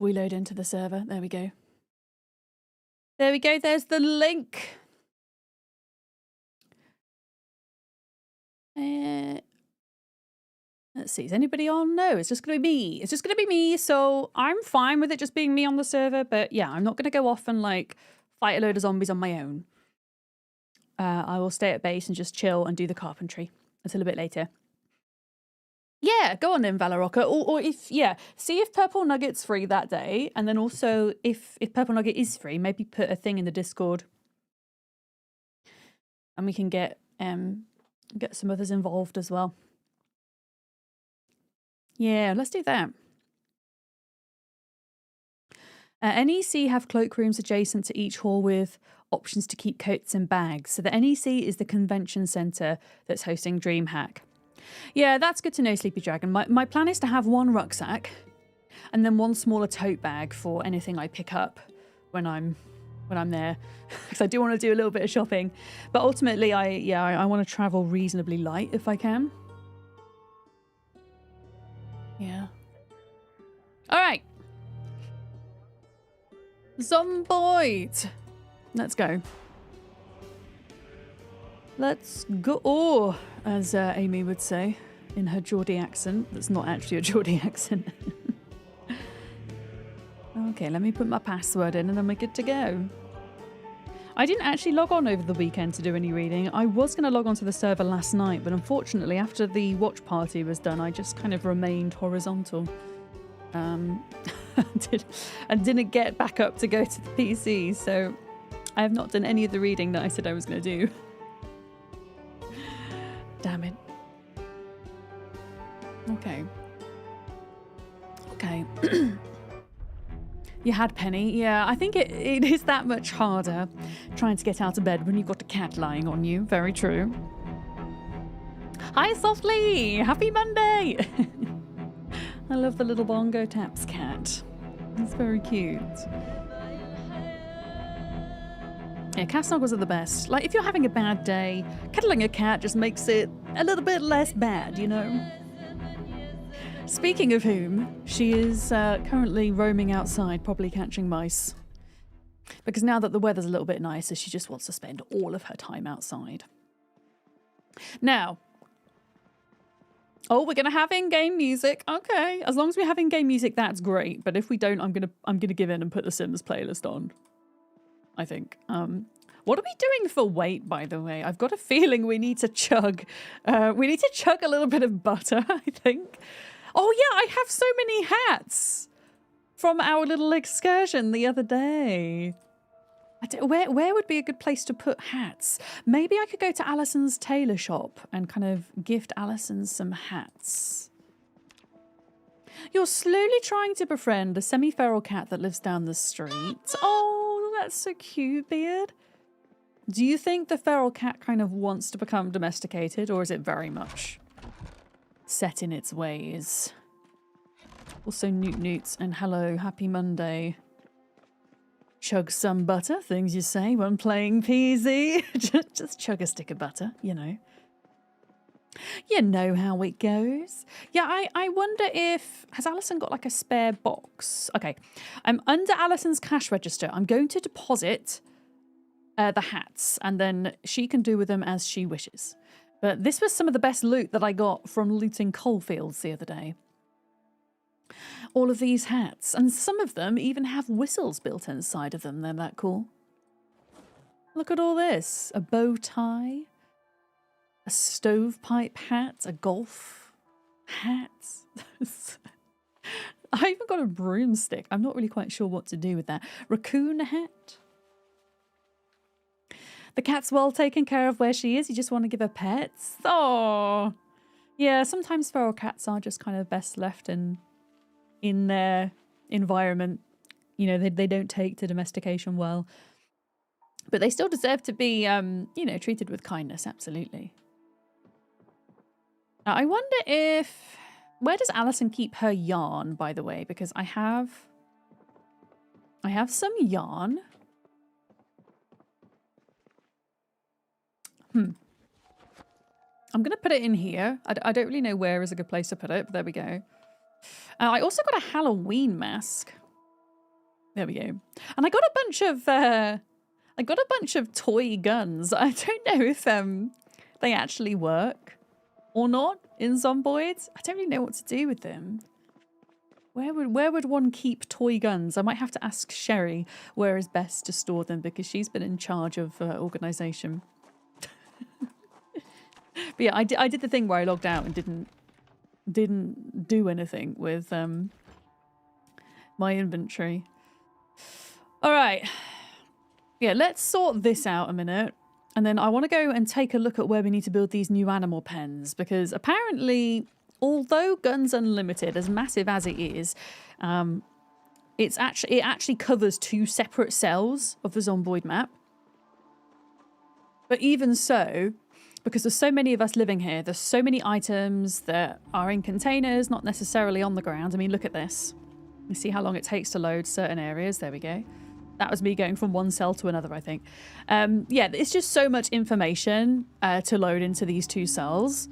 We load into the server. There we go. There we go. There's the link. Let's see. Is anybody on? No, it's just going to be me. It's just going to be me. So I'm fine with it just being me on the server. But yeah, I'm not going to go off and like fight a load of zombies on my own. I will stay at base and just chill and do the carpentry until a bit later. Yeah, go on then, Valoroka. Or if, yeah, see if Purple Nugget's free that day. And then also, if Purple Nugget is free, maybe put a thing in the Discord. And we can get some others involved as well. Yeah, let's do that. NEC have cloakrooms adjacent to each hall with options to keep coats and bags. So the NEC is the convention centre that's hosting DreamHack. Yeah, that's good to know, Sleepy Dragon. My plan is to have one rucksack and then one smaller tote bag for anything I pick up when I'm there, because I do want to do a little bit of shopping. But ultimately, I want to travel reasonably light if I can. Yeah. All right. Zomboid. Let's go. Let's go. Oh, as Amy would say in her Geordie accent. That's not actually a Geordie accent. Okay, let me put my password in and then we're good to go. I didn't actually log on over the weekend to do any reading. I was going to log on to the server last night, but unfortunately after the watch party was done, I just kind of remained horizontal. And didn't get back up to go to the PC, so I have not done any of the reading that I said I was going to do. Damn it. Okay. Okay. You had Penny. Yeah, I think it is that much harder trying to get out of bed when you've got a cat lying on you. Very true. Hi, Softly! Happy Monday! I love the little bongo taps cat. It's very cute. Yeah, cat snuggles are the best. Like, if you're having a bad day, cuddling a cat just makes it a little bit less bad, you know? Speaking of whom, she is currently roaming outside, probably catching mice. Because now that the weather's a little bit nicer, she just wants to spend all of her time outside. Now, oh, we're gonna have in-game music. Okay, as long as we have in-game music, that's great. But if we don't, I'm gonna give in and put the Sims playlist on. I think. What are we doing for weight, by the way? I've got a feeling we need to chug. We need to chug a little bit of butter, I think. Oh yeah, I have so many hats from our little excursion the other day. Where would be a good place to put hats? Maybe I could go to Alison's tailor shop and kind of gift Alison some hats. You're slowly trying to befriend a semi-feral cat that lives down the street. Oh, that's so cute, Beard. Do you think the feral cat kind of wants to become domesticated, or is it very much set in its ways? Also, Newt Newts and hello, happy Monday. Chug some butter, things you say when playing PZ. just chug a stick of butter, you know. You know how it goes. Yeah, I wonder if... Has Alison got like a spare box? Okay, I'm under Alison's cash register. I'm going to deposit the hats, and then she can do with them as she wishes. But this was some of the best loot that I got from looting coal fields the other day. All of these hats, and some of them even have whistles built inside of them. They're that cool. Look at all this. A bow tie, a stovepipe hat, a golf hat. I even got a broomstick. I'm not really quite sure what to do with that. Raccoon hat. The cat's well taken care of where she is. You just want to give her pets. Oh, yeah. Sometimes feral cats are just kind of best left in their environment. You know, they don't take to domestication well, but they still deserve to be, you know, treated with kindness. Absolutely. Now, I wonder if... Where does Alison keep her yarn, by the way? Because I have some yarn. I'm going to put it in here. I don't really know where is a good place to put it, but there we go. I also got a Halloween mask. There we go. And I got a bunch of toy guns. I don't know if they actually work or not in Zomboid. I don't really know what to do with them. Where would one keep toy guns? I might have to ask Sherry where is best to store them because she's been in charge of organisation. But yeah, I did the thing where I logged out and didn't do anything with my inventory. All right. Yeah, let's sort this out a minute. And then I want to go and take a look at where we need to build these new animal pens because apparently, although Guns Unlimited, as massive as it is, it actually covers 2 separate cells of the Zomboid map. But even so, because there's so many of us living here, there's so many items that are in containers, not necessarily on the ground. I mean, look at this. You see how long it takes to load certain areas. There we go. That was me going from one cell to another, I think. Yeah, it's just so much information to load into these 2 cells.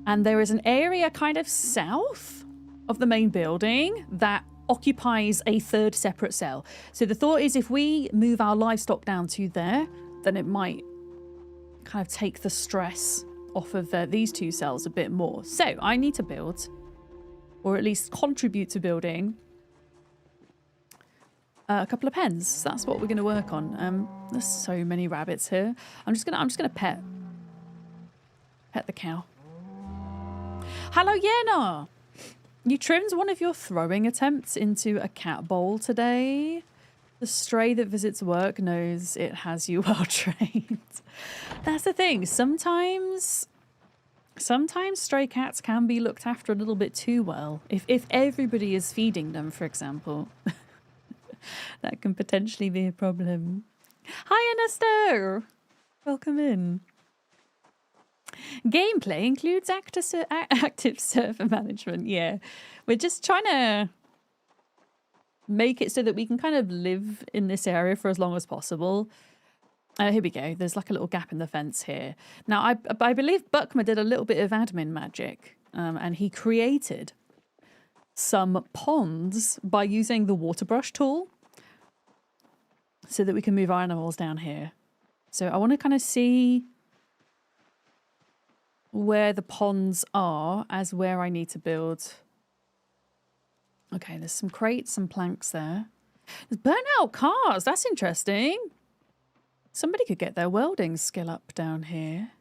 And there is an area kind of south of the main building that occupies a 3rd separate cell. So the thought is if we move our livestock down to there, then it might kind of take the stress off of these 2 cells a bit more. So I need to build, or at least contribute to building, a couple of pens. So that's what we're going to work on. There's so many rabbits here. I'm just gonna pet the cow. Hello, Yena. You trimmed one of your throwing attempts into a cat bowl today. The stray that visits work knows it has you well trained. That's the thing. Sometimes stray cats can be looked after a little bit too well. If everybody is feeding them, for example. That can potentially be a problem. Hi, Ernesto! Welcome in. Gameplay includes active server management. Yeah, we're just trying to make it so that we can kind of live in this area for as long as possible. Here we go. There's like a little gap in the fence here. Now, I believe Buckma did a little bit of admin magic, and he created some ponds by using the water brush tool so that we can move our animals down here. So I want to kind of see where the ponds are as where I need to build. Okay, there's some crates, some planks there. There's burnt out cars. That's interesting. Somebody could get their welding skill up down here.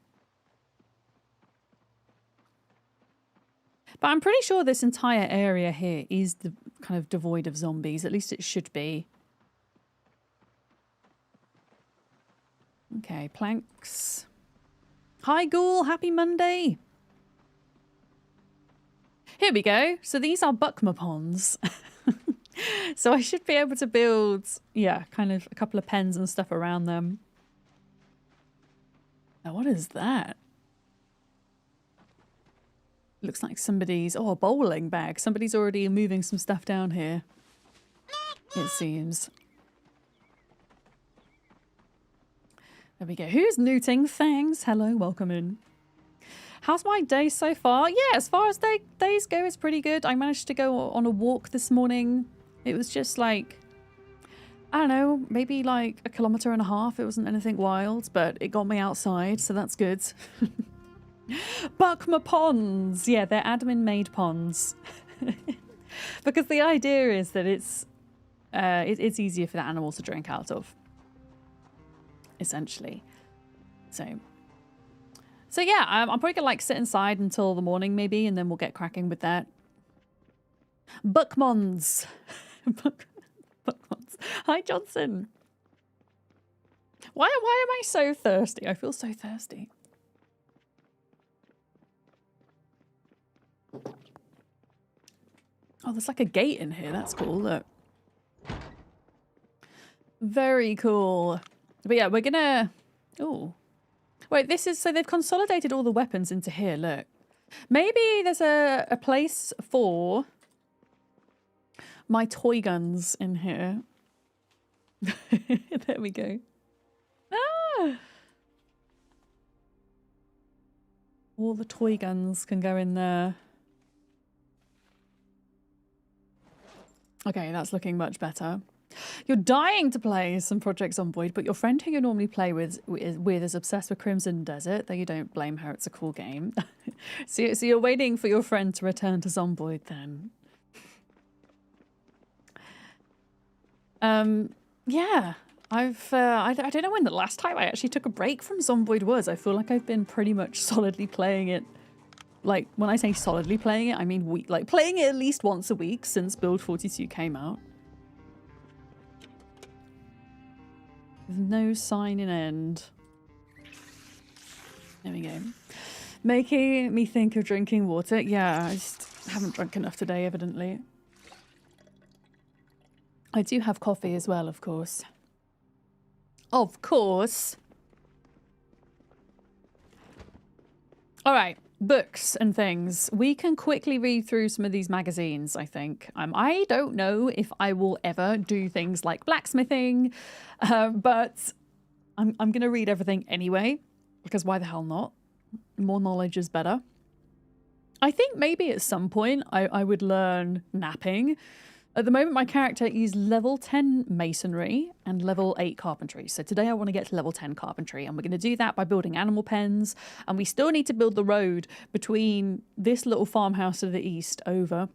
But I'm pretty sure this entire area here is kind of devoid of zombies. At least it should be. Okay, planks. Hi, Ghoul. Happy Monday. Here we go. So these are Buckma ponds. So I should be able to build, yeah, kind of a couple of pens and stuff around them. Now, what is that? Looks like somebody's... Oh, a bowling bag. Somebody's already moving some stuff down here. It seems. There we go. Who's newting? Thanks. Hello, welcome in. How's my day so far? Yeah, as far as days go, it's pretty good. I managed to go on a walk this morning. It was just like, I don't know, maybe like 1.5 kilometers. It wasn't anything wild, but it got me outside, so that's good. Buckma ponds. Yeah, they're admin-made ponds. Because the idea is that it's easier for the animals to drink out of, essentially. So yeah, I'm probably gonna like sit inside until the morning maybe, and then we'll get cracking with that. Buckmons. Buckmons. Hi, Johnson. Why am I so thirsty? I feel so thirsty. Oh, there's like a gate in here. That's cool. Look. Very cool. But yeah, we're gonna... Oh. Wait, this is... So they've consolidated all the weapons into here. Look. Maybe there's a place for my toy guns in here. There we go. Ah! All the toy guns can go in there. Okay, that's looking much better. You're dying to play some Project Zomboid, but your friend who you normally play with is obsessed with Crimson Desert, though you don't blame her, it's a cool game. So you're waiting for your friend to return to Zomboid then. Yeah, I don't know when the last time I actually took a break from Zomboid was. I feel like I've been pretty much solidly playing it. Like, when I say solidly playing it, I mean like playing it at least once a week since Build 42 came out. With no sign in end. There we go. Making me think of drinking water. Yeah, I just haven't drunk enough today, evidently. I do have coffee as well, of course. Of course. All right, books and things. We can quickly read through some of these magazines, I think. I don't know if I will ever do things like blacksmithing, but I'm going to read everything anyway, because why the hell not? More knowledge is better. I think maybe at some point I would learn napping. At the moment, my character is level 10 masonry and level 8 carpentry. So today I want to get to level 10 carpentry, and we're going to do that by building animal pens. And we still need to build the road between this little farmhouse to the east over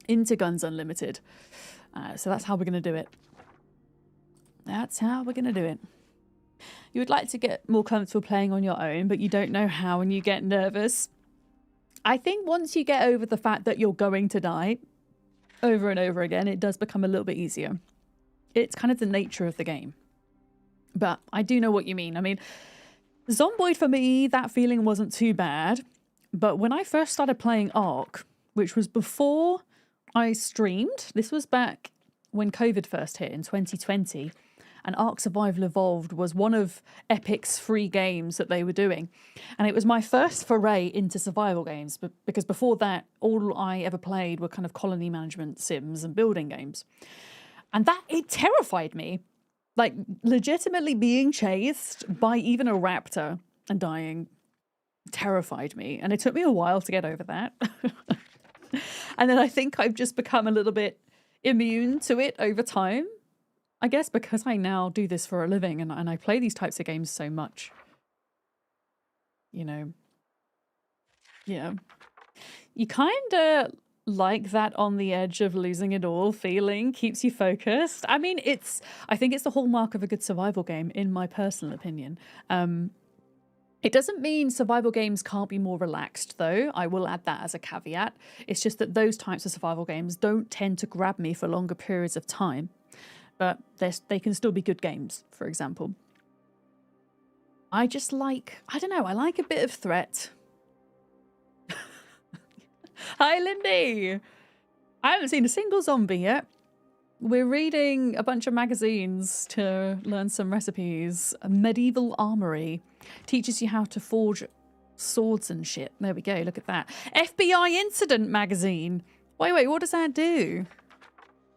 into Guns Unlimited. So that's how we're going to do it. That's how we're going to do it. You would like to get more comfortable playing on your own, but you don't know how and you get nervous. I think once you get over the fact that you're going to die over and over again, it does become a little bit easier. It's kind of the nature of the game. But I do know what you mean. I mean, Zomboid for me, that feeling wasn't too bad. But when I first started playing Ark, which was before I streamed, this was back when COVID first hit in 2020, and Ark Survival Evolved was one of Epic's free games that they were doing. And it was my first foray into survival games, because before that, all I ever played were kind of colony management sims and building games. And it terrified me. Like, legitimately being chased by even a raptor and dying terrified me. And it took me a while to get over that. And then I think I've just become a little bit immune to it over time. I guess because I now do this for a living and I play these types of games so much. You know. Yeah. You kind of like that on the edge of losing it all feeling, keeps you focused. I mean, I think it's the hallmark of a good survival game, in my personal opinion. It doesn't mean survival games can't be more relaxed, though. I will add that as a caveat. It's just that those types of survival games don't tend to grab me for longer periods of time. But they can still be good games, for example. I just like, I don't know, I like a bit of threat. Hi, Lindy! I haven't seen a single zombie yet. We're reading a bunch of magazines to learn some recipes. A medieval armory teaches you how to forge swords and shit. There we go, look at that. FBI incident magazine. Wait, what does that do?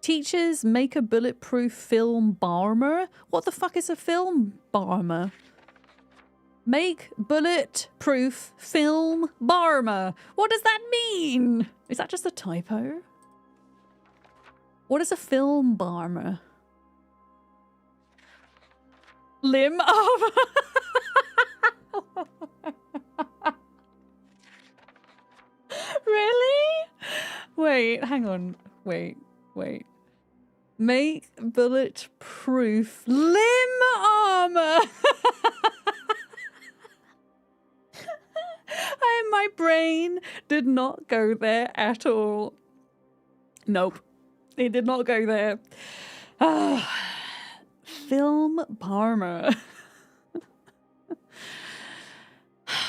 Teachers make a bulletproof film barmer? What the fuck is a film barmer? Make bulletproof film barmer. What does that mean? Is that just a typo? What is a film barmer? Limb armor. Really? Wait, hang on. Wait. Make bulletproof limb armor. My brain did not go there at all. Nope. It did not go there. Film barmer.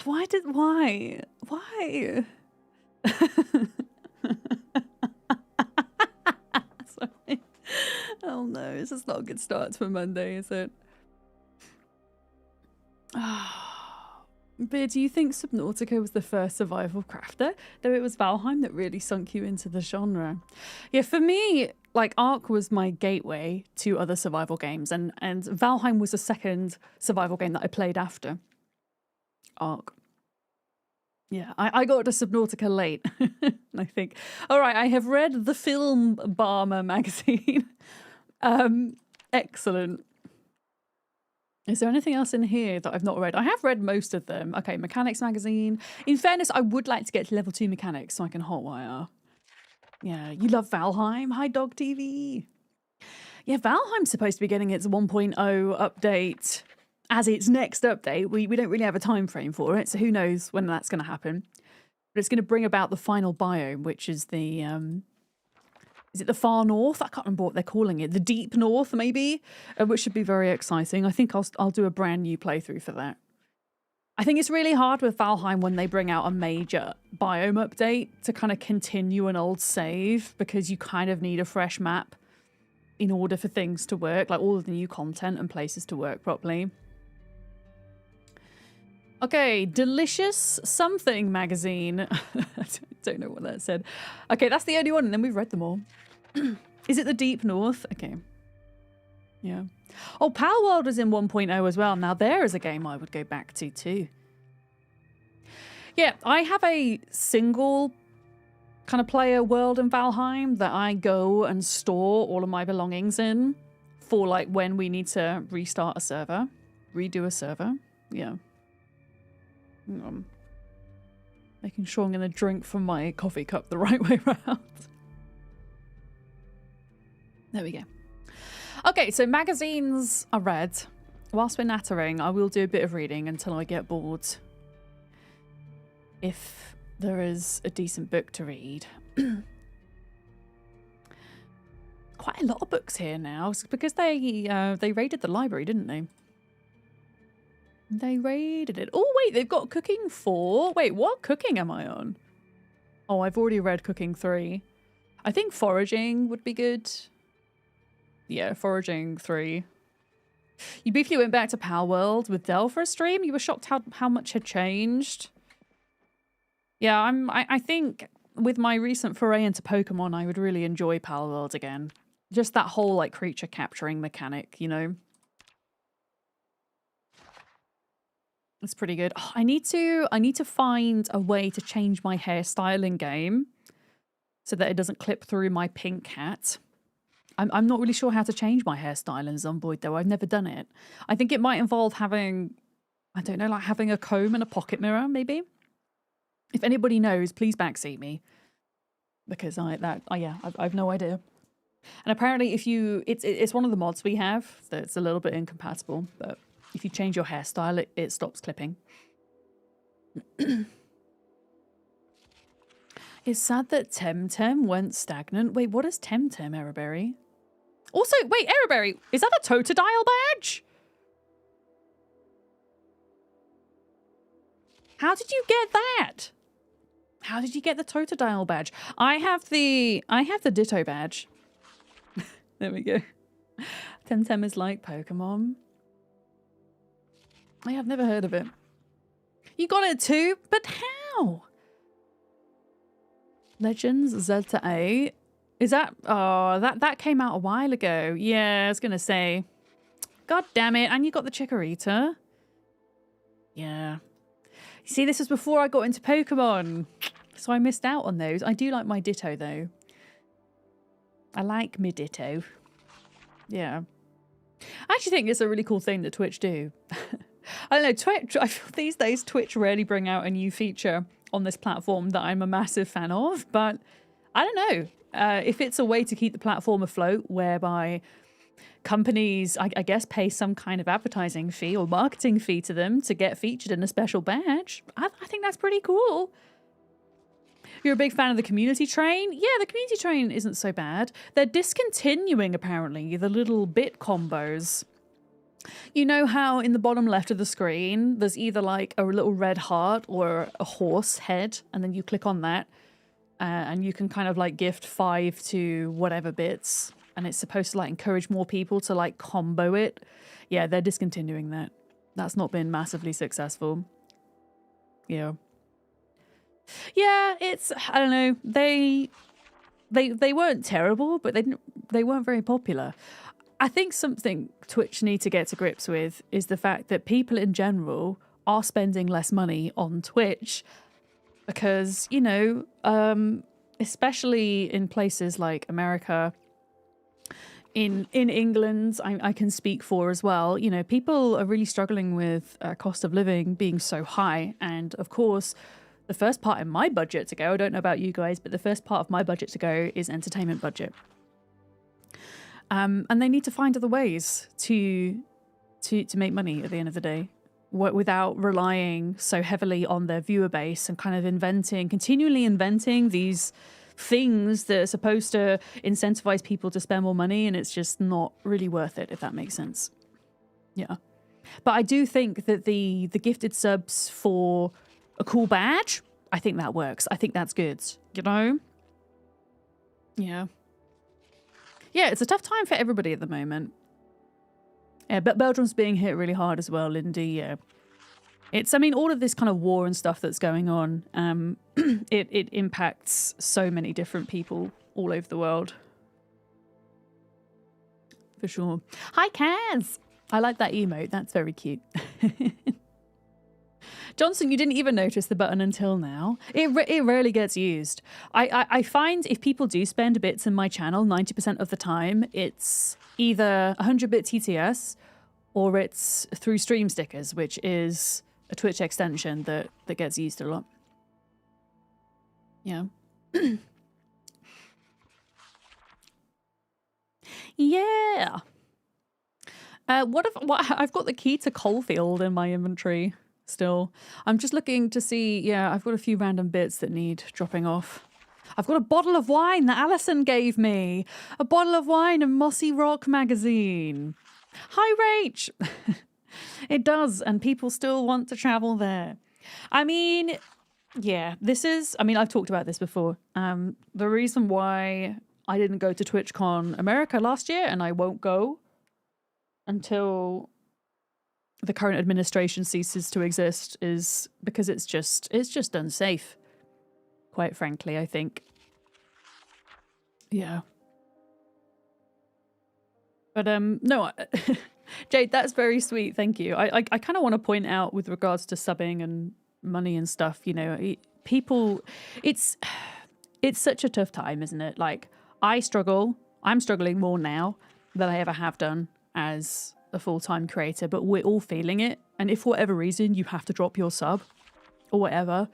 Why? Sorry. Oh no, this is not a good start to a Monday, is it? But do you think Subnautica was the first survival crafter? Though it was Valheim that really sunk you into the genre. Yeah, for me, like, Ark was my gateway to other survival games, and Valheim was the second survival game that I played after Ark. Yeah, I got to Subnautica late. I think. All right, I have read the Film Barmer magazine. Excellent. Is there anything else in here that I've not read? I have read most of them. Okay, Mechanics magazine. In fairness, I would like to get to level 2 mechanics so I can hotwire. Yeah, you love Valheim. Hi, Dog TV. Yeah, Valheim's supposed to be getting its 1.0 update as its next update. We don't really have a time frame for it, so who knows when that's going to happen. But it's going to bring about the final biome, which is the... is it the far north? I can't remember what they're calling it. The deep north, maybe? Which should be very exciting. I think I'll do a brand new playthrough for that. I think it's really hard with Valheim when they bring out a major biome update to kind of continue an old save, because you kind of need a fresh map in order for things to work, like all of the new content and places to work properly. Okay, Delicious Something magazine. I don't know what that said. Okay, that's the only one, and then we've read them all. Is it the Deep North? Okay. Yeah. Oh, Palworld is in 1.0 as well. Now there is a game I would go back to too. Yeah, I have a single kind of player world in Valheim that I go and store all of my belongings in for like when we need to restart a server, redo a server. Yeah. Making sure I'm going to drink from my coffee cup the right way around. There we go. Okay, so magazines are read. Whilst we're nattering, I will do a bit of reading until I get bored. If there is a decent book to read. Quite a lot of books here now, because they raided the library, didn't they? They raided it. Oh, wait, they've got Cooking 4. Wait, what cooking am I on? Oh, I've already read Cooking 3. I think Foraging would be good. Yeah, Foraging 3. You briefly went back to Palworld with Dell for a stream. You were shocked how much had changed. Yeah, I think with my recent foray into Pokemon, I would really enjoy Palworld again. Just that whole like creature capturing mechanic, you know? It's pretty good. Oh, I need to find a way to change my hairstyle in game so that it doesn't clip through my pink hat. I'm not really sure how to change my hairstyle in Zomboid though. I've never done it. I think it might involve having, I don't know, like having a comb and a pocket mirror maybe. If anybody knows, please backseat me, because I've no idea. And apparently, it's one of the mods we have that's a little bit incompatible, but if you change your hairstyle, it stops clipping. It's sad that Temtem went stagnant. Wait, what is Temtem, Araberry? Also, wait, Araberry, is that a Totodile badge? How did you get that? How did you get the Totodile badge? I have the Ditto badge. There we go. Temtem is like Pokemon. I have never heard of it. You got it too? But how? Legends Zelda A. Is that... Oh, that came out a while ago. Yeah, I was going to say. God damn it. And you got the Chikorita. Yeah. See, this was before I got into Pokemon. So I missed out on those. I do like my Ditto, though. I like my Ditto. Yeah. I actually think it's a really cool thing that Twitch do. I don't know, Twitch, I feel these days Twitch rarely bring out a new feature on this platform that I'm a massive fan of, but I don't know. If it's a way to keep the platform afloat whereby companies, I guess, pay some kind of advertising fee or marketing fee to them to get featured in a special badge, I think that's pretty cool. You're a big fan of the community train? Yeah, the community train isn't so bad. They're discontinuing, apparently, the little bit combos. You know how in the bottom left of the screen, there's either like a little red heart or a horse head, and then you click on that, and you can kind of like gift 5 to whatever bits, and it's supposed to like encourage more people to like combo it. Yeah, they're discontinuing that. That's not been massively successful. Yeah. Yeah, it's, I don't know, they weren't terrible, but they weren't very popular. I think something Twitch need to get to grips with is the fact that people in general are spending less money on Twitch because, you know, especially in places like America, in England, I can speak for as well. You know, people are really struggling with cost of living being so high. And of course, the first part in my budget to go, I don't know about you guys, but the first part of my budget to go is entertainment budget. And they need to find other ways to make money at the end of the day, without relying so heavily on their viewer base and kind of continually inventing these things that are supposed to incentivize people to spend more money, and it's just not really worth it, if that makes sense. Yeah. But I do think that the gifted subs for a cool badge, I think that works. I think that's good, you know? Yeah. Yeah, it's a tough time for everybody at the moment. Yeah, but Belgium's being hit really hard as well, Lindy. Yeah. I mean, all of this kind of war and stuff that's going on, it impacts so many different people all over the world. For sure. Hi, Kaz! I like that emote. That's very cute. Johnson, you didn't even notice the button until now. It rarely gets used. I find if people do spend bits in my channel, 90% of the time, it's either 100-bit TTS or it's through stream stickers, which is a Twitch extension that gets used a lot. Yeah. Yeah. What I've got the key to Coalfield in my inventory still. I'm just looking to see. Yeah, I've got a few random bits that need dropping off. I've got a bottle of wine that Alison gave me. A bottle of wine in Mossy Rock magazine. Hi, Rach. It does, and people still want to travel there. I mean, yeah, I've talked about this before. The reason why I didn't go to TwitchCon America last year, and I won't go until the current administration ceases to exist, is because it's just unsafe. Quite frankly, I think. Yeah. But no, Jade, that's very sweet. Thank you. I kind of want to point out with regards to subbing and money and stuff, you know, people, it's such a tough time, isn't it? Like, I'm struggling more now than I ever have done as a full-time creator, but we're all feeling it. And if for whatever reason you have to drop your sub or whatever,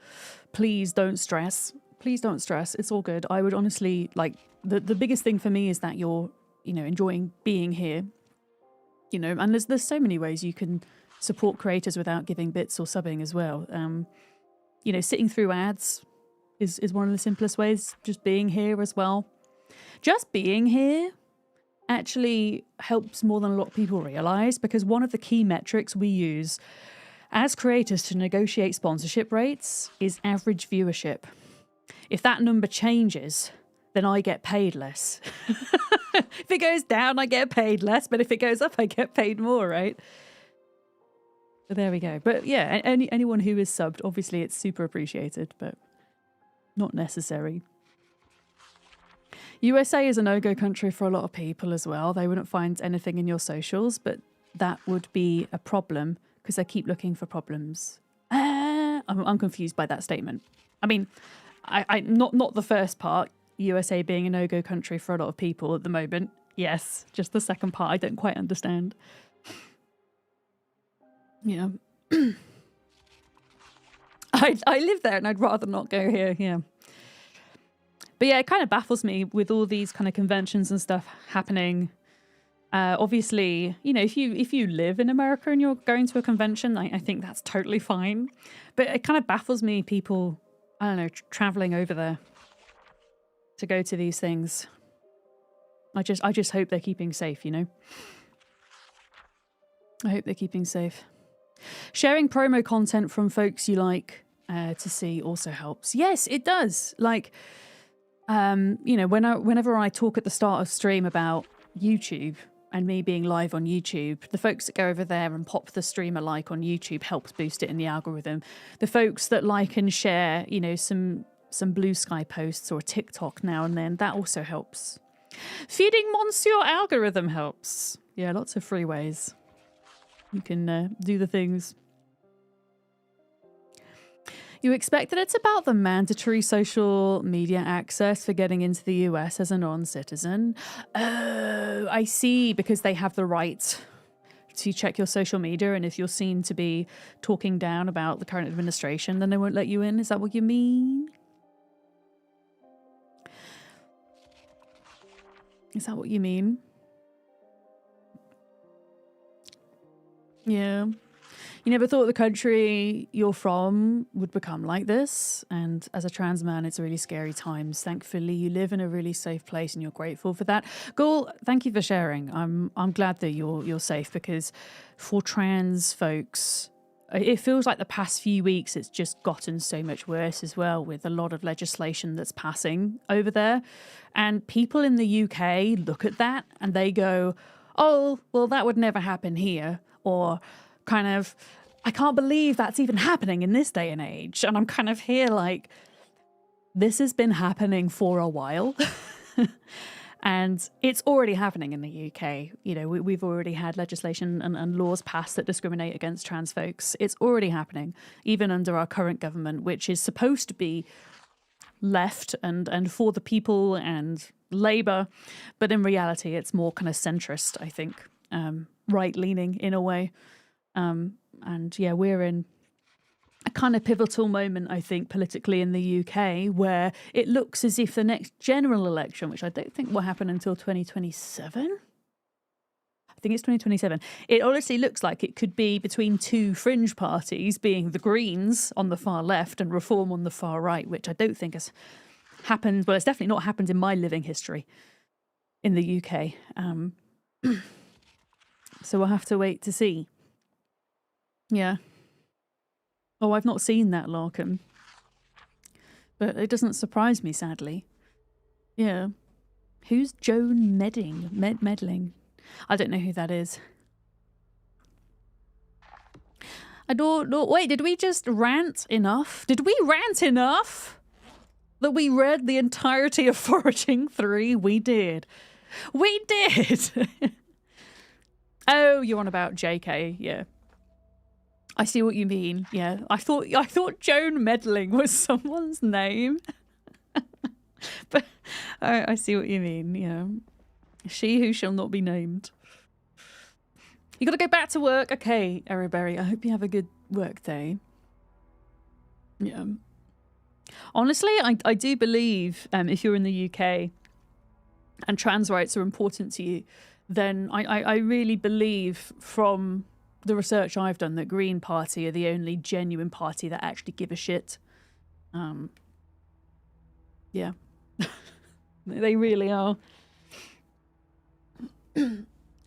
please don't stress. Please don't stress. It's all good. I would honestly, like, the biggest thing for me is that you're, you know, enjoying being here, you know, and there's so many ways you can support creators without giving bits or subbing as well. You know, sitting through ads is one of the simplest ways. Just being here as well. Just being here actually helps more than a lot of people realize, because one of the key metrics we use as creators to negotiate sponsorship rates is average viewership. If that number changes, then I get paid less. If it goes down, I get paid less, but if it goes up, I get paid more, right? So there we go. But yeah, anyone who is subbed, obviously it's super appreciated, but not necessary. USA is a no-go country for a lot of people as well. They wouldn't find anything in your socials, but that would be a problem because they keep looking for problems. I'm confused by that statement. I mean, I not the first part, USA being a no-go country for a lot of people at the moment. Yes, just the second part I don't quite understand. Yeah. I live there and I'd rather not go here, yeah. But yeah, it kind of baffles me with all these kind of conventions and stuff happening. Obviously, you know, if you live in America and you're going to a convention, I think that's totally fine. But it kind of baffles me, people, I don't know, traveling over there to go to these things. I just hope they're keeping safe, you know? I hope they're keeping safe. Sharing promo content from folks you like to see also helps. Yes, it does. Like, you know, whenever I talk at the start of stream about YouTube and me being live on YouTube, the folks that go over there and pop the streamer like on YouTube helps boost it in the algorithm. The folks that like and share, you know, some Blue Sky posts or TikTok now and then, that also helps. Feeding Monsieur algorithm helps. Yeah, lots of free ways you can do the things. You expect that it's about the mandatory social media access for getting into the US as a non-citizen. Oh, I see, because they have the right to check your social media, and if you're seen to be talking down about the current administration, then they won't let you in. Is that what you mean? Is that what you mean? Yeah. You never thought the country you're from would become like this, and as a trans man, it's really scary times. Thankfully, you live in a really safe place, and you're grateful for that. Ghoul, thank you for sharing. I'm glad that you're safe, because for trans folks, it feels like the past few weeks it's just gotten so much worse as well, with a lot of legislation that's passing over there, and people in the UK look at that and they go, "Oh, well, that would never happen here," or kind of, "I can't believe that's even happening in this day and age." And I'm kind of here like, this has been happening for a while. And it's already happening in the UK. You know, we've already had legislation and laws passed that discriminate against trans folks. It's already happening, even under our current government, which is supposed to be left and for the people and Labour. But in reality, it's more kind of centrist, I think, right-leaning in a way. And yeah, we're in a kind of pivotal moment, I think, politically in the UK, where it looks as if the next general election, which I don't think will happen until 2027. I think it's 2027. It honestly looks like it could be between two fringe parties, being the Greens on the far left and Reform on the far right, which I don't think has happened. Well, it's definitely not happened in my living history in the UK. So we'll have to wait to see. Yeah. Oh, I've not seen that, Larkham. But it doesn't surprise me, sadly. Yeah. Who's Joan Meddling? I don't know who that is. I don't know. Wait, did we just rant enough? Did we rant enough that we read the entirety of Foraging 3? We did. We did! Oh, you're on about JK, yeah. I see what you mean. Yeah, I thought Joan Meddling was someone's name, but I see what you mean. Yeah, she who shall not be named. You got to go back to work. Okay, Ereberry. I hope you have a good work day. Yeah. Honestly, I do believe if you're in the UK and trans rights are important to you, then I really believe from the research I've done that Green Party are the only genuine party that actually give a shit. Yeah. They really are.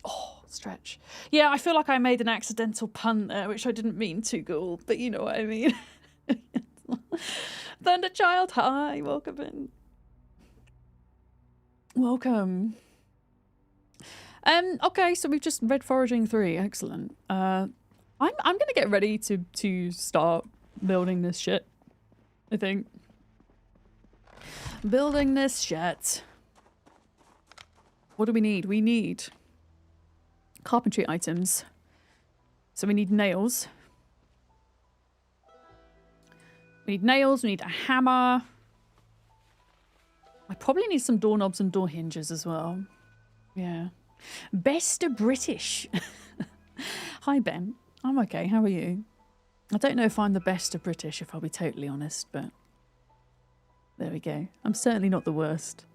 Oh, stretch. Yeah, I feel like I made an accidental pun there, which I didn't mean to, Ghoul, but you know what I mean. Thunderchild, hi, welcome in. Welcome. Okay, so we've just read Foraging 3. Excellent. I'm gonna get ready to start building this shit, I think. Building this shit. What do we need? We need carpentry items. So we need nails. We need nails, we need a hammer. I probably need some doorknobs and door hinges as well. Yeah. Best of British. Hi, Ben. I'm okay. How are you? I don't know if I'm the best of British, if I'll be totally honest, but there we go. I'm certainly not the worst.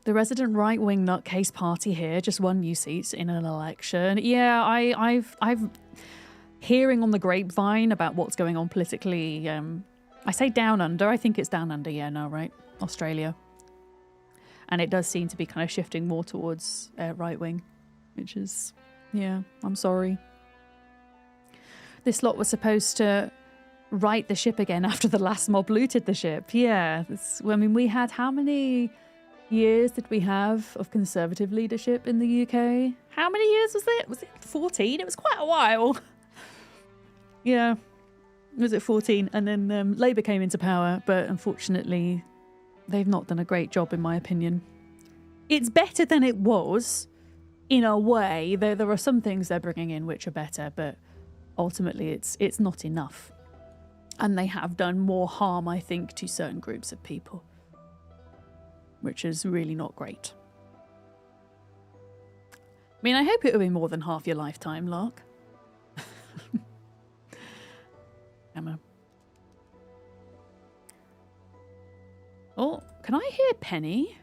The resident right-wing nutcase party here just won new seats in an election. Yeah, I've hearing on the grapevine about what's going on politically. I say down under. I think it's down under. Yeah, no, right? Australia. And it does seem to be kind of shifting more towards right-wing, which is, yeah, I'm sorry. This lot was supposed to right the ship again after the last mob looted the ship. Yeah, I mean, we had how many years did we have of Conservative leadership in the UK? How many years was it? Was it 14? It was quite a while. Yeah, was it 14? And then Labour came into power, but unfortunately they've not done a great job, in my opinion. It's better than it was, in a way. There are some things they're bringing in which are better, but ultimately it's not enough. And they have done more harm, I think, to certain groups of people, which is really not great. I mean, I hope it'll be more than half your lifetime, Lark. Emma. Oh, can I hear Penny?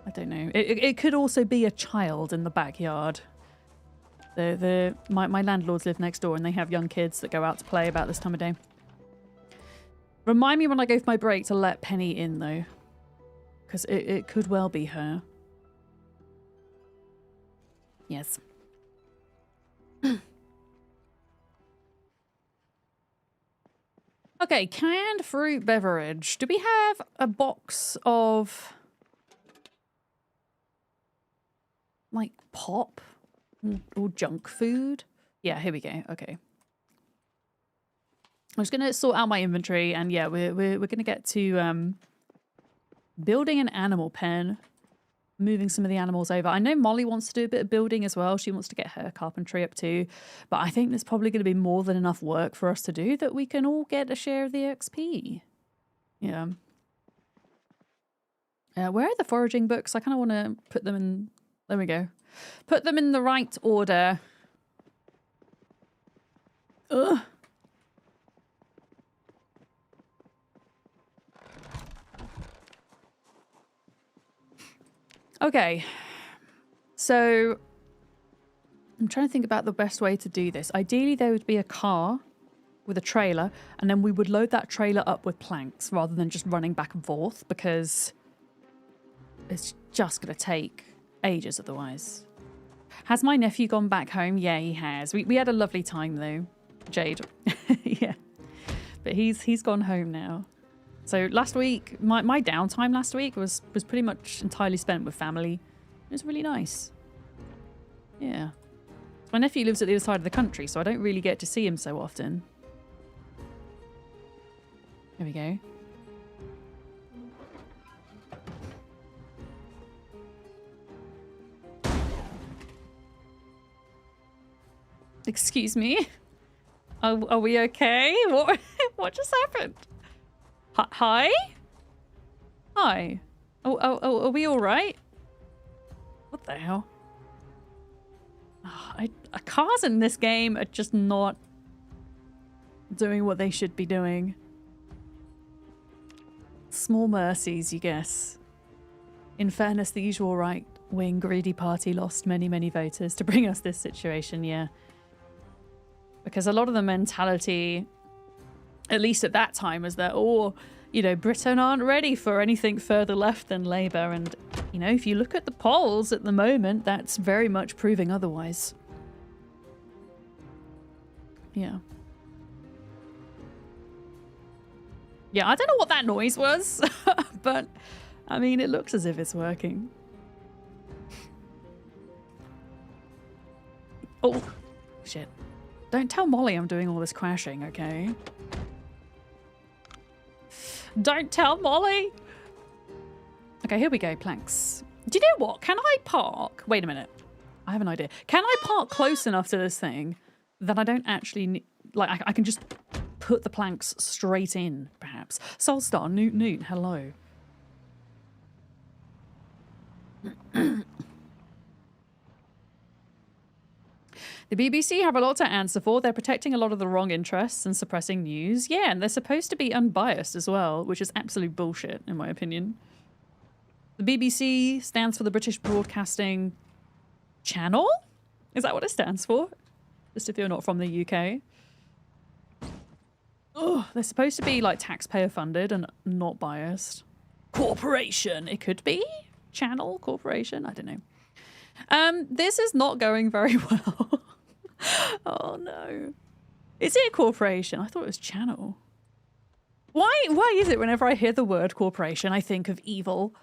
I don't know. It could also be a child in the backyard. My landlords live next door and they have young kids that go out to play about this time of day. Remind me when I go for my break to let Penny in, though. Because it could well be her. Yes. Okay, canned fruit beverage. Do we have a box of... like pop? Or junk food? Yeah, here we go. Okay. I'm just going to sort out my inventory. And yeah, we're going to get to building an animal pen. Moving some of the animals over. I know Molly wants to do a bit of building as well. She wants to get her carpentry up too. But I think there's probably going to be more than enough work for us to do that we can all get a share of the XP. Yeah. Where are the foraging books? I kind of want to put them in... There we go. Put them in the right order. Ugh. Okay, so I'm trying to think about the best way to do this. Ideally, there would be a car with a trailer, and then we would load that trailer up with planks rather than just running back and forth, because it's just going to take ages otherwise. Has my nephew gone back home? Yeah, he has. We had a lovely time, though, Jade. Yeah, but he's gone home now. So last week, my downtime last week was pretty much entirely spent with family. It was really nice. Yeah. My nephew lives at the other side of the country, so I don't really get to see him so often. There we go. Excuse me? Are we okay? What just happened? Hi? Hi. Oh, are we all right? What the hell? Cars in this game are just not doing what they should be doing. Small mercies, you guess. In fairness, the usual right-wing greedy party lost many, many voters to bring us this situation, yeah. Because a lot of the mentality, at least at that time, was that, oh, you know, Britain aren't ready for anything further left than Labour. And, you know, if you look at the polls at the moment, that's very much proving otherwise. Yeah. Yeah, I don't know what that noise was, but, I mean, it looks as if it's working. Oh, shit. Don't tell Molly I'm doing all this crashing, okay? Don't tell Molly! Okay, here we go, planks. Do you know what? Can I park? Wait a minute. I have an idea. Can I park close enough to this thing that I don't actually need... Like, I can just put the planks straight in, perhaps. Soulstar, Newt, hello. The BBC have a lot to answer for. They're protecting a lot of the wrong interests and suppressing news. Yeah, and they're supposed to be unbiased as well, which is absolute bullshit, in my opinion. The BBC stands for the British Broadcasting Channel? Is that what it stands for? Just if you're not from the UK. Oh, they're supposed to be, like, taxpayer funded and not biased. Corporation! It could be? Channel? Corporation? I don't know. This is not going very well. Oh no. Is it a corporation? I thought it was channel. Why is it whenever I hear the word corporation, I think of evil?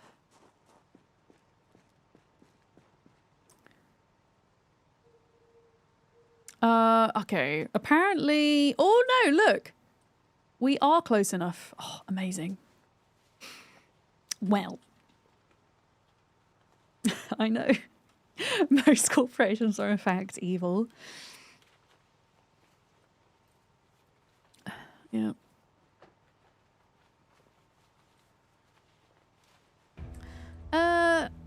Okay. Apparently... Oh no, look. We are close enough. Oh, amazing. Well. I know. Most corporations are in fact evil. Yeah.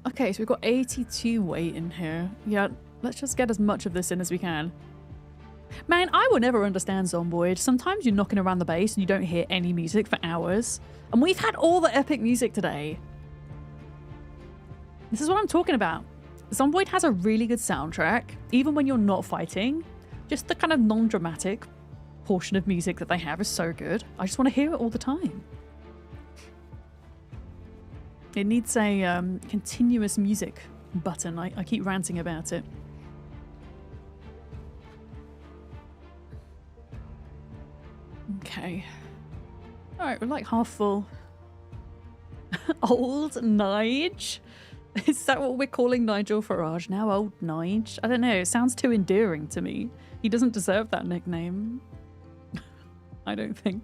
Okay, so we've got 82 weight in here. Yeah, let's just get as much of this in as we can. Man, I will never understand Zomboid. Sometimes you're knocking around the base and you don't hear any music for hours. And we've had all the epic music today. This is what I'm talking about. Zomboid has a really good soundtrack, even when you're not fighting. Just the kind of non-dramatic portion of music that they have is so good. I just want to hear it all the time. It needs a continuous music button. I keep ranting about it. Okay. Alright, we're like half full. Old Nige? Is that what we're calling Nigel Farage now? Old Nige? I don't know. It sounds too endearing to me. He doesn't deserve that nickname. I don't think.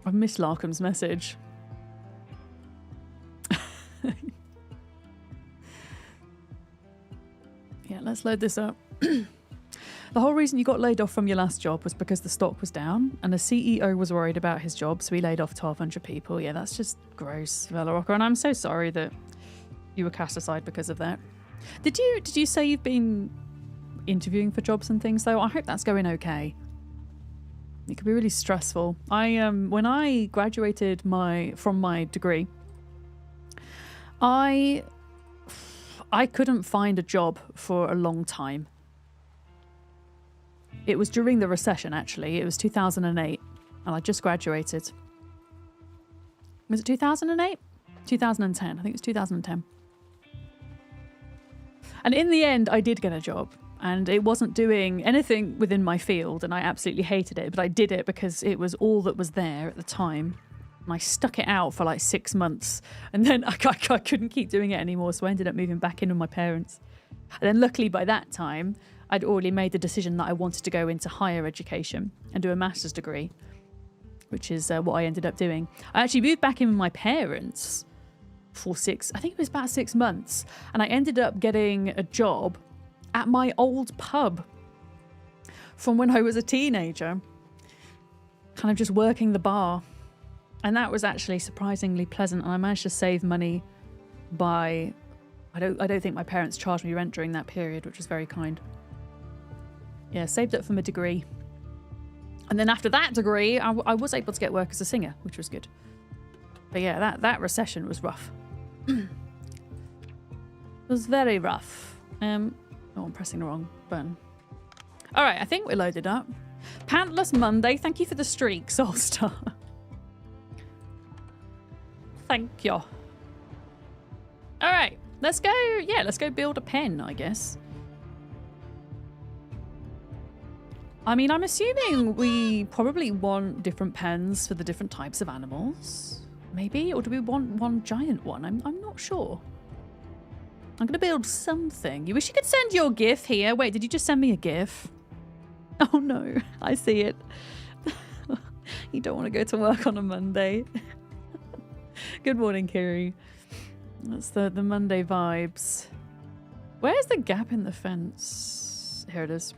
I've missed Larkham's message. Yeah, let's load this up. The whole reason you got laid off from your last job was because the stock was down and the CEO was worried about his job, so he laid off 1,200 people. Yeah, that's just gross, Velorocker, and I'm so sorry that you were cast aside because of that. Did you say you've been interviewing for jobs and things, though? I hope that's going okay. It could be really stressful. When I graduated from my degree, I couldn't find a job for a long time. It was during the recession, actually. It was 2008, and I just graduated. Was it 2008? 2010. I think it was 2010. And in the end, I did get a job, and it wasn't doing anything within my field, and I absolutely hated it, but I did it because it was all that was there at the time. And I stuck it out for like 6 months, and then I couldn't keep doing it anymore, so I ended up moving back in with my parents. And then luckily by that time, I'd already made the decision that I wanted to go into higher education and do a master's degree, which is what I ended up doing. I actually moved back in with my parents for I think it was about 6 months, and I ended up getting a job at my old pub from when I was a teenager, kind of just working the bar. And that was actually surprisingly pleasant, and I managed to save money by... I don't think my parents charged me rent during that period, which was very kind. Yeah, saved up for my degree. And then after that degree, I was able to get work as a singer, which was good. But yeah, that recession was rough. It was very rough. Oh, I'm pressing the wrong button. All right, I think we're loaded up. Pantless Monday, thank you for the streak, Soulstar. Thank you. All right, let's go. Yeah, let's go build a pen, I guess. I mean, I'm assuming we probably want different pens for the different types of animals. Maybe? Or do we want one giant one? I'm not sure. I'm going to build something. You wish you could send your GIF here. Wait, did you just send me a GIF? Oh no, I see it. You don't want to go to work on a Monday. Good morning, Kiri. That's the Monday vibes. Where's the gap in the fence? Here it is.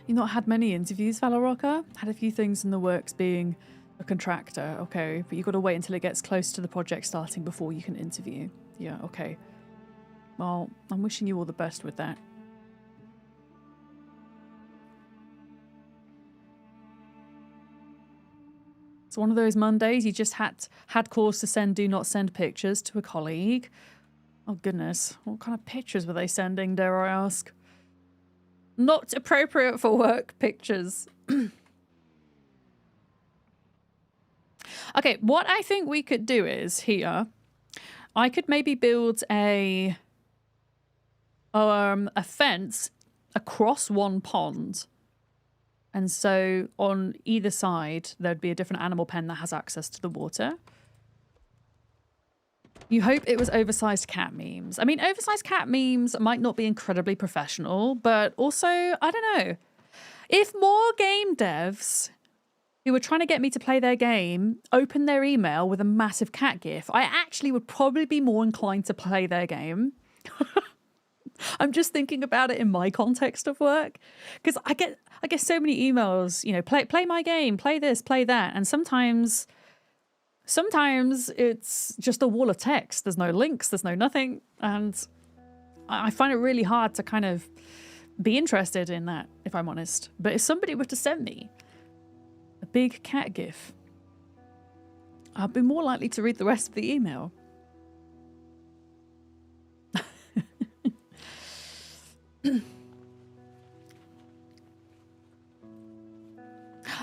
You've not had many interviews, Valoroka? Had a few things in the works being a contractor. Okay, but you've got to wait until it gets close to the project starting before you can interview. Yeah, okay. Well, I'm wishing you all the best with that. It's one of those Mondays you just had cause to send do not send pictures to a colleague. Oh goodness, what kind of pictures were they sending, dare I ask? Not appropriate for work pictures. Okay, what I think we could do is here, I could maybe build a fence across one pond. And so on either side, there'd be a different animal pen that has access to the water. You hope it was oversized cat memes. I mean, oversized cat memes might not be incredibly professional, but also, I don't know. If more game devs who were trying to get me to play their game open their email with a massive cat gif, I actually would probably be more inclined to play their game. I'm just thinking about it in my context of work, because I get so many emails, you know, play my game, play this, play that, and sometimes it's just a wall of text. There's no links, there's no nothing, and I find it really hard to kind of be interested in that, if I'm honest. But if somebody were to send me a big cat gif, I'd be more likely to read the rest of the email.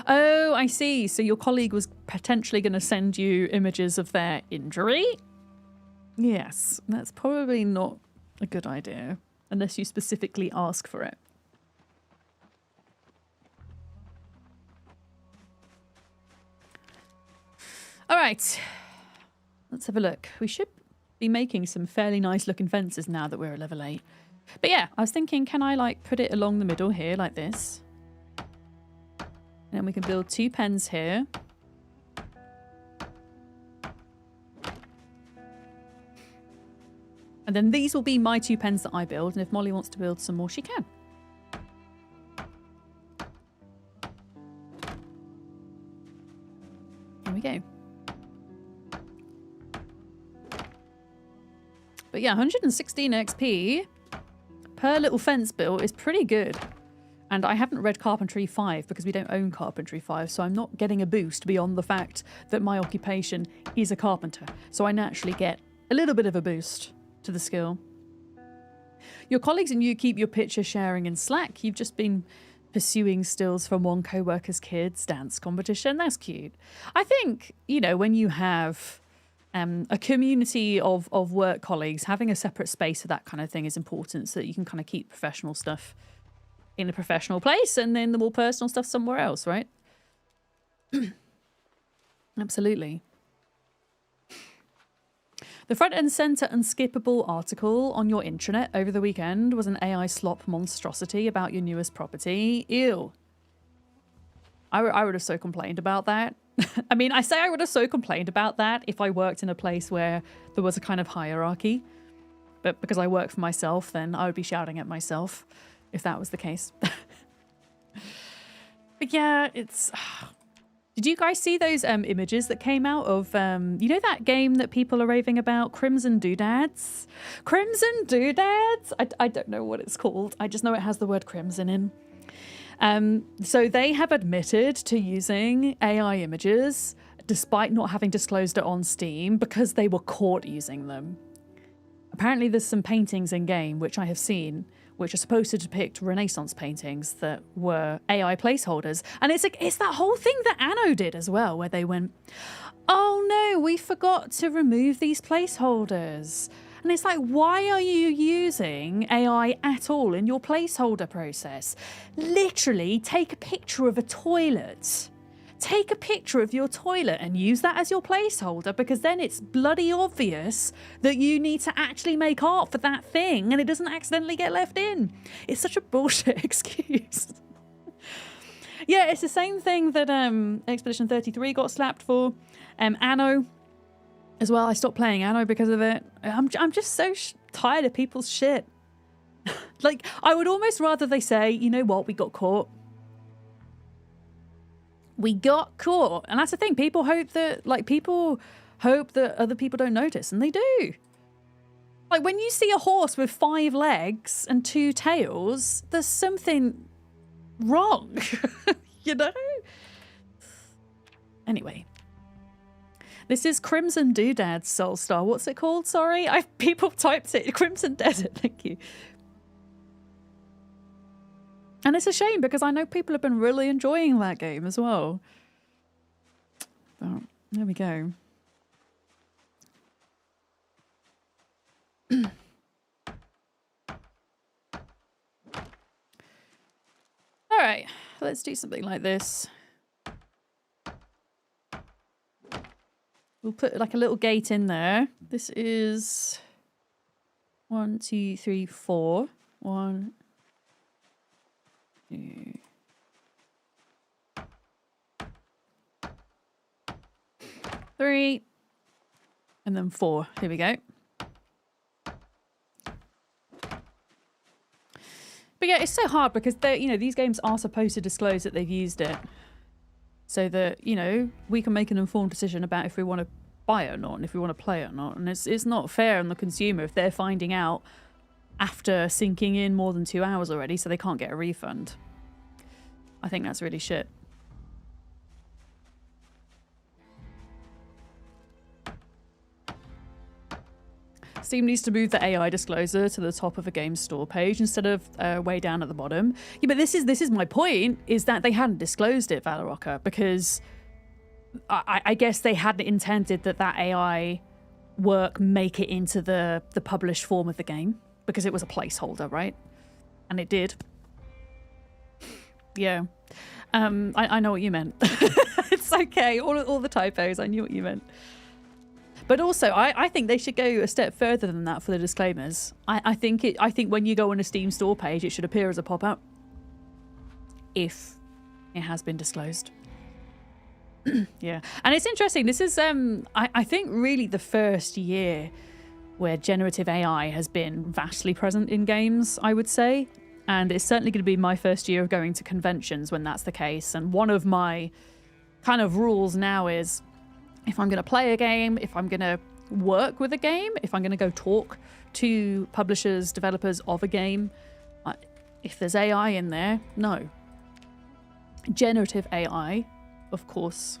Oh, I see. So your colleague was potentially going to send you images of their injury? Yes, that's probably not a good idea, unless you specifically ask for it. All right, let's have a look. We should be making some fairly nice looking fences now that we're at level 8. But yeah, I was thinking, can I like put it along the middle here like this? And then we can build 2 pens here. And then these will be my 2 pens that I build. And if Molly wants to build some more, she can. There we go. But yeah, 116 XP per little fence built is pretty good. And I haven't read Carpentry 5 because we don't own Carpentry 5, so I'm not getting a boost beyond the fact that my occupation is a carpenter. So I naturally get a little bit of a boost to the skill. Your colleagues and you keep your picture sharing in Slack. You've just been pursuing stills from one co-worker's kid's dance competition. That's cute. I think, you know, when you have a community of work colleagues, having a separate space for that kind of thing is important so that you can kind of keep professional stuff in a professional place and then the more personal stuff somewhere else, right? Absolutely. The front and center unskippable article on your intranet over the weekend was an AI slop monstrosity about your newest property. Ew. I would have so complained about that. I mean, I say I would have so complained about that if I worked in a place where there was a kind of hierarchy. But because I work for myself, then I would be shouting at myself if that was the case. But yeah, it's... Did you guys see those images that came out of, you know that game that people are raving about, Crimson Doodads? Crimson Doodads? I don't know what it's called. I just know it has the word crimson in. So they have admitted to using AI images despite not having disclosed it on Steam because they were caught using them. Apparently there's some paintings in game, which I have seen, which are supposed to depict Renaissance paintings that were AI placeholders. And it's that whole thing that Anno did as well, where they went, oh no, we forgot to remove these placeholders. And it's like, why are you using AI at all in your placeholder process? Literally take a picture of a toilet. Take a picture of your toilet and use that as your placeholder, because then it's bloody obvious that you need to actually make art for that thing and it doesn't accidentally get left in. It's such a bullshit excuse. Yeah, it's the same thing that Expedition 33 got slapped for. Anno as well. I stopped playing Anno because of it. I'm just so tired of people's shit. Like, I would almost rather they say, you know what, we got caught. We got caught. And that's the thing. People hope that other people don't notice, and they do. Like, when you see a horse with 5 legs and 2 tails, there's something wrong. You know? Anyway. This is Crimson Doodad Soulstar. What's it called? Sorry. People typed it. Crimson Desert. Thank you. And it's a shame because I know people have been really enjoying that game as well. But there we go. All right, let's do something like this. We'll put like a little gate in there. This is 1, 2, 3, 4. 1, 2. 3, and then 4. Here we go. But yeah, it's so hard because these games are supposed to disclose that they've used it, so that we can make an informed decision about if we want to buy it or not, and if we want to play it or not. And it's not fair on the consumer if they're finding out after sinking in more than 2 hours already, so they can't get a refund. I think that's really shit. Steam needs to move the AI disclosure to the top of a game store page instead of way down at the bottom. Yeah, but this is my point, is that they hadn't disclosed it, Valorocker, because I guess they hadn't intended that AI work make it into the published form of the game, because it was a placeholder, right? And it did. Yeah. I know what you meant. It's okay. All the typos, I knew what you meant. But also, I think they should go a step further than that for the disclaimers. I think when you go on a Steam store page, it should appear as a pop-up if it has been disclosed. Yeah, and it's interesting. This is, I think, really the first year where generative AI has been vastly present in games, I would say. And it's certainly going to be my first year of going to conventions when that's the case. And one of my kind of rules now is, if I'm going to play a game, if I'm going to work with a game, if I'm going to go talk to publishers, developers of a game, if there's AI in there, no. Generative AI, of course.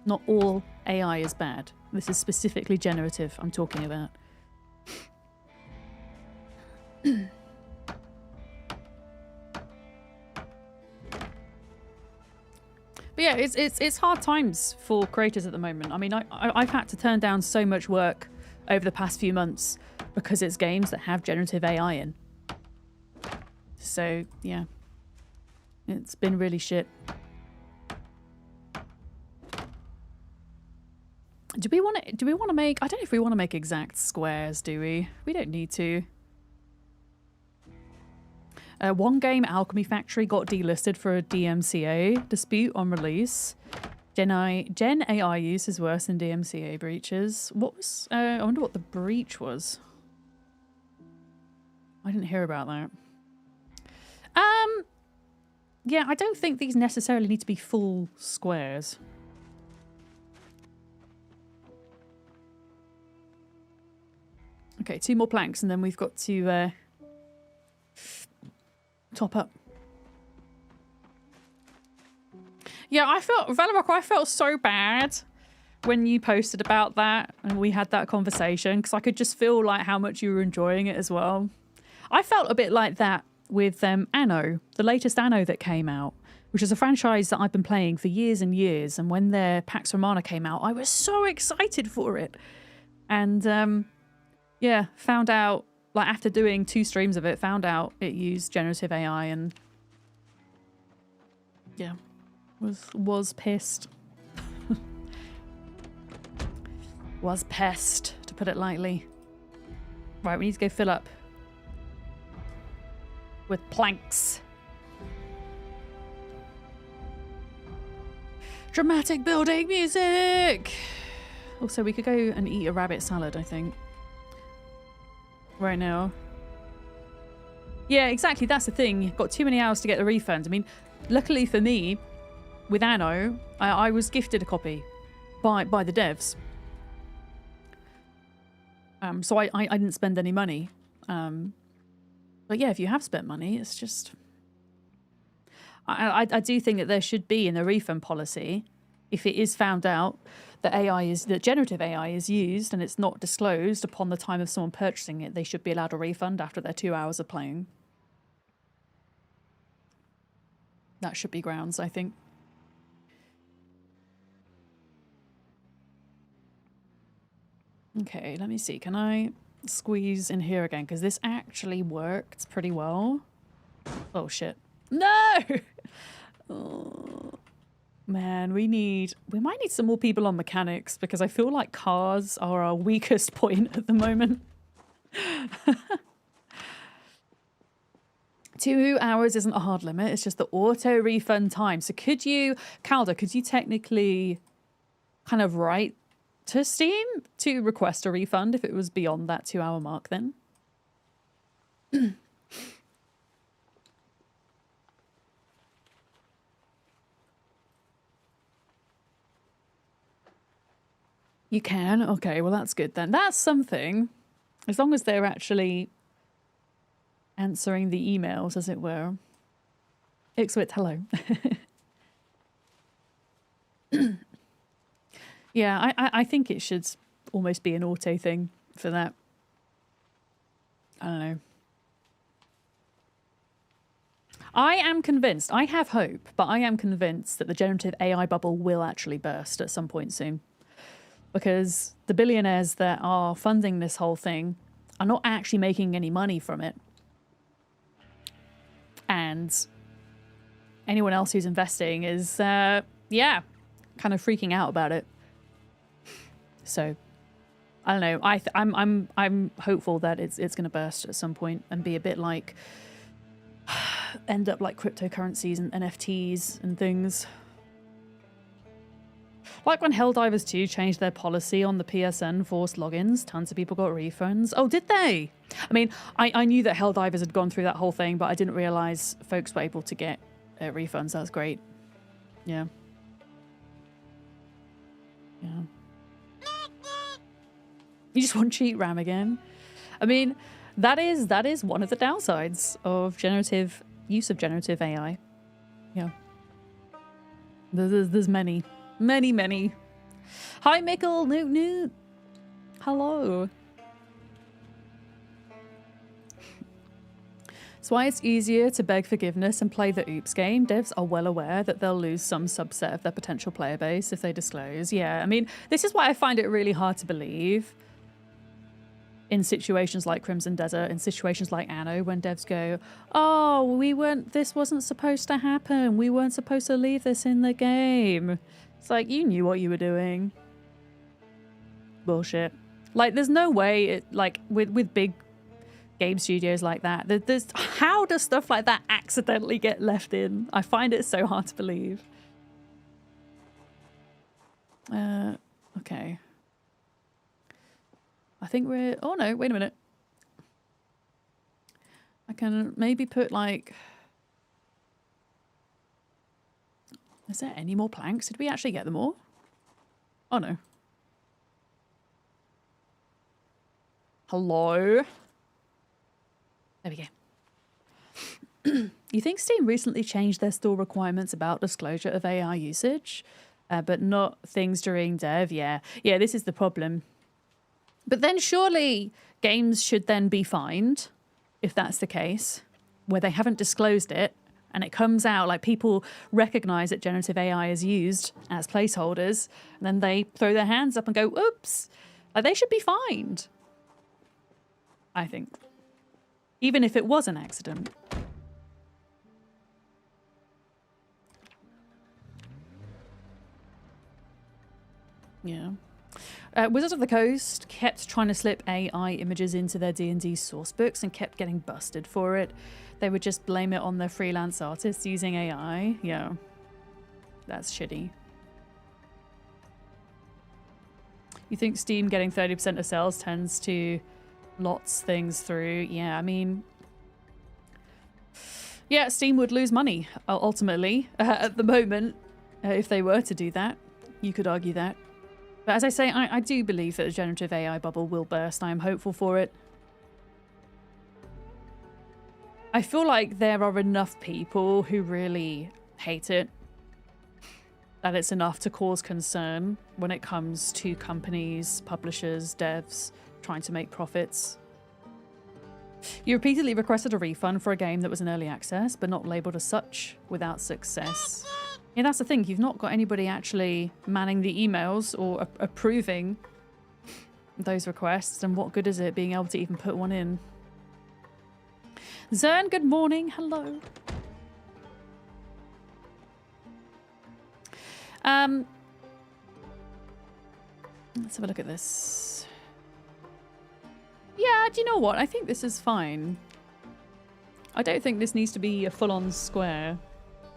Not all AI is bad. This is specifically generative I'm talking about. But yeah, it's hard times for creators at the moment. I mean, I've had to turn down so much work over the past few months because it's games that have generative AI in. So yeah, it's been really shit. Do we want to make? I don't know if we want to make exact squares. Do we? We don't need to. One game, Alchemy Factory, got delisted for a DMCA dispute on release. Gen AI use is worse than DMCA breaches. What was... I wonder what the breach was. I didn't hear about that. Yeah, I don't think these necessarily need to be full squares. Okay, 2 more planks and then we've got to... top up. Yeah, Valorock, I felt so bad when you posted about that and we had that conversation, because I could just feel like how much you were enjoying it as well. I felt a bit like that with Anno, the latest Anno that came out, which is a franchise that I've been playing for years and years, and when their Pax Romana came out, I was so excited for it. And yeah, found out, like after doing 2 streams of it, found out it used generative AI and yeah, was pissed. Was pissed, to put it lightly. Right, we need to go fill up with planks. Dramatic building music! Also, we could go and eat a rabbit salad, I think. Right now. Yeah, exactly. That's the thing. You've got too many hours to get the refund. I mean, luckily for me, with Anno, I was gifted a copy by the devs. So I didn't spend any money. But yeah, if you have spent money, it's just... I do think that there should be in the refund policy, if it is found out that generative AI is used and it's not disclosed upon the time of someone purchasing it, they should be allowed a refund after their 2 hours of playing. That should be grounds, I think. Okay, let me see. Can I squeeze in here again? Because this actually worked pretty well. Oh, shit. No! Oh, man, we might need some more people on mechanics, because I feel like cars are our weakest point at the moment. 2 hours isn't a hard limit. It's just the auto refund time. So could you, Calder, could you technically kind of write to Steam to request a refund if it was beyond that 2-hour mark then. You can? Okay, well that's good then. That's something. As long as they're actually answering the emails, as it were. Ixwit, hello. Yeah, I think it should almost be an auto thing for that. I don't know. I am convinced, I have hope, but I am convinced that the generative AI bubble will actually burst at some point soon. Because the billionaires that are funding this whole thing are not actually making any money from it. And anyone else who's investing is, yeah, kind of freaking out about it. So, I don't know. I'm hopeful that it's going to burst at some point and be a bit like, end up like cryptocurrencies and NFTs and things. Like when Helldivers 2 changed their policy on the PSN forced logins, tons of people got refunds. Oh, did they? I mean, I knew that Helldivers had gone through that whole thing, but I didn't realize folks were able to get refunds. That's great. Yeah. Yeah. You just want cheat RAM again? I mean, that is one of the downsides of use of generative AI. Yeah. There's many. Many. Hi, Mickle. Newt. Hello. That's why it's easier to beg forgiveness and play the oops game. Devs are well aware that they'll lose some subset of their potential player base if they disclose. Yeah, I mean, this is why I find it really hard to believe in situations like Crimson Desert, in situations like Anno, when devs go, oh, this wasn't supposed to happen. We weren't supposed to leave this in the game. It's like, you knew what you were doing. Bullshit. Like, there's no way, with big game studios like that, how does stuff like that accidentally get left in? I find it so hard to believe. Okay. I think we're... Oh, no, wait a minute. I can maybe put, like... Is there any more planks? Did we actually get them all? Oh, no. Hello? There we go. You think Steam recently changed their store requirements about disclosure of AI usage, but not things during dev? Yeah, this is the problem. But then surely games should then be fined, if that's the case, where they haven't disclosed it, and it comes out, like people recognize that generative AI is used as placeholders, and then they throw their hands up and go, oops. Like, they should be fined, I think. Even if it was an accident. Yeah. Wizards of the Coast kept trying to slip AI images into their D&D source books and kept getting busted for it. They would just blame it on their freelance artists using AI. Yeah. That's shitty. You think Steam getting 30% of sales tends to lots things through? Yeah, I mean... Yeah, Steam would lose money, ultimately, at the moment, if they were to do that. You could argue that. But as I say, I do believe that the generative AI bubble will burst. I am hopeful for it. I feel like there are enough people who really hate it, that it's enough to cause concern when it comes to companies, publishers, devs trying to make profits. You repeatedly requested a refund for a game that was in early access, but not labelled as such, without success. Yeah, that's the thing. You've not got anybody actually manning the emails or approving those requests, and what good is it being able to even put one in? Zern, good morning. Hello. Let's have a look at this. Yeah, do you know what? I think this is fine. I don't think this needs to be a full-on square.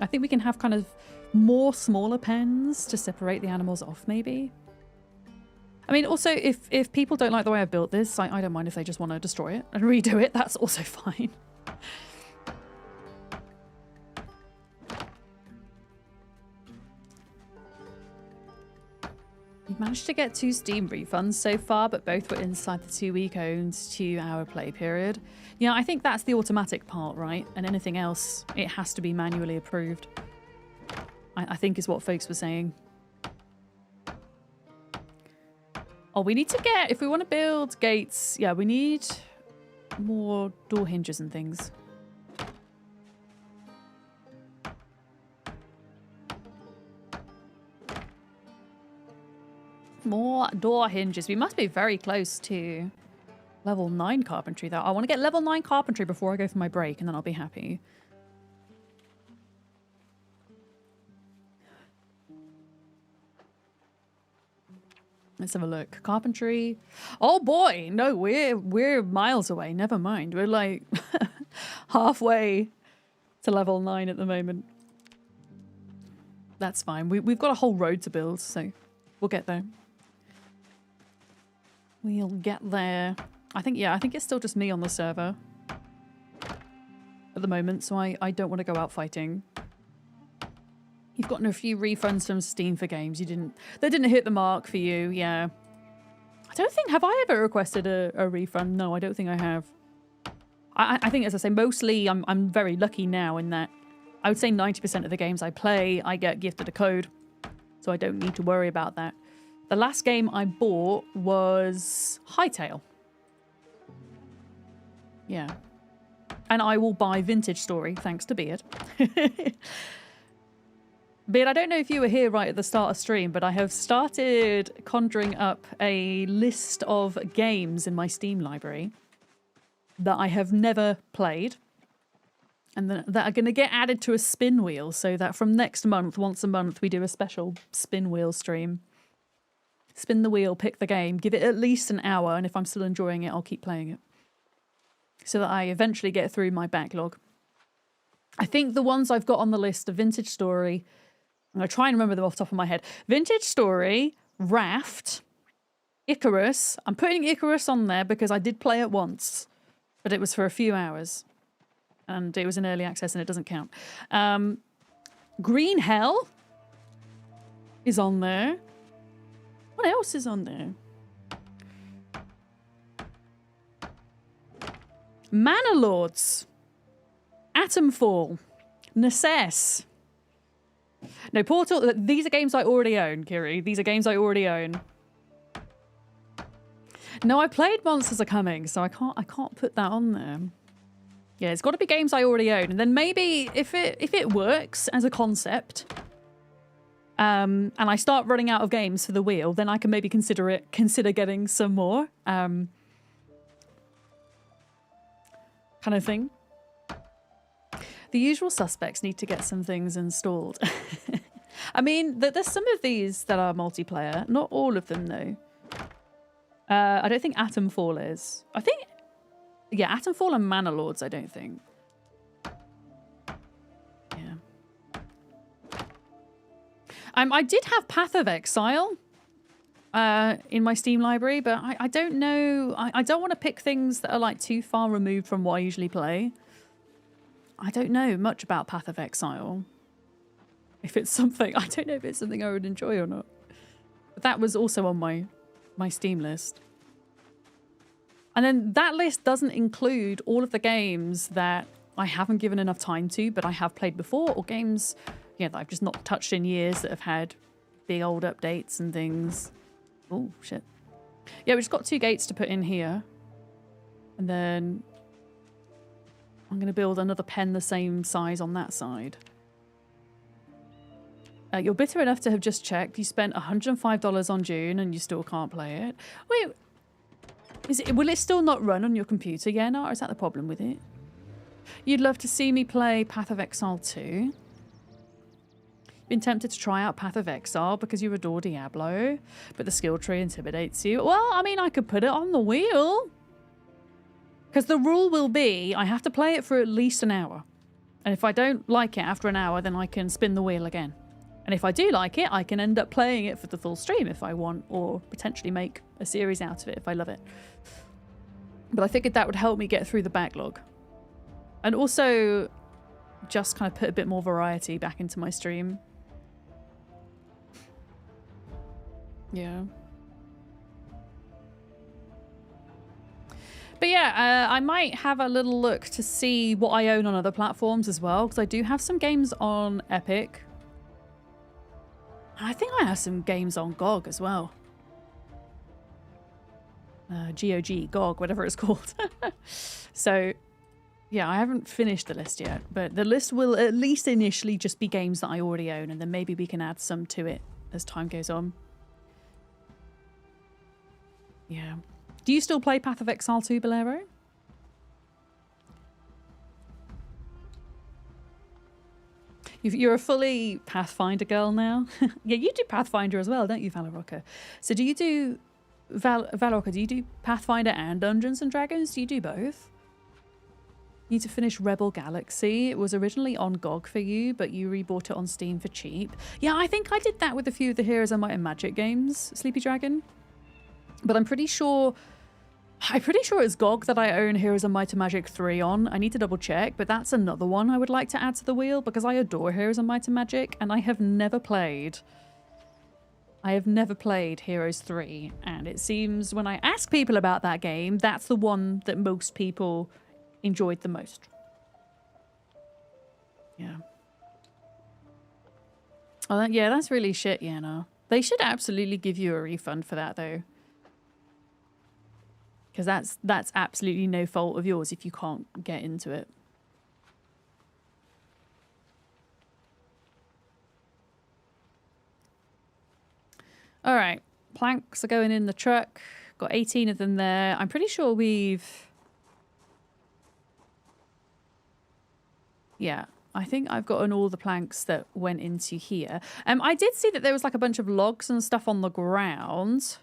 I think we can have kind of more smaller pens to separate the animals off, maybe. I mean, also, if people don't like the way I've built this, I don't mind if they just want to destroy it and redo it. That's also fine. We've managed to get 2 Steam refunds so far, but both were inside the 2-week owned 2-hour play period. Yeah, I think that's the automatic part, right? And anything else, it has to be manually approved. I think is what folks were saying. Oh, we need to get, if we want to build gates, yeah, we need more door hinges and things. More door hinges. We must be very close to level 9 carpentry, though. I want to get level 9 carpentry before I go for my break, and then I'll be happy. Let's have a look. Carpentry. Oh boy, no, we're miles away. Never mind. We're like halfway to level 9 at the moment. That's fine. We've got a whole road to build, so we'll get there. We'll get there. I think it's still just me on the server at the moment, so I don't want to go out fighting. You've gotten a few refunds from Steam for games they didn't hit the mark for you, yeah. I don't think, have I ever requested a refund? No, I don't think I have. I think, as I say, mostly I'm very lucky now in that I would say 90% of the games I play, I get gifted a code, so I don't need to worry about that. The last game I bought was Hightail. Yeah. And I will buy Vintage Story, thanks to Beard. Beard, I don't know if you were here right at the start of stream, but I have started conjuring up a list of games in my Steam library that I have never played and that are going to get added to a spin wheel, so that from next month, once a month, we do a special spin wheel stream. Spin the wheel, pick the game, give it at least an hour, and if I'm still enjoying it, I'll keep playing it. So that I eventually get through my backlog. I think the ones I've got on the list are Vintage Story. I'm going to try and remember them off the top of my head. Vintage Story, Raft, Icarus. I'm putting Icarus on there because I did play it once, but it was for a few hours. And it was in early access and it doesn't count. Green Hell is on there. What else is on there? Manor Lords, Atomfall, Necess. No, Portal. These are games I already own, Kiri. These are games I already own. No, I played Monsters Are Coming, so I can't put that on there. Yeah, it's got to be games I already own, and then maybe if it works as a concept, and I start running out of games for the wheel, then I can maybe consider getting some more. Kind of thing. The usual suspects need to get some things installed. I mean, there's some of these that are multiplayer. Not all of them, though. I don't think Atomfall is. I think... Yeah, Atomfall and Manor Lords, I don't think. Yeah. I did have Path of Exile in my Steam library, but I don't know... I don't want to pick things that are like too far removed from what I usually play. I don't know much about Path of Exile. If it's something... I don't know if it's something I would enjoy or not. But that was also on my Steam list. And then that list doesn't include all of the games that I haven't given enough time to, but I have played before, or games that I've just not touched in years that have had big old updates and things. Oh, shit. Yeah, we just got 2 gates to put in here. And then... I'm going to build another pen the same size on that side. You're bitter enough to have just checked. You spent $105 on June and you still can't play it. Wait, will it still not run on your computer? Yeah, no, or is that the problem with it? You'd love to see me play Path of Exile 2. Been tempted to try out Path of Exile because you adore Diablo, but the skill tree intimidates you. Well, I mean, I could put it on the wheel. Because the rule will be, I have to play it for at least an hour. And if I don't like it after an hour, then I can spin the wheel again. And if I do like it, I can end up playing it for the full stream if I want, or potentially make a series out of it if I love it. But I figured that would help me get through the backlog. And also just kind of put a bit more variety back into my stream. Yeah. But yeah, I might have a little look to see what I own on other platforms as well, because I do have some games on Epic. I think I have some games on GOG as well. GOG, GOG, whatever it's called. So, yeah, I haven't finished the list yet, but the list will at least initially just be games that I already own, and then maybe we can add some to it as time goes on. Yeah. Do you still play Path of Exile 2, Bolero? You're a fully Pathfinder girl now. Yeah, you do Pathfinder as well, don't you, Valoroka? So do you do... Valoroka, do you do Pathfinder and Dungeons and Dragons? Do you do both? You need to finish Rebel Galaxy. It was originally on GOG for you, but you rebought it on Steam for cheap. Yeah, I think I did that with a few of the Heroes of Might and Magic games, Sleepy Dragon. But I'm pretty sure it's GOG that I own Heroes of Might and Magic 3 on. I need to double check, but that's another one I would like to add to the wheel because I adore Heroes of Might and Magic and I have never played Heroes 3, and it seems when I ask people about that game, that's the one that most people enjoyed the most. Yeah. Oh, yeah, that's really shit, yeah, no. They should absolutely give you a refund for that, though. Because that's absolutely no fault of yours if you can't get into it. All right, planks are going in the truck. Got 18 of them there. I'm pretty sure we've... Yeah, I think I've gotten all the planks that went into here. I did see that there was like a bunch of logs and stuff on the ground.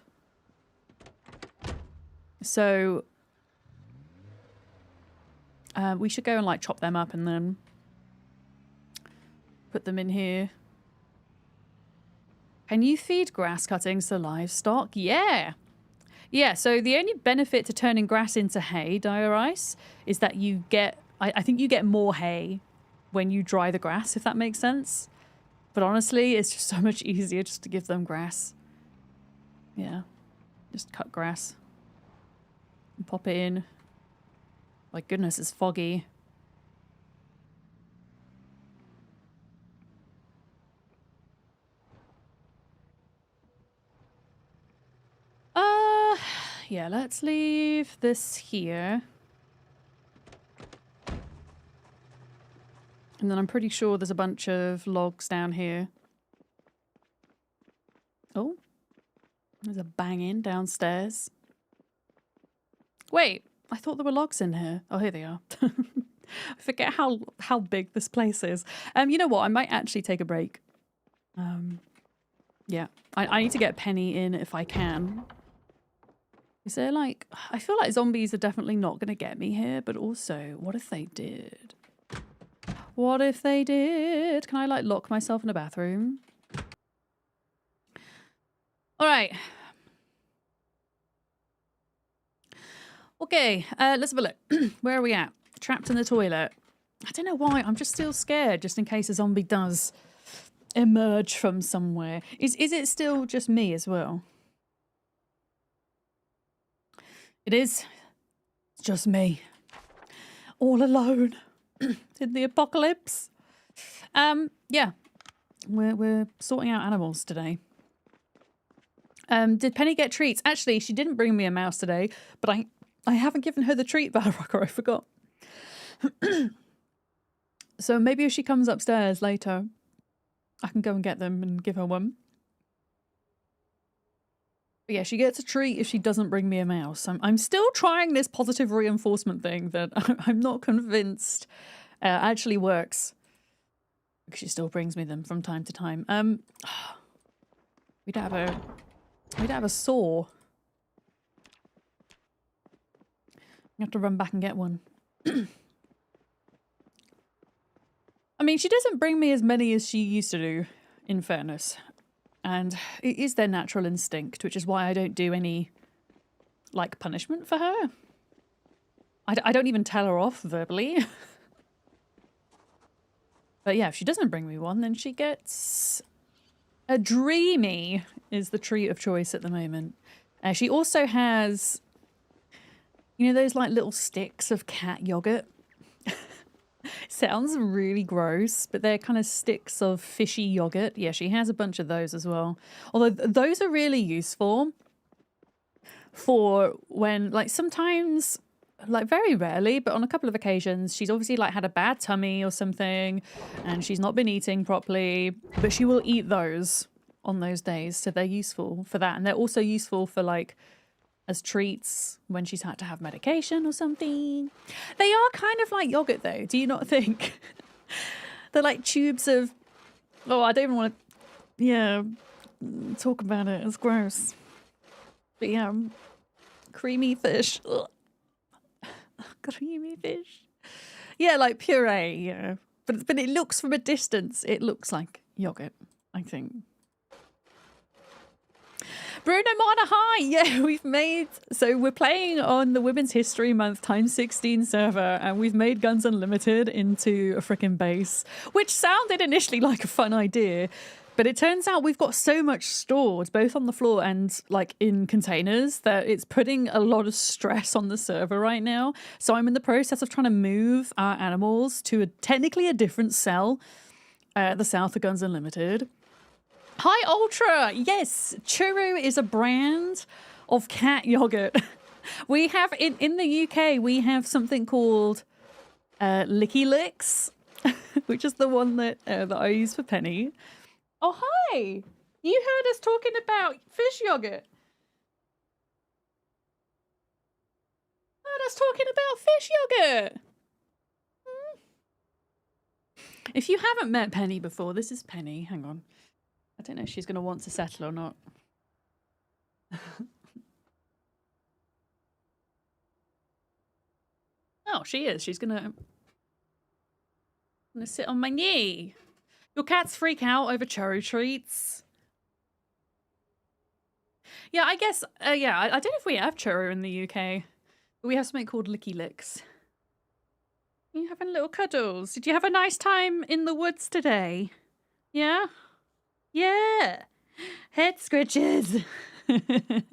So we should go and like chop them up and then put them in here. Can you feed grass cuttings to livestock? Yeah. Yeah, so the only benefit to turning grass into hay, Dire Ice, is that you get... I think you get more hay when you dry the grass, if that makes sense. But honestly, it's just so much easier just to give them grass. Yeah. Just cut grass. And pop it in. My goodness, it's foggy. Yeah, let's leave this here. And then I'm pretty sure there's a bunch of logs down here. Oh, there's a banging downstairs. Wait, I thought there were logs in here. Oh, here they are. I forget how big this place is. You know what? I might actually take a break. Yeah, I need to get Penny in if I can. Is there like... I feel like zombies are definitely not going to get me here, but also, what if they did? What if they did? Can I like lock myself in a bathroom? All right. Okay, let's have a look. Where are we at? Trapped in the toilet. I don't know why. I'm just still scared just in case a zombie does emerge from somewhere. Is it still just me as well? It is. It's just me. All alone. In the apocalypse. Yeah. We're sorting out animals today. Did Penny get treats? Actually, she didn't bring me a mouse today, but I haven't given her the treat, Valoroka. I forgot. So maybe if she comes upstairs later, I can go and get them and give her one. But yeah, she gets a treat if she doesn't bring me a mouse. I'm still trying this positive reinforcement thing that I'm not convinced actually works. She still brings me them from time to time. We'd have a saw. You have to run back and get one. I mean, she doesn't bring me as many as she used to do. in fairness. And it is their natural instinct, which is why I don't do any, like, punishment for her. I don't even tell her off verbally. But yeah, if she doesn't bring me one, then she gets a Dreamy is the treat of choice at the moment. She also has, you know, those like little sticks of cat yogurt. Sounds really gross, but they're kind of sticks of fishy yogurt. Yeah, she has a bunch of those as well. Although those are really useful for when, like, sometimes, like very rarely, but on a couple of occasions, she's obviously like had a bad tummy or something and she's not been eating properly, but she will eat those on those days. So they're useful for that. And they're also useful for like as treats when she's had to have medication or something. They are kind of like yogurt though. Do you not think? They're like tubes of, oh, I don't even want to, yeah, talk about it. It's gross. But yeah, creamy fish. Ugh. Creamy fish. Yeah, like puree, yeah. But it looks from a distance, it looks like yogurt, I think. Bruno Mana, hi! Yeah, we're playing on the Women's History Month x16 server, and we've made Guns Unlimited into a frickin' base, which sounded initially like a fun idea, but it turns out we've got so much stored, both on the floor and like in containers, that it's putting a lot of stress on the server right now. So I'm in the process of trying to move our animals to technically a different cell, the south of Guns Unlimited. Hi, Ultra! Yes, Churu is a brand of cat yogurt. We have, in the UK, we have something called Licky Licks, which is the one that I use for Penny. Oh, hi! You heard us talking about fish yogurt. Heard us talking about fish yogurt. If you haven't met Penny before, this is Penny. Hang on. I don't know if she's going to want to settle or not. Oh, she is. She's going to sit on my knee. Your cats freak out over cherry treats. Yeah, I guess, yeah, I don't know if we have churro in the UK, but we have something called Licky Licks. You having little cuddles? Did you have a nice time in the woods today? Yeah? Yeah. Head scratches. It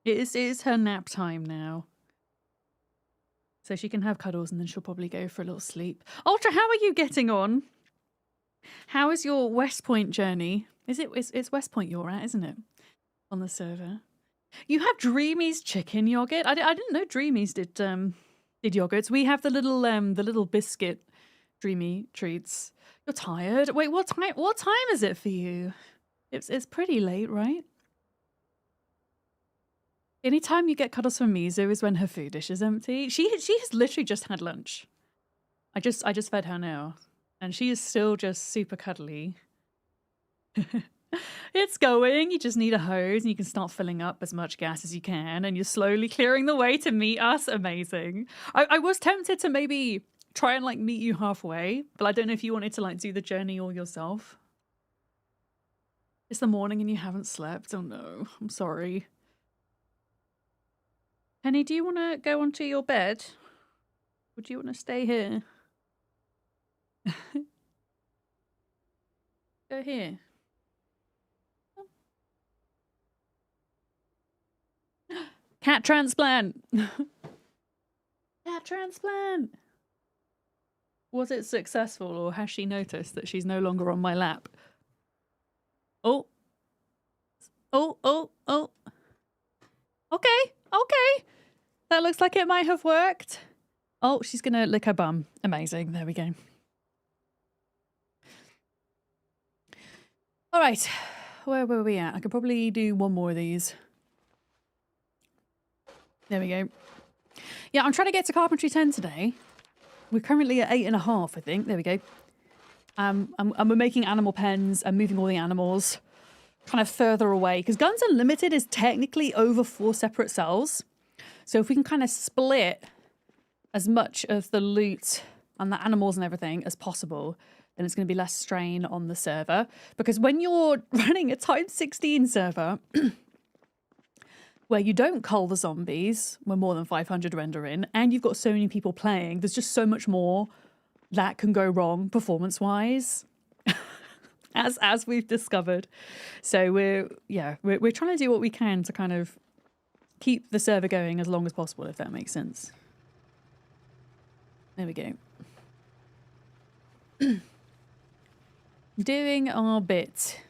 is her nap time now. So she can have cuddles and then she'll probably go for a little sleep. Ultra, how are you getting on? How is your West Point journey? It's West Point you're at, isn't it? On the server. You have Dreamy's chicken yogurt. I didn't know Dreamy's did yogurts. We have the little biscuit Dreamy treats. You're tired. Wait, what time is it for you? It's pretty late, right? Anytime you get cuddles from Mizu is when her food dish is empty. She has literally just had lunch. I just fed her now, and she is still just super cuddly. It's going. You just need a hose, and you can start filling up as much gas as you can, and you're slowly clearing the way to meet us. Amazing. I was tempted to maybe try and like meet you halfway, but I don't know if you wanted to like do the journey all yourself. It's the morning and you haven't slept. Oh no, I'm sorry. Penny, do you want to go onto your bed? Or do you want to stay here? Go here. Cat transplant! Cat transplant! Was it successful, or has she noticed that she's no longer on my lap? Oh. Oh, oh, oh. Okay, okay. That looks like it might have worked. Oh, she's gonna lick her bum. Amazing. There we go. All right. Where were we at? I could probably do one more of these. There we go. Yeah, I'm trying to get to Carpentry 10 today. We're currently at 8.5, I think. There we go. And we're making animal pens and moving all the animals kind of further away. Because Guns Unlimited is technically over 4 separate cells. So if we can kind of split as much of the loot and the animals and everything as possible, then it's going to be less strain on the server. Because when you're running a times 16 server, where you don't cull the zombies when more than 500 render in, and you've got so many people playing, there's just so much more that can go wrong performance-wise, as we've discovered. So we're trying to do what we can to kind of keep the server going as long as possible, if that makes sense. There we go. Doing our bit.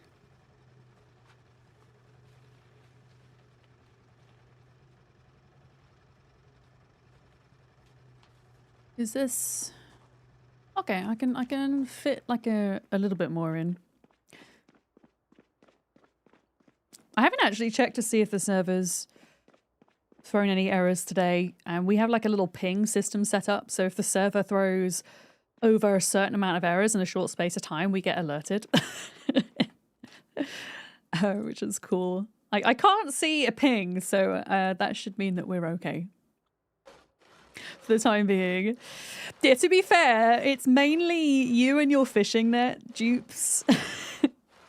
Is this okay? I can fit like a little bit more in. I haven't actually checked to see if the server's thrown any errors today, and we have like a little ping system set up, so if the server throws over a certain amount of errors in a short space of time, we get alerted. Which is cool. I can't see a ping, so that should mean that we're okay for the time being. Yeah, to be fair, it's mainly you and your fishing net dupes.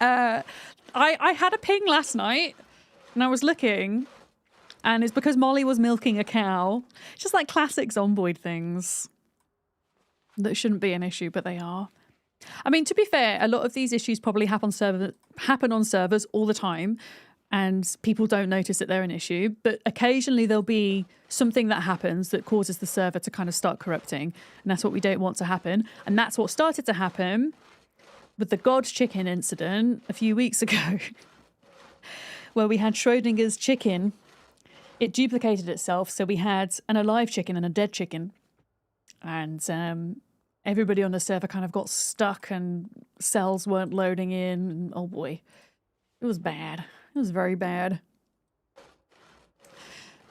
I had a ping last night, and I was looking, and it's because Molly was milking a cow. It's just like classic Zomboid things that shouldn't be an issue, but they are. I mean, to be fair, a lot of these issues probably happen on servers all the time, and people don't notice that they're an issue. But occasionally there'll be something that happens that causes the server to kind of start corrupting, and that's what we don't want to happen. And that's what started to happen with the God's chicken incident a few weeks ago, where we had Schrodinger's chicken. It duplicated itself, so we had an alive chicken and a dead chicken. And everybody on the server kind of got stuck and cells weren't loading in. And oh boy, it was bad. It was very bad.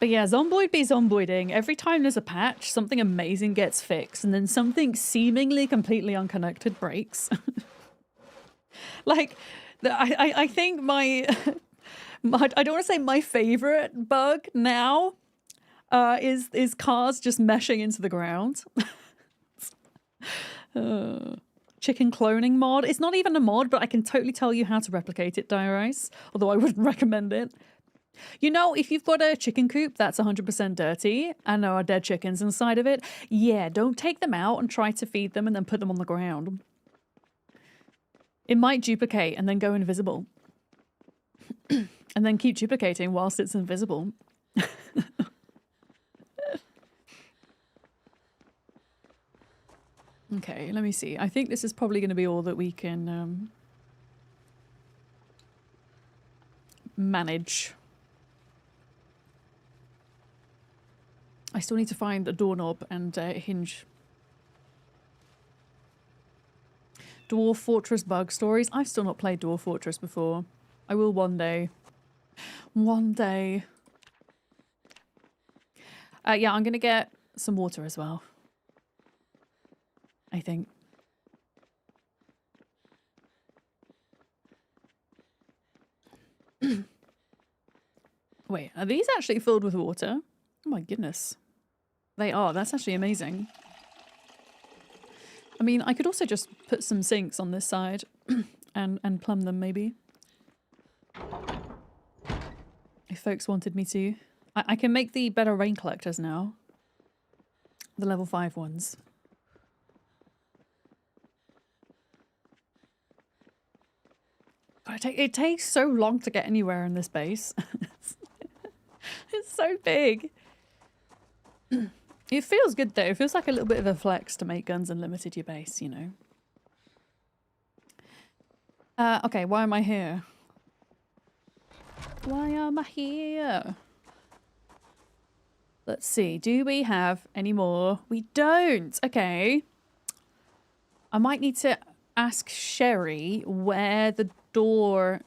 But yeah, Zomboid be Zomboiding. Every time there's a patch, something amazing gets fixed, and then something seemingly completely unconnected breaks. Like, I think my I don't want to say my favorite bug now is cars just meshing into the ground. Chicken cloning mod. It's not even a mod, but I can totally tell you how to replicate it, Dire Ice, although I wouldn't recommend it. You know, if you've got a chicken coop that's 100% dirty and there are dead chickens inside of it, yeah, don't take them out and try to feed them and then put them on the ground. It might duplicate and then go invisible. And then keep duplicating whilst it's invisible. Okay, let me see. I think this is probably going to be all that we can manage. I still need to find a doorknob and a hinge. Dwarf Fortress bug stories. I've still not played Dwarf Fortress before. I will one day. One day. Yeah, I'm going to get some water as well, I think. Wait, are these actually filled with water? Oh my goodness. They are. That's actually amazing. I mean, I could also just put some sinks on this side and plumb them maybe. If folks wanted me to. I can make the better rain collectors now. The level 5 ones. God, it takes so long to get anywhere in this base. It's so big. It feels good though. It feels like a little bit of a flex to make guns unlimited your base, you know. Okay, why am I here? Why am I here? Let's see. Do we have any more? We don't. Okay. I might need to ask Sherry where the door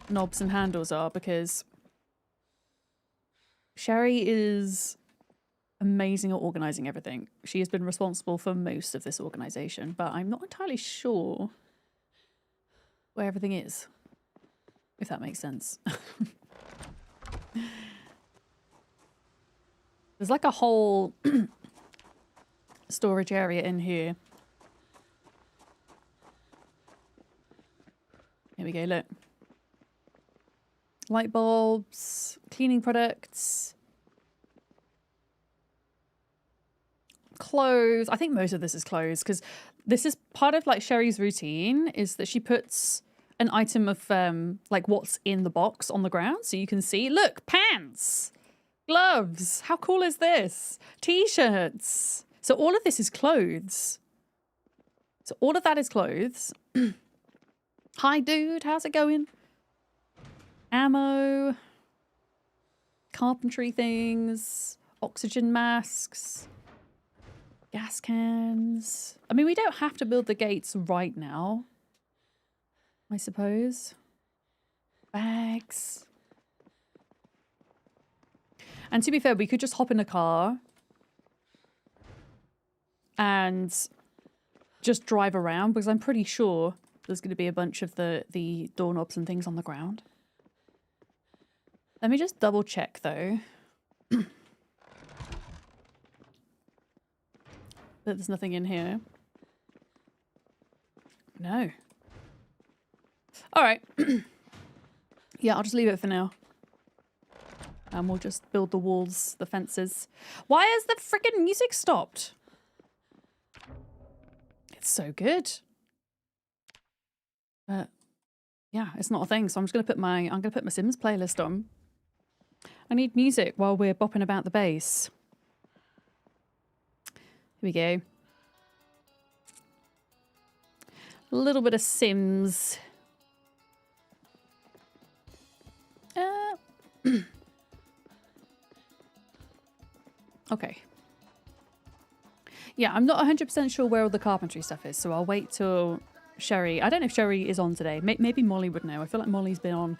knobs and handles are, because Sherry is amazing at organizing everything. She has been responsible for most of this organization, but I'm not entirely sure where everything is, if that makes sense. There's like a whole storage area in here. we go, look. Light bulbs, cleaning products, clothes. I think most of this is clothes because this is part of like Sherry's routine is that she puts an item of like what's in the box on the ground so you can see. Look, pants, gloves. How cool is this? T-shirts. So all of this is clothes. So all of that is clothes. Hi, dude. How's it going? Ammo. Carpentry things. Oxygen masks. Gas cans. I mean, we don't have to build the gates right now. I suppose. Bags. And to be fair, we could just hop in a car and just drive around because I'm pretty sure there's going to be a bunch of the doorknobs and things on the ground. Let me just double check though. That there's nothing in here. No. All right. Yeah, I'll just leave it for now. And we'll just build the walls, the fences. Why has the freaking music stopped? It's so good. But yeah, it's not a thing. So I'm just gonna put my Sims playlist on. I need music while we're bopping about the base. Here we go. A little bit of Sims. Okay. Yeah, I'm not 100% sure where all the carpentry stuff is, so I'll wait till Sherry... I don't know if Sherry is on today. Maybe Molly would know. I feel like Molly's been on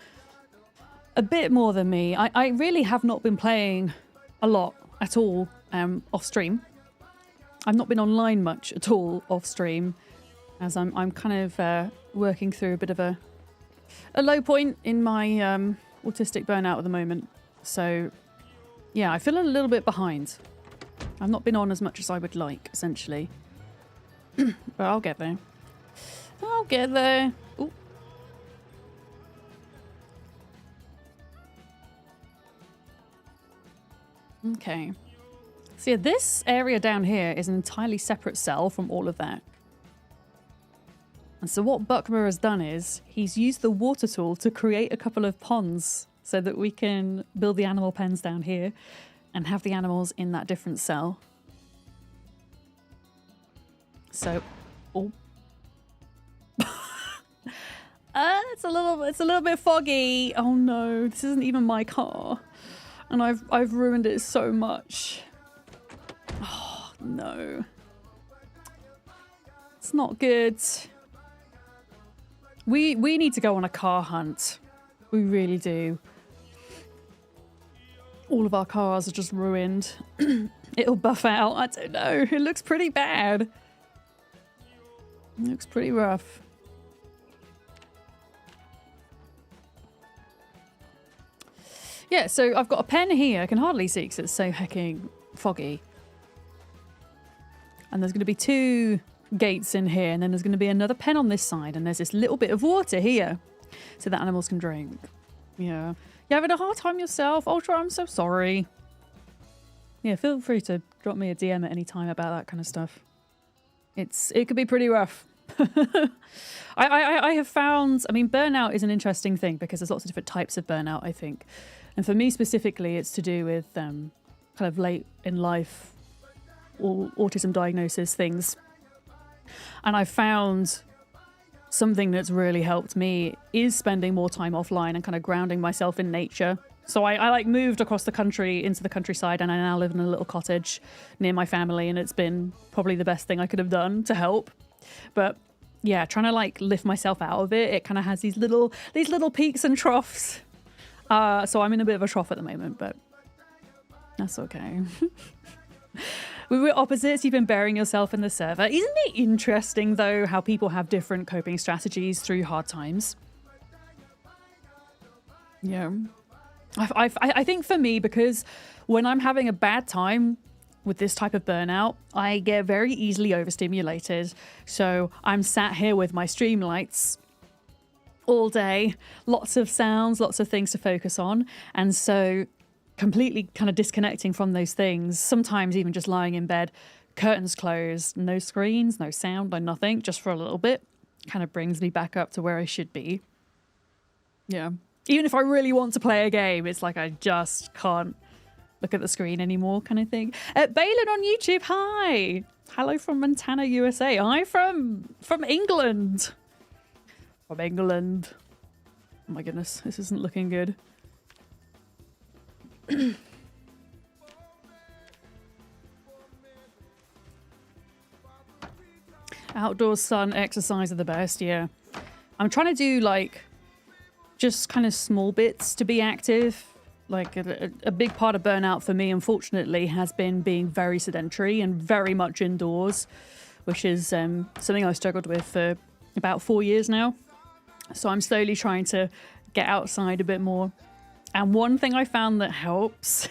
a bit more than me. I really have not been playing a lot at all off stream. I've not been online much at all off stream, as I'm kind of working through a bit of a low point in my autistic burnout at the moment. So yeah, I feel a little bit behind. I've not been on as much as I would like, essentially. But I'll get there. I'll get there. Ooh. Okay. So yeah, this area down here is an entirely separate cell from all of that. And so what Buckmer has done is he's used the water tool to create a couple of ponds so that we can build the animal pens down here and have the animals in that different cell. So, oh. It's a little bit foggy. Oh no, this isn't even my car. And I've ruined it so much. Oh no. It's not good. We need to go on a car hunt. We really do. All of our cars are just ruined. It'll buff out. I don't know. It looks pretty bad. It looks pretty rough. Yeah, so I've got a pen here. I can hardly see because it's so hecking foggy. And there's going to be 2 gates in here, and then there's going to be another pen on this side, and there's this little bit of water here so that animals can drink. Yeah. You're having a hard time yourself? Ultra, I'm so sorry. Yeah, feel free to drop me a DM at any time about that kind of stuff. It could be pretty rough. I have found, I mean, burnout is an interesting thing because there's lots of different types of burnout, I think. And for me specifically, it's to do with kind of late in life or autism diagnosis things. And I've found something that's really helped me is spending more time offline and kind of grounding myself in nature. So I like moved across the country into the countryside, and I now live in a little cottage near my family, and it's been probably the best thing I could have done to help. But yeah, trying to like lift myself out of it, it kind of has these little peaks and troughs. So I'm in a bit of a trough at the moment, but that's okay. We were opposites. You've been burying yourself in the server. Isn't it interesting, though, how people have different coping strategies through hard times? Yeah. I think for me, because when I'm having a bad time with this type of burnout, I get very easily overstimulated. So I'm sat here with my stream lights all day, lots of sounds, lots of things to focus on. And so completely kind of disconnecting from those things, sometimes even just lying in bed, curtains closed, no screens, no sound, no nothing, just for a little bit, kind of brings me back up to where I should be. Yeah. Even if I really want to play a game, it's like I just can't look at the screen anymore kind of thing. Balin on YouTube, hi! Hello from Montana, USA. Hi from England. From England. Oh my goodness, this isn't looking good. Outdoors sun exercise are the best, yeah. I'm trying to do like just kind of small bits to be active. Like a big part of burnout for me, unfortunately, has been being very sedentary and very much indoors, which is something I've struggled with for about 4 years now. So I'm slowly trying to get outside a bit more. And one thing I found that helps,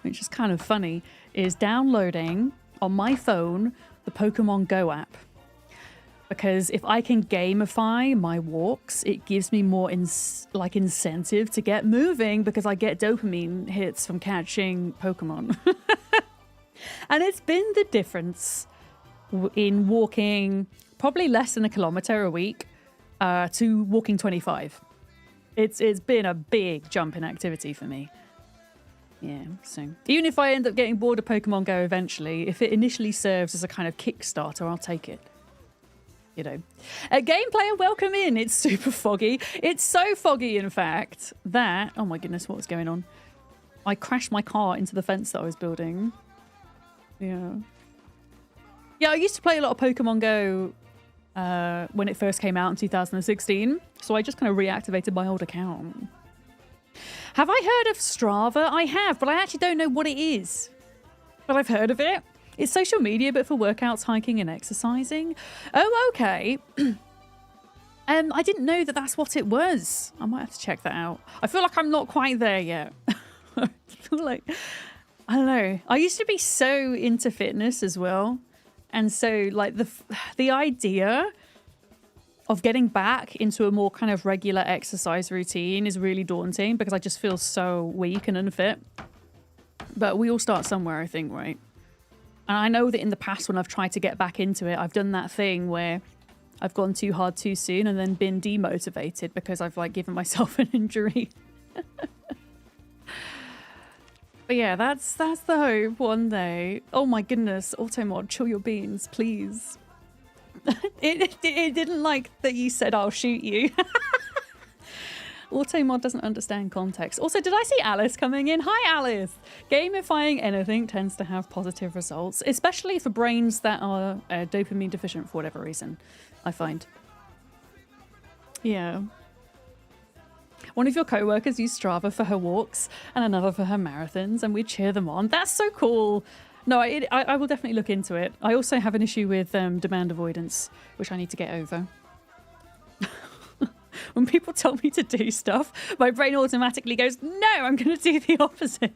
which is kind of funny, is downloading on my phone the Pokemon Go app. Because if I can gamify my walks, it gives me more incentive to get moving because I get dopamine hits from catching Pokemon. And it's been the difference in walking probably less than a kilometer a week to walking 25. It's been a big jump in activity for me. Yeah, so even if I end up getting bored of Pokemon Go eventually, if it initially serves as a kind of Kickstarter, I'll take it. You know, a gameplay and welcome in. It's super foggy. It's so foggy, in fact, that oh my goodness, what was going on? I crashed my car into the fence that I was building. Yeah, I used to play a lot of Pokemon Go when it first came out in 2016, so I just kind of reactivated my old account. Have I heard of Strava? I have, but I actually don't know what it is. But I've heard of it. It's social media, but for workouts, hiking, and exercising. Oh, okay. I didn't know that that's what it was. I might have to check that out. I feel like I'm not quite there yet. I feel like, I don't know. I used to be so into fitness as well. And so, like, the idea of getting back into a more kind of regular exercise routine is really daunting because I just feel so weak and unfit. But we all start somewhere, I think, right? And I know that in the past when I've tried to get back into it, I've done that thing where I've gone too hard too soon and then been demotivated because I've like given myself an injury. But yeah, that's the hope one day. Oh my goodness, Automod, chill your beans, please. It didn't like that you said I'll shoot you. Automod doesn't understand context. Also, did I see Alice coming in? Hi, Alice. Gamifying anything tends to have positive results, especially for brains that are dopamine deficient for whatever reason, I find. Yeah. One of your co-workers used Strava for her walks and another for her marathons, and we cheer them on. That's so cool. No, I will definitely look into it. I also have an issue with demand avoidance, which I need to get over. When people tell me to do stuff, my brain automatically goes, no, I'm going to do the opposite.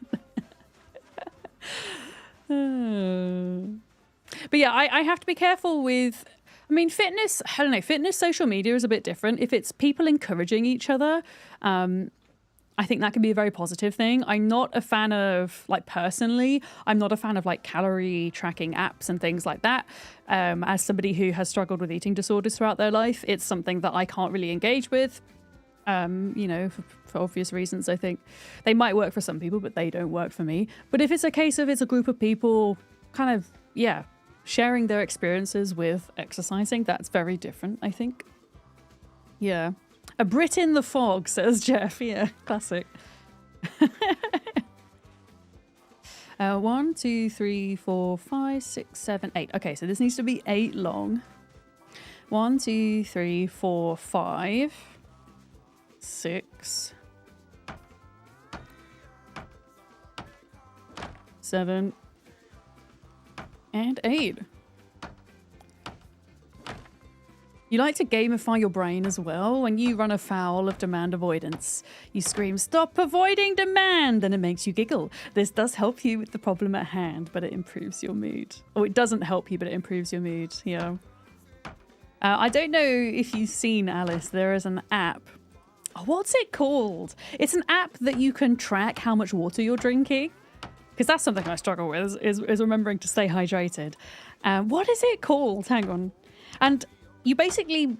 But yeah, I have to be careful with, I mean, fitness, I don't know, fitness social media is a bit different. If it's people encouraging each other, I think that can be a very positive thing. I'm not a fan of, like, personally, I'm not a fan of, like, calorie tracking apps and things like that. As somebody who has struggled with eating disorders throughout their life, it's something that I can't really engage with, you know, for obvious reasons, I think. They might work for some people, but they don't work for me. But if it's a case of it's a group of people kind of, yeah, sharing their experiences with exercising, that's very different, I think. Yeah. A Brit in the fog, says Jeff. Yeah, classic. 1, 2, 3, 4, 5, 6, 7, 8. Okay, so this needs to be 8 long. 1, 2, 3, 4, 5, 6, 7, and 8. You like to gamify your brain as well. When you run afoul of demand avoidance, you scream, "Stop avoiding demand!" and it makes you giggle. This does help you with the problem at hand, but it improves your mood. Oh, it doesn't help you, but it improves your mood. Yeah. I don't know if you've seen, Alice, there is an app. Oh, what's it called? It's an app that you can track how much water you're drinking. Because that's something I struggle with, is remembering to stay hydrated. What is it called? Hang on. And you basically,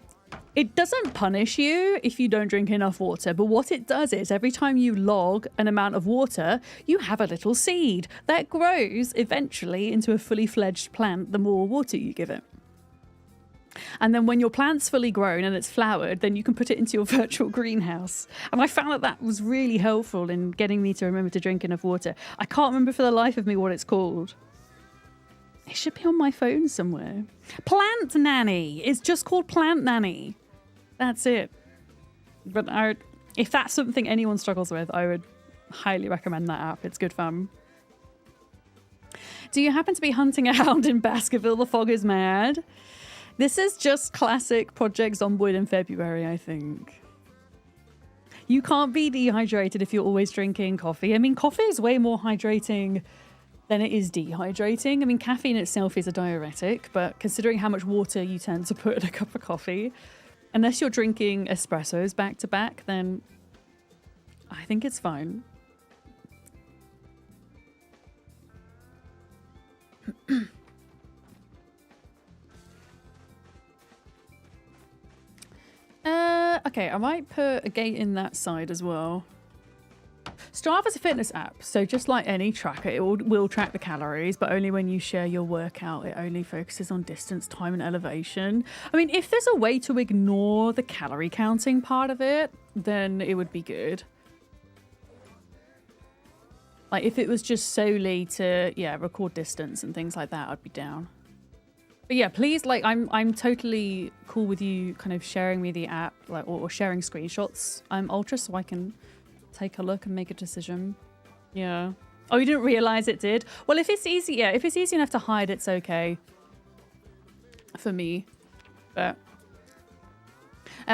it doesn't punish you if you don't drink enough water. But what it does is every time you log an amount of water, you have a little seed that grows eventually into a fully fledged plant the more water you give it. And then when your plant's fully grown and it's flowered, then you can put it into your virtual greenhouse. And I found that that was really helpful in getting me to remember to drink enough water. I can't remember for the life of me what it's called. It should be on my phone somewhere. Plant Nanny. It's just called Plant Nanny. That's it. But if that's something anyone struggles with, I would highly recommend that app. It's good fun. Do you happen to be hunting a hound in Baskerville? The fog is mad. This is just classic Project Zomboid in February, I think. You can't be dehydrated if you're always drinking coffee. I mean, coffee is way more hydrating than it is dehydrating. I mean, caffeine itself is a diuretic, but considering how much water you tend to put in a cup of coffee, unless you're drinking espressos back to back, then I think it's fine. Okay, I might put a gate in that side as well. Strava's a fitness app, so just like any tracker, it will track the calories, but only when you share your workout. It only focuses on distance, time, and elevation. I mean, if there's a way to ignore the calorie counting part of it, then it would be good. Like, if it was just solely to, yeah, record distance and things like that, I'd be down. But yeah, please, like, I'm totally cool with you kind of sharing me the app, like, or sharing screenshots. I'm Ultra, so I can take a look and make a decision. Yeah. Oh, you didn't realize it did? Well, if it's easy, yeah, if it's easy enough to hide, it's okay for me. But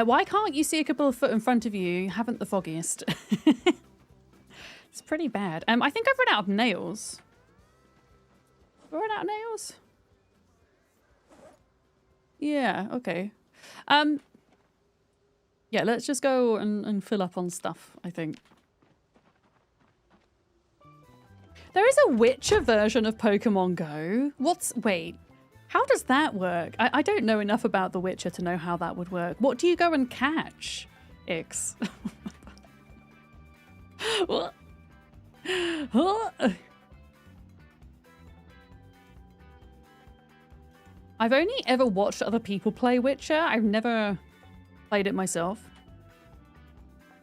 why can't you see a couple of foot in front of you? You haven't the foggiest. It's pretty bad. I think I've run out of nails. Have I run out of nails? Yeah, okay. Yeah, let's just go and fill up on stuff, I think. There is a Witcher version of Pokemon Go. Wait, how does that work? I don't know enough about The Witcher to know how that would work. What do you go and catch, Ix? What? I've only ever watched other people play Witcher. I've never played it myself.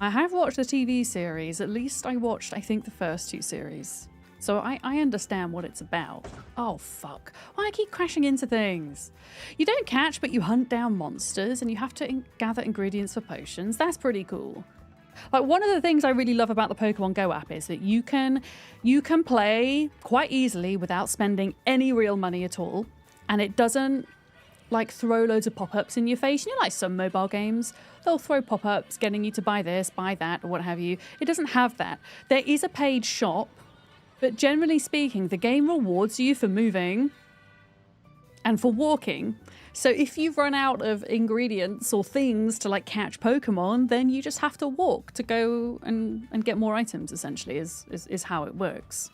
I have watched the TV series. At least I watched, I think, the first 2 series. So I understand what it's about. Oh, fuck. Why I keep crashing into things? You don't catch, but you hunt down monsters and you have to gather ingredients for potions. That's pretty cool. Like, one of the things I really love about the Pokemon Go app is that you can play quite easily without spending any real money at all. And it doesn't, like, throw loads of pop-ups in your face. You know, like some mobile games, they'll throw pop-ups getting you to buy this, buy that, or what have you. It doesn't have that. There is a paid shop, but generally speaking, the game rewards you for moving and for walking. So if you've run out of ingredients or things to, like, catch Pokemon, then you just have to walk to go and get more items, essentially, is how it works.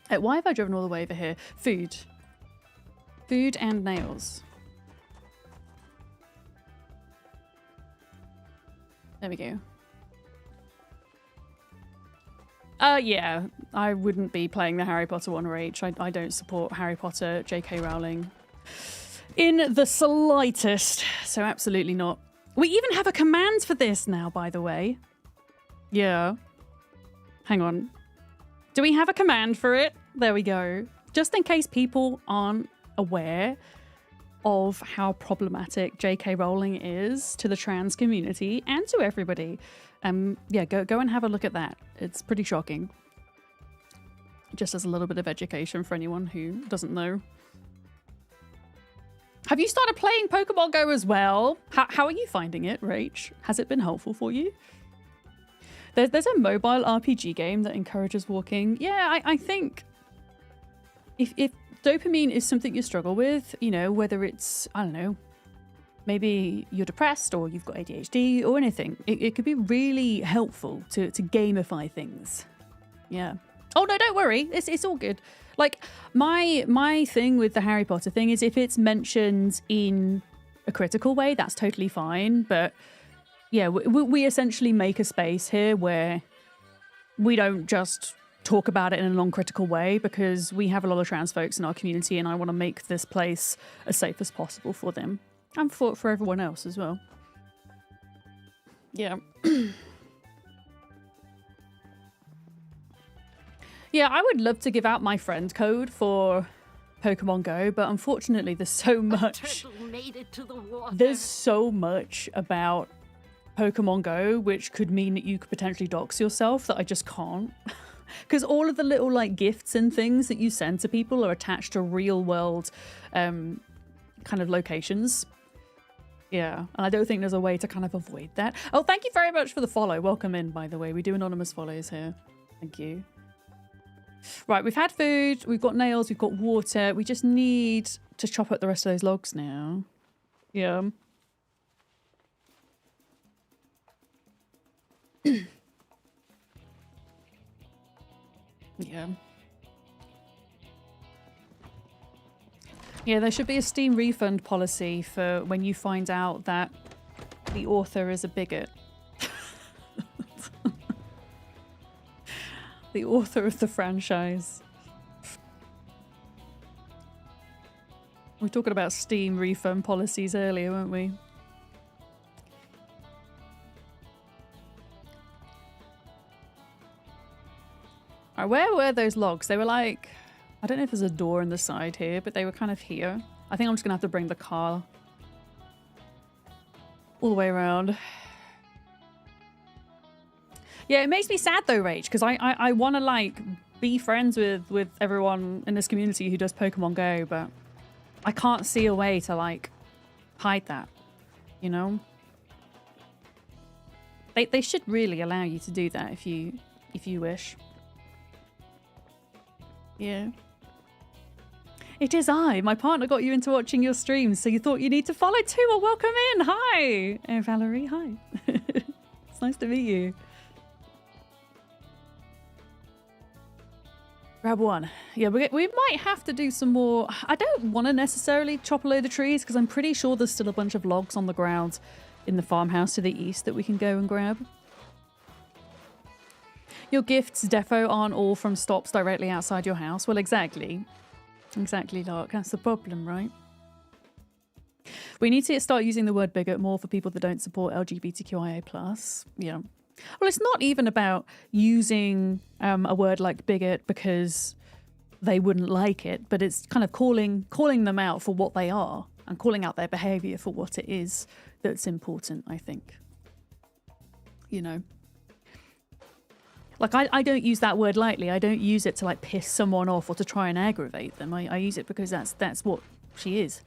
Why have I driven all the way over here? Food. Food and nails. There we go. Yeah, I wouldn't be playing the Harry Potter one, Rach. I don't support Harry Potter, J.K. Rowling in the slightest. So absolutely not. We even have a command for this now, by the way. Yeah. Hang on. Do we have a command for it? There we go. Just in case people aren't aware of how problematic J.K. Rowling is to the trans community and to everybody. Yeah, go and have a look at that. It's pretty shocking. Just as a little bit of education for anyone who doesn't know. Have you started playing Pokemon Go as well? How are you finding it, Rach? Has it been helpful for you? There's a mobile RPG game that encourages walking. Yeah, I think if dopamine is something you struggle with, you know, whether it's, I don't know, maybe you're depressed or you've got ADHD or anything. It could be really helpful to gamify things. Yeah. Oh no, don't worry. It's all good. Like my thing with the Harry Potter thing is if it's mentioned in a critical way, that's totally fine. But yeah, we essentially make a space here where we don't just talk about it in a non-critical way, because we have a lot of trans folks in our community and I want to make this place as safe as possible for them and for everyone else as well. Yeah. Yeah, I would love to give out my friend code for Pokemon Go, but unfortunately there's so much. There's so much about Pokemon Go which could mean that you could potentially dox yourself that I just can't. Because all of the little like gifts and things that you send to people are attached to real world kind of locations. Yeah, and I don't think there's a way to kind of avoid that. Oh, thank you very much for the follow. Welcome in, by the way. We do anonymous follows here. Thank you. Right, we've had food, we've got nails, we've got water. We just need to chop up the rest of those logs now. Yeah. Yeah. Yeah, there should be a Steam refund policy for when you find out that the author is a bigot. The author of the franchise. We were talking about Steam refund policies earlier, weren't we? Alright, where were those logs? They were like, I don't know if there's a door in the side here, but they were kind of here. I think I'm just gonna have to bring the car all the way around. Yeah, it makes me sad though, Rach, because I want to like be friends with everyone in this community who does Pokemon Go, but I can't see a way to like hide that, you know? They should really allow you to do that if you wish. Yeah. It is I. My partner got you into watching your streams, so you thought you need to follow too. Well, welcome in. Hi. Valerie, hi. It's nice to meet you. Grab one. Yeah, we might have to do some more. I don't want to necessarily chop a load of trees because I'm pretty sure there's still a bunch of logs on the ground in the farmhouse to the east that we can go and grab. Your gifts defo aren't all from stops directly outside your house. Well, exactly. Exactly, Lark. That's the problem, right? We need to start using the word bigot more for people that don't support LGBTQIA+. Yeah. Well, it's not even about using a word like bigot because they wouldn't like it, but it's kind of calling them out for what they are and calling out their behavior for what it is that's important, I think. You know? Like, I don't use that word lightly. I don't use it to, like, piss someone off or to try and aggravate them. I use it because that's what she is.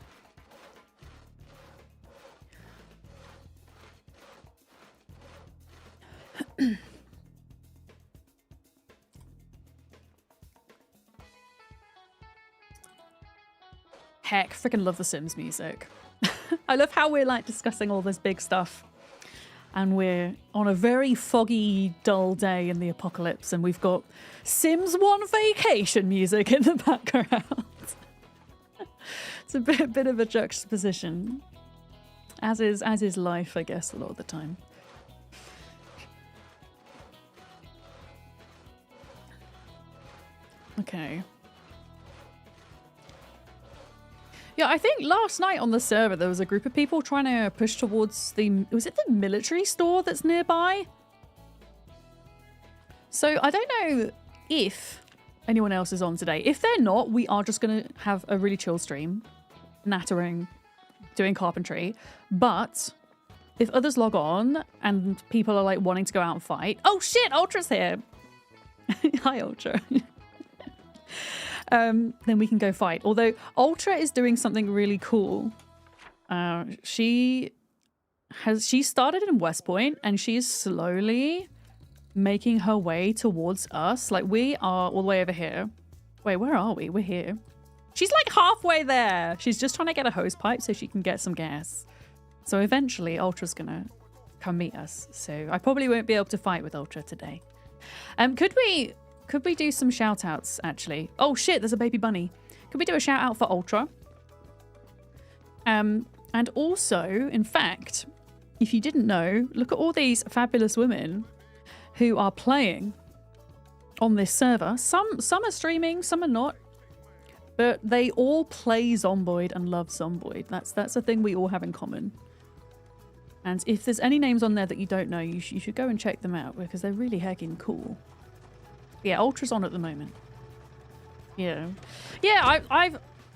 Heck, freaking love the Sims music. I love how we're, like, discussing all this big stuff. And we're on a very foggy, dull day in the apocalypse, and we've got Sims 1 vacation music in the background. It's a bit of a juxtaposition, as is life, I guess, a lot of the time. Okay. Yeah, I think last night on the server there was a group of people trying to push towards was it the military store that's nearby? So I don't know if anyone else is on today. If they're not, we are just going to have a really chill stream, nattering, doing carpentry. But if others log on and people are like wanting to go out and fight. Oh shit, Ultra's here. Hi, Ultra. Then we can go fight. Although Ultra is doing something really cool. She started in West Point and she is slowly making her way towards us. Like, we are all the way over here. Wait, where are we? We're here. She's like halfway there. She's just trying to get a hose pipe so she can get some gas. So eventually Ultra's gonna come meet us. So I probably won't be able to fight with Ultra today. Could we do some shout outs actually? Oh shit, there's a baby bunny. Could we do a shout out for Ultra? And also, in fact, if you didn't know, look at all these fabulous women who are playing on this server. Some are streaming, some are not. But they all play Zomboid and love Zomboid. That's a thing we all have in common. And if there's any names on there that you don't know, you should go and check them out because they're really heckin' cool. Yeah, Ultra's on at the moment. Yeah. Yeah,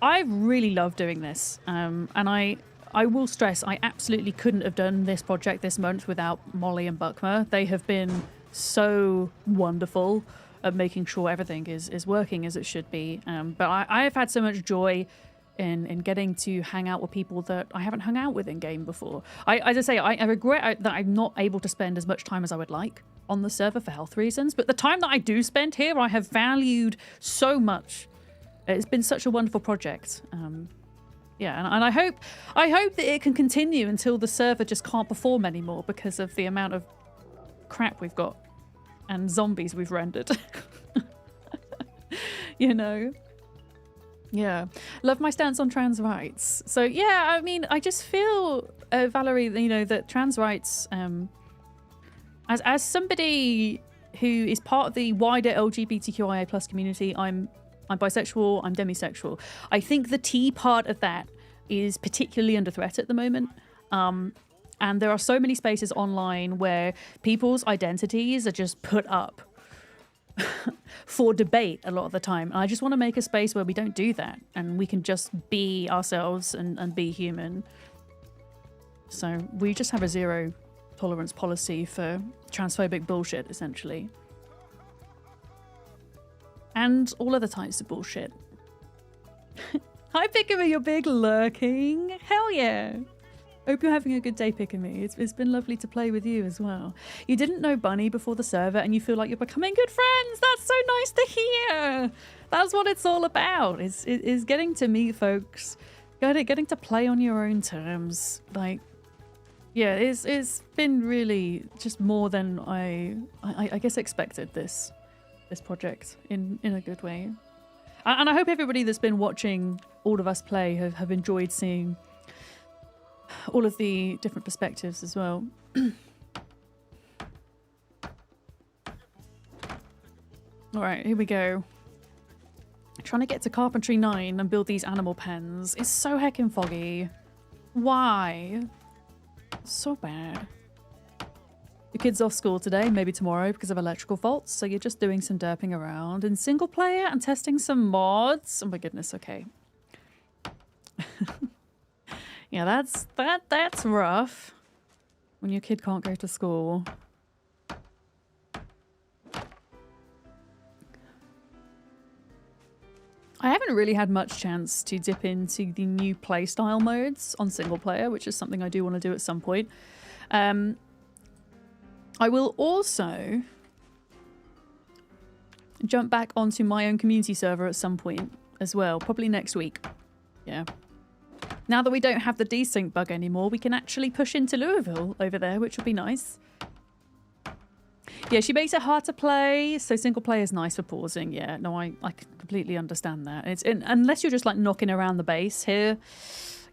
I've really loved doing this. And I will stress, I absolutely couldn't have done this project this month without Molly and Buckmer. They have been so wonderful at making sure everything is working as it should be. But I have had so much joy in getting to hang out with people that I haven't hung out with in game before. As I say, I regret that I'm not able to spend as much time as I would like on the server for health reasons. But the time that I do spend here, I have valued so much. It's been such a wonderful project. Yeah, and I hope that it can continue until the server just can't perform anymore because of the amount of crap we've got and zombies we've rendered. You know? Yeah. Love my stance on trans rights. So yeah, I mean, I just feel, Valerie, you know, that trans rights, as somebody who is part of the wider LGBTQIA plus community, I'm bisexual, I'm demisexual. I think the T part of that is particularly under threat at the moment. And there are so many spaces online where people's identities are just put up for debate a lot of the time. And I just want to make a space where we don't do that and we can just be ourselves and be human. So we just have a zero tolerance policy for transphobic bullshit, essentially. And all other types of bullshit. Hi, Pickamy, you're big lurking. Hell yeah. Hope you're having a good day, Pickamy. It's been lovely to play with you as well. You didn't know Bunny before the server and you feel like you're becoming good friends. That's so nice to hear. That's what it's all about. Is getting to meet folks, getting to play on your own terms. Like, yeah, it's been really just more than I guess expected this project in a good way. And I hope everybody that's been watching all of us play have enjoyed seeing all of the different perspectives as well. All right, here we go. Trying to get to Carpentry 9 and build these animal pens is so heckin' foggy. Why? So bad. Your kid's off school today, maybe tomorrow because of electrical faults, so you're just doing some derping around in single player and testing some mods. Oh my goodness, okay. Yeah, that's rough when your kid can't go to school. I haven't really had much chance to dip into the new playstyle modes on single player, which is something I do want to do at some point. I will also jump back onto my own community server at some point as well, probably next week. Yeah. Now that we don't have the desync bug anymore, we can actually push into Louisville over there, which would be nice. Yeah, she makes it hard to play, so single player is nice for pausing. Yeah, no, I completely understand that. Unless you're just like knocking around the base here,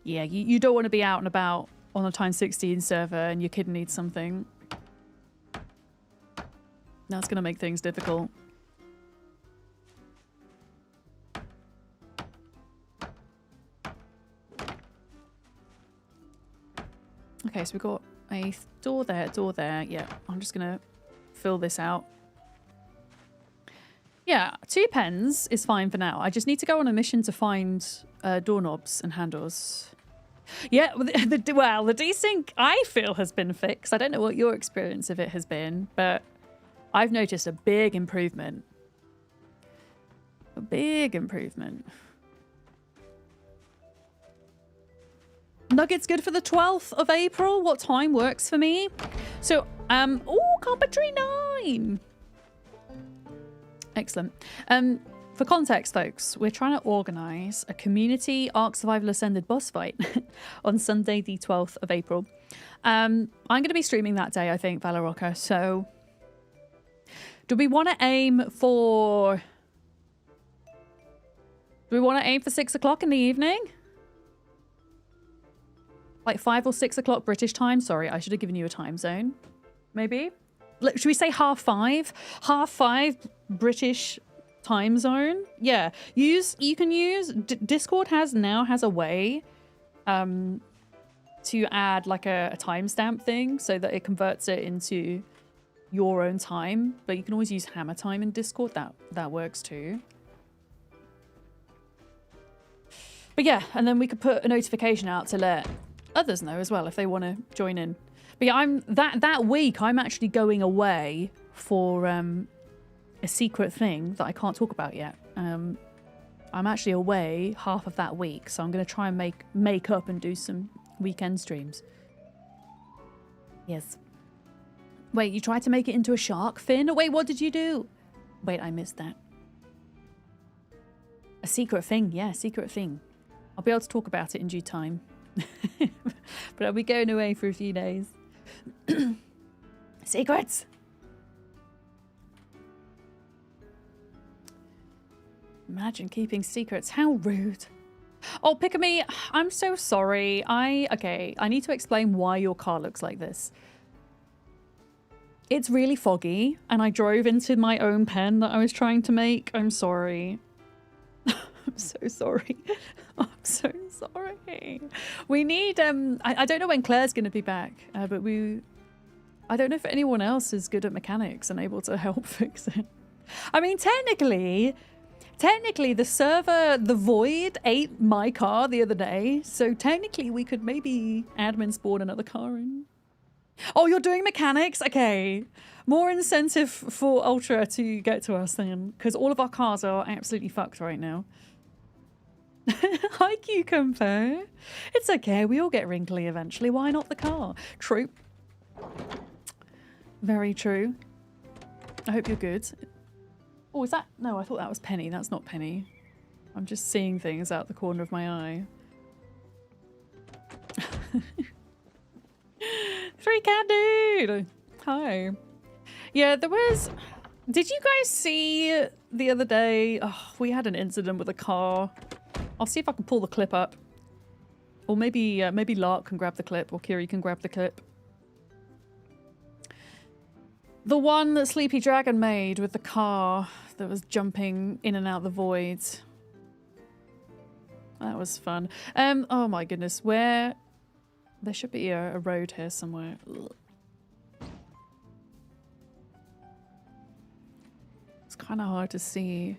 yeah, you don't want to be out and about on a Time 16 server and your kid needs something. That's going to make things difficult. Okay, so we've got a door there. Yeah, I'm just going to fill this out. Yeah, 2 pens is fine for now. I just need to go on a mission to find doorknobs and handles. Yeah, well, the desync I feel has been fixed. I don't know what your experience of it has been, but I've noticed a big improvement. A big improvement. Nuggets good for the 12th of April. What time works for me? So, oh, Carpentry 9. Excellent. For context, folks, we're trying to organise a community Ark Survival Ascended boss fight on Sunday, the 12th of April. I'm going to be streaming that day, I think, Valorocca. So, do we want to aim for... Do we want to aim for 6 o'clock in the evening? Like 5 or 6 o'clock British time? Sorry, I should have given you a time zone. Maybe? Should we say 5:30? 5:30 British time zone? Yeah. You can use... Discord now has a way to add like a timestamp thing so that it converts it into your own time. But you can always use hammer time in Discord. That works too. But yeah, and then we could put a notification out to let others know as well if they want to join in. But yeah, that week I'm actually going away for a secret thing that I can't talk about yet. I'm actually away half of that week, so I'm going to try and make up and do some weekend streams. Yes. Wait, you tried to make it into a shark fin? Wait, what did you do? Wait, I missed that. A secret thing, yeah, secret thing. I'll be able to talk about it in due time. But I'll be going away for a few days. Secrets! Imagine keeping secrets. How rude. Oh, Pickamy, I'm so sorry. Okay, I need to explain why your car looks like this. It's really foggy, and I drove into my own pen that I was trying to make. I'm sorry. I'm so sorry. I'm so sorry. We need, I don't know when Claire's going to be back, but I don't know if anyone else is good at mechanics and able to help fix it. I mean, technically, the server, the Void, ate my car the other day, so technically we could maybe admin spawn another car in. Oh, you're doing mechanics? Okay. More incentive for Ultra to get to us then, because all of our cars are absolutely fucked right now. Hi, Cucumber. It's okay. We all get wrinkly eventually. Why not the car? True. Very true. I hope you're good. Oh, is that... No, I thought that was Penny. That's not Penny. I'm just seeing things out the corner of my eye. 3Cat Dude! Hi. Yeah, there was... Did you guys see the other day... Oh, we had an incident with a car. I'll see if I can pull the clip up. Or maybe Lark can grab the clip, or Kiri can grab the clip. The one that Sleepy Dragon made with the car that was jumping in and out the voids. That was fun. Oh my goodness, where... There should be a road here somewhere. Ugh. It's kind of hard to see.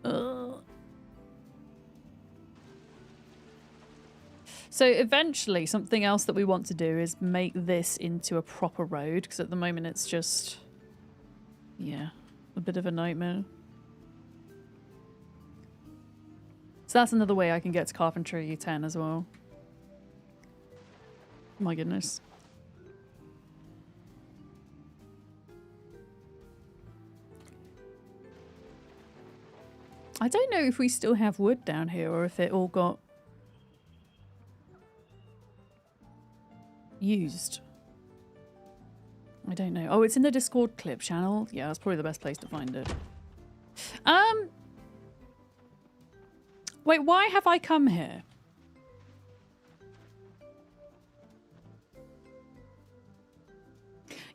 Ugh. So eventually something else that we want to do is make this into a proper road, because at the moment it's just, yeah, a bit of a nightmare. So that's another way I can get to Carpentry 10 as well. My goodness. I don't know if we still have wood down here or if it all got used. I don't know. Oh, it's in the Discord clip channel. Yeah, that's probably the best place to find it. Wait, why have I come here?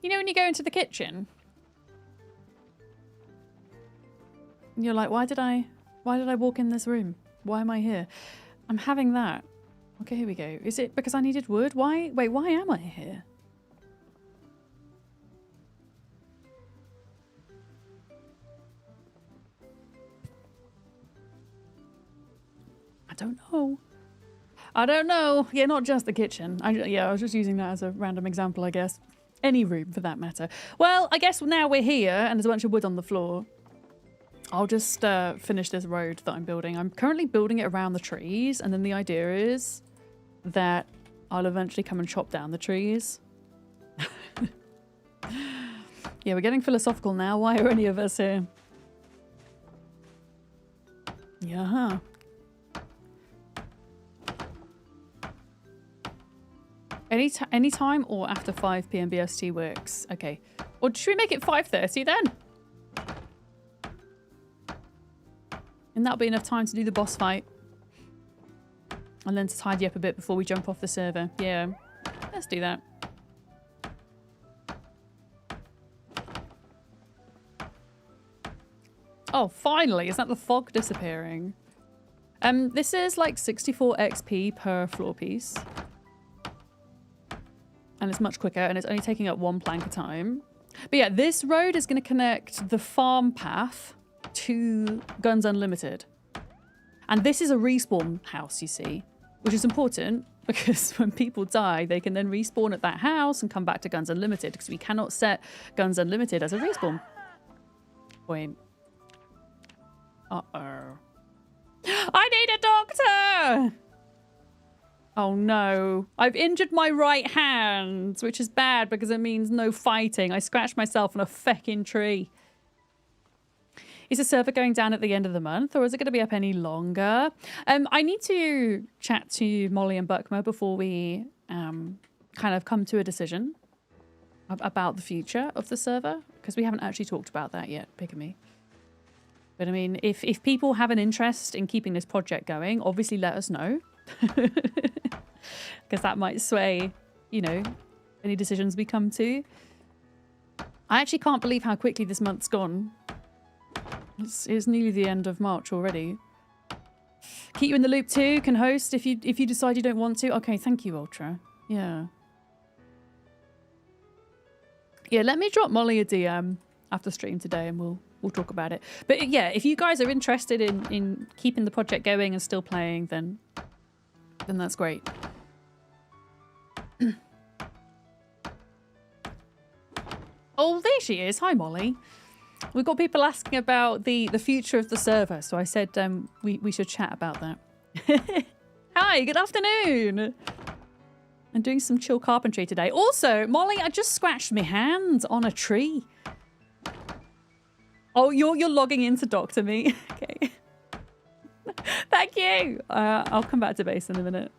You know when you go into the kitchen? And you're like, why did I walk in this room? Why am I here? I'm having that. Okay, here we go. Is it because I needed wood? Why? Wait, why am I here? I don't know. I don't know. Yeah, not just the kitchen. I was just using that as a random example, I guess. Any room, for that matter. Well, I guess now we're here and there's a bunch of wood on the floor. I'll just finish this road that I'm building. I'm currently building it around the trees, and then the idea is that I'll eventually come and chop down the trees. Yeah, we're getting philosophical now. Why are any of us here? Yeah. Any time or after 5 p.m. BST works. Okay. Or should we make it 5:30 then? And that'll be enough time to do the boss fight. And then to tidy up a bit before we jump off the server. Yeah. Let's do that. Oh, finally. Is that the fog disappearing? This is like 64 XP per floor piece. And it's much quicker, and it's only taking up 1 plank a time. But yeah, this road is going to connect the farm path to Guns Unlimited. And this is a respawn house, you see, which is important because when people die, they can then respawn at that house and come back to Guns Unlimited because we cannot set Guns Unlimited as a respawn point. Uh-oh. I need a doctor! Oh no. I've injured my right hand, which is bad because it means no fighting. I scratched myself on a feckin' tree. Is the server going down at the end of the month or is it going to be up any longer? I need to chat to Molly and Buckmer before we kind of come to a decision about the future of the server because we haven't actually talked about that yet, Pigamy. But I mean, if people have an interest in keeping this project going, obviously let us know. Because that might sway, you know, any decisions we come to. I actually can't believe how quickly this month's gone. It's nearly the end of March already. Keep you in the loop too. Can host if you decide you don't want to. Okay, thank you, Ultra. Yeah. Yeah, let me drop Molly a DM after stream today and we'll talk about it. But yeah, if you guys are interested in keeping the project going and still playing, then that's great. Oh, there she is. Hi, Molly. We've got people asking about the future of the server, so I said we should chat about that. Hi, good afternoon. I'm doing some chill carpentry today. Also, Molly, I just scratched my hand on a tree. Oh, you're logging in to doctor me. Okay. Thank you. I'll come back to base in a minute.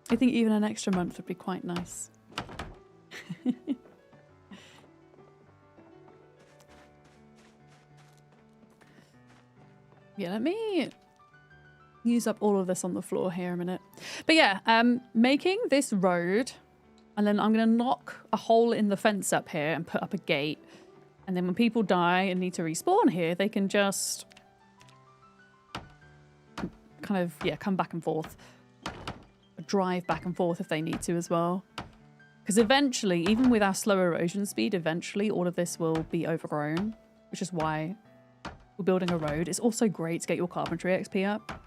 I think even an extra month would be quite nice. Yeah, let me use up all of this on the floor here a minute. But yeah, making this road, and then I'm going to knock a hole in the fence up here and put up a gate. And then when people die and need to respawn here, they can just kind of, yeah, come back and forth. Drive back and forth if they need to as well. Because eventually, even with our slow erosion speed, eventually all of this will be overgrown, which is why we're building a road. It's also great to get your carpentry XP up.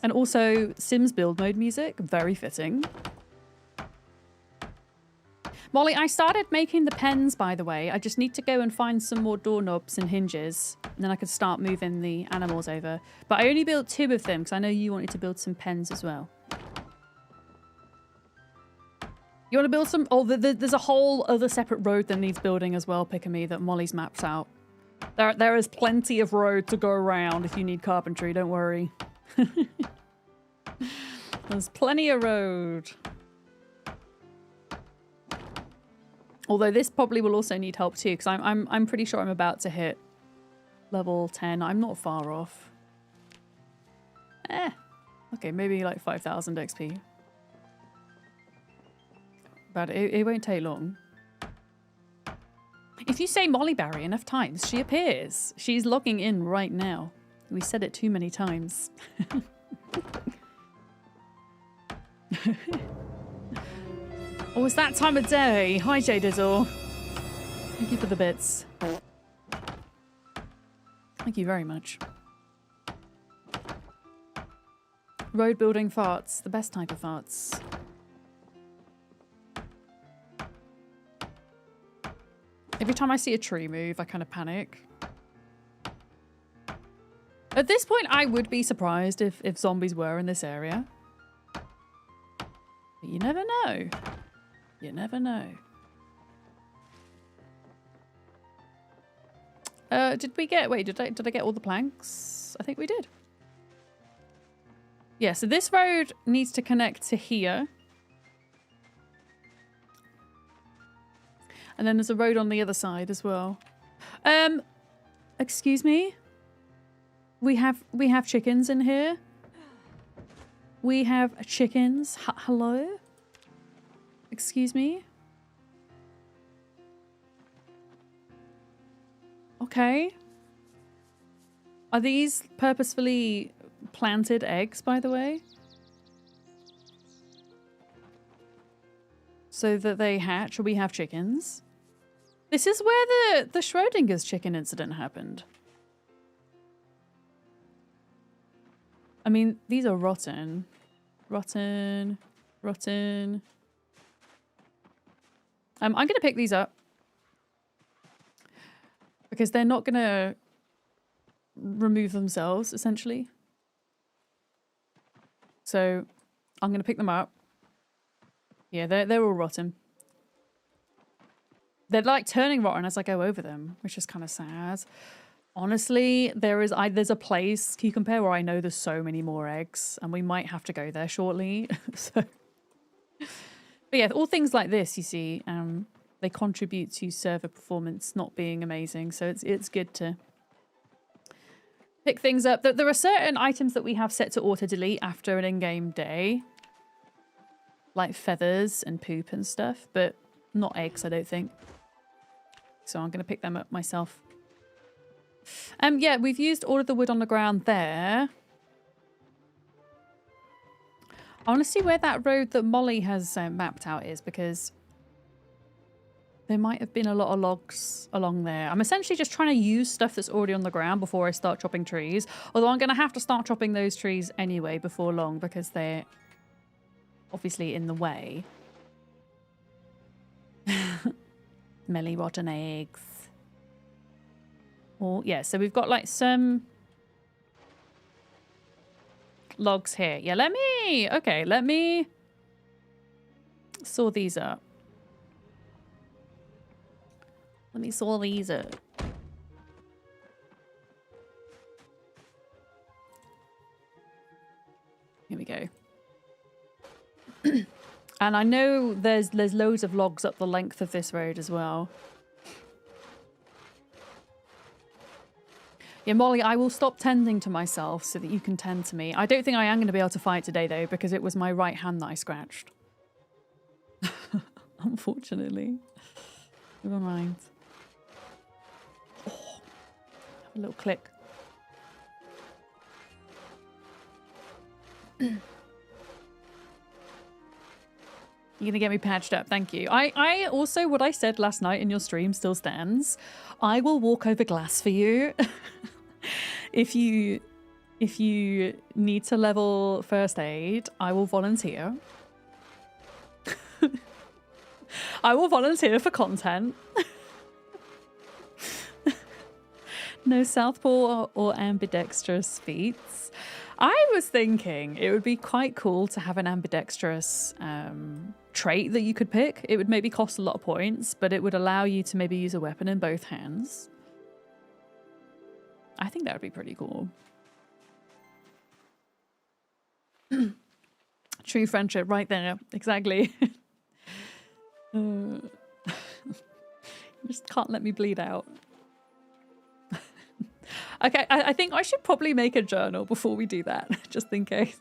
And also Sims build mode music, very fitting. Molly, I started making the pens, by the way. I just need to go and find some more doorknobs and hinges, and then I could start moving the animals over. But I only built 2 of them because I know you wanted to build some pens as well. You want to build some? Oh, there's a whole other separate road that needs building as well, Picamy, that Molly's mapped out. There is plenty of road to go around if you need carpentry, don't worry. There's plenty of road. Although this probably will also need help too, because I'm pretty sure I'm about to hit level 10. I'm not far off. Okay, maybe like 5,000 XP. But it won't take long. If you say Molly Barry enough times, she appears. She's logging in right now. We said it too many times. Oh, it's that time of day. Hi, J Dizzle. Thank you for the bits. Thank you very much. Road building farts. The best type of farts. Every time I see a tree move, I kind of panic. At this point, I would be surprised if zombies were in this area. But you never know. You never know. Did we get... Wait, did I get all the planks? I think we did. Yeah, so this road needs to connect to here. And then there's a road on the other side as well. Excuse me? We have chickens in here. We have chickens. Hello? Excuse me? Okay. Are these purposefully planted eggs, by the way? So that they hatch or we have chickens? This is where the Schrodinger's chicken incident happened. I mean, these are rotten. Rotten. Rotten. I'm going to pick these up. Because they're not going to remove themselves, essentially. So, I'm going to pick them up. Yeah, they're all rotten. They're like turning rotten as I go over them, which is kind of sad. Honestly, there's a place, Cucumber, where I know there's so many more eggs, and we might have to go there shortly. So, but yeah, all things like this, you see, they contribute to server performance not being amazing. So it's good to pick things up. There are certain items that we have set to auto delete after an in-game day, like feathers and poop and stuff, but not eggs, I don't think. So I'm going to pick them up myself. Yeah, we've used all of the wood on the ground there. I want to see where that road that Molly has mapped out is, because there might have been a lot of logs along there. I'm essentially just trying to use stuff that's already on the ground before I start chopping trees. Although I'm going to have to start chopping those trees anyway before long, because they're obviously in the way. Smelly rotten eggs. Oh, yeah, so we've got like some logs here. Yeah, let me saw these up. Let me saw these up. Here we go. And I know there's loads of logs up the length of this road as well. Yeah, Molly, I will stop tending to myself so that you can tend to me. I don't think I am going to be able to fight today, though, because it was my right hand that I scratched. Unfortunately. Never mind. Oh, have a little click. You're going to get me patched up. Thank you. I also, what I said last night in your stream still stands. I will walk over glass for you. If you need to level first aid, I will volunteer. I will volunteer for content. No southpaw or ambidextrous feats. I was thinking it would be quite cool to have an ambidextrous trait that you could pick. It would maybe cost a lot of points, but it would allow you to maybe use a weapon in both hands. I think that would be pretty cool. True friendship right there. Exactly. You just can't let me bleed out. Okay, I think I should probably make a journal before we do that, just in case.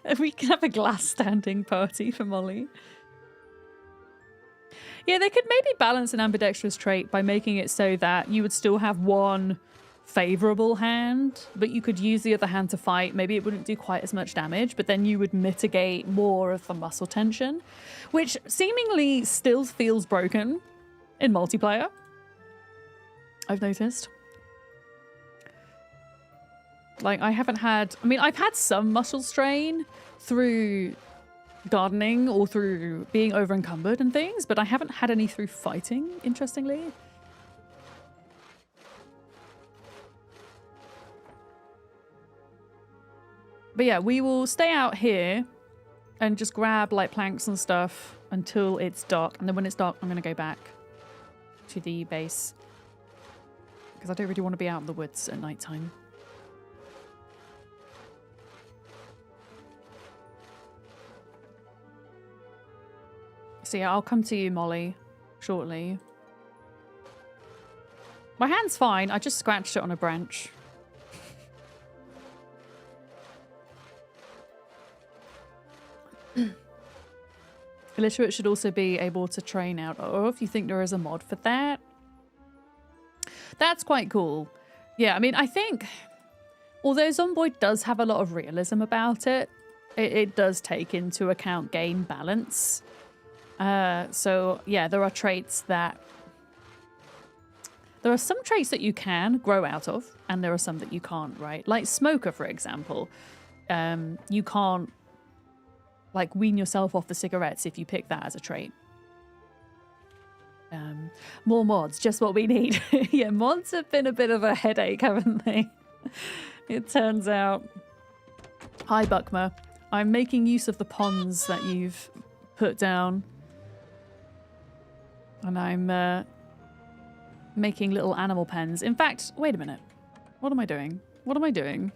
If we can have a glass standing party for Molly. Yeah, they could maybe balance an ambidextrous trait by making it so that you would still have one favorable hand, but you could use the other hand to fight. Maybe it wouldn't do quite as much damage, but then you would mitigate more of the muscle tension, which seemingly still feels broken in multiplayer, I've noticed. Like, I haven't had... I mean, I've had some muscle strain through gardening or through being over encumbered and things, but I haven't had any through fighting, interestingly. But yeah, we will stay out here and just grab like planks and stuff until it's dark. And then when it's dark, I'm going to go back to the base. because I don't really want to be out in the woods at night time. So yeah, I'll come to you, Molly, shortly. My hand's fine. I just scratched it on a branch. Illiterate should also be able to train out. Or if you think there is a mod for that. That's quite cool. Yeah, I mean, I think, although Zomboid does have a lot of realism about it, it does take into account game balance. So, yeah, there are traits that... There are some traits that you can grow out of, and there are some that you can't, right? Like Smoker, for example. You can't, like, wean yourself off the cigarettes if you pick that as a trait. More mods, just what we need. Yeah, mods have been a bit of a headache, haven't they? It turns out. Hi, Buckmer. I'm making use of the ponds that you've put down. And I'm making little animal pens. In fact, wait a minute. What am I doing? What am I doing?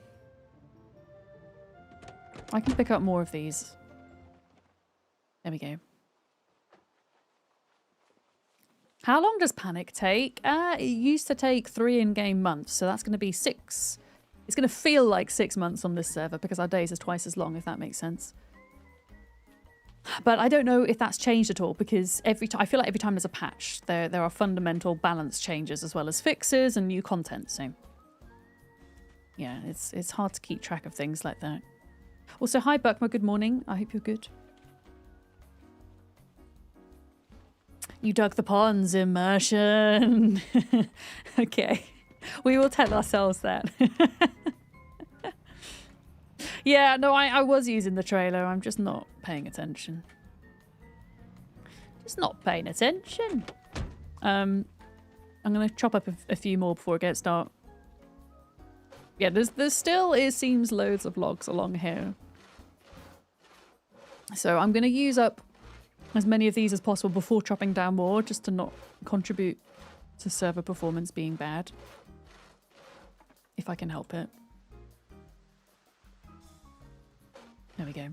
I can pick up more of these. There we go. How long does Panic take? It used to take 3 in-game months, so that's going to be 6. It's going to feel like 6 months on this server because our days are twice as long, if that makes sense. But I don't know if that's changed at all because I feel like every time there's a patch, there are fundamental balance changes as well as fixes and new content. So yeah, it's hard to keep track of things like that. Also, hi Buckma, good morning. I hope you're good. You dug the ponds, immersion. Okay, we will tell ourselves that. Yeah, no, I was using the trailer. I'm just not paying attention. Just not paying attention. I'm going to chop up a few more before it gets dark. Yeah, there's still, it seems, loads of logs along here. So I'm going to use up as many of these as possible before chopping down more, just to not contribute to server performance being bad. If I can help it. There we go.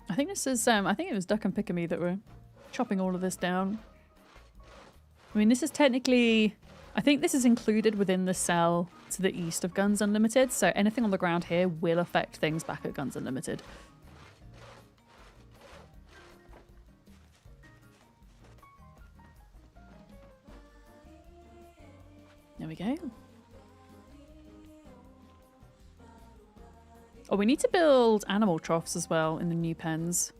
I think this is, I think it was Duck and Pick-a-Me that were chopping all of this down. I mean, this is technically, I think this is included within the cell to the east of Guns Unlimited, so anything on the ground here will affect things back at Guns Unlimited. There we go. Oh, we need to build animal troughs as well in the new pens.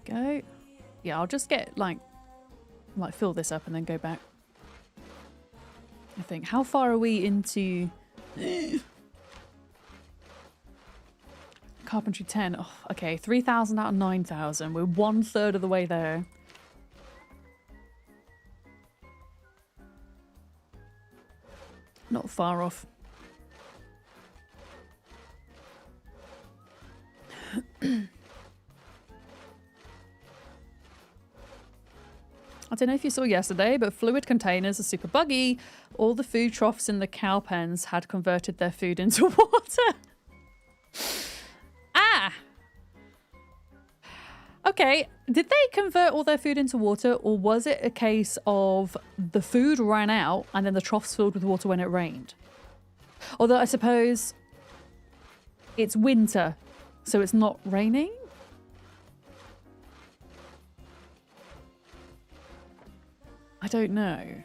There we go. Yeah, I'll just get like fill this up and then go back. I think. How far are we into Carpentry 10? Oh, okay, 3,000 out of 9,000. We're 1/3 of the way there. Not far off. I don't know if you saw yesterday, but fluid containers are super buggy. All the food troughs in the cow pens had converted their food into water. Ah! Okay, did they convert all their food into water, or was it a case of the food ran out and then the troughs filled with water when it rained? Although I suppose it's winter, so it's not raining? I don't know.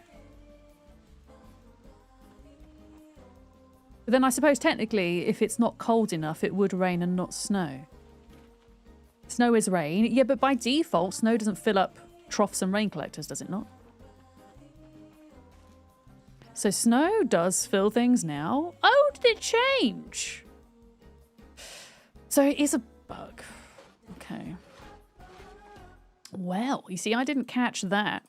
But then I suppose technically, if it's not cold enough, it would rain and not snow. Snow is rain. Yeah, but by default, snow doesn't fill up troughs and rain collectors, does it not? So snow does fill things now. Oh, did it change? So it is a bug. Okay. Well, you see, I didn't catch that.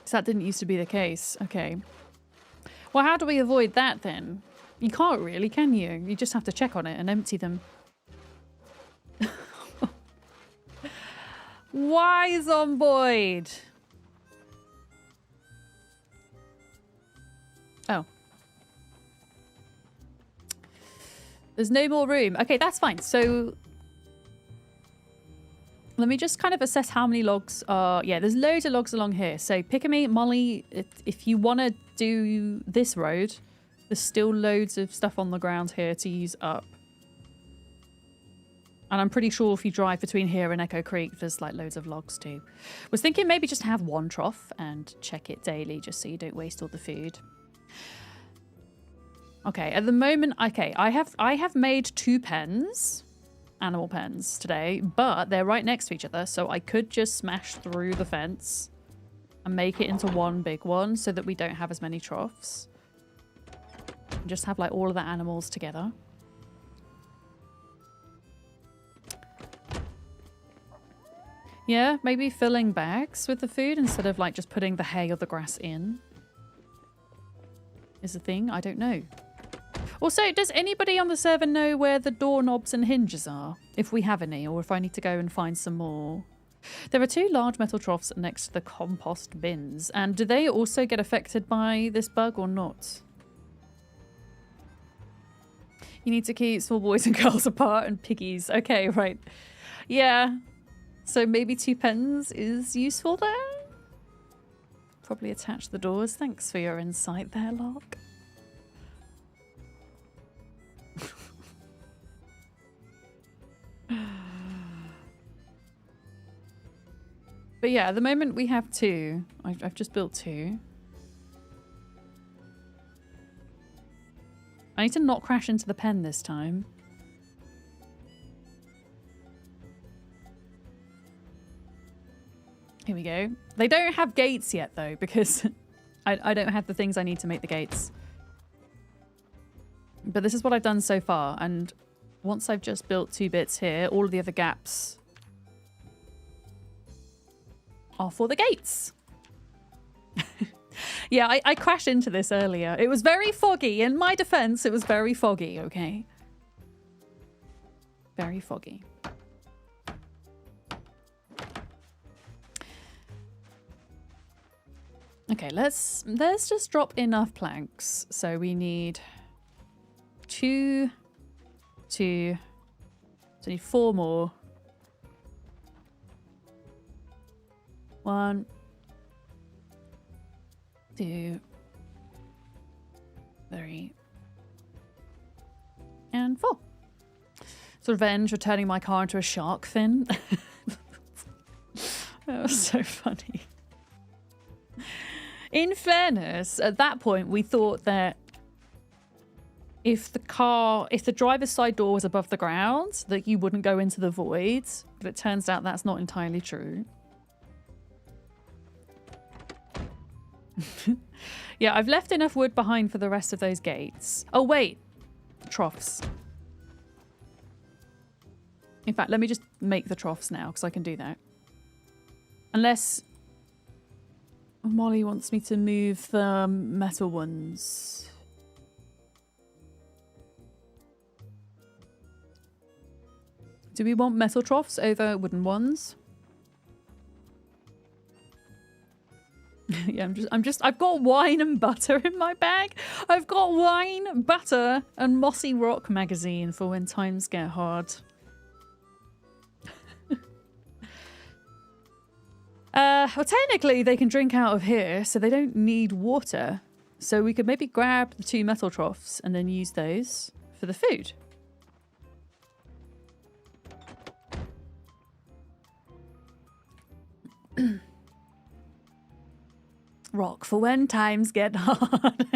So that didn't used to be the case. Okay. Well, how do we avoid that then? You can't really, can you? You just have to check on it and empty them. Why Zomboid? Oh. There's no more room. Okay, that's fine. So let me just kind of assess how many logs are... Yeah, there's loads of logs along here. So Picame, Molly, if you want to do this road, there's still loads of stuff on the ground here to use up. And I'm pretty sure if you drive between here and Echo Creek, there's like loads of logs too. Was thinking maybe just have one trough and check it daily just so you don't waste all the food. Okay, at the moment, okay, I have made 2 pens, animal pens today, but they're right next to each other, so I could just smash through the fence and make it into one big one so that we don't have as many troughs. And just have like all of the animals together. Yeah, maybe filling bags with the food instead of like just putting the hay or the grass in is a thing. I don't know. Also, does anybody on the server know where the doorknobs and hinges are? If we have any, or if I need to go and find some more. There are 2 large metal troughs next to the compost bins. And do they also get affected by this bug or not? You need to keep small boys and girls apart and piggies. Okay, right. Yeah. So maybe 2 pens is useful there? Probably attach the doors. Thanks for your insight there, Lark. But yeah, at the moment we have 2. I've just built 2. I need to not crash into the pen this time. Here we go. They don't have gates yet though, because I don't have the things I need to make the gates. But this is what I've done so far, and once I've just built 2 bits here, all of the other gaps are for the gates. Yeah, I crashed into this earlier. It was very foggy. In my defense, it was very foggy, okay? Very foggy. Okay, let's just drop enough planks. So we need 2, so we need 4 more. 1, 2, 3, and 4. It's revenge for turning my car into a shark fin. That was so funny. In fairness, at that point, we thought that if the driver's side door was above the ground, that you wouldn't go into the void. But it turns out that's not entirely true. Yeah, I've left enough wood behind for the rest of those gates. Oh, wait. Troughs. In fact, let me just make the troughs now, because I can do that. Unless Molly wants me to move the metal ones. Do we want metal troughs over wooden ones? Yeah, I've got wine and butter in my bag. I've got wine, butter, and Mossy Rock magazine for when times get hard. Well, technically they can drink out of here, so they don't need water. So we could maybe grab the 2 metal troughs and then use those for the food. Rock for when times get hard.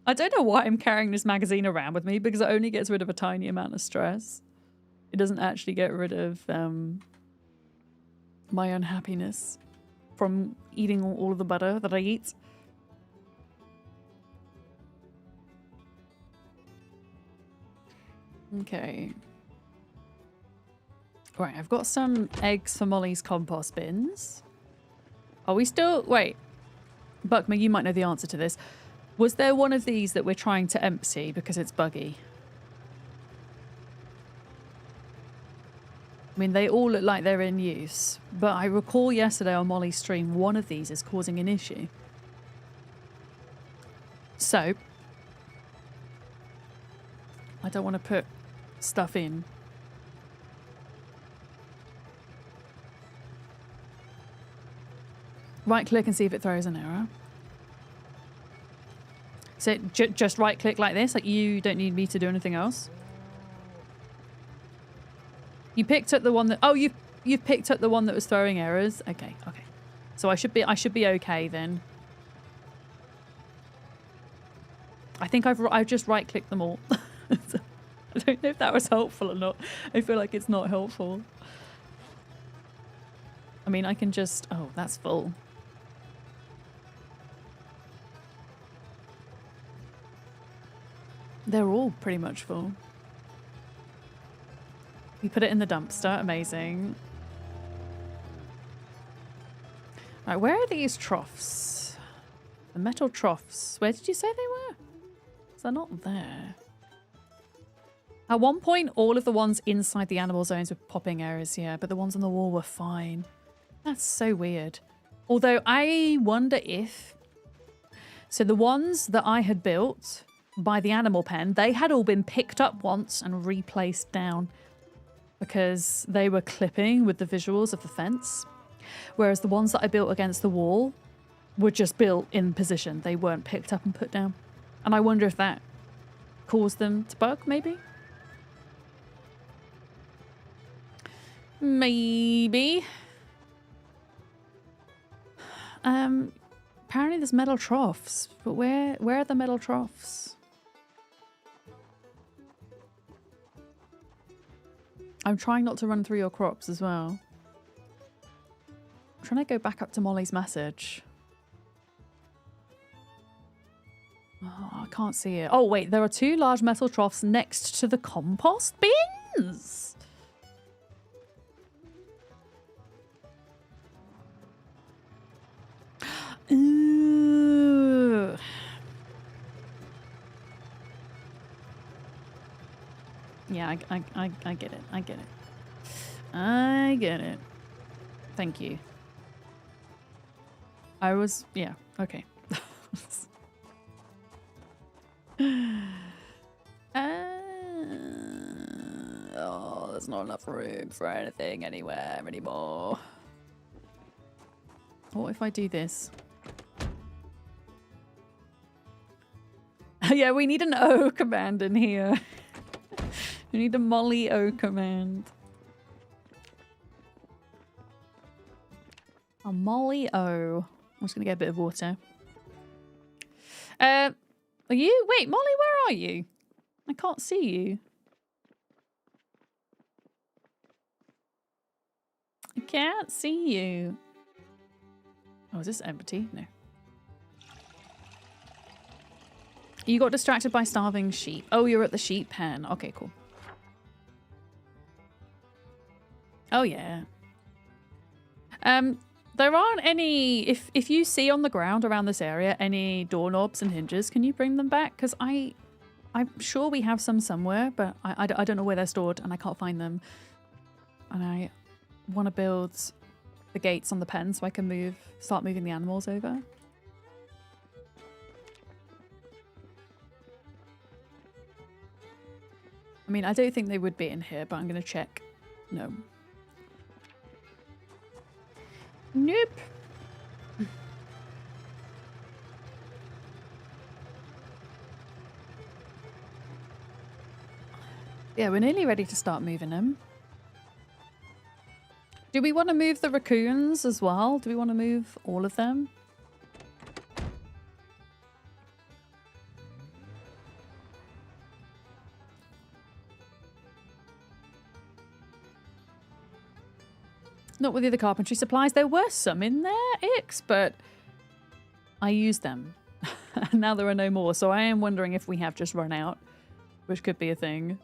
I don't know why I'm carrying this magazine around with me, because it only gets rid of a tiny amount of stress. It doesn't actually get rid of my unhappiness from eating all of the butter that I eat. Okay. Right, I've got some eggs for Molly's compost bins. Are we still... Wait. Buckman, you might know the answer to this. Was there one of these that we're trying to empty because it's buggy? I mean, they all look like they're in use, but I recall yesterday on Molly's stream, one of these is causing an issue. So, I don't want to put stuff in. Right click and see if it throws an error. So just right click like this, like you don't need me to do anything else. You picked up the one that... Oh, you've picked up the one that was throwing errors. Okay, okay. So I should be okay then. I think I've just right clicked them all. I don't know if that was helpful or not. I feel like it's not helpful. I mean, I can just... Oh, that's full. They're all pretty much full. You put it in the dumpster. Amazing. Right, where are these troughs? The metal troughs. Where did you say they were? They're not there. At one point, all of the ones inside the animal zones were popping errors, yeah, but the ones on the wall were fine. That's so weird. Although I wonder if... So the ones that I had built by the animal pen, they had all been picked up once and replaced down because they were clipping with the visuals of the fence. Whereas the ones that I built against the wall were just built in position. They weren't picked up and put down. And I wonder if that caused them to bug, maybe? Maybe. Apparently there's metal troughs, but where are the metal troughs? I'm trying not to run through your crops as well. I'm trying to go back up to Molly's message. Oh, I can't see it. Oh, wait. There are 2 large metal troughs next to the compost bins. Ooh. Yeah, I get it. I get it. I get it. Thank you. I was... Yeah, okay. Oh, there's not enough room for anything anywhere anymore. What if I do this? Yeah, we need an O command in here. We need a Molly O command. A Molly O. I'm just going to get a bit of water. Are you? Wait, Molly, where are you? I can't see you. I can't see you. Oh, is this empty? No. You got distracted by starving sheep. Oh, you're at the sheep pen. Okay, cool. Oh, yeah. There aren't any... If you see on the ground around this area any doorknobs and hinges, can you bring them back? Because I'm sure we have some somewhere, but I don't know where they're stored and I can't find them. And I want to build the gates on the pen so I can start moving the animals over. I mean, I don't think they would be in here, but I'm going to check. No. Nope. Yeah, we're nearly ready to start moving them. Do we want to move the raccoons as well? Do we want to move all of them? Not with the other carpentry supplies. There were some in there, Ix, but I used them. And now there are no more. So I am wondering if we have just run out, which could be a thing.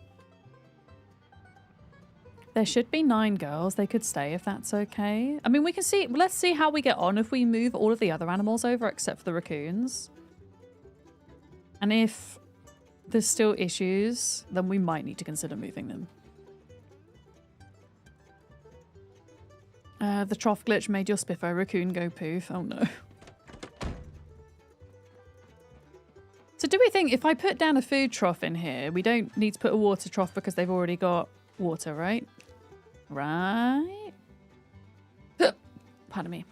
There should be 9 girls. They could stay if that's okay. I mean, we can see. Let's see how we get on if we move all of the other animals over except for the raccoons. And if there's still issues, then we might need to consider moving them. The trough glitch made your Spitfire raccoon go poof. Oh no. So do we think if I put down a food trough in here, we don't need to put a water trough because they've already got water, right? Right? Pardon me.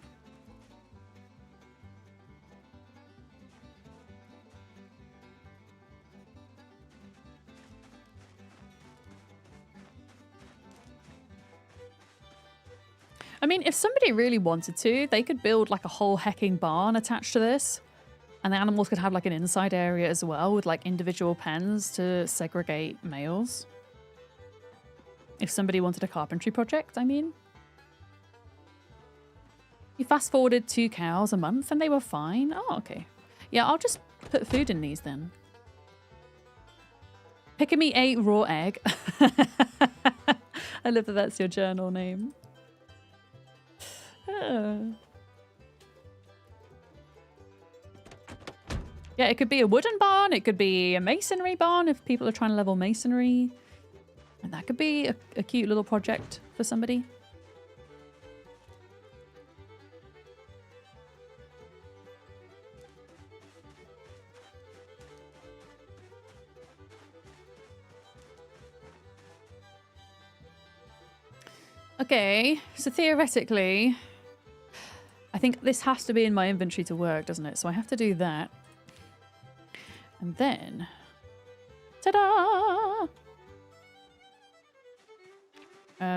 I mean, if somebody really wanted to, they could build like a whole hecking barn attached to this. And the animals could have like an inside area as well with like individual pens to segregate males. If somebody wanted a carpentry project, I mean. You fast forwarded 2 cows a month and they were fine. Oh, okay. Yeah, I'll just put food in these then. Pick me a raw egg. I love that that's your journal name. Yeah, it could be a wooden barn. It could be a masonry barn if people are trying to level masonry. And that could be a cute little project for somebody. Okay, so theoretically, I think this has to be in my inventory to work, doesn't it? So I have to do that. And then, ta-da!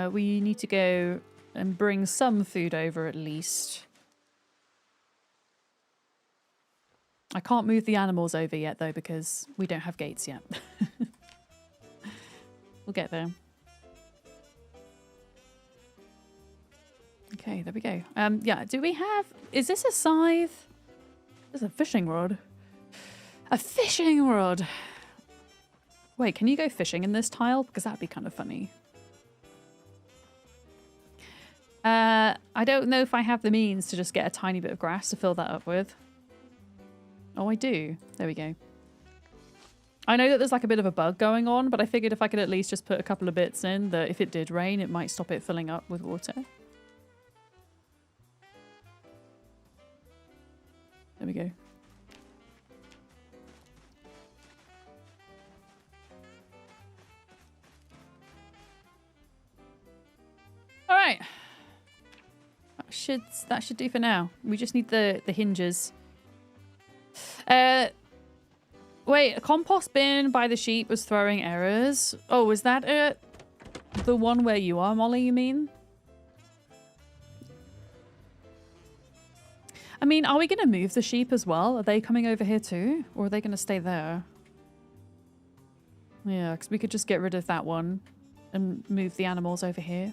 We need to go and bring some food over at least. I can't move the animals over yet though because we don't have gates yet. We'll get there. Okay, there we go. Yeah, do we have... Is this a scythe? This is a fishing rod. A fishing rod! Wait, can you go fishing in this tile? Because that'd be kind of funny. I don't know if I have the means to just get a tiny bit of grass to fill that up with. Oh, I do. There we go. I know that there's like a bit of a bug going on, but I figured if I could at least just put a couple of bits in, that if it did rain, it might stop it filling up with water. There we go. All right. That should do for now. We just need the hinges. Wait, a compost bin by the sheep was throwing errors. Oh, is that it? The one where you are, Molly, you mean? I mean, are we going to move the sheep as well? Are they coming over here too? Or are they going to stay there? Yeah, because we could just get rid of that one and move the animals over here.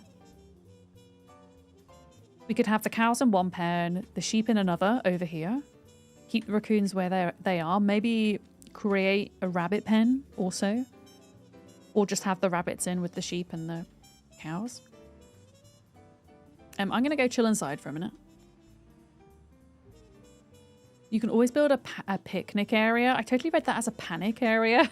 We could have the cows in one pen, the sheep in another over here. Keep the raccoons where they are. Maybe create a rabbit pen also. Or just have the rabbits in with the sheep and the cows. I'm going to go chill inside for a minute. You can always build a picnic area. I totally read that as a panic area.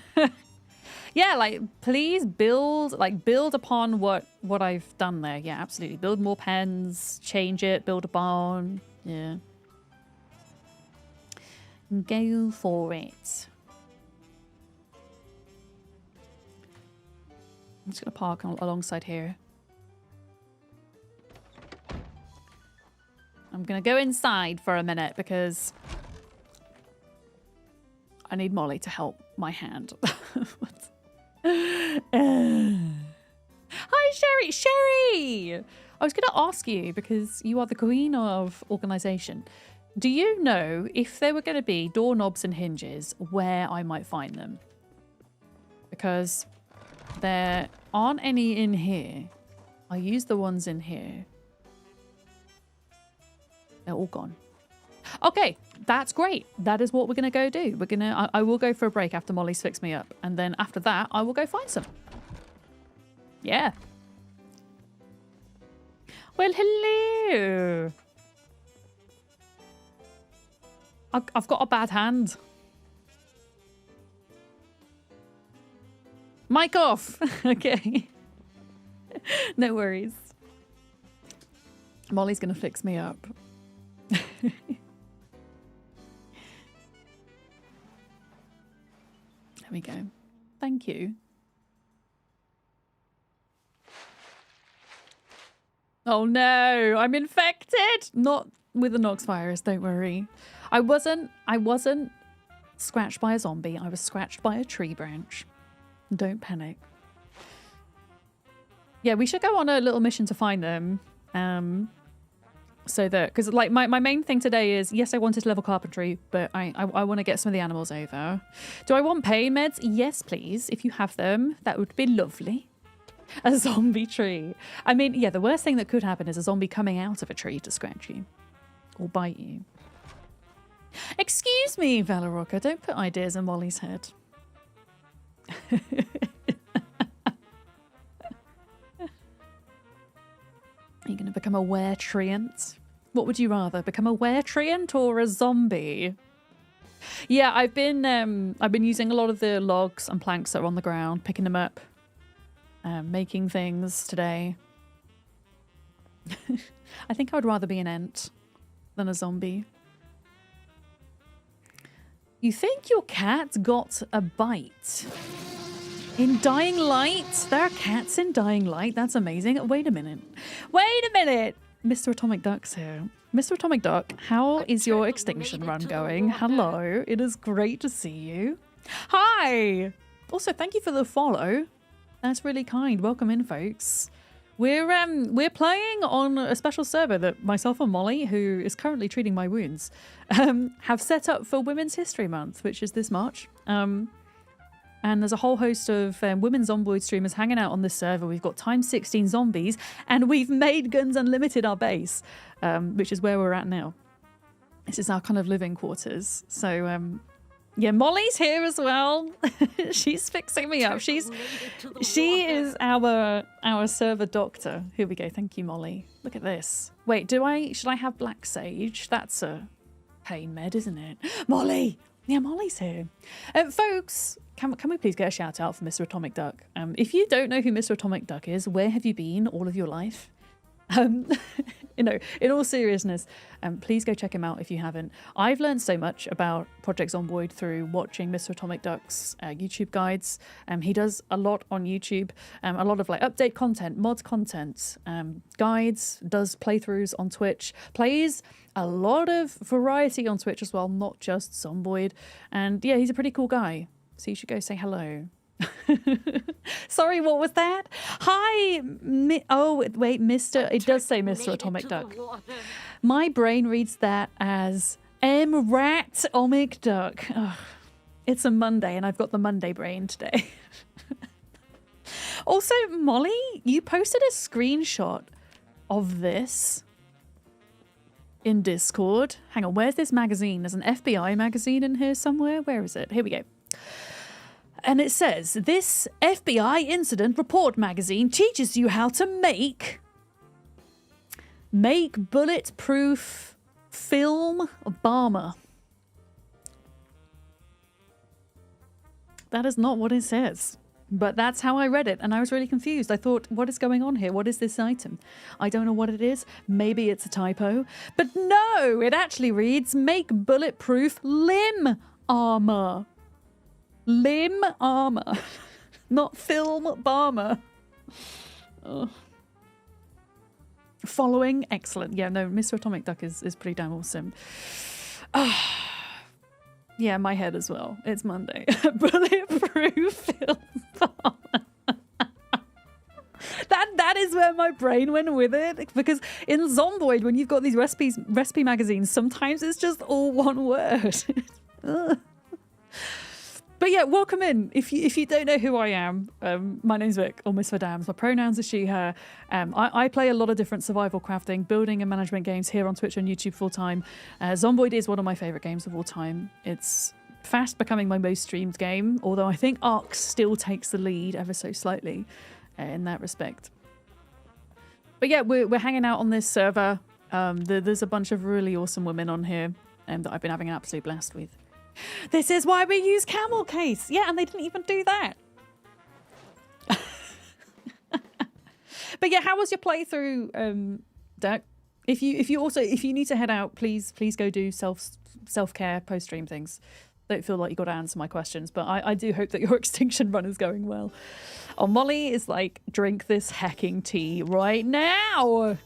Yeah, like, please build upon what I've done there. Yeah, absolutely. Build more pens, change it, build a barn. Yeah. Go for it. I'm just going to park alongside here. I'm going to go inside for a minute because I need Molly to help my hand. Hi, Sherry! Sherry! I was going to ask you, because you are the queen of organisation. Do you know if there were going to be doorknobs and hinges, where I might find them? Because there aren't any in here. I use the ones in here. They're all gone. Okay, that's great. That is what we're going to go do. I will go for a break after Molly's fixed me up. And then after that, I will go find some. Yeah. Well, hello. I've got a bad hand. Mic off. Okay. No worries. Molly's gonna fix me up. There we go. Thank you. Oh no, I'm infected! Not with the Nox virus, don't worry. I wasn't scratched by a zombie. I was scratched by a tree branch. Don't panic. Yeah, we should go on a little mission to find them. So that, because like my main thing today is, yes, I wanted to level carpentry, but I want to get some of the animals over. Do I want pain meds? Yes, please. If you have them, that would be lovely. A zombie tree. I mean, yeah, the worst thing that could happen is a zombie coming out of a tree to scratch you or bite you. Excuse me, Valoroka, don't put ideas in Molly's head. Are you going to become a were-treant? What would you rather, become a were-treant or a zombie? Yeah, I've been using a lot of the logs and planks that are on the ground, picking them up, making things today. I think I would rather be an ant than a zombie. You think your cat got a bite? In Dying Light? There are cats in Dying Light? That's amazing. Wait a minute. Wait a minute! Mr. Atomic Duck's here. Mr. Atomic Duck, how is your extinction run going? Hello. It is great to see you. Hi! Also, thank you for the follow. That's really kind. Welcome in, folks. We're playing on a special server that myself and Molly, who is currently treating my wounds, have set up for Women's History Month, which is this March. And there's a whole host of women Zomboid streamers hanging out on this server. We've got x16 zombies, and we've made Guns Unlimited our base, which is where we're at now. This is our kind of living quarters. So, yeah, Molly's here as well. She's fixing me up. She is our server doctor. Here we go. Thank you, Molly. Look at this. Wait, should I have black sage? That's a pain med, isn't it? Molly! Yeah, Molly's here. Folks, can we please get a shout out for Mr. Atomic Duck? If you don't know who Mr. Atomic Duck is, where have you been all of your life? You know, in all seriousness, please go check him out if you haven't. I've learned so much about Project Zomboid through watching Mr. Atomic Duck's YouTube guides. He does a lot on YouTube, a lot of like update content, mod content, guides, does playthroughs on Twitch, plays a lot of variety on Twitch as well, not just Zomboid. And yeah, he's a pretty cool guy. So you should go say hello. Sorry, what was that? Hi, oh wait, Mr. It does say Mr. Atomic Duck. My brain reads that as M-Rat Omic Duck. Ugh. It's a Monday and I've got the Monday brain today. Also, Molly, you posted a screenshot of this in Discord. Hang on, where's this magazine? There's an FBI magazine in here somewhere. Where is it? Here we go. And it says, this FBI incident report magazine teaches you how to make bulletproof film bomber. That is not what it says, but that's how I read it. And I was really confused. I thought, what is going on here? What is this item? I don't know what it is. Maybe it's a typo, but no, it actually reads make bulletproof limb armor. Limb armor, not film bomber. Oh. Following, excellent. Yeah, no, Mr. Atomic Duck is pretty damn awesome. Yeah, my head as well. It's Monday. Bulletproof film bomber. That is where my brain went with it, because in Zomboid, when you've got these recipe magazines, sometimes it's just all one word. But yeah, welcome in. If you don't know who I am, my name's Vic, or Miss Vadams. My pronouns are she, her. I play a lot of different survival crafting, building and management games here on Twitch and YouTube full time. Zomboid is one of my favourite games of all time. It's fast becoming my most streamed game, although I think Ark still takes the lead ever so slightly in that respect. But yeah, we're hanging out on this server. There's a bunch of really awesome women on here that I've been having an absolute blast with. This is why we use camel case. Yeah, and they didn't even do that. But yeah, how was your playthrough, Dirk? If you need to head out, please go do self-care post-stream things. Don't feel like you got to answer my questions, but I do hope that your extinction run is going well. Oh, Molly is like, drink this hecking tea right now.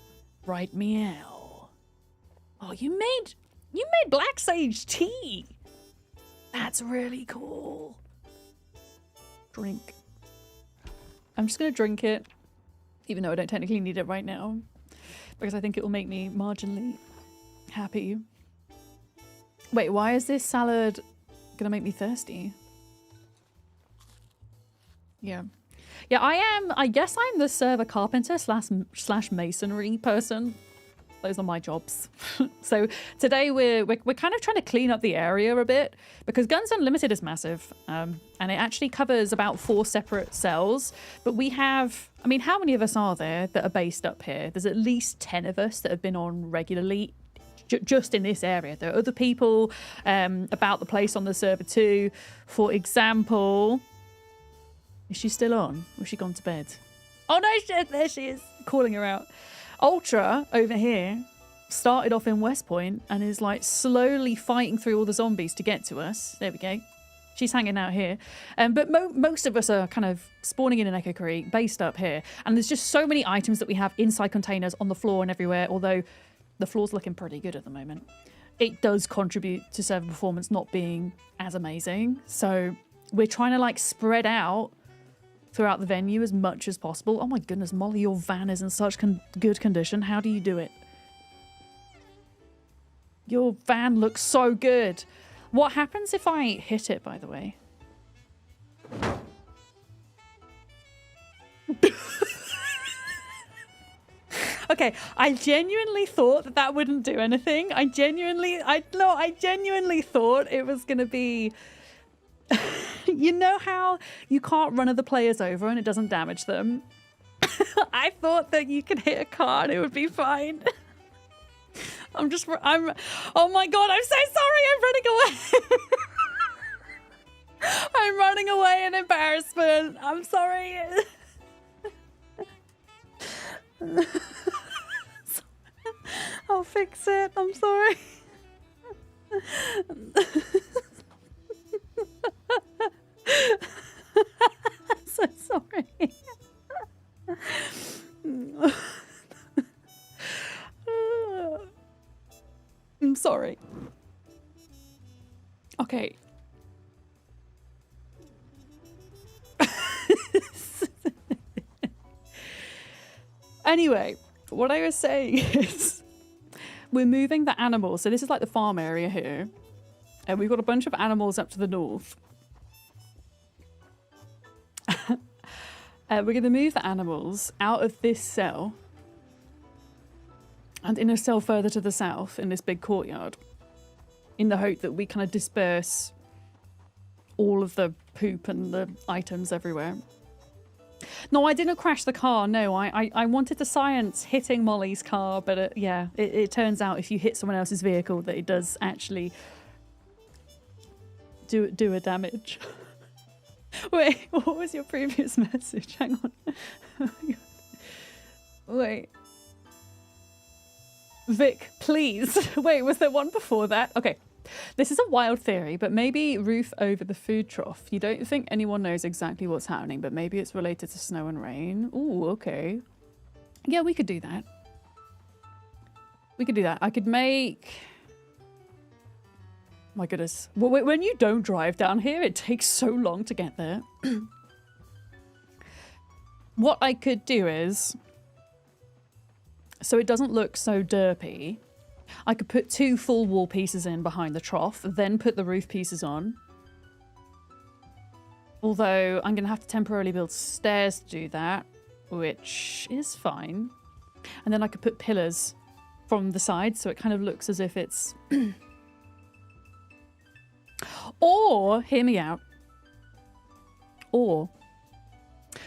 Right meow. Oh, you made black sage tea. That's really cool. Drink. I'm just gonna drink it, even though I don't technically need it right now, because I think it will make me marginally happy. Wait, why is this salad gonna make me thirsty? Yeah. Yeah, I guess I'm the server carpenter slash masonry person. Those are my jobs. So today we're kind of trying to clean up the area a bit, because Guns Unlimited is massive, and it actually covers about 4 separate cells. But we have, I mean, how many of us are there that are based up here? There's at least 10 of us that have been on regularly just in this area. There are other people about the place on the server too. For example, is she still on? Or has she gone to bed? Oh no, there she is, calling her out. Ultra over here started off in West Point and is like slowly fighting through all the zombies to get to us. There we go. She's hanging out here. But most of us are kind of spawning in Echo Creek, based up here. And there's just so many items that we have inside containers, on the floor and everywhere, although the floor's looking pretty good at the moment. It does contribute to server performance not being as amazing. So we're trying to like spread out throughout the venue as much as possible. Oh my goodness, Molly, your van is in such good condition. How do you do it? Your van looks so good. What happens if I hit it, by the way? Okay, I genuinely thought that wouldn't do anything. I genuinely thought it was going to be... You know how you can't run other players over and it doesn't damage them? I thought that you could hit a car and it would be fine. Oh my god, I'm so sorry, I'm running away. I'm running away in embarrassment. I'm sorry. I'll fix it, I'm sorry. So sorry. I'm sorry. Okay. Anyway, what I was saying is we're moving the animals. So this is like the farm area here. And we've got a bunch of animals up to the north. We're going to move the animals out of this cell and in a cell further to the south in this big courtyard, in the hope that we kind of disperse all of the poop and the items everywhere. No, I didn't crash the car. No, I wanted to science hitting Molly's car, but yeah, it turns out if you hit someone else's vehicle that it does actually do a damage. Wait, what was your previous message? Hang on. Wait. Vic, please. Wait, was there one before that? Okay. This is a wild theory, but maybe roof over the food trough. You don't think anyone knows exactly what's happening, but maybe it's related to snow and rain. Ooh, okay. Yeah, we could do that. We could do that. I could make... My goodness. Well, when you don't drive down here, it takes so long to get there. What I could do is, so it doesn't look so derpy, I could put 2 full wall pieces in behind the trough, then put the roof pieces on. Although I'm going to have to temporarily build stairs to do that, which is fine. And then I could put pillars from the side, so it kind of looks as if it's... Or, hear me out, or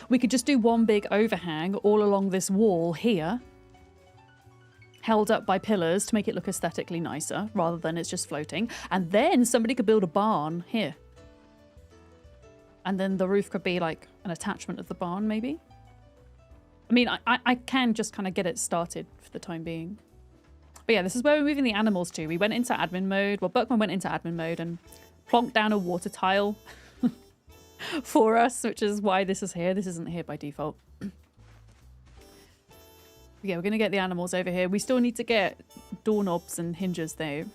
we could just do one big overhang all along this wall here, held up by pillars to make it look aesthetically nicer rather than it's just floating. And then somebody could build a barn here. And then the roof could be like an attachment of the barn, maybe. I mean, I can just kind of get it started for the time being. But yeah, this is where we're moving the animals to. We went into admin mode. Well, Buckman went into admin mode and plonked down a water tile for us, which is why this is here. This isn't here by default. Yeah, we're going to get the animals over here. We still need to get doorknobs and hinges though.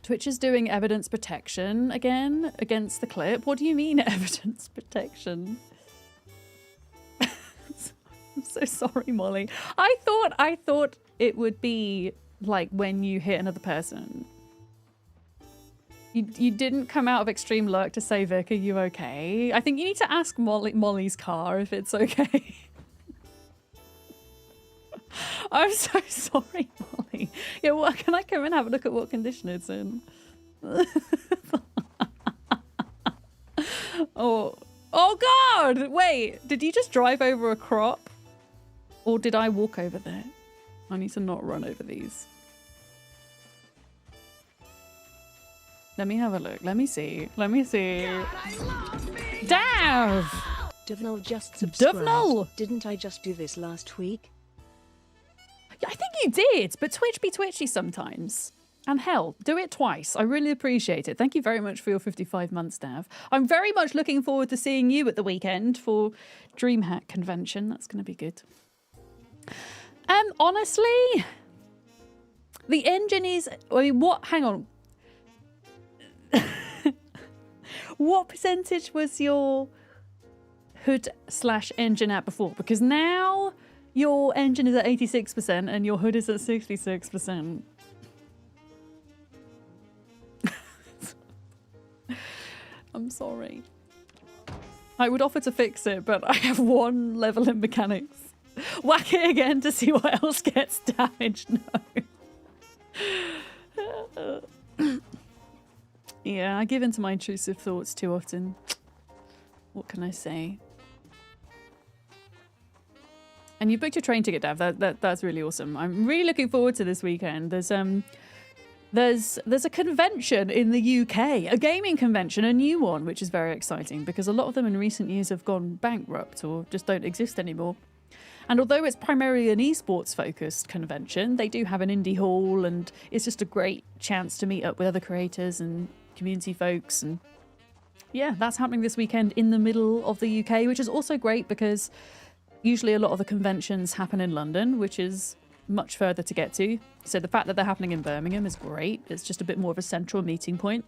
Twitch is doing evidence protection again against the clip. What do you mean evidence protection? I'm so sorry, Molly. I thought it would be like when you hit another person. You didn't come out of extreme luck to say, Vic, are you okay? I think you need to ask Molly's car if it's okay. I'm so sorry, Molly. Yeah, well, can I come and have a look at what condition it's in? Oh God! Wait, did you just drive over a crop? Or did I walk over there? I need to not run over these. Let me have a look. Let me see. Let me see. Dav! Duvnall just subscribed. Duvnall! Didn't I just do this last week? Yeah, I think you did, but Twitch be twitchy sometimes. And hell, do it twice. I really appreciate it. Thank you very much for your 55 months, Dav. I'm very much looking forward to seeing you at the weekend for DreamHack convention. That's going to be good. Honestly, the engine is... I mean, what... Hang on. What percentage was your hood/engine at before? Because now your engine is at 86% and your hood is at 66%. I'm sorry. I would offer to fix it, but I have one level in mechanics. Whack it again to see what else gets damaged. No. Yeah, I give in to my intrusive thoughts too often. What can I say? And you booked your train ticket, Dav. That's really awesome. I'm really looking forward to this weekend. There's a convention in the UK, a gaming convention, a new one, which is very exciting because a lot of them in recent years have gone bankrupt or just don't exist anymore. And although it's primarily an esports focused convention, they do have an indie hall and it's just a great chance to meet up with other creators and community folks. And yeah, that's happening this weekend in the middle of the UK, which is also great because usually a lot of the conventions happen in London, which is much further to get to. So the fact that they're happening in Birmingham is great. It's just a bit more of a central meeting point.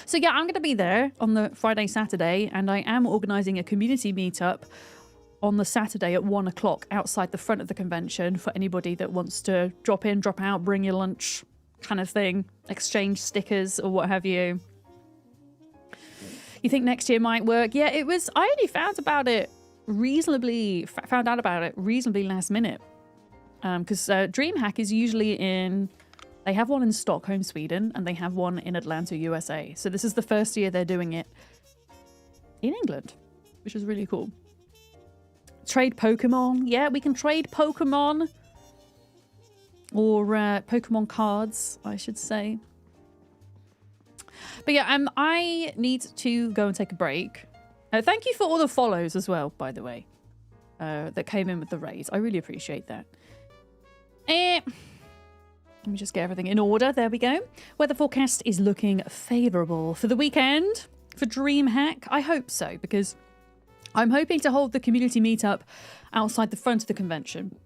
So yeah, I'm going to be there on the Friday, Saturday, and I am organising a community meetup on the Saturday at 1 o'clock outside the front of the convention for anybody that wants to drop in, drop out, bring your lunch kind of thing, exchange stickers or what have you. You think next year might work? Yeah, it was, I only found out about it reasonably last minute. Because DreamHack is usually they have one in Stockholm, Sweden, and they have one in Atlanta, USA. So this is the first year they're doing it in England, which is really cool. Trade Pokemon. Yeah, we can trade Pokemon. Or Pokemon cards, I should say. But yeah, I need to go and take a break. Thank you for all the follows as well, by the way, that came in with the raise. I really appreciate that. Let me just get everything in order. There we go. Weather forecast is looking favourable for the weekend for DreamHack. I hope so, because I'm hoping to hold the community meetup outside the front of the convention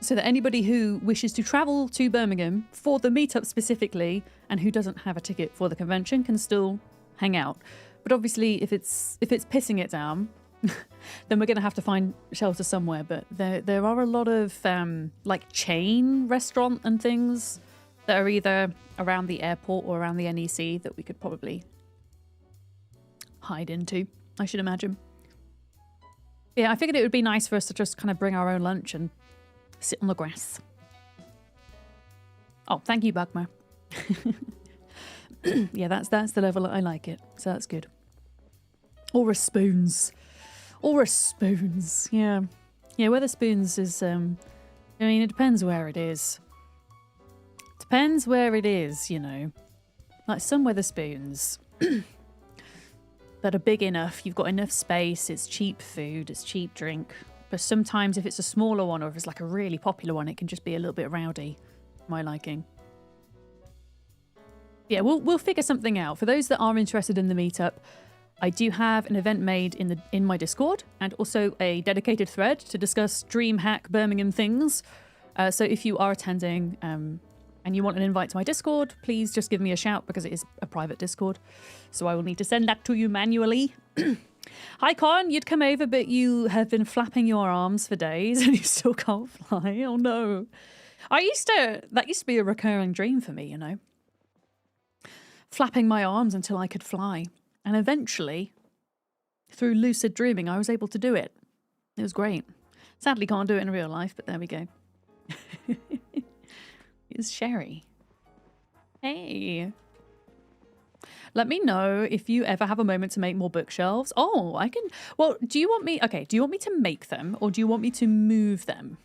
so that anybody who wishes to travel to Birmingham for the meetup specifically and who doesn't have a ticket for the convention can still hang out. But obviously, if it's pissing it down, then we're going to have to find shelter somewhere. But there are a lot of like chain restaurant and things that are either around the airport or around the NEC that we could probably hide into, I should imagine. Yeah, I figured it would be nice for us to just kind of bring our own lunch and sit on the grass. Oh, thank you, Bugma. Yeah, that's the level that I like it. So that's good. Aura spoons. Yeah. Yeah, Weatherspoons is I mean, it depends where it is. Depends where it is, you know. Like some Weatherspoons that are big enough, you've got enough space, it's cheap food, it's cheap drink. But sometimes if it's a smaller one or if it's like a really popular one, it can just be a little bit rowdy, my liking. Yeah, we'll figure something out. For those that are interested in the meetup, I do have an event made in my Discord and also a dedicated thread to discuss DreamHack Birmingham things. So if you are attending and you want an invite to my Discord, please just give me a shout because it is a private Discord. So I will need to send that to you manually. Hi Con, you'd come over but you have been flapping your arms for days and you still can't fly. Oh no. That used to be a recurring dream for me, you know. Flapping my arms until I could fly. And eventually, through lucid dreaming, I was able to do it. It was great. Sadly, can't do it in real life, but there we go. It's Sherry. Hey. Let me know if you ever have a moment to make more bookshelves. Oh, I can... Well, do you want me... Okay, do you want me to make them or do you want me to move them?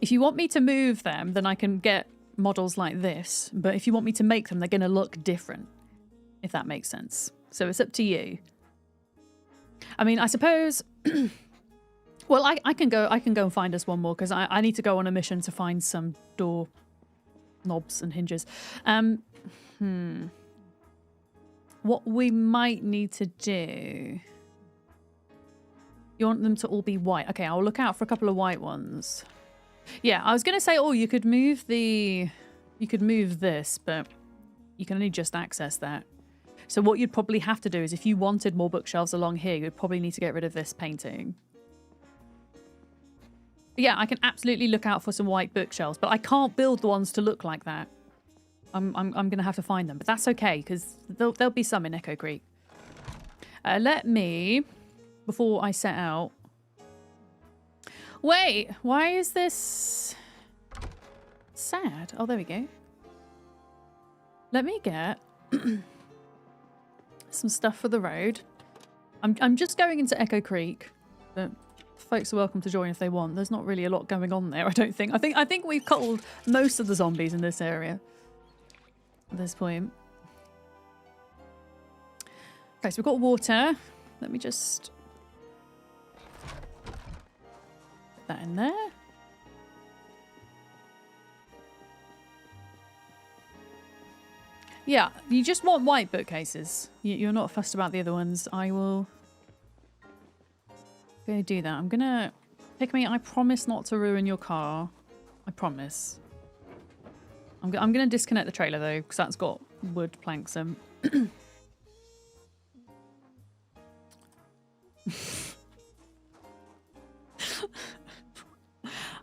If you want me to move them, then I can get models like this. But if you want me to make them, they're going to look different. If that makes sense. So it's up to you. I mean, I suppose... well, I can go and find us one more because I need to go on a mission to find some door knobs and hinges. What we might need to do... You want them to all be white. Okay, I'll look out for a couple of white ones. Yeah, I was going to say, oh, you could move the... You could move this, but you can only just access that. So what you'd probably have to do is if you wanted more bookshelves along here, you'd probably need to get rid of this painting. But yeah, I can absolutely look out for some white bookshelves, but I can't build the ones to look like that. I'm going to have to find them, but that's okay because there'll be some in Echo Creek. Let me, before I set out... Wait, why is this sad? Oh, there we go. Let me get... some stuff for the road. I'm just going into Echo Creek, but folks are welcome to join if they want. There's not really a lot going on there, I don't think. I think we've cuddled most of the zombies in this area at this point. Okay, so we've got water. Let me just put that in there. Yeah, you just want white bookcases. You're not fussed about the other ones. I will go do that. I'm gonna... Pick me, I promise not to ruin your car. I promise. I'm gonna disconnect the trailer though, because that's got wood planks in.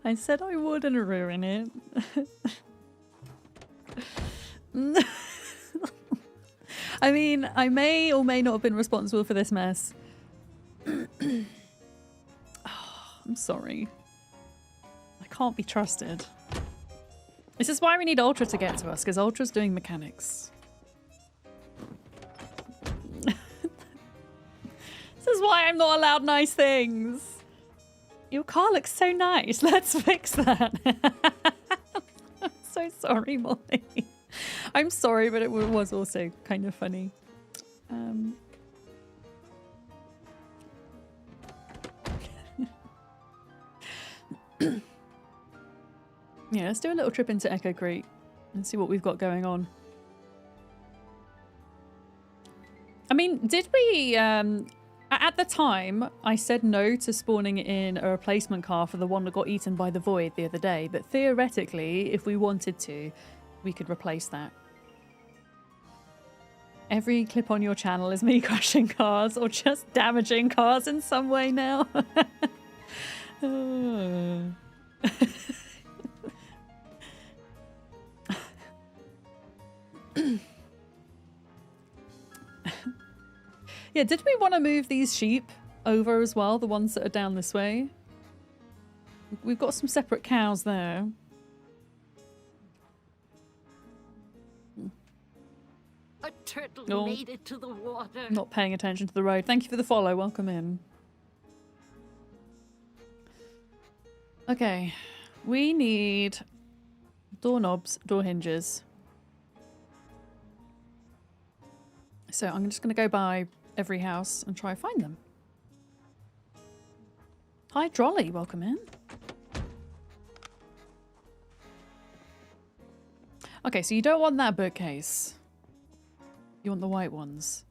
I said I wouldn't ruin it. I mean, I may or may not have been responsible for this mess. Oh, I'm sorry. I can't be trusted. This is why we need Ultra to get to us, because Ultra's doing mechanics. This is why I'm not allowed nice things. Your car looks so nice. Let's fix that. I'm so sorry, Molly. I'm sorry, but it was also kind of funny. Yeah, let's do a little trip into Echo Creek and see what we've got going on. I mean, did we... at the time, I said no to spawning in a replacement car for the one that got eaten by the void the other day, but theoretically, if we wanted to, we could replace that. Every clip on your channel is me crashing cars or just damaging cars in some way now. Yeah, did we want to move these sheep over as well, the ones that are down this way? We've got some separate cows there. A turtle made it to the water. Not paying attention to the road. Thank you for the follow. Welcome in. Okay. We need doorknobs, door hinges. So I'm just going to go by every house and try and find them. Hi, Drolly. Welcome in. Okay, so you don't want that bookcase. You want the white ones.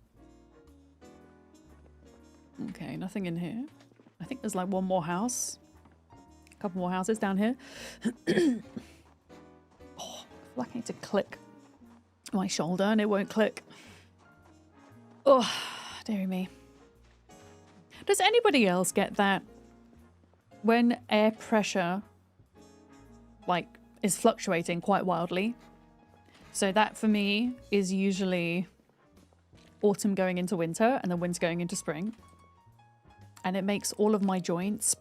Okay, nothing in here. I think there's like one more house. A couple more houses down here. Oh, I feel like I need to click my shoulder and it won't click. Oh, dearie me. Does anybody else get that when air pressure like is fluctuating quite wildly? So that for me is usually autumn going into winter and then winter going into spring. And it makes all of my joints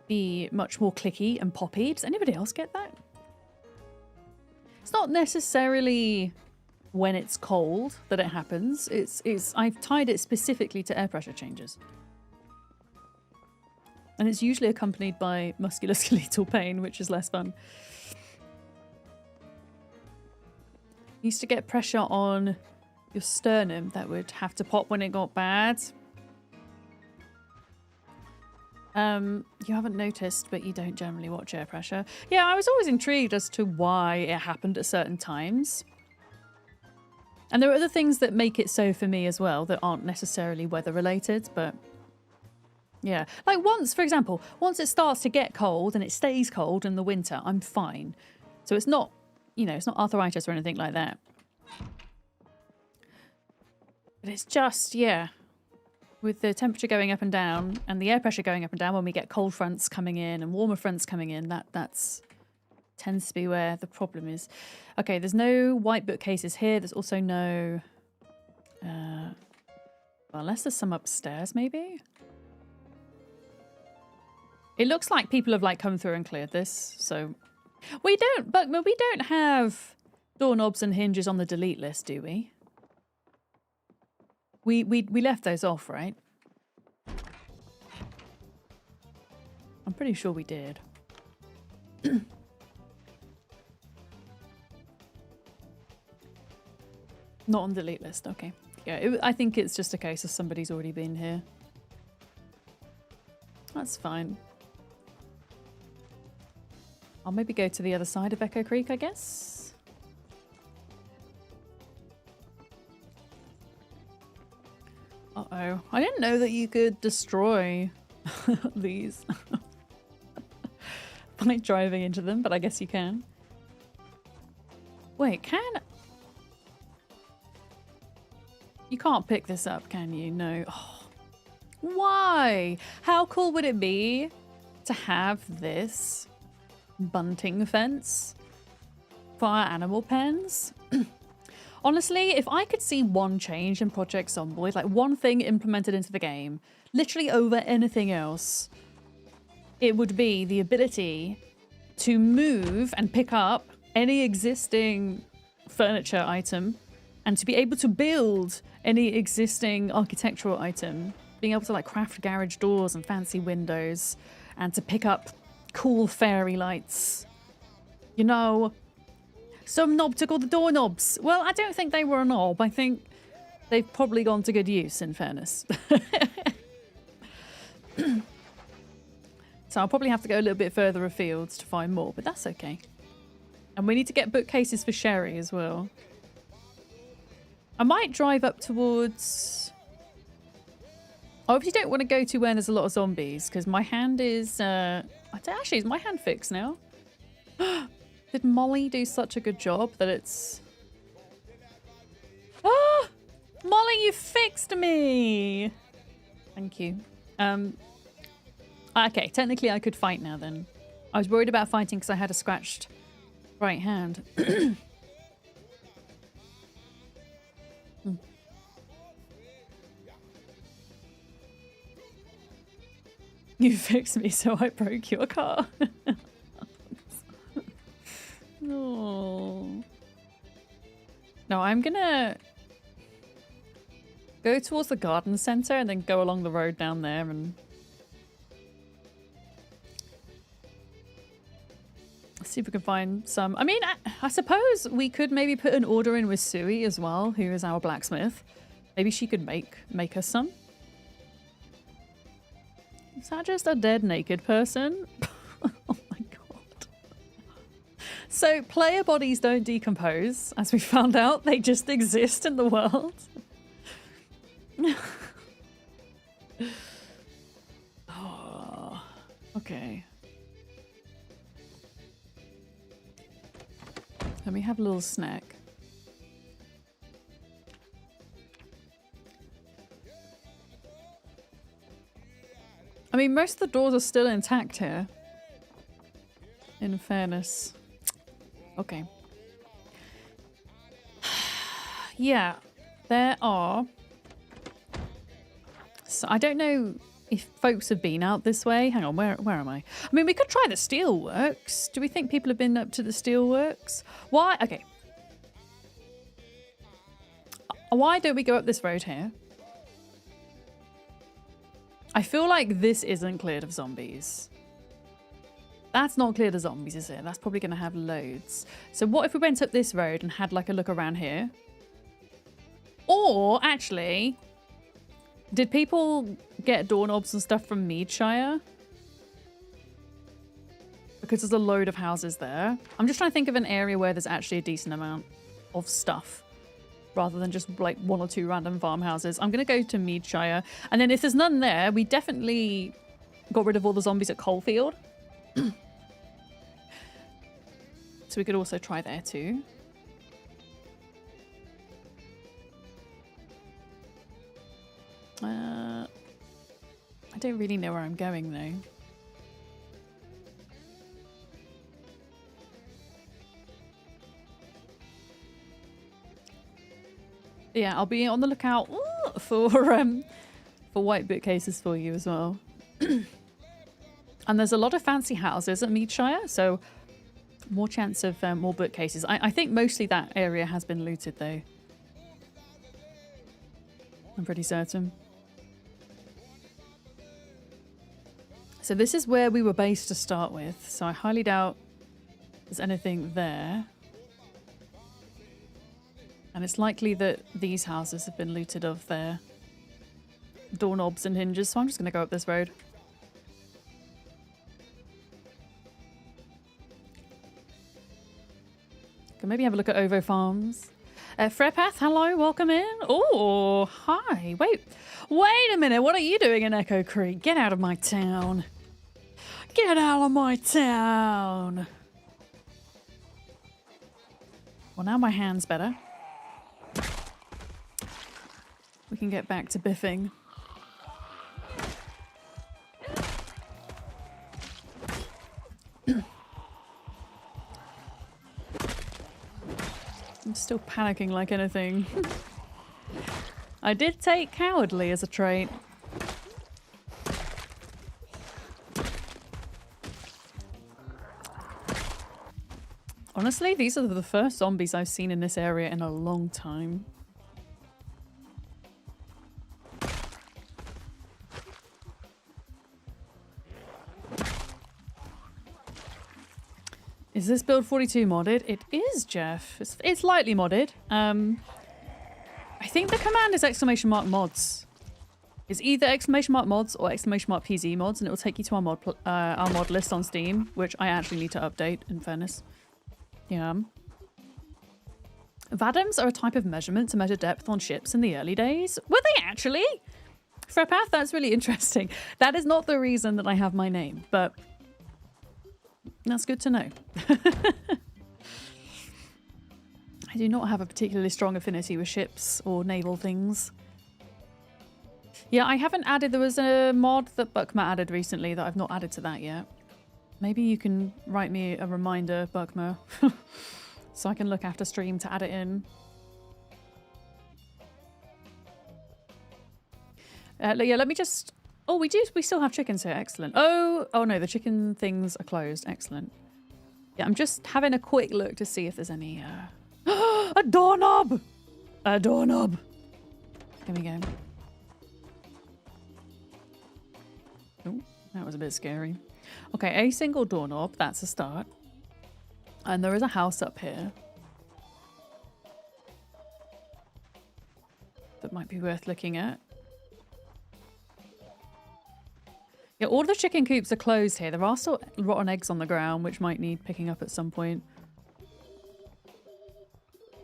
be much more clicky and poppy. Does anybody else get that? It's not necessarily when it's cold that it happens. I've tied it specifically to air pressure changes. And it's usually accompanied by musculoskeletal pain, which is less fun. Used to get pressure on your sternum that would have to pop when it got bad. You haven't noticed, but you don't generally watch air pressure. Yeah, I was always intrigued as to why it happened at certain times. And there are other things that make it so for me as well that aren't necessarily weather related, but yeah. Like once, for example, once it starts to get cold and it stays cold in the winter, I'm fine. So it's not, you know, it's not arthritis or anything like that. But it's just, yeah, with the temperature going up and down and the air pressure going up and down when we get cold fronts coming in and warmer fronts coming in, that's tends to be where the problem is. Okay, there's no white bookcases here. There's also no... well, unless there's some upstairs, maybe? It looks like people have like come through and cleared this, so... We don't have doorknobs and hinges on the delete list, do we? We left those off, right? I'm pretty sure we did. Not on the delete list, okay. Yeah, I think it's just a case of somebody's already been here. That's fine. I'll maybe go to the other side of Echo Creek, I guess. Uh-oh. I didn't know that you could destroy these by driving into them, but I guess you can. Wait, you can't pick this up, can you? No. Oh. Why? How cool would it be to have this bunting fence for our animal pens? Honestly, if I could see one change in Project Zomboid, like one thing implemented into the game, literally over anything else, it would be the ability to move and pick up any existing furniture item and to be able to build any existing architectural item, being able to like craft garage doors and fancy windows and to pick up cool fairy lights. You know, some knob took all the doorknobs. Well, I don't think they were a knob. I think they've probably gone to good use, in fairness. So I'll probably have to go a little bit further afield to find more, but that's okay. And we need to get bookcases for Sherry as well. I might drive up towards... I obviously don't want to go to where there's a lot of zombies, because my hand is... Actually, is my hand fixed now? Did Molly do such a good job that it's... Oh! Molly, you fixed me! Thank you. Okay, technically I could fight now then. I was worried about fighting because I had a scratched right hand. You fixed me, so I broke your car. No. No, I'm gonna go towards the garden center and then go along the road down there and See if we can find some. I mean, I suppose we could maybe put an order in with Sui as well, who is our blacksmith. Maybe she could make us some. Is that just a dead naked person? Oh my god. So player bodies don't decompose, as we found out. They just exist in the world. Oh, okay. Let me have a little snack. I mean, most of the doors are still intact here. In fairness. Okay. Yeah, there are... So I don't know if folks have been out this way. Hang on, where am I? I mean, we could try the steelworks. Do we think people have been up to the steelworks? Why? Okay. Why don't we go up this road here? I feel like this isn't cleared of zombies. That's not cleared of zombies, is it? That's probably going to have loads. So what if we went up this road and had like a look around here? Or actually, did people get doorknobs and stuff from Meadshire? Because there's a load of houses there. I'm just trying to think of an area where there's actually a decent amount of stuff, rather than just like 1 or 2 random farmhouses. I'm going to go to Meadshire. And then if there's none there, we definitely got rid of all the zombies at Coalfield. So we could also try there too. I don't really know where I'm going though. Yeah, I'll be on the lookout for white bookcases for you as well. And there's a lot of fancy houses at Meadshire, so more chance of more bookcases. I think mostly that area has been looted though. I'm pretty certain. So this is where we were based to start with, so I highly doubt there's anything there. And it's likely that these houses have been looted of their doorknobs and hinges, so I'm just going to go up this road. Can maybe have a look at Ovo Farms. Frepath, hello, welcome in. Oh, hi. Wait a minute. What are you doing in Echo Creek? Get out of my town. Get out of my town. Well, now my hand's better. We can get back to biffing. I'm still panicking like anything. I did take cowardly as a trait. Honestly, these are the first zombies I've seen in this area in a long time. Is this build 42 modded? It is, Jeff. It's lightly modded. I think the command is !mods. It's either !mods or !PZ mods, and it will take you to our mod list on Steam, which I actually need to update, in fairness. Yeah. Vadams are a type of measurement to measure depth on ships in the early days. Were they actually? Frepath, that's really interesting. That is not the reason that I have my name, but that's good to know. I do not have a particularly strong affinity with ships or naval things. Yeah, I haven't added... There was a mod that Buckma added recently that I've not added to that yet. Maybe you can write me a reminder, Buckma, so I can look after stream to add it in. Yeah, let me just... Oh, we still have chickens here. Excellent. Oh no, the chicken things are closed. Excellent. Yeah, I'm just having a quick look to see if there's any... A doorknob! A doorknob! Here we go. Oh, that was a bit scary. Okay, a single doorknob. That's a start. And there is a house up here that might be worth looking at. Yeah, all the chicken coops are closed here. There are still rotten eggs on the ground, which might need picking up at some point.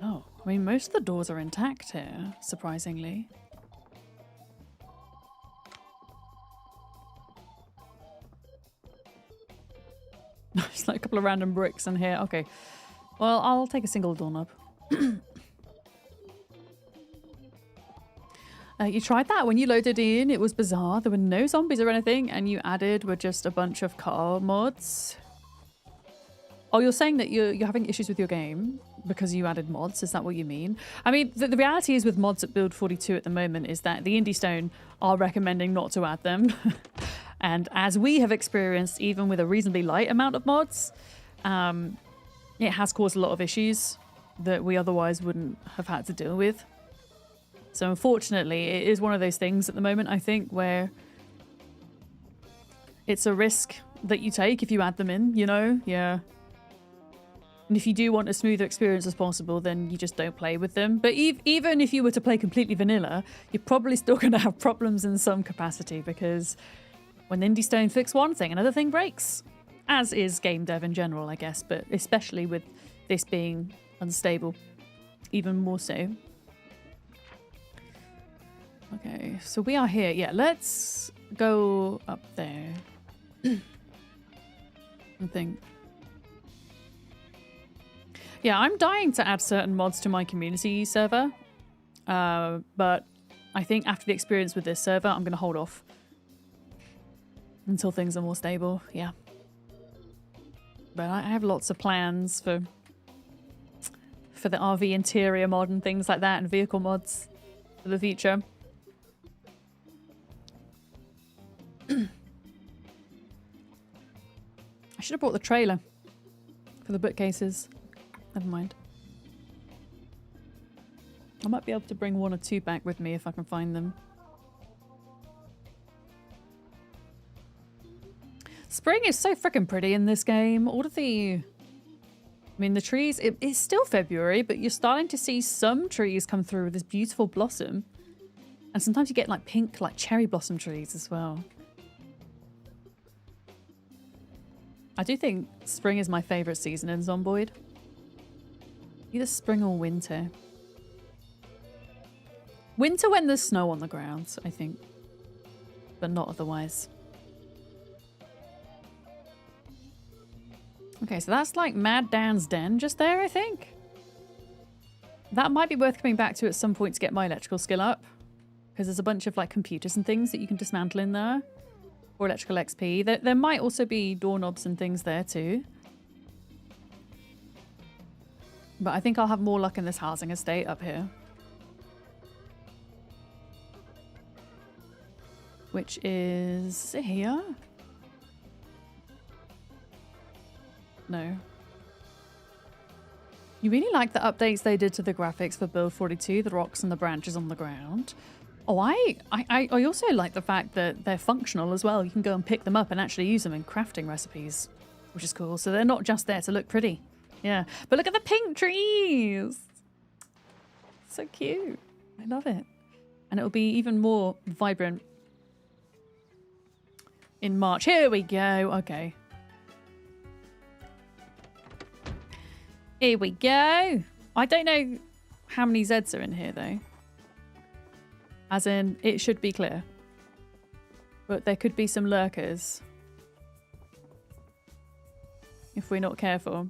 Oh, I mean, most of the doors are intact here, surprisingly. Just like a couple of random bricks in here. Okay. Well, I'll take a single doorknob. You tried that when you loaded in. It was bizarre. There were no zombies or anything, and you added were just a bunch of car mods. Oh, you're saying that you're having issues with your game because you added mods? Is that what you mean? I mean, the reality is with mods at Build 42 at the moment is that the Indie Stone are recommending not to add them. And as we have experienced, even with a reasonably light amount of mods, it has caused a lot of issues that we otherwise wouldn't have had to deal with. So unfortunately, it is one of those things at the moment, I think, where it's a risk that you take if you add them in, you know? Yeah. And if you do want a smoother experience as possible, then you just don't play with them. But even if you were to play completely vanilla, you're probably still going to have problems in some capacity, because when Indie Stone fix one thing, another thing breaks. As is game dev in general, I guess, but especially with this being unstable, even more so. Okay, so we are here. Yeah, let's go up there. I think. Yeah, I'm dying to add certain mods to my community server. But I think after the experience with this server, I'm going to hold off until things are more stable. Yeah. But I have lots of plans for the RV interior mod and things like that, and vehicle mods for the future. I should have brought the trailer for the bookcases. Never mind. I might be able to bring one or two back with me if I can find them. Spring is so freaking pretty in this game. All of the... I mean, the trees... It's still February, but you're starting to see some trees come through with this beautiful blossom. And sometimes you get like pink, like cherry blossom trees as well. I do think spring is my favourite season in Zomboid. Either spring or winter. Winter when there's snow on the ground, I think. But not otherwise. Okay, so that's like Mad Dan's den just there, I think. That might be worth coming back to at some point to get my electrical skill up. Because there's a bunch of like computers and things that you can dismantle in there. Or electrical XP. There might also be doorknobs and things there too. But I think I'll have more luck in this housing estate up here. Which is it here? No. You really like the updates they did to the graphics for Build 42, the rocks and the branches on the ground. Oh, I also like the fact that they're functional as well. You can go and pick them up and actually use them in crafting recipes, which is cool. So they're not just there to look pretty. Yeah. But look at the pink trees. So cute. I love it. And it'll be even more vibrant in March. Here we go. Okay. Here we go. I don't know how many Zeds are in here, though. As in, it should be clear. But there could be some lurkers. If we're not careful.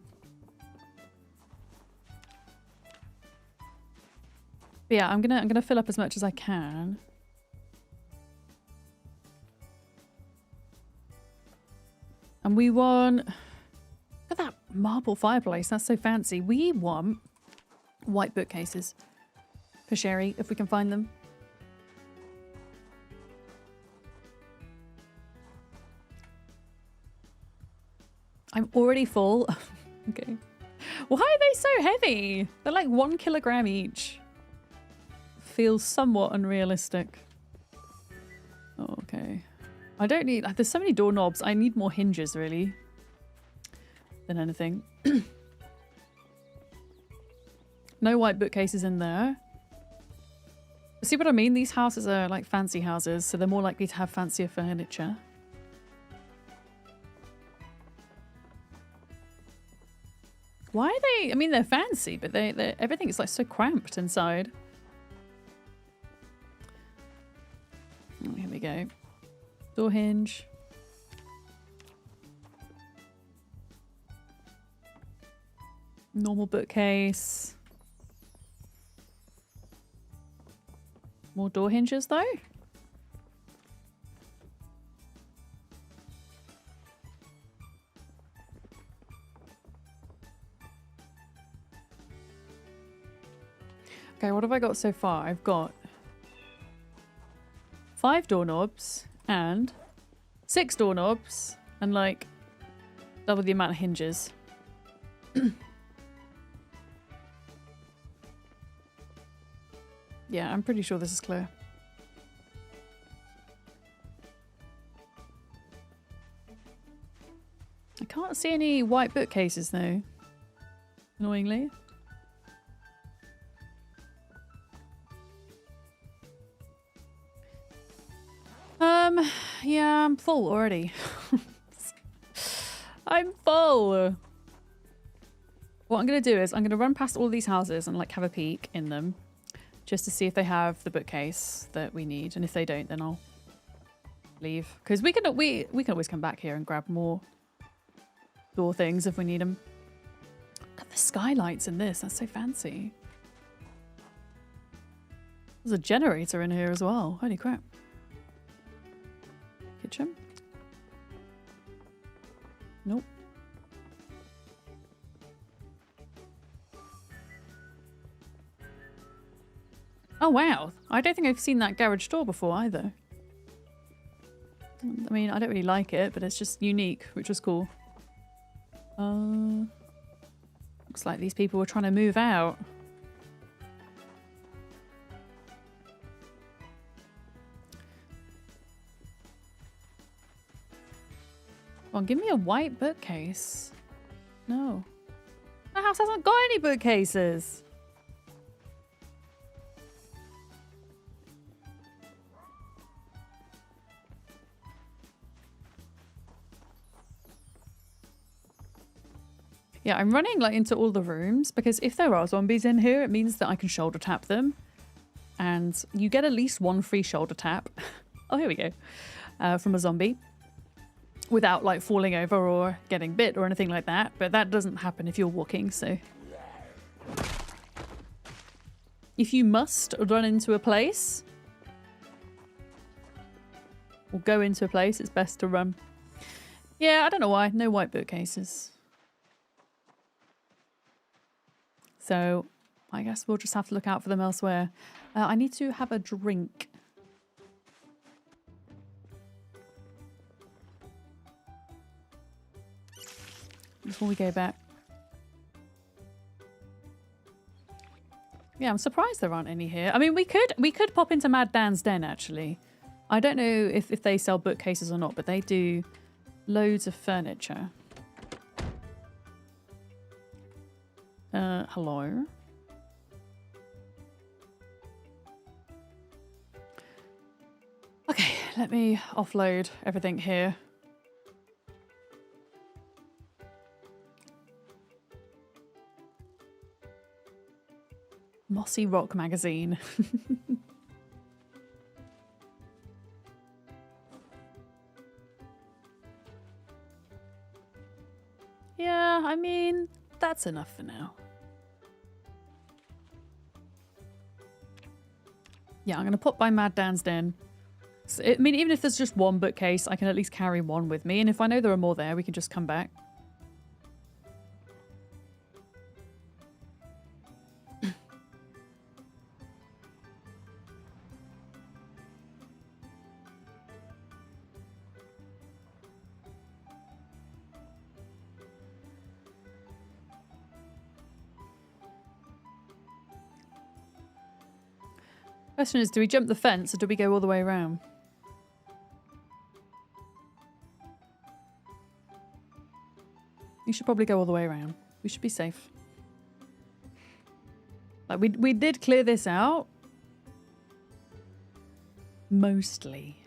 But yeah, I'm gonna fill up as much as I can. And we want... Look at that marble fireplace. That's so fancy. We want white bookcases for Sherry, if we can find them. I'm already full. Okay. Why are they so heavy? They're like 1 kilogram each. Feels somewhat unrealistic. Oh, okay. I don't need... There's so many doorknobs. I need more hinges, really. Than anything. No white bookcases in there. See what I mean? These houses are like fancy houses, so they're more likely to have fancier furniture. Why are they? I mean, they're fancy, but everything is like so cramped inside. Oh, here we go. Door hinge. Normal bookcase. More door hinges though. Okay, what have I got so far? I've got 5 doorknobs and 6 doorknobs and like double the amount of hinges. Yeah, I'm pretty sure this is clear. I can't see any white bookcases though, annoyingly. Yeah, I'm full already. I'm full. What I'm going to do is I'm going to run past all these houses and like have a peek in them just to see if they have the bookcase that we need. And if they don't, then I'll leave. Because we can always come back here and grab more door things if we need them. Look at the skylights in this. That's so fancy. There's a generator in here as well. Holy crap. Kitchen? Nope. Oh wow, I don't think I've seen that garage door before either. I mean, I don't really like it, but it's just unique, which was cool. Looks like these people were trying to move out. Come on, give me a white bookcase. No. The house hasn't got any bookcases. Yeah, I'm running like into all the rooms because if there are zombies in here, it means that I can shoulder tap them. And you get at least one free shoulder tap. Oh, here we go. From a zombie. Without like falling over or getting bit or anything like that. But that doesn't happen if you're walking, so. If you must run into a place or go into a place, it's best to run. Yeah, I don't know why. No white bookcases. So I guess we'll just have to look out for them elsewhere. I need to have a drink. Before we go back. Yeah, I'm surprised there aren't any here. I mean, we could pop into Mad Dan's Den, actually. I don't know if they sell bookcases or not, but they do loads of furniture. Hello? Okay, let me offload everything here. Mossy Rock magazine. Yeah, I mean, that's enough for now. Yeah, I'm going to pop by Mad Dan's Den. So, I mean, even if there's just one bookcase, I can at least carry one with me. And if I know there are more there, we can just come back. Question is, do we jump the fence or do we go all the way around? We should probably go all the way around. We should be safe. Like we did clear this out. Mostly.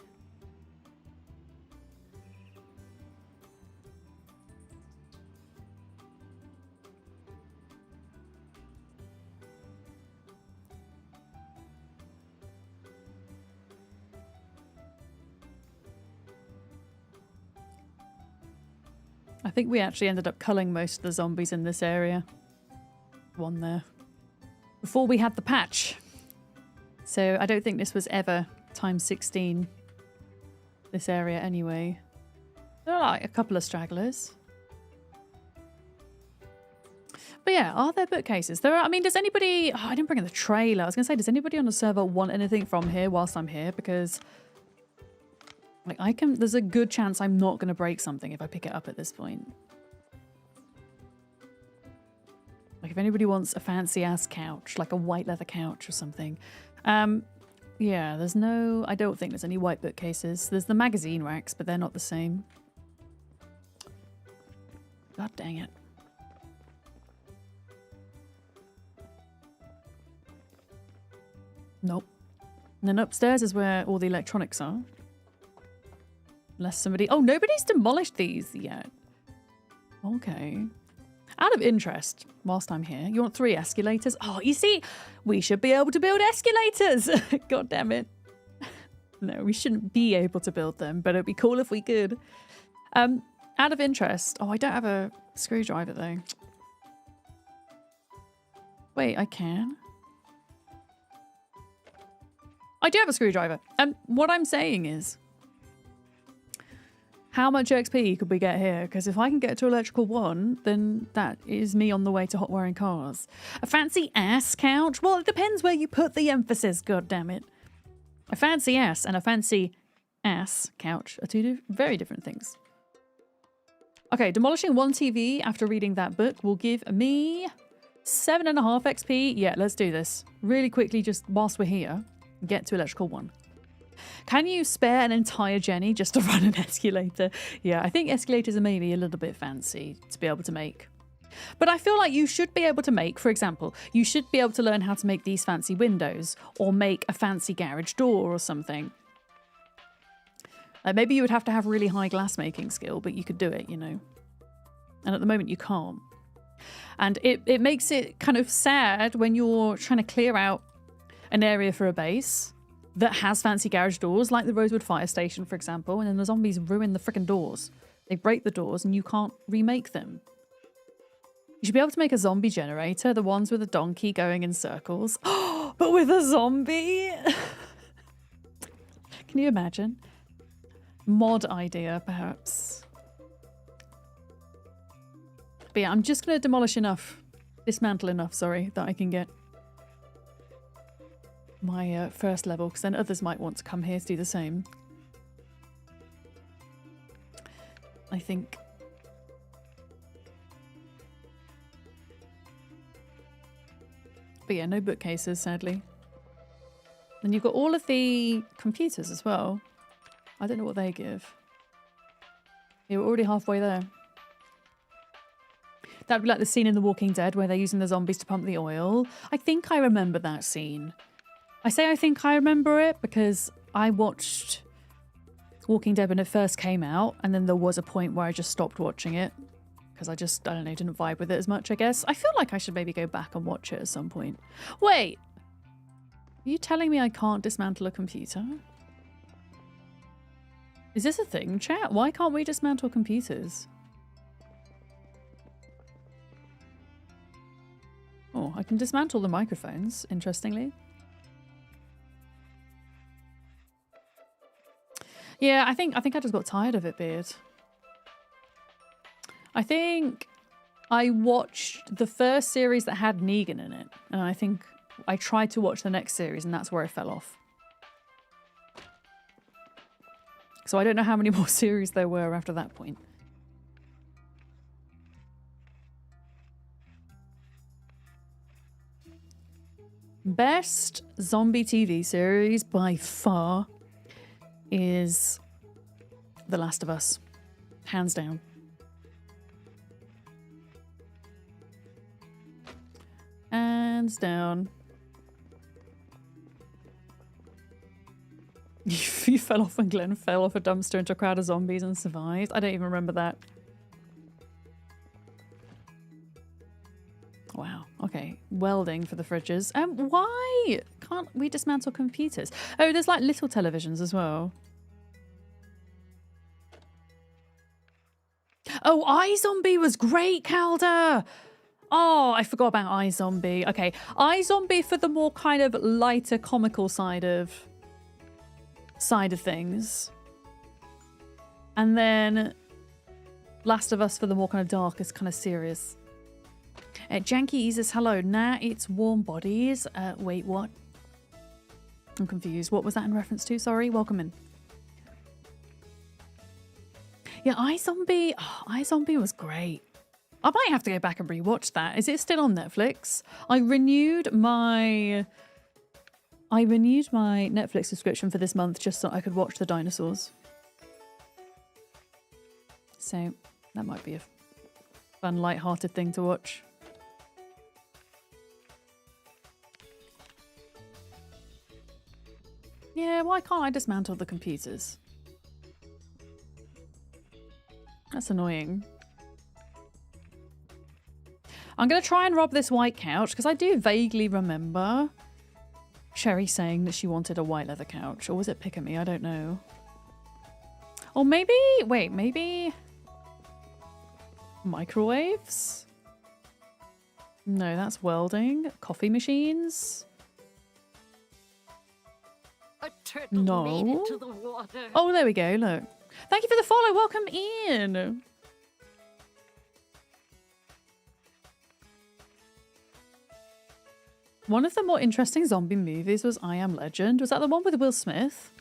I think we actually ended up culling most of the zombies in this area. One there. Before we had the patch. So I don't think this was ever times 16. This area anyway. There are like a couple of stragglers. But yeah, are there bookcases? There are, I mean, does anybody... Oh, I didn't bring in the trailer. I was going to say, does anybody on the server want anything from here whilst I'm here? Because... like, there's a good chance I'm not going to break something if I pick it up at this point. Like, if anybody wants a fancy-ass couch, like a white leather couch or something. Yeah, there's no... I don't think there's any white bookcases. There's the magazine racks, but they're not the same. God dang it. Nope. And then upstairs is where all the electronics are. Unless somebody... Oh, nobody's demolished these yet. Okay. Out of interest, whilst I'm here, you want 3 escalators? Oh, you see, we should be able to build escalators. God damn it. No, we shouldn't be able to build them, but it'd be cool if we could. Out of interest... Oh, I don't have a screwdriver, though. Wait, I can? I do have a screwdriver. What I'm saying is... how much XP could we get here? Because if I can get to electrical 1, then that is me on the way to hot wiring cars. A fancy ass couch? Well, it depends where you put the emphasis, god damn it. A fancy ass and a fancy ass couch are two very different things. Okay, demolishing 1 TV after reading that book will give me 7.5 XP. Yeah, let's do this. Really quickly, just whilst we're here, get to electrical 1. Can you spare an entire Jenny just to run an escalator? Yeah, I think escalators are maybe a little bit fancy to be able to make. But I feel like you should be able to make, for example, you should be able to learn how to make these fancy windows or make a fancy garage door or something. Maybe you would have to have really high glass making skill, but you could do it, you know. And at the moment you can't. And it makes it kind of sad when you're trying to clear out an area for a base that has fancy garage doors, like the Rosewood Fire Station, for example, and then the zombies ruin the frickin' doors. They break the doors and you can't remake them. You should be able to make a zombie generator, the ones with a donkey going in circles. But with a zombie? Can you imagine? Mod idea, perhaps. But yeah, I'm just going to dismantle enough, sorry, that I can get my first level, because then others might want to come here to do the same. I think. But yeah, no bookcases, sadly. And you've got all of the computers as well. I don't know what they give. Yeah, we're already halfway there. That'd be like the scene in The Walking Dead where they're using the zombies to pump the oil. I think I remember that scene. I say I think I remember it because I watched Walking Dead when it first came out, and then there was a point where I just stopped watching it because I don't know, didn't vibe with it as much, I guess. I feel like I should maybe go back and watch it at some point. Wait! Are you telling me I can't dismantle a computer? Is this a thing, chat? Why can't we dismantle computers? Oh, I can dismantle the microphones, interestingly. Yeah, I think I just got tired of it, Beard. I think I watched the first series that had Negan in it, and I think I tried to watch the next series, and that's where I fell off. So I don't know how many more series there were after that point. Best zombie TV series by far is The Last of Us. Hands down. And Hands down. You fell off when Glenn fell off a dumpster into a crowd of zombies and survived. I don't even remember that. Wow. Okay. Welding for the fridges. Why can't we dismantle computers? Oh, there's like little televisions as well. Oh, iZombie was great, Calder. Oh, I forgot about iZombie. Okay. iZombie for the more kind of lighter comical side of things. And then Last of Us for the more kind of darkest, kind of serious. Janky Eases, hello. Nah, it's Warm Bodies. Wait, what? I'm confused. What was that in reference to? Sorry, welcome in. Yeah, iZombie. Oh, iZombie was great. I might have to go back and rewatch that. Is it still on Netflix? I renewed my Netflix subscription for this month just so I could watch the dinosaurs. So that might be a fun, light-hearted thing to watch. Yeah, why can't I dismantle the computers? That's annoying. I'm going to try and rob this white couch because I do vaguely remember Sherry saying that she wanted a white leather couch. Or was it Pick at Me? I don't know. Or maybe... Wait, maybe... Microwaves? No, that's welding. Coffee machines? A turtle No. made it to the water. Oh, there we go. Look. Thank you for the follow. Welcome in. One of the more interesting zombie movies was I Am Legend. Was that the one with Will Smith?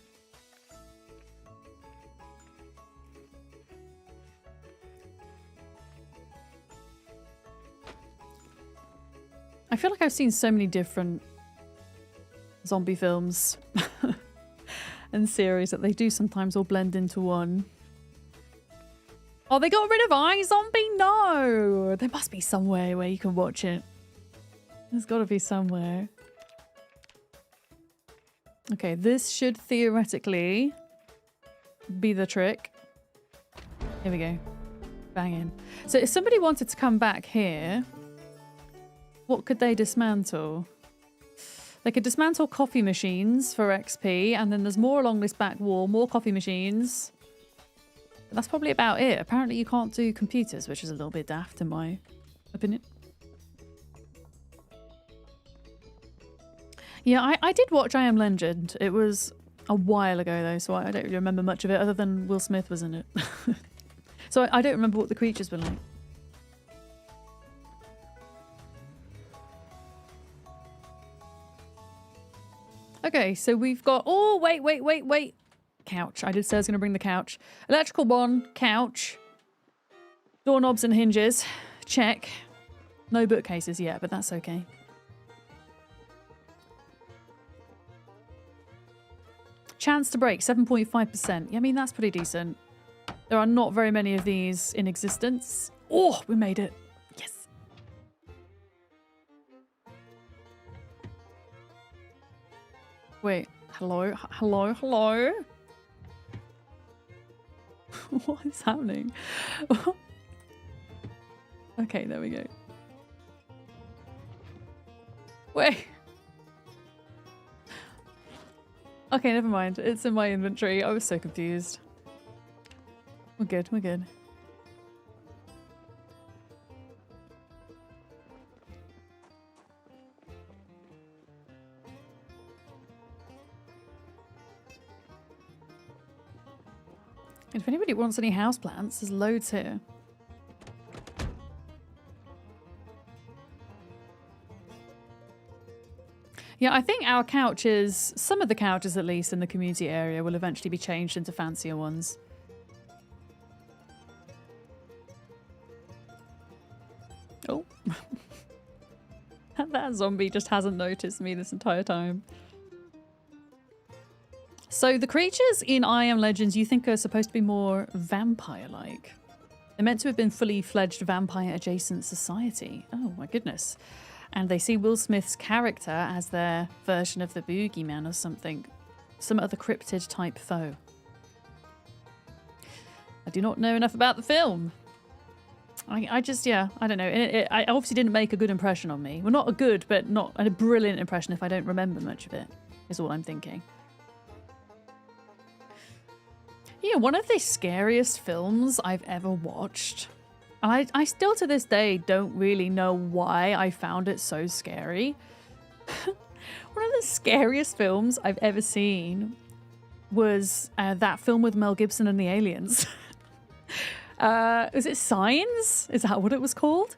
I feel like I've seen so many different zombie films and series that they do sometimes all blend into one. Oh, they got rid of iZombie? No! There must be somewhere where you can watch it. There's got to be somewhere. Okay, this should theoretically be the trick. Here we go. Bang in. So if somebody wanted to come back here, what could they dismantle? They could dismantle coffee machines for XP, and then there's more along this back wall, more coffee machines. But that's probably about it. Apparently you can't do computers, which is a little bit daft in my opinion. Yeah, I did watch I Am Legend. It was a while ago though, so I don't really remember much of it other than Will Smith was in it. So I don't remember what the creatures were like. Okay, so we've got... Oh, wait. Couch. I did say I was going to bring the couch. Electrical one, couch. Doorknobs and hinges. Check. No bookcases yet, but that's okay. Chance to break, 7.5%. Yeah, I mean, that's pretty decent. There are not very many of these in existence. Oh, we made it. Yes. Wait, hello? What is happening? Okay, there we go. Wait. Okay, never mind. It's in my inventory. I was so confused. We're good. And if anybody wants any houseplants, there's loads here. Yeah, I think our couches, some of the couches at least in the community area, will eventually be changed into fancier ones. Oh. That zombie just hasn't noticed me this entire time. So the creatures in I Am Legends you think are supposed to be more vampire-like. They're meant to have been fully fledged vampire-adjacent society. Oh my goodness. and they see Will Smith's character as their version of the boogeyman or something. Some other cryptid type foe. I do not know enough about the film. I just, yeah, I don't know. I obviously didn't make a good impression on me. Well, not a good, but not a brilliant impression if I don't remember much of it, is all I'm thinking. Yeah, one of the scariest films I've ever watched. I still to this day don't really know why I found it so scary. One of the scariest films I've ever seen was that film with Mel Gibson and the aliens. Was it Signs? Is that what it was called?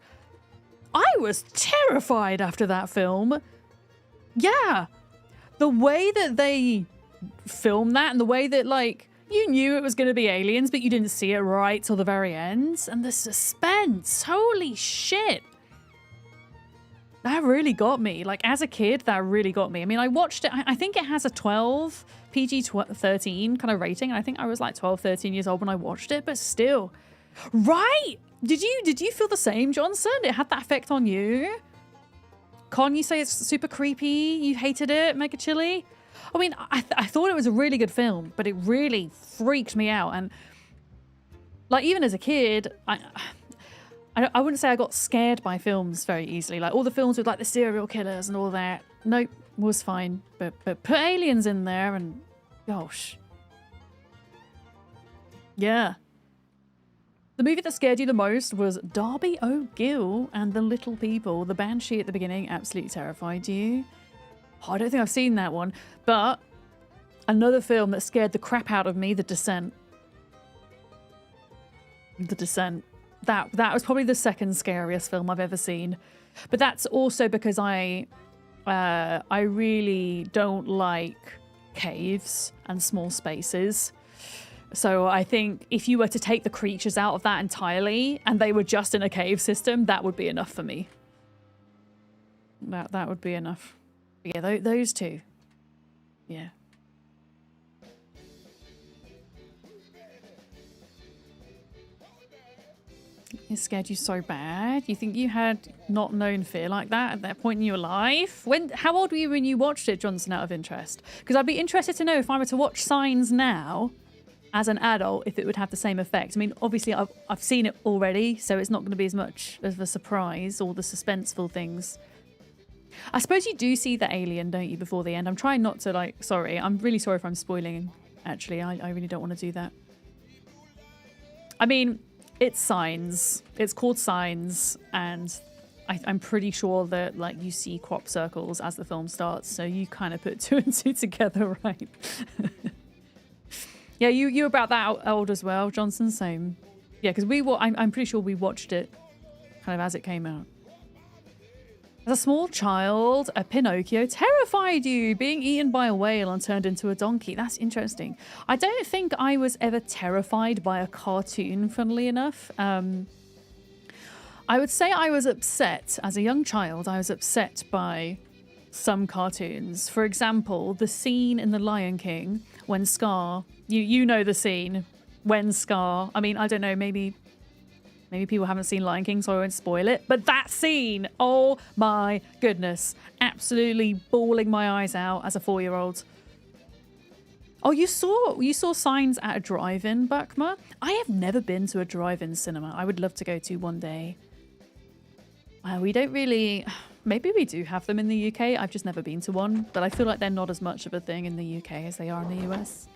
I was terrified after that film. Yeah. The way that they filmed that and the way that, like, you knew it was going to be aliens, but you didn't see it right till the very end. And the suspense. Holy shit. That really got me. Like, as a kid, that really got me. I mean, I watched it. I think it has a 12, PG-13 kind of rating. I think I was like 12, 13 years old when I watched it, but still. Right? Did you feel the same, Johnson? It had that effect on you? Con, you say it's super creepy. You hated it, Mega Chili? I mean, I thought it was a really good film, but it really freaked me out. And, like, even as a kid, I wouldn't say I got scared by films very easily. Like, all the films with, like, the serial killers and all that. Nope, was fine. But put aliens in there and, gosh. Yeah. The movie that scared you the most was Darby O'Gill and the Little People. The banshee at the beginning absolutely terrified you. Oh, I don't think I've seen that one. But another film that scared the crap out of me, The Descent. The Descent. That was probably the second scariest film I've ever seen. But that's also because I really don't like caves and small spaces. So I think if you were to take the creatures out of that entirely and they were just in a cave system, that would be enough for me. That would be enough. But yeah, those two. Yeah. It scared you so bad? You think you had not known fear like that at that point in your life? How old were you when you watched it, Johnson, out of interest? Because I'd be interested to know if I were to watch Signs now, as an adult, if it would have the same effect. I mean, obviously, I've seen it already, so it's not going to be as much of a surprise, all the suspenseful things. I suppose you do see the alien, don't you, before the end? I'm trying not to, like, sorry. I'm really sorry if I'm spoiling, actually. I really don't want to do that. I mean, it's Signs. It's called Signs, and I'm pretty sure that, like, you see crop circles as the film starts, so you kind of put two and two together, right? Yeah, you about that old as well, Johnson. Same. Yeah, because I'm pretty sure we watched it kind of as it came out. As a small child, a Pinocchio terrified you, being eaten by a whale and turned into a donkey. That's interesting. I don't think I was ever terrified by a cartoon, funnily enough. I would say I was upset as a young child. I was upset by some cartoons. For example, the scene in The Lion King when Scar, you know the scene when Scar, I mean, I don't know, maybe people haven't seen Lion King, so I won't spoil it, but that scene, oh my goodness, absolutely bawling my eyes out as a 4-year-old. Oh, you saw Signs at a drive-in, Buckma? I have never been to a drive-in cinema. I would love to go to one day. We don't really... Maybe we do have them in the UK. I've just never been to one, but I feel like they're not as much of a thing in the UK as they are in the US.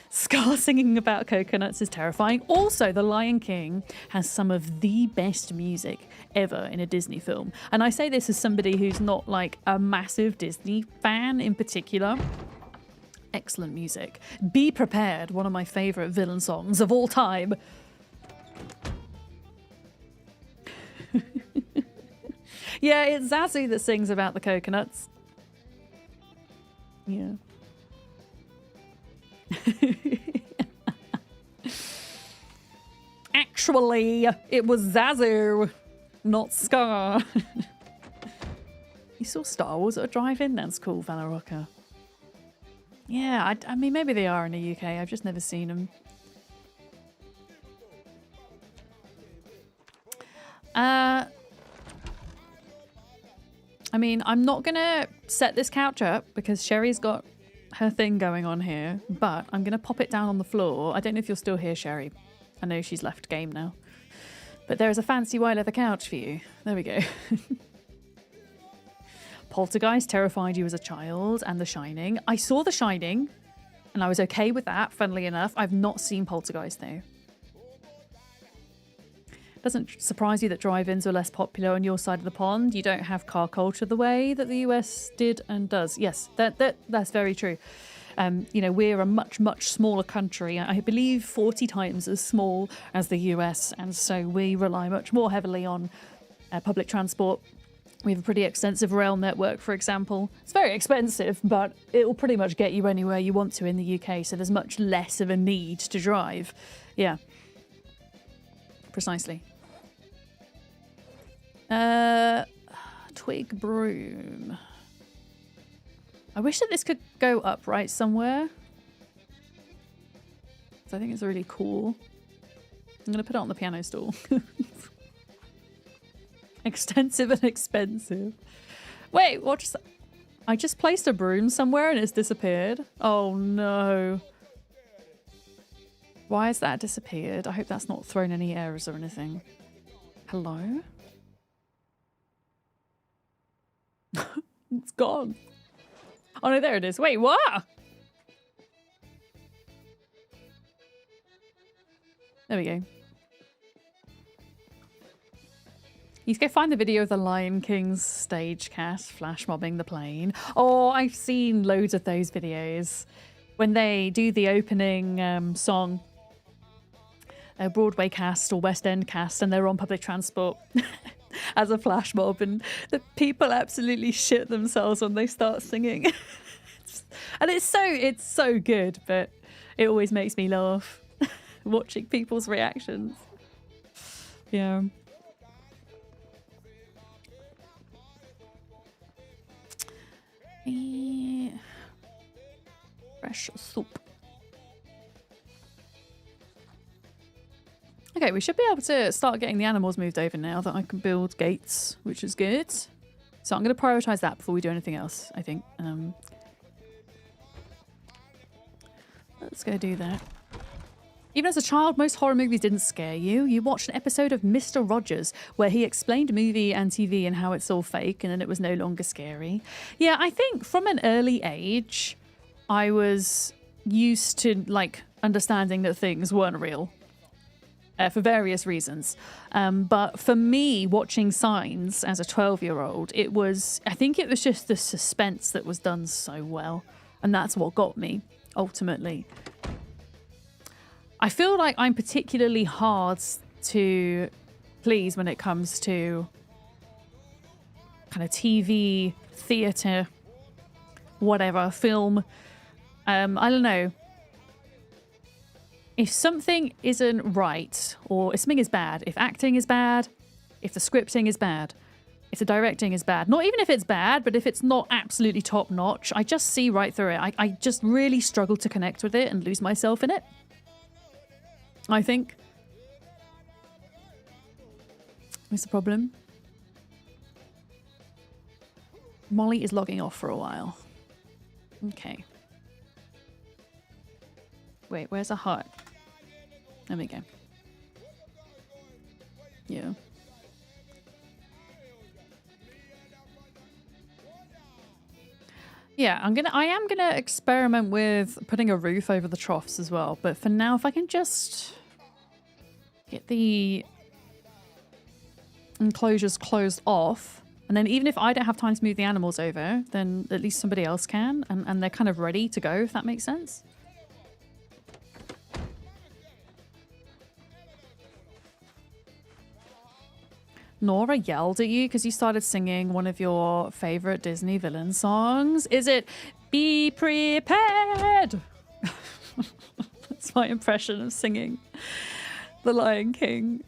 Scar singing about coconuts is terrifying. Also, The Lion King has some of the best music ever in a Disney film. And I say this as somebody who's not like a massive Disney fan in particular. Excellent music. Be Prepared, one of my favorite villain songs of all time. Yeah, it's Zazu that sings about the coconuts. Yeah. Actually, it was Zazu, not Scar. You saw Star Wars at a drive-in? That's cool, Valoroka. Yeah, I mean, maybe they are in the UK. I've just never seen them. I mean, I'm not going to set this couch up because Sherry's got her thing going on here, but I'm going to pop it down on the floor. I don't know if you're still here, Sherry. I know she's left game now. But there is a fancy white leather couch for you. There we go. Poltergeist terrified you as a child, and The Shining. I saw The Shining, and I was okay with that, funnily enough. I've not seen Poltergeist, though. Doesn't surprise you that drive-ins are less popular on your side of the pond. You don't have car culture the way that the US did and does. Yes, that's very true. You know, we're a much, much smaller country. I believe 40 times as small as the US, and so we rely much more heavily on public transport. We have a pretty extensive rail network, for example. It's very expensive, but it will pretty much get you anywhere you want to in the UK, so there's much less of a need to drive. Yeah. Precisely. Twig broom. I wish that this could go upright somewhere. So I think it's really cool. I'm going to put it on the piano stool. Extensive and expensive. Wait, what? I just placed a broom somewhere and it's disappeared. Oh no. Why has that disappeared? I hope that's not thrown any errors or anything. Hello? It's gone. Oh no, there it is. Wait, what? There we go. You can go find the video of the Lion King's stage cast flash mobbing the plane. Oh, I've seen loads of those videos. When they do the opening song, a Broadway cast or West End cast, and they're on public transport as a flash mob, and the people absolutely shit themselves when they start singing. And it's so good, but it always makes me laugh watching people's reactions. Yeah. Fresh soup. Okay, we should be able to start getting the animals moved over now that I can build gates, which is good. So I'm going to prioritize that before we do anything else, I think. Let's go do that. Even as a child, most horror movies didn't scare you. You watched an episode of Mr. Rogers where he explained movie and TV and how it's all fake, and then it was no longer scary. Yeah, I think from an early age, I was used to like understanding that things weren't real. For various reasons. But for me, watching Signs as a 12-year-old, I think it was just the suspense that was done so well. And that's what got me, ultimately. I feel like I'm particularly hard to please when it comes to kind of TV, theatre, whatever, film. I don't know. If something isn't right, or if something is bad, if acting is bad, if the scripting is bad, if the directing is bad, not even if it's bad, but if it's not absolutely top notch, I just see right through it. I just really struggle to connect with it and lose myself in it. I think. What's the problem? Molly is logging off for a while. Okay. Wait, where's a hut? There we go. Yeah. Yeah, I am gonna experiment with putting a roof over the troughs as well. But for now, if I can just get the enclosures closed off, and then even if I don't have time to move the animals over, then at least somebody else can, and they're kind of ready to go, if that makes sense. Nora yelled at you because you started singing one of your favorite Disney villain songs. Is it Be Prepared? That's my impression of singing The Lion King.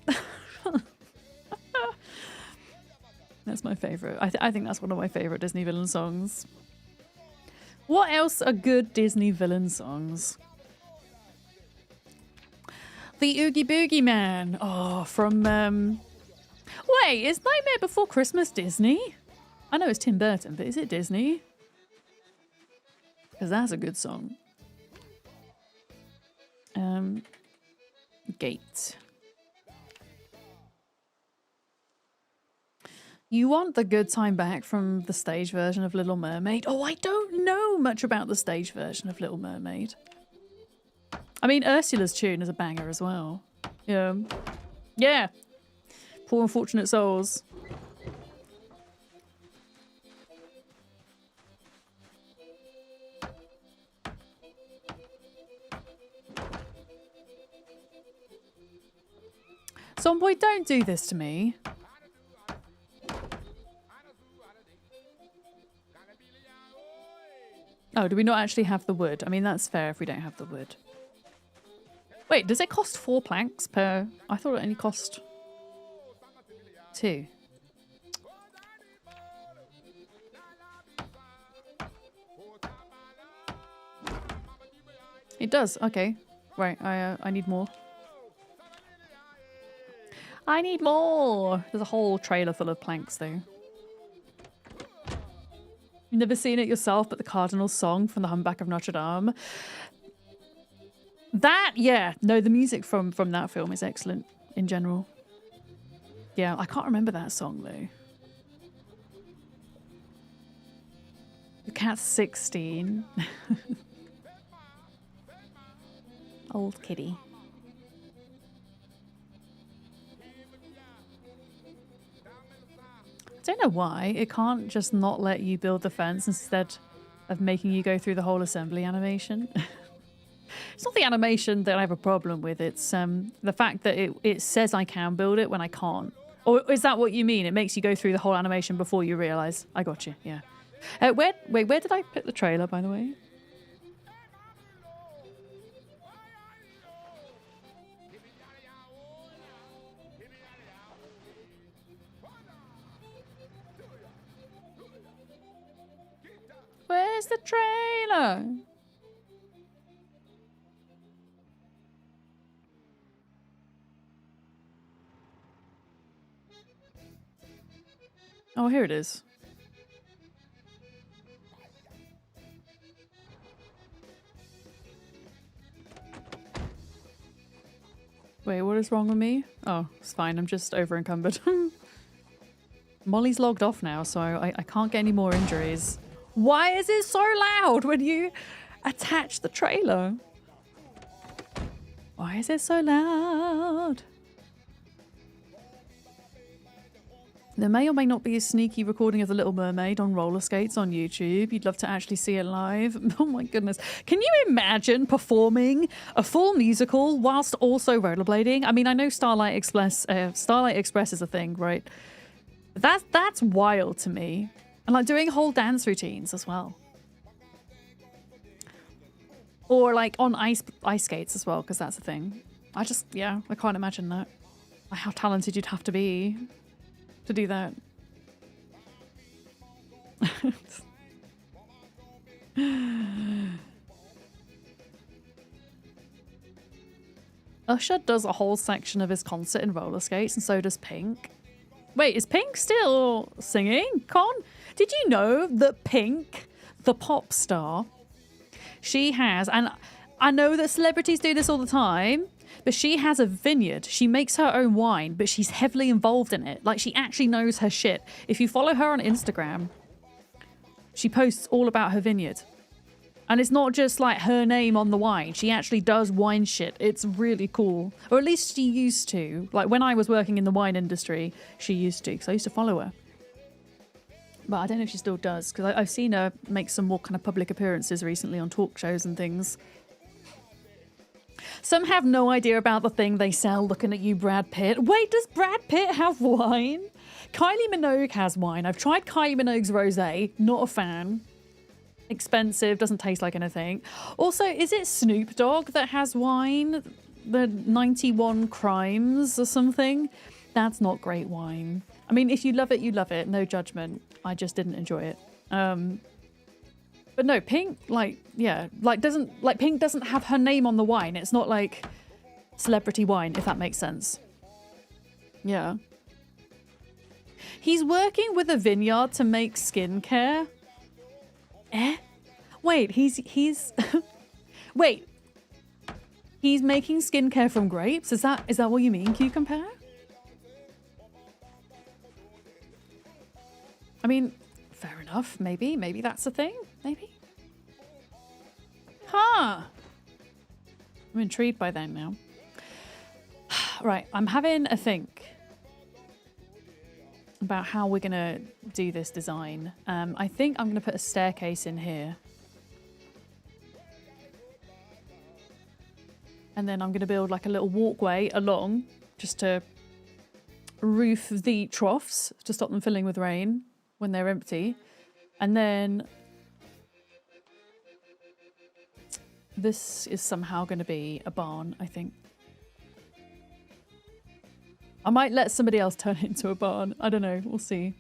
That's my favorite. I think that's one of my favorite Disney villain songs. What else are good Disney villain songs? The Oogie Boogie Man. Oh, from... Wait, is Nightmare Before Christmas Disney? I know it's Tim Burton, but is it Disney? Because that's a good song. Gate. You want the good time back from the stage version of Little Mermaid? Oh, I don't know much about the stage version of Little Mermaid. I mean, Ursula's tune is a banger as well. Yeah. Yeah. Poor unfortunate souls. Zomboid, don't do this to me. Oh, do we not actually have the wood? I mean, that's fair if we don't have the wood. Wait, does it cost 4 planks per... I thought it only cost 2. It does, okay. Right, I need more. I need more! There's a whole trailer full of planks, though. You've never seen it yourself, but the Cardinal song from the Humpback of Notre Dame. That, yeah. No, the music from that film is excellent in general. Yeah, I can't remember that song, though. The cat's 16. Old kitty. I don't know why it can't just not let you build the fence instead of making you go through the whole assembly animation. It's not the animation that I have a problem with, it's the fact that it says I can build it when I can't. Or is that what you mean? It makes you go through the whole animation before you realise? I got you, yeah. Where did I put the trailer, by the way? Where's the trailer? Oh, here it is. Wait, what is wrong with me? Oh, it's fine. I'm just over encumbered. Molly's logged off now, so I can't get any more injuries. Why is it so loud when you attach the trailer? Why is it so loud? There may or may not be a sneaky recording of The Little Mermaid on roller skates on YouTube. You'd love to actually see it live. Oh my goodness. Can you imagine performing a full musical whilst also rollerblading? I mean, I know Starlight Express is a thing, right? That's wild to me. And like doing whole dance routines as well. Or like on ice skates as well, because that's a thing. I can't imagine that. How talented you'd have to be to do that. Usher does a whole section of his concert in roller skates, and so does Pink. Wait, is Pink still singing? Con? Did you know that Pink, the pop star, she has, and I know that celebrities do this all the time, but she has a vineyard. She makes her own wine, but she's heavily involved in it. Like, she actually knows her shit. If you follow her on Instagram, she posts all about her vineyard. And it's not just like her name on the wine. She actually does wine shit. It's really cool. Or at least she used to. Like, when I was working in the wine industry, she used to, because I used to follow her. But I don't know if she still does, because I've seen her make some more kind of public appearances recently on talk shows and things. Some have no idea about the thing they sell. Looking at you, Brad Pitt. Wait, does Brad Pitt have wine? Kylie Minogue has wine. I've tried Kylie Minogue's rosé. Not a fan. Expensive. Doesn't taste like anything. Also, is it Snoop Dogg that has wine? The 91 Crimes or something? That's not great wine. I mean, if you love it, you love it. No judgment. I just didn't enjoy it. But no, Pink, Pink doesn't have her name on the wine. It's not like celebrity wine, if that makes sense. Yeah. He's working with a vineyard to make skincare. Wait, he's wait. He's making skincare from grapes? Is that what you mean, Q-Compare? I mean, fair enough. Maybe that's a thing. Maybe. Huh. I'm intrigued by that now. Right, I'm having a think about how we're gonna do this design. I think I'm gonna put a staircase in here. And then I'm gonna build like a little walkway along just to roof the troughs to stop them filling with rain when they're empty. And then this is somehow gonna be a barn, I think. I might let somebody else turn it into a barn. I don't know. We'll see.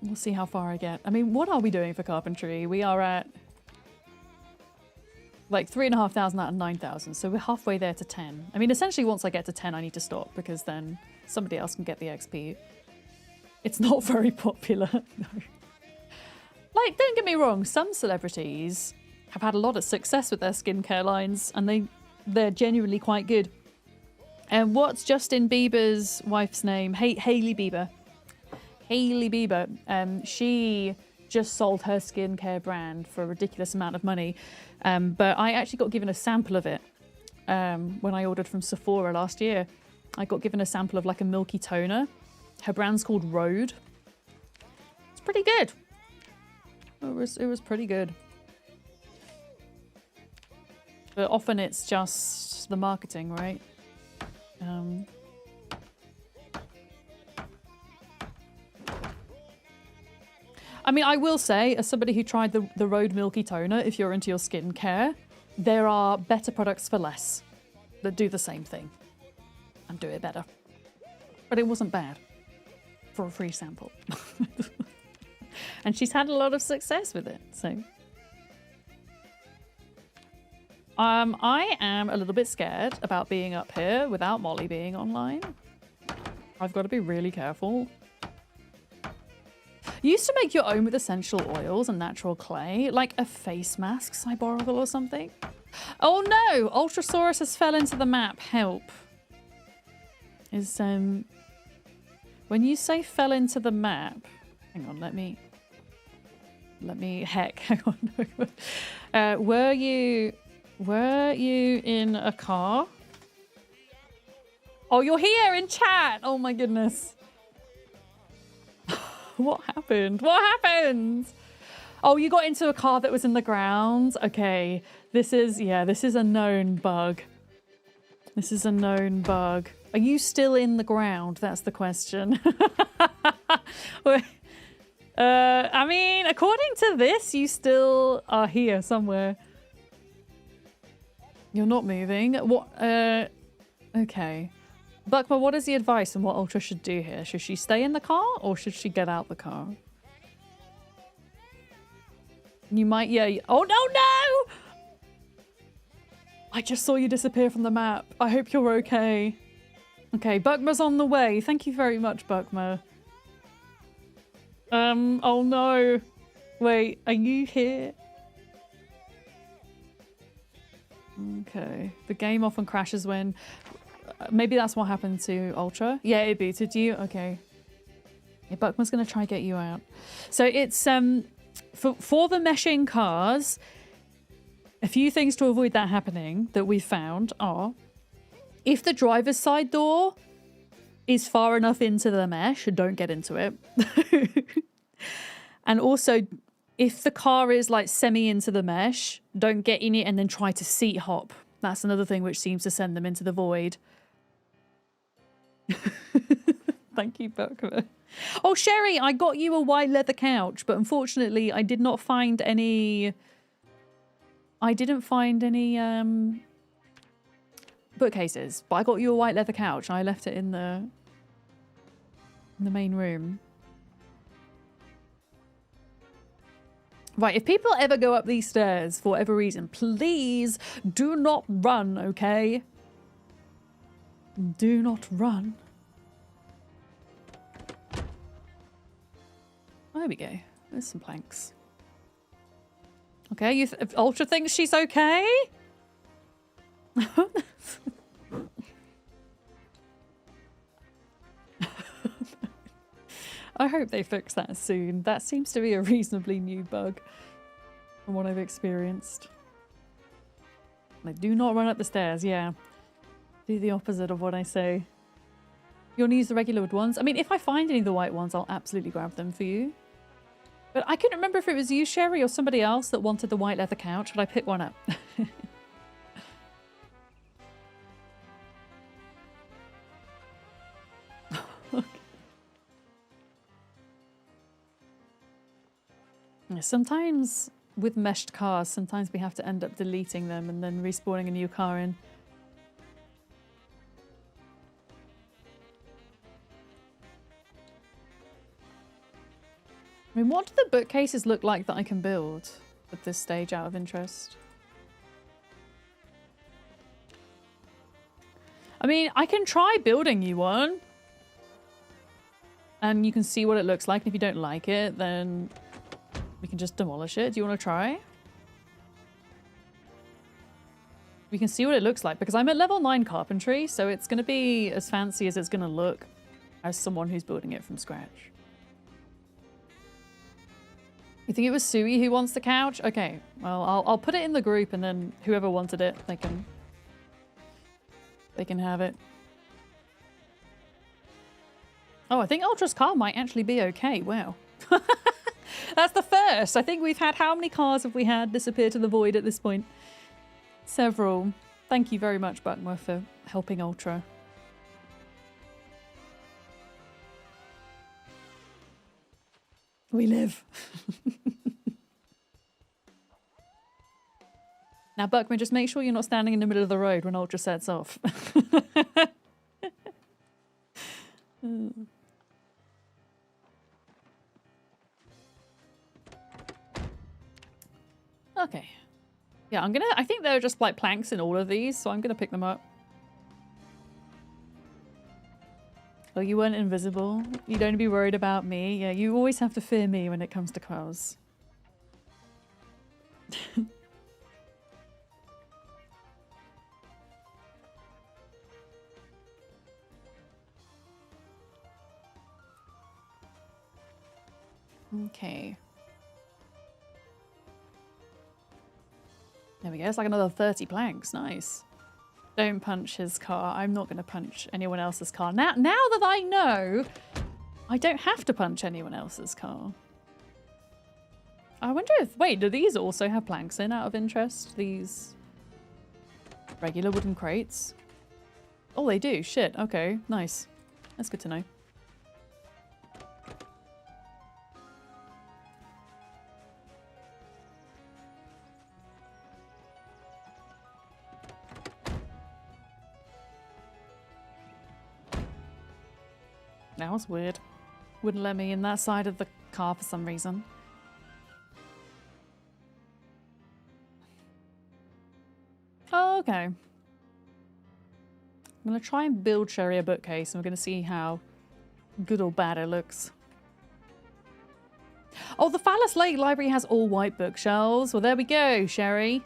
We'll see how far I get. I mean, what are we doing for carpentry? We are at like 3,500 out of 9,000. So we're halfway there to 10. I mean, essentially once I get to 10, I need to stop because then somebody else can get the XP. It's not very popular. No. Like, don't get me wrong. Some celebrities have had a lot of success with their skincare lines and they're genuinely quite good. And what's Justin Bieber's wife's name? Hailey Bieber. Hailey Bieber. She just sold her skincare brand for a ridiculous amount of money. But I actually got given a sample of it when I ordered from Sephora last year. I got given a sample of like a milky toner. Her brand's called Rhode. It's pretty good. It was pretty good. But often it's just the marketing, right? I mean, I will say, as somebody who tried the Rhode Milky Toner, if you're into your skincare, there are better products for less that do the same thing and do it better. But it wasn't bad for a free sample. And she's had a lot of success with it, so... I am a little bit scared about being up here without Molly being online. I've got to be really careful. You used to make your own with essential oils and natural clay, like a face mask, Cyborgle or something. Oh no! Ultrasaurus has fell into the map. Help. When you say fell into the map... Hang on, let me... Heck, hang on. Were you in a car? Oh, you're here in chat! Oh my goodness. What happened? What happened? Oh, you got into a car that was in the ground? Okay. This is a known bug. This is a known bug. Are you still in the ground? That's the question. I mean, according to this, you still are here somewhere. You're not moving. What? Okay. Buckma, what is the advice on what Ultra should do here? Should she stay in the car or should she get out the car? You might, yeah. Oh, no! I just saw you disappear from the map. I hope you're okay. Okay, Buckma's on the way. Thank you very much, Buckma. Oh no. Wait, are you here? Okay. The game often crashes when... maybe that's what happened to Ultra. Yeah, it booted you. Okay. Yeah, Buckman's going to try and get you out. So it's... for the meshing cars, a few things to avoid that happening that we found are... if the driver's side door is far enough into the mesh, don't get into it. And also... if the car is like semi into the mesh, don't get in it and then try to seat hop. That's another thing which seems to send them into the void. Thank you, Buckman. Oh, Sherry, I got you a white leather couch, but unfortunately I did not find any... I didn't find any bookcases, but I got you a white leather couch. I left it in the main room. Right, if people ever go up these stairs for whatever reason, please do not run, okay? Do not run. There we go. There's some planks. Okay, if Ultra thinks she's okay? I hope they fix that soon. That seems to be a reasonably new bug from what I've experienced. Like, do not run up the stairs, yeah. Do the opposite of what I say. You want to use the regular wood ones? I mean, if I find any of the white ones, I'll absolutely grab them for you. But I couldn't remember if it was you, Sherry, or somebody else that wanted the white leather couch. Should I pick one up? Okay. Sometimes with meshed cars, sometimes we have to end up deleting them and then respawning a new car in. I mean, what do the bookcases look like that I can build at this stage out of interest? I mean, I can try building you one. And you can see what it looks like. And if you don't like it, then we can just demolish it. Do you want to try? We can see what it looks like. Because I'm at level 9 carpentry, so it's going to be as fancy as it's going to look as someone who's building it from scratch. You think it was Sui who wants the couch? Okay, well, I'll put it in the group, and then whoever wanted it, they can have it. Oh, I think Ultra's car might actually be okay. Wow. That's the first. I think we've had, how many cars have we had disappear to the void at this point? Several. Thank you very much, Buckmer, for helping Ultra. We live. Now, Buckman, just make sure you're not standing in the middle of the road when Ultra sets off. Okay. Yeah, I think there are just like planks in all of these, so I'm gonna pick them up. Oh, you weren't invisible. You don't be worried about me. Yeah, you always have to fear me when it comes to cars. Okay. There we go. It's like another 30 planks. Nice. Don't punch his car. I'm not going to punch anyone else's car. Now that I know, I don't have to punch anyone else's car. I wonder if... Wait, do these also have planks in out of interest? These regular wooden crates? Oh, they do. Shit. Okay. Nice. That's good to know. That was weird. Wouldn't let me in that side of the car for some reason. Oh, okay. I'm going to try and build Sherry a bookcase, and we're going to see how good or bad it looks. Oh, the Phallus Lake Library has all white bookshelves. Well, there we go, Sherry.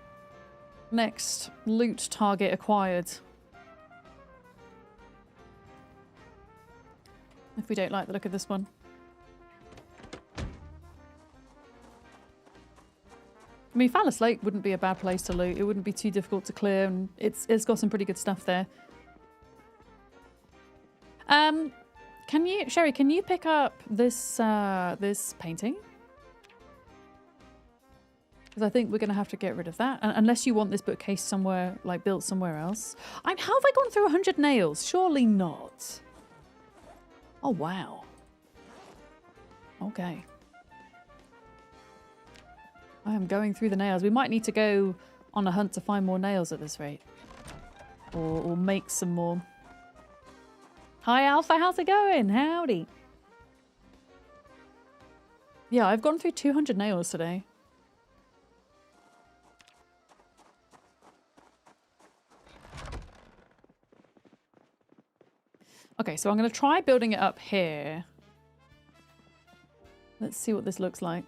Next loot target acquired. If we don't like the look of this one. I mean, Phallus Lake wouldn't be a bad place to loot. It wouldn't be too difficult to clear, and it's got some pretty good stuff there. Can you, Sherry, can you pick up this this painting? Because I think we're going to have to get rid of that. Unless you want this bookcase somewhere, like, built somewhere else. How have I gone through 100 nails? Surely not. Oh, wow. Okay. I am going through the nails. We might need to go on a hunt to find more nails at this rate. Or make some more. Hi, Alpha. How's it going? Howdy. Yeah, I've gone through 200 nails today. Okay, so I'm going to try building it up here. Let's see what this looks like.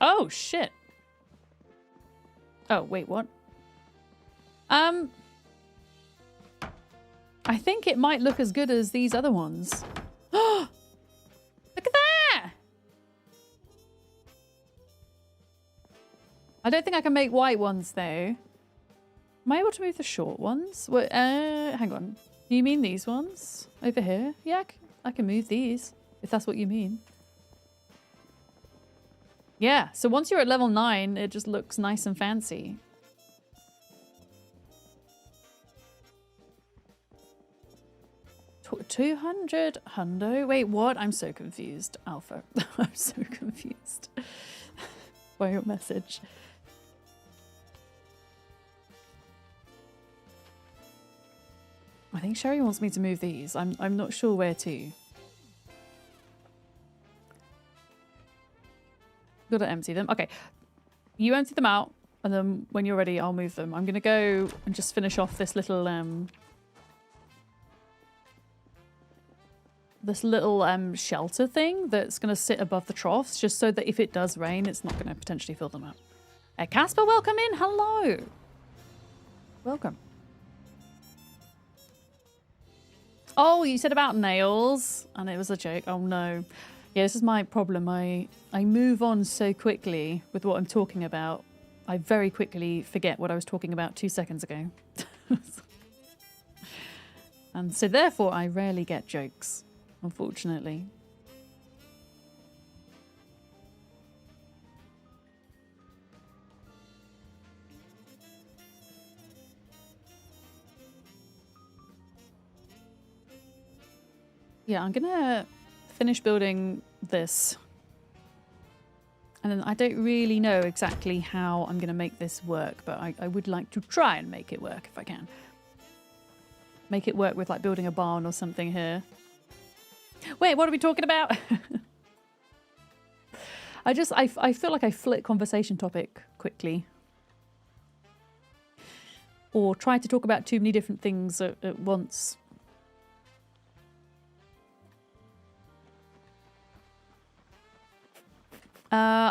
Oh, shit. Oh, wait, what? I think it might look as good as these other ones. Look at that! I don't think I can make white ones, though. Am I able to move the short ones? Wait, hang on. Do you mean these ones? Over here? Yeah, I can move these, if that's what you mean. Yeah, so once you're at level 9, it just looks nice and fancy. $200 hundo? Wait, what? I'm so confused, Alpha. I'm so confused by your message. I think Sherry wants me to move these. I'm not sure where to. Gotta empty them. Okay. You empty them out, and then when you're ready, I'll move them. I'm gonna go and just finish off this little shelter thing that's gonna sit above the troughs, just so that if it does rain, it's not gonna potentially fill them up. Hey, Casper, welcome in. Hello. Welcome. Oh, you said about nails, and it was a joke. Oh no. Yeah, this is my problem. I move on so quickly with what I'm talking about. I very quickly forget what I was talking about 2 seconds ago. And so therefore I rarely get jokes, unfortunately. Yeah, I'm gonna finish building this. And then I don't really know exactly how I'm going to make this work, but I would like to try and make it work if I can. Make it work with like building a barn or something here. Wait, what are we talking about? I feel like I flit conversation topic quickly. Or try to talk about too many different things at once.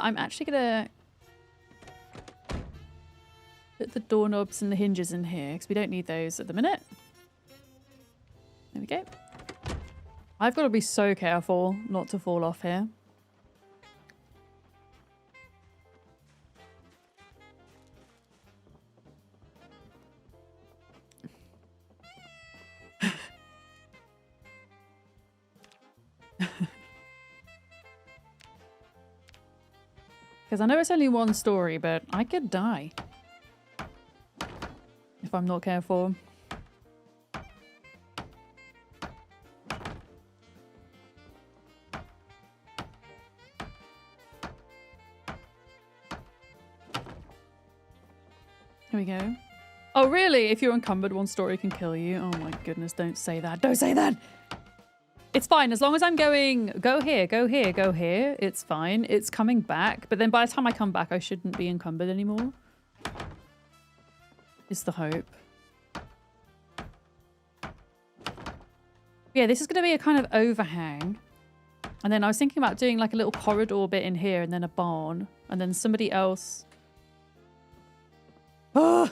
I'm actually gonna put the doorknobs and the hinges in here because we don't need those at the minute. There we go. I've got to be so careful not to fall off here. Because I know it's only one story, but I could die if I'm not careful. Here we go. Oh, really? If you're encumbered, one story can kill you. Oh my goodness, don't say that. Don't say that! It's fine, as long as I'm going, go here, go here, go here, it's fine. It's coming back, but then by the time I come back, I shouldn't be encumbered anymore. Is the hope. Yeah, this is going to be a kind of overhang. And then I was thinking about doing like a little corridor bit in here and then a barn. And then somebody else... Oh!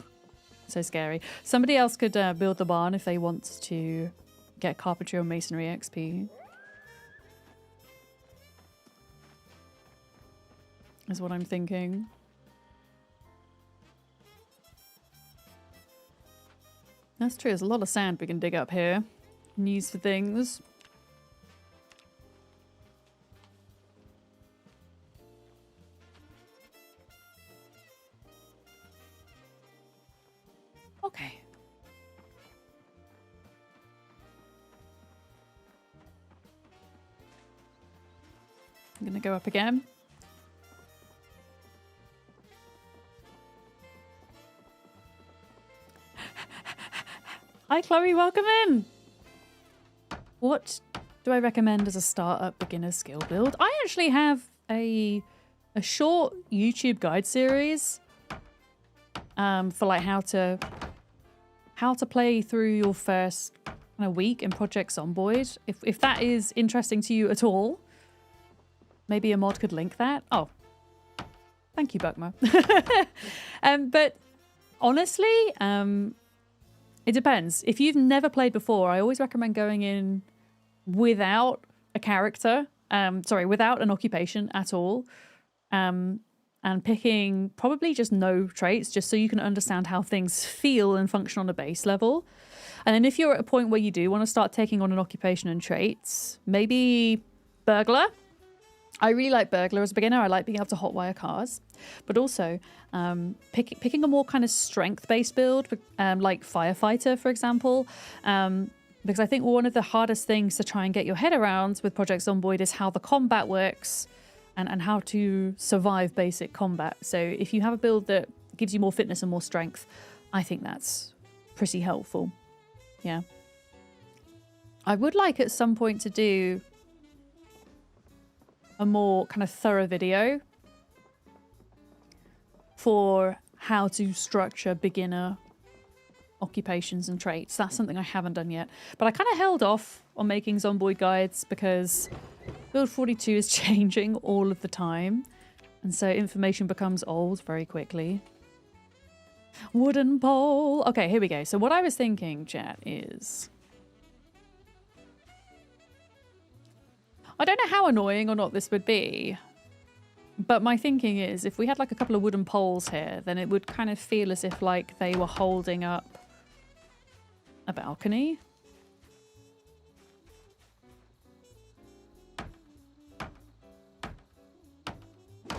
So scary. Somebody else could build the barn if they want to get carpentry or masonry XP. Is what I'm thinking. That's true, there's a lot of sand we can dig up here and use for things. Okay. I'm gonna go up again. Hi Chloe, welcome in! What do I recommend as a startup beginner skill build? I actually have a short YouTube guide series for like how to play through your first kind of week in Project Zomboid. If that is interesting to you at all, maybe a mod could link that. Oh, thank you, Buckma. But honestly, it depends. If you've never played before, I always recommend going in without a character, without an occupation at all, and picking probably just no traits, just so you can understand how things feel and function on a base level. And then if you're at a point where you do want to start taking on an occupation and traits, maybe burglar. I really like burglar as a beginner. I like being able to hotwire cars, but also picking a more kind of strength-based build, like firefighter, for example. Because I think one of the hardest things to try and get your head around with Project Zomboid is how the combat works and how to survive basic combat. So if you have a build that gives you more fitness and more strength, I think that's pretty helpful. Yeah. I would like at some point to do a more kind of thorough video for how to structure beginner occupations and traits. That's something I haven't done yet. But I kind of held off on making Zomboid guides because Build 42 is changing all of the time. And so information becomes old very quickly. Wooden pole. Okay, here we go. So what I was thinking, chat, is... I don't know how annoying or not this would be. But my thinking is if we had like a couple of wooden poles here, then it would kind of feel as if like they were holding up a balcony.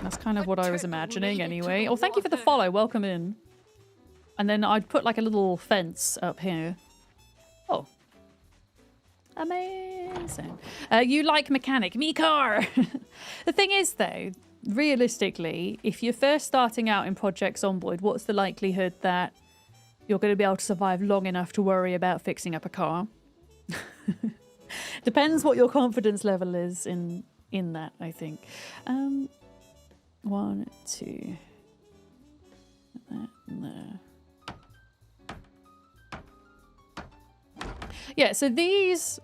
That's kind of what I was imagining anyway. Oh, thank you for the follow. Welcome in. And then I'd put like a little fence up here. Oh. Amazing. You like mechanic. Me car. The thing is, though, realistically, if you're first starting out in Project Zomboid, what's the likelihood that you're going to be able to survive long enough to worry about fixing up a car? Depends what your confidence level is in that, I think. 1, 2. That there. Yeah, so these...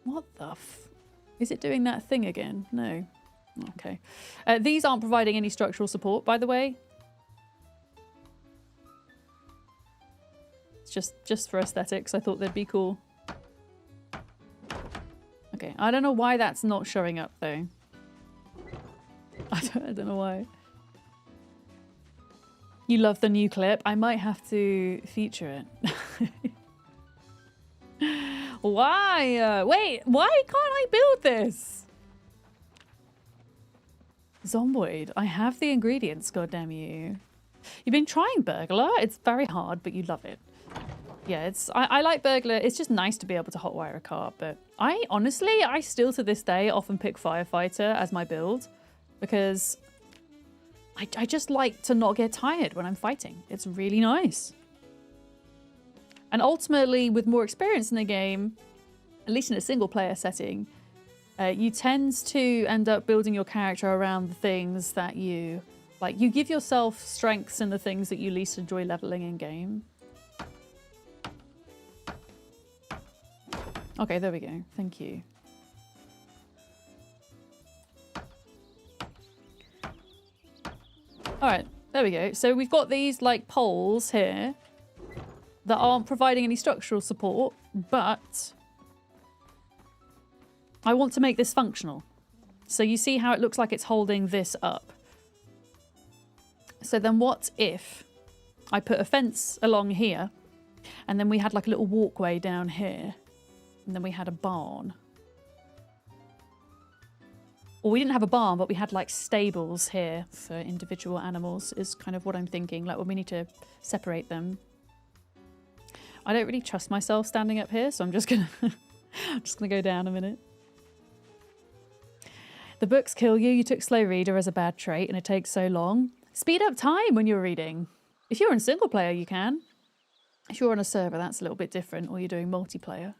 What the f... Is it doing that thing again? No. Okay. These aren't providing any structural support, by the way. It's just for aesthetics. I thought they'd be cool. Okay, I don't know why that's not showing up, though. I don't know why. You love the new clip? I might have to feature it. Why? Wait, why can't I build this? Zomboid, I have the ingredients, goddamn you. You've been trying burglar. It's very hard, but you love it. Yeah, I like burglar. It's just nice to be able to hotwire a car, but I still to this day often pick firefighter as my build because I just like to not get tired when I'm fighting. It's really nice. And ultimately, with more experience in the game, at least in a single player setting, you tend to end up building your character around the things that you like. You give yourself strengths in the things that you least enjoy leveling in game. Okay, there we go. Thank you. All right, there we go. So we've got these like poles here that aren't providing any structural support, but I want to make this functional. So you see how it looks like it's holding this up. So then what if I put a fence along here and then we had like a little walkway down here and then we had a barn? Or we didn't have a barn, but we had like stables here for individual animals is kind of what I'm thinking. Like when we need to separate them. I don't really trust myself standing up here, so I'm just gonna go down a minute. The books kill you. You took slow reader as a bad trait and it takes so long. Speed up time when you're reading. If you're in single player, you can. If you're on a server, that's a little bit different, or you're doing multiplayer.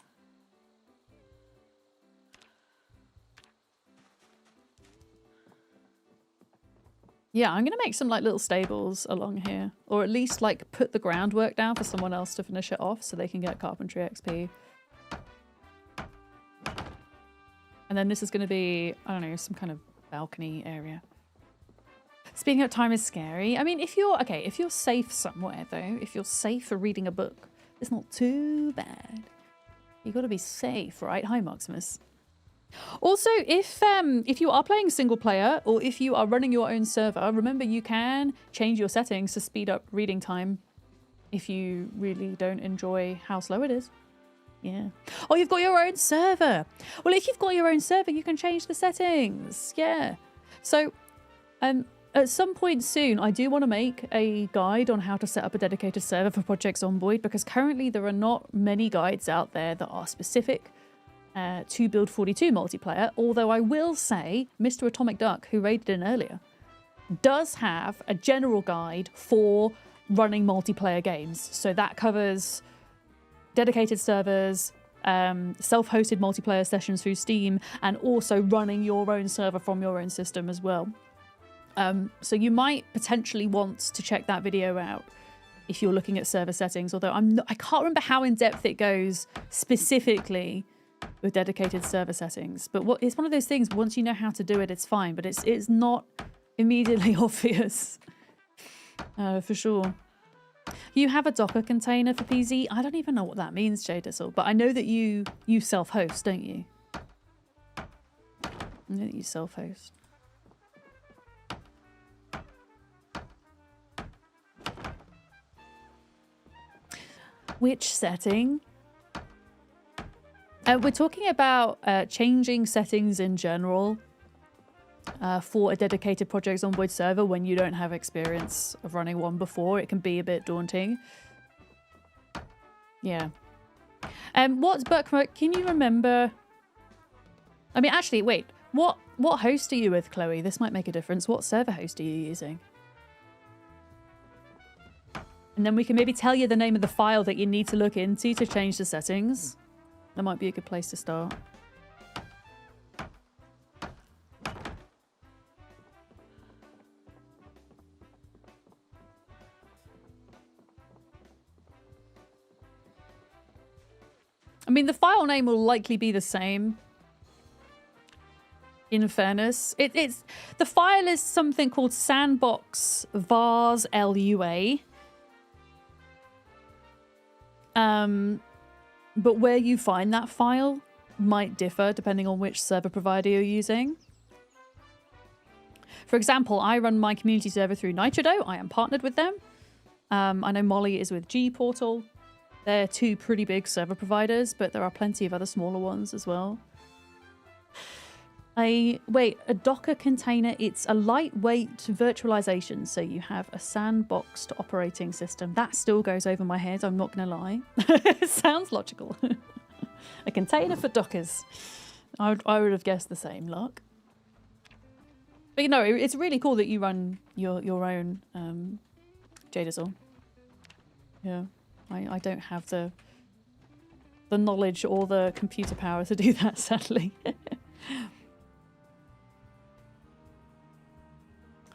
Yeah, I'm going to make some like little stables along here. Or at least like put the groundwork down for someone else to finish it off so they can get Carpentry XP. And then this is going to be, I don't know, some kind of balcony area. Speaking of time is scary. I mean, if you're safe somewhere though, if you're safe for reading a book, it's not too bad. You got to be safe, right? Hi, Maximus. Also, if you are playing single player or if you are running your own server, remember you can change your settings to speed up reading time if you really don't enjoy how slow it is. Yeah. Oh, you've got your own server. Well, if you've got your own server, you can change the settings. Yeah. So, at some point soon, I do want to make a guide on how to set up a dedicated server for Project Zomboid because currently there are not many guides out there that are specific to Build 42 multiplayer, although I will say Mr. Atomic Duck, who raided in earlier, does have a general guide for running multiplayer games. So that covers dedicated servers, self-hosted multiplayer sessions through Steam, and also running your own server from your own system as well. So you might potentially want to check that video out if you're looking at server settings, although I can't remember how in-depth it goes specifically with dedicated server settings, but it's one of those things, once you know how to do it, it's fine, but it's not immediately obvious, for sure. You have a Docker container for PZ? I don't even know what that means, Jadissel, but I know that you self-host, don't you? I know that you self-host. Which setting? We're talking about changing settings in general for a dedicated Project Zomboid server when you don't have experience of running one before. It can be a bit daunting. Yeah. What's Burkmark? Can you remember? I mean, actually, wait. What host are you with, Chloe? This might make a difference. What server host are you using? And then we can maybe tell you the name of the file that you need to look into to change the settings. That might be a good place to start. I mean, the file name will likely be the same. In fairness, the file is something called sandbox vars lua. But where you find that file might differ depending on which server provider you're using. For example, I run my community server through Nitrodo. I am partnered with them. I know Molly is with G Portal. They're two pretty big server providers, but there are plenty of other smaller ones as well. A Docker container, it's a lightweight virtualization, so you have a sandboxed operating system. That still goes over my head, I'm not going to lie. It sounds logical. A container for Dockers. I would have guessed the same, luck. But you know, it's really cool that you run your own Jadazol. Yeah, I don't have the knowledge or the computer power to do that, sadly.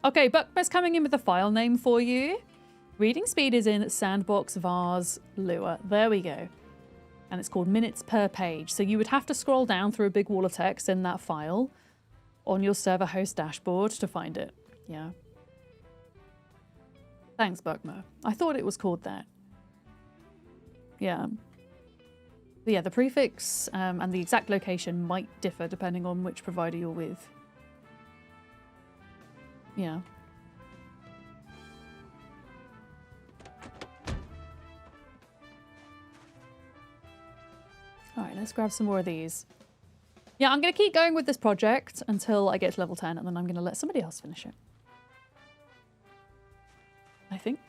Okay, Buckman's coming in with a file name for you. Reading speed is in sandbox vars lua. There we go. And it's called minutes per page. So you would have to scroll down through a big wall of text in that file on your server host dashboard to find it. Yeah. Thanks, Buckmo. I thought it was called that. Yeah. But yeah, the prefix and the exact location might differ depending on which provider you're with. Yeah. All right, let's grab some more of these. Yeah, I'm going to keep going with this project until I get to level 10, and then I'm going to let somebody else finish it. I think.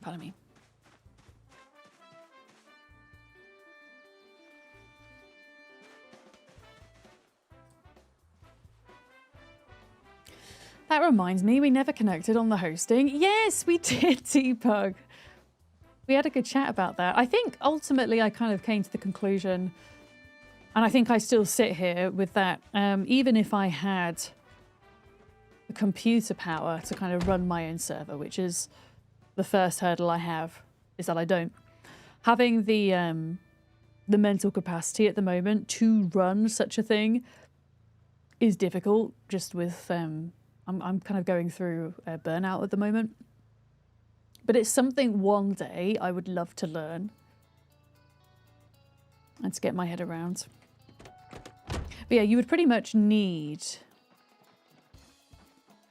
Pardon me. That reminds me, we never connected on the hosting. Yes, we did, T-Pug. We had a good chat about that. I think ultimately I kind of came to the conclusion, and I think I still sit here with that, even if I had the computer power to kind of run my own server, which is the first hurdle I have, is that I don't. Having the mental capacity at the moment to run such a thing is difficult, just with I'm kind of going through a burnout at the moment. But it's something one day I would love to learn and to get my head around. But yeah, you would pretty much need,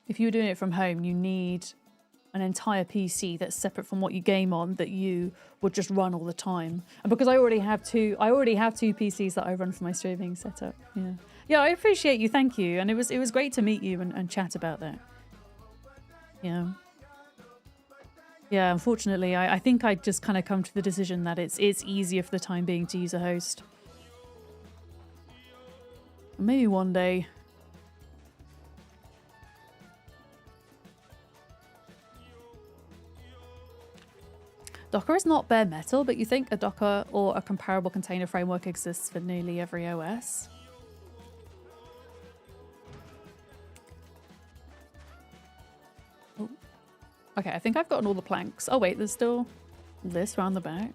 if you were doing it from home, you need an entire PC that's separate from what you game on, that you would just run all the time. And because I already have two PCs that I run for my streaming setup. Yeah. Yeah, I appreciate you, thank you. And it was great to meet you and chat about that. Yeah. Yeah, unfortunately, I think I just kind of come to the decision that it's easier for the time being to use a host. Maybe one day. Docker is not bare metal, but you think a Docker or a comparable container framework exists for nearly every OS? Oh. Okay, I think I've gotten all the planks. Oh wait, there's still this round the back.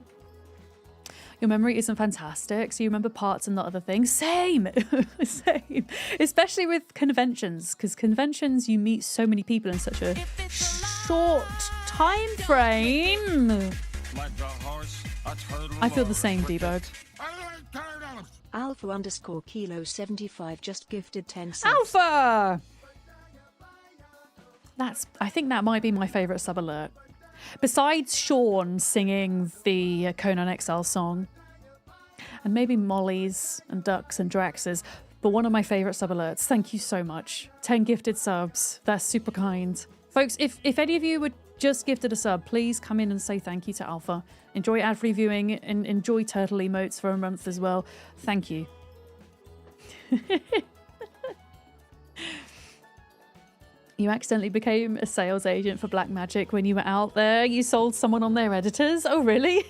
Your memory isn't fantastic, so you remember parts and not other things. Same! Same. Especially with conventions, because conventions you meet so many people in such a short time frame. I feel the same, Debug. Alpha_Kilo75 just gifted 10 subs. Alpha! I think that might be my favourite sub alert. Besides Sean singing the Conan Exile song, and maybe Molly's and Ducks and Drax's, but one of my favourite sub alerts. Thank you so much. 10 gifted subs. That's super kind. Folks, if any of you were just gifted a sub, please come in and say thank you to Alpha. Enjoy ad-free viewing and enjoy turtle emotes for a month as well. Thank you. You accidentally became a sales agent for Black Magic when you were out there. You sold someone on their editors. Oh, really?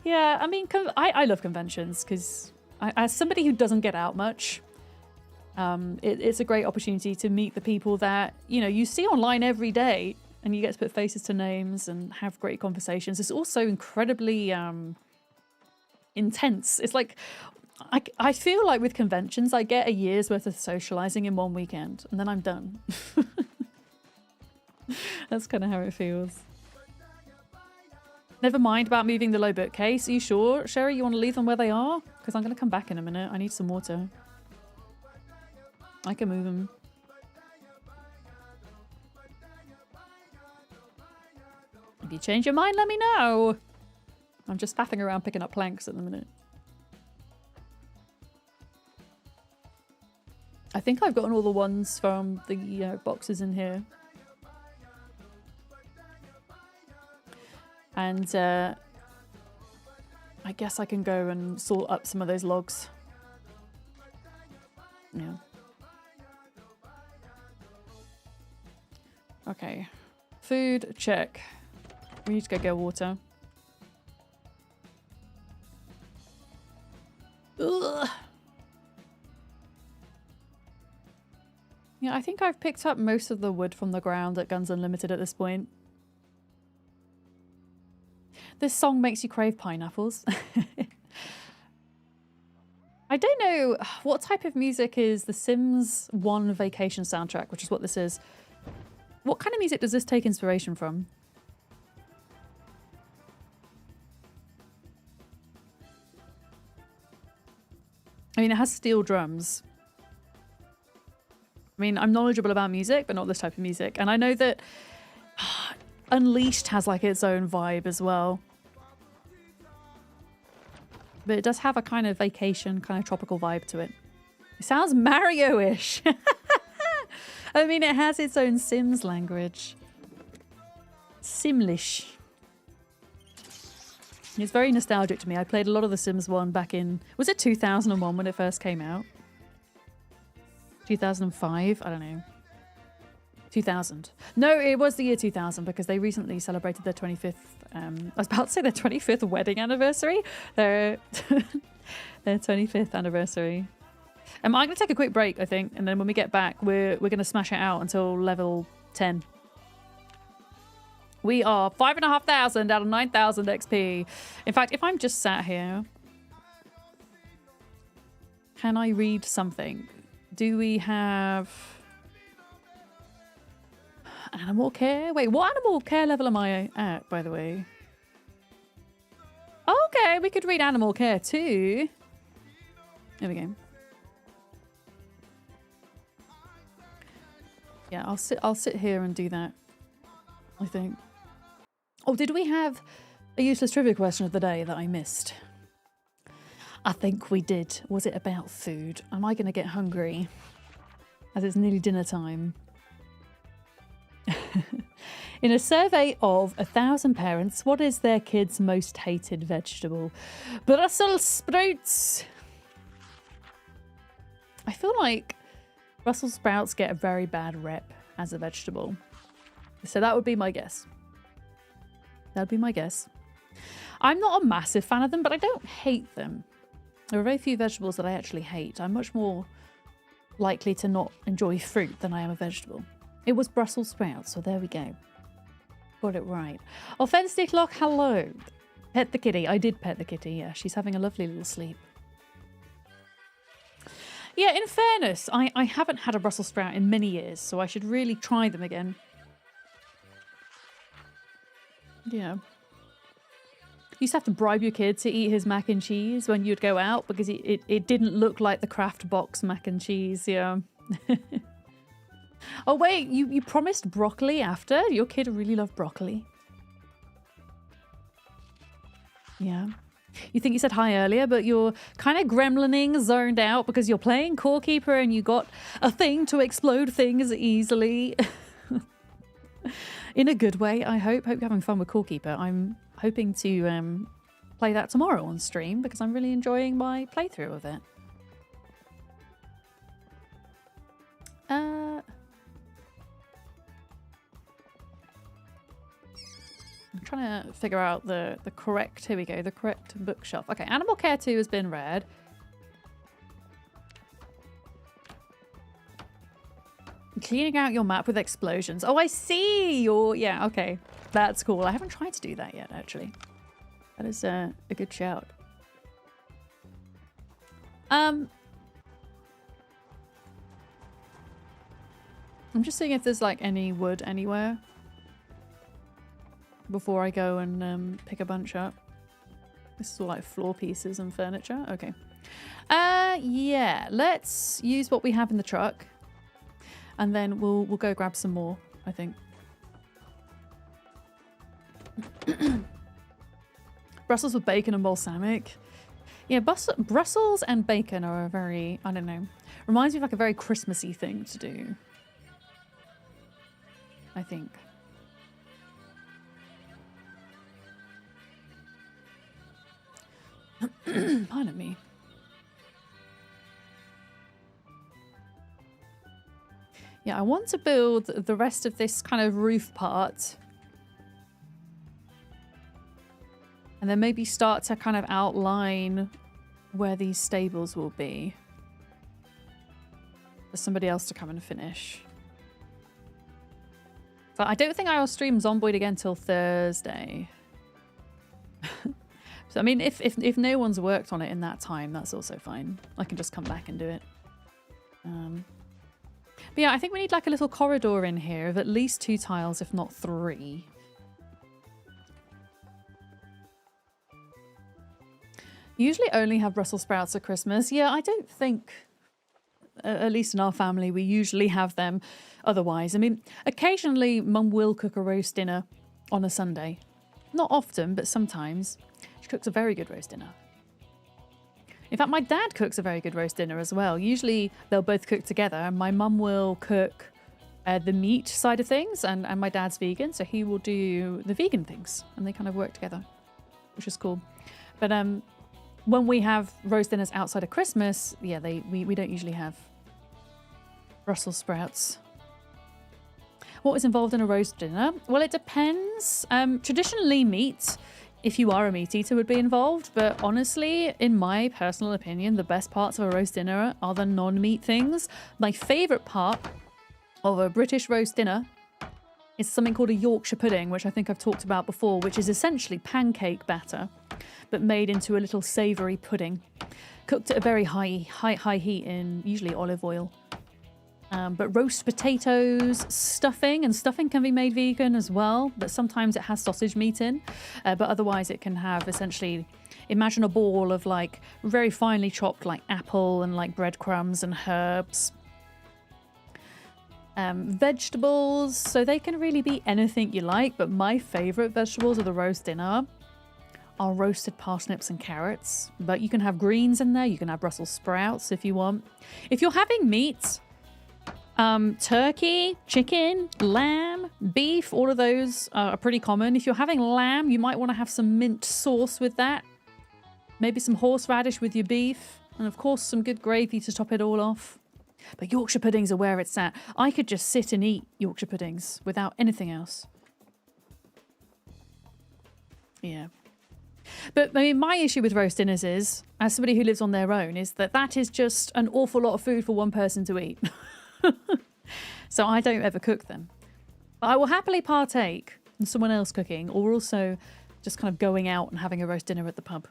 Yeah, I mean, I love conventions because as somebody who doesn't get out much, it's a great opportunity to meet the people that, you know, you see online every day, and you get to put faces to names and have great conversations. It's also incredibly intense. It's like, I feel like with conventions, I get a year's worth of socializing in one weekend, and then I'm done. That's kind of how it feels. Never mind about moving the low bookcase. Are you sure, Sherry? You want to leave them where they are? Because I'm going to come back in a minute. I need some water. I can move them. If you change your mind, let me know. I'm just faffing around picking up planks at the minute. I think I've gotten all the ones from the boxes in here. And I guess I can go and sort up some of those logs. Yeah. Okay. Food, check. We need to go get water. Ugh. Yeah, I think I've picked up most of the wood from the ground at Guns Unlimited at this point. This song makes you crave pineapples. I don't know what type of music is the Sims 1 Vacation soundtrack, which is what this is. What kind of music does this take inspiration from? I mean, it has steel drums. I mean, I'm knowledgeable about music, but not this type of music. And I know that Unleashed has like its own vibe as well. But it does have a kind of vacation, kind of tropical vibe to it. It sounds Mario-ish. I mean, it has its own Sims language. Simlish. It's very nostalgic to me. I played a lot of The Sims 1 back in... Was it 2001 when it first came out? 2005? I don't know. 2000. No, it was the year 2000 because they recently celebrated their 25th... I was about to say their 25th wedding anniversary. Their 25th anniversary. I'm going to take a quick break, I think, and then when we get back, we're going to smash it out until level 10. We are 5,500 out of 9,000 XP. In fact, if I'm just sat here, can I read something? Do we have animal care? Wait, what animal care level am I at, by the way? Okay, we could read animal care too. There we go. Yeah, I'll sit here and do that, I think. Oh, did we have a useless trivia question of the day that I missed? I think we did. Was it about food? Am I going to get hungry? As it's nearly dinner time. In a survey of 1,000 parents, what is their kids' most hated vegetable? Brussels sprouts. I feel like Brussels sprouts get a very bad rep as a vegetable. So that would be my guess. That'd be my guess. I'm not a massive fan of them, but I don't hate them. There are very few vegetables that I actually hate. I'm much more likely to not enjoy fruit than I am a vegetable. It was Brussels sprouts, so there we go. Got it right. Offensive Clock, hello. Pet the kitty. I did pet the kitty, yeah. She's having a lovely little sleep. Yeah, in fairness, I haven't had a Brussels sprout in many years, so I should really try them again. Yeah. You used to have to bribe your kid to eat his mac and cheese when you'd go out because it didn't look like the Kraft box mac and cheese, yeah. Oh wait, you promised broccoli after? Your kid really loved broccoli. Yeah. You think you said hi earlier, but you're kind of gremlining, zoned out because you're playing Core Keeper and you got a thing to explode things easily. In a good way, I hope. Hope you're having fun with Core Keeper. I'm hoping to play that tomorrow on stream because I'm really enjoying my playthrough of it. I'm trying to figure out the correct, here we go, the correct bookshelf. Okay, Animal Care 2 has been read. Cleaning out your map with explosions. Oh, I see! Yeah, okay. That's cool. I haven't tried to do that yet, actually. That is a good shout. I'm just seeing if there's like any wood anywhere before I go and pick a bunch up. This is all like floor pieces and furniture. Okay. Yeah, let's use what we have in the truck. And then we'll go grab some more, I think. Brussels with bacon and balsamic. Yeah, Brussels and bacon are a very, I don't know, reminds me of like a very Christmassy thing to do, I think. Pardon me. Yeah, I want to build the rest of this kind of roof part. And then maybe start to kind of outline where these stables will be. For somebody else to come and finish. But I don't think I will stream Zomboid again till Thursday. So, I mean, if no one's worked on it in that time, that's also fine. I can just come back and do it. But yeah, I think we need like a little corridor in here of at least 2 tiles, if not 3. Usually only have Brussels sprouts at Christmas. Yeah, I don't think, at least in our family, we usually have them otherwise. I mean, occasionally Mum will cook a roast dinner on a Sunday. Not often, but sometimes. She cooks a very good roast dinner. In fact, my dad cooks a very good roast dinner as well. Usually they'll both cook together. My mum will cook the meat side of things, and my dad's vegan, so he will do the vegan things, and they kind of work together, which is cool. But when we have roast dinners outside of Christmas, yeah, we don't usually have Brussels sprouts. What is involved in a roast dinner? Well, it depends. Traditionally, meat if you are a meat eater, would be involved. But honestly, in my personal opinion, the best parts of a roast dinner are the non-meat things. My favourite part of a British roast dinner is something called a Yorkshire pudding, which I think I've talked about before, which is essentially pancake batter, but made into a little savoury pudding, cooked at a very high heat in usually olive oil. But roast potatoes, stuffing, and stuffing can be made vegan as well, but sometimes it has sausage meat in, but otherwise it can have essentially, imagine a ball of like very finely chopped like apple and like breadcrumbs and herbs. Vegetables, so they can really be anything you like, but my favourite vegetables of the roast dinner are roasted parsnips and carrots, but you can have greens in there, you can have Brussels sprouts if you want. If you're having meat, turkey, chicken, lamb, beef, all of those are pretty common. If you're having lamb, you might want to have some mint sauce with that. Maybe some horseradish with your beef. And of course, some good gravy to top it all off. But Yorkshire puddings are where it's at. I could just sit and eat Yorkshire puddings without anything else. Yeah. But I mean, my issue with roast dinners is, as somebody who lives on their own, is that that is just an awful lot of food for one person to eat. So I don't ever cook them. But I will happily partake in someone else cooking, or also just kind of going out and having a roast dinner at the pub.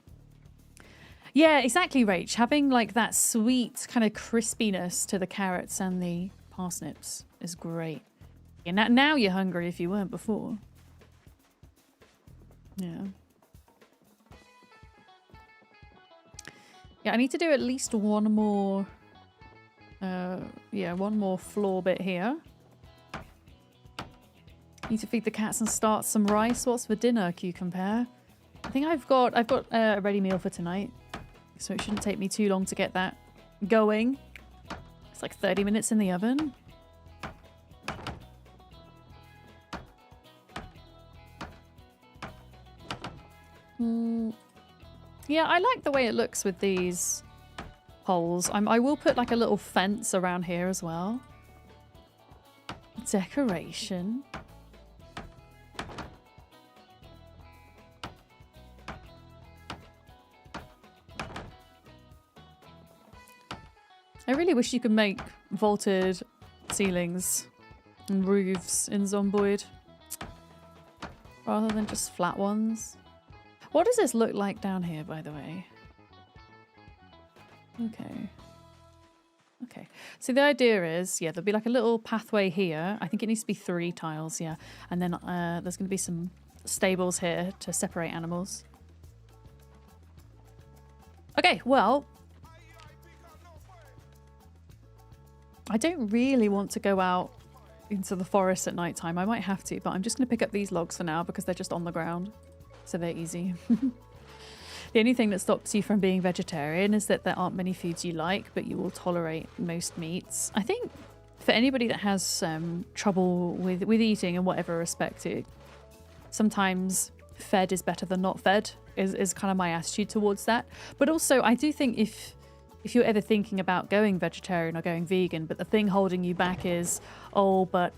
Yeah, exactly, Rach. Having like that sweet kind of crispiness to the carrots and the parsnips is great. And now you're hungry if you weren't before. Yeah. Yeah, I need to do at least one more... one more floor bit here. Need to feed the cats and start some rice. What's for dinner, Cucumber? I think I've got a ready meal for tonight, so it shouldn't take me too long to get that going. It's like 30 minutes in the oven. Yeah, I like the way it looks with these poles. I will put like a little fence around here as well. Decoration. I really wish you could make vaulted ceilings and roofs in Zomboid rather than just flat ones. What does this look like down here, by the way? Okay. Okay. So the idea is, yeah, there'll be like a little pathway here. I think it needs to be 3 tiles, yeah. And then there's going to be some stables here to separate animals. Okay, well, I don't really want to go out into the forest at night time. I might have to, but I'm just going to pick up these logs for now because they're just on the ground. So they're easy. The only thing that stops you from being vegetarian is that there aren't many foods you like, but you will tolerate most meats. I think for anybody that has trouble with eating in whatever respect, sometimes fed is better than not fed is kind of my attitude towards that. But also, I do think if you're ever thinking about going vegetarian or going vegan, but the thing holding you back is, oh, but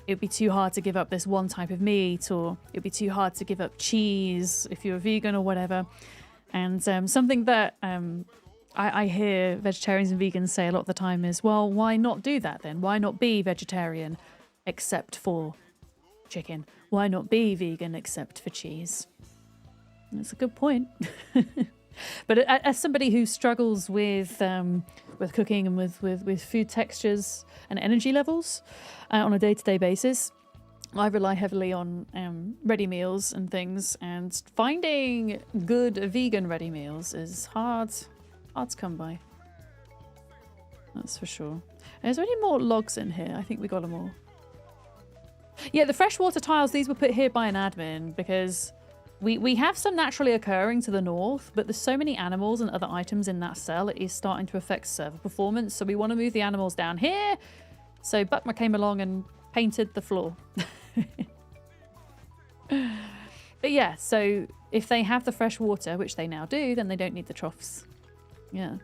it'd be too hard to give up this one type of meat, or it'd be too hard to give up cheese if you're a vegan or whatever. And something that I hear vegetarians and vegans say a lot of the time is, well, why not do that then? Why not be vegetarian except for chicken? Why not be vegan except for cheese? That's a good point. But as somebody who struggles with cooking and with food textures and energy levels on a day-to-day basis, I rely heavily on ready meals and things, and finding good vegan ready meals is hard to come by. That's for sure. Is there any more logs in here? I think we got them all. Yeah, the freshwater tiles, these were put here by an admin because we have some naturally occurring to the north, but there's so many animals and other items in that cell, it is starting to affect server performance. So we want to move the animals down here. So Buckmer came along and painted the floor. But yeah, so if they have the fresh water, which they now do, then they don't need the troughs. Yeah.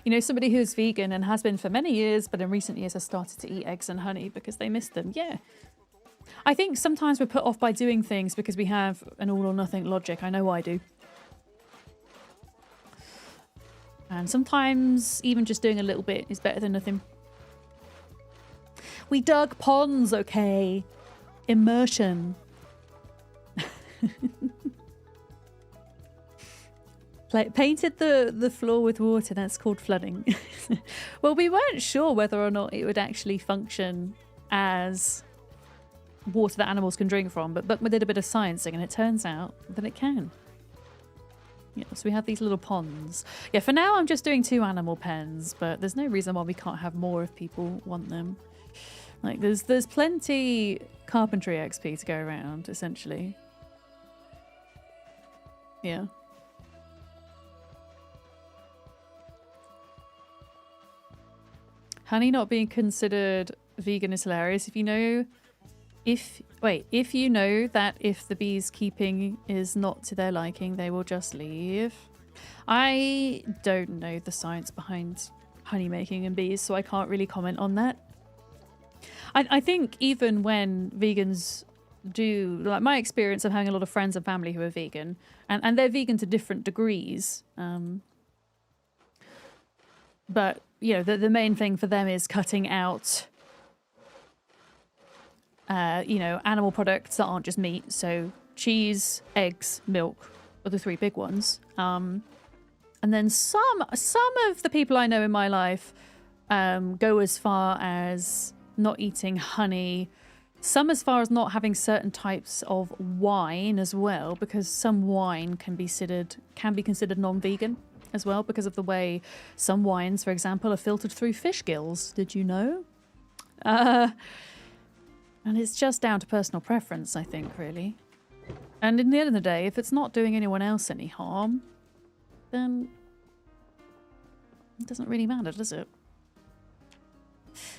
You know, somebody who's vegan and has been for many years, but in recent years has started to eat eggs and honey because they miss them. Yeah. I think sometimes we're put off by doing things because we have an all or nothing logic. I know I do. And sometimes even just doing a little bit is better than nothing. We dug ponds, okay? Immersion. Painted the floor with water. That's called flooding. Well, we weren't sure whether or not it would actually function as water that animals can drink from, but we did a bit of sciencing and it turns out that it can. Yeah, so we have these little ponds. Yeah, for now I'm just doing 2 animal pens, but there's no reason why we can't have more if people want them. Like there's plenty carpentry XP to go around, essentially. Yeah. Honey not being considered vegan is hilarious. If you know that if the bees keeping is not to their liking, they will just leave. I don't know the science behind honey making and bees, so I can't really comment on that. I think even when vegans do, like my experience of having a lot of friends and family who are vegan, and they're vegan to different degrees, but you know, the main thing for them is cutting out you know, animal products that aren't just meat. So cheese, eggs, milk are the 3 big ones. And then some of the people I know in my life go as far as not eating honey, some as far as not having certain types of wine as well, because some wine can be considered non-vegan as well, because of the way some wines, for example, are filtered through fish gills. Did you know? And it's just down to personal preference, I think, really. And in the end of the day, if it's not doing anyone else any harm, then it doesn't really matter, does it?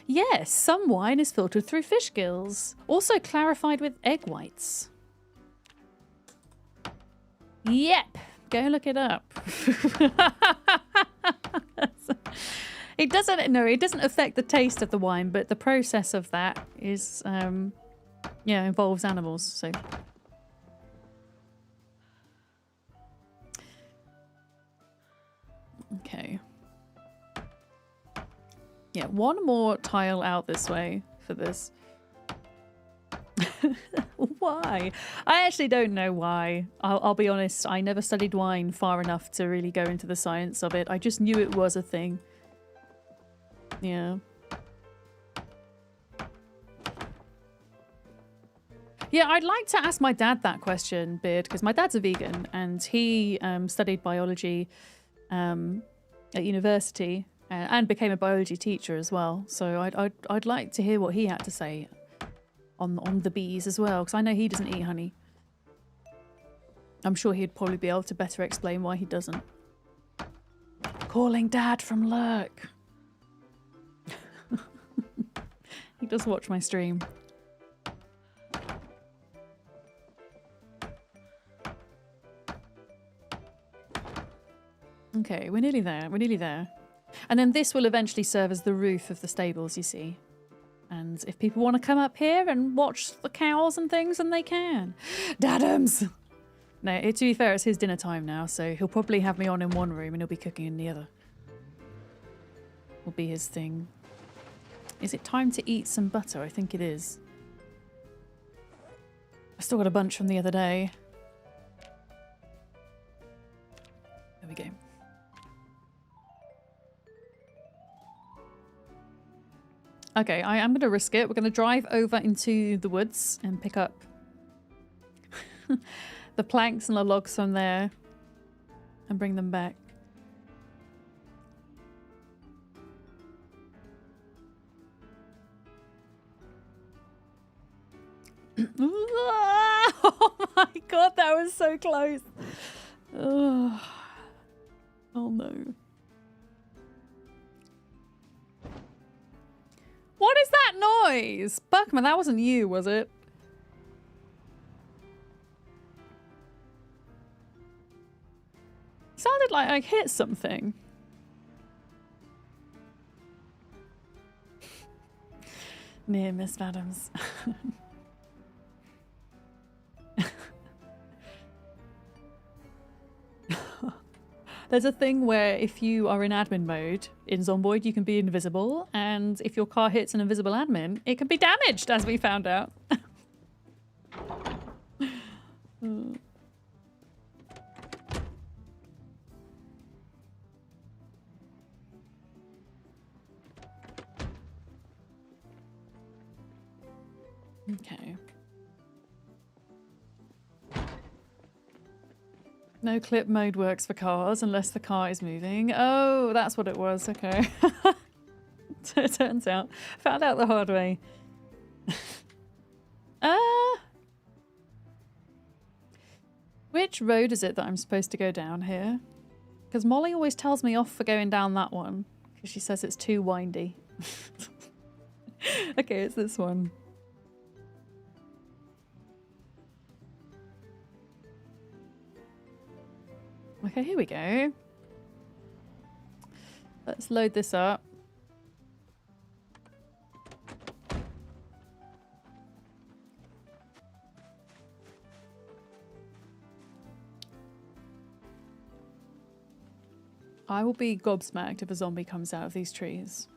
Yes, some wine is filtered through fish gills. Also clarified with egg whites. Yep, go look it up. It doesn't affect the taste of the wine, but the process of that is, yeah, involves animals, so. Okay. Yeah, 1 more tile out this way for this. Why? I actually don't know why. I'll be honest, I never studied wine far enough to really go into the science of it. I just knew it was a thing. Yeah. Yeah, I'd like to ask my dad that question, Beard, because my dad's a vegan and he studied biology at university and became a biology teacher as well. So I'd like to hear what he had to say on the bees as well, because I know he doesn't eat honey. I'm sure he'd probably be able to better explain why he doesn't. Calling Dad from Lurk. He does watch my stream. Okay, we're nearly there. We're nearly there. And then this will eventually serve as the roof of the stables, you see. And if people want to come up here and watch the cows and things, then they can. Dadums! No, to be fair, it's his dinner time now, so he'll probably have me on in one room and he'll be cooking in the other. Will be his thing. Is it time to eat some butter? I think it is. I still got a bunch from the other day. There we go. Okay, I am going to risk it. We're going to drive over into the woods and pick up the planks and the logs from there and bring them back. Oh my god, that was so close. Oh no. What is that noise? Buckman, that wasn't you, was it? Sounded like I hit something. Near Miss Adams. There's a thing where if you are in admin mode in Zomboid, you can be invisible, and if your car hits an invisible admin, it can be damaged, as we found out. Okay. No clip mode works for cars unless the car is moving. Oh, that's what it was. Okay. It turns out. Found out the hard way. Which road is it that I'm supposed to go down here? Because Molly always tells me off for going down that one. Because she says it's too windy. Okay, it's this one. Okay, here we go. Let's load this up. I will be gobsmacked if a zombie comes out of these trees.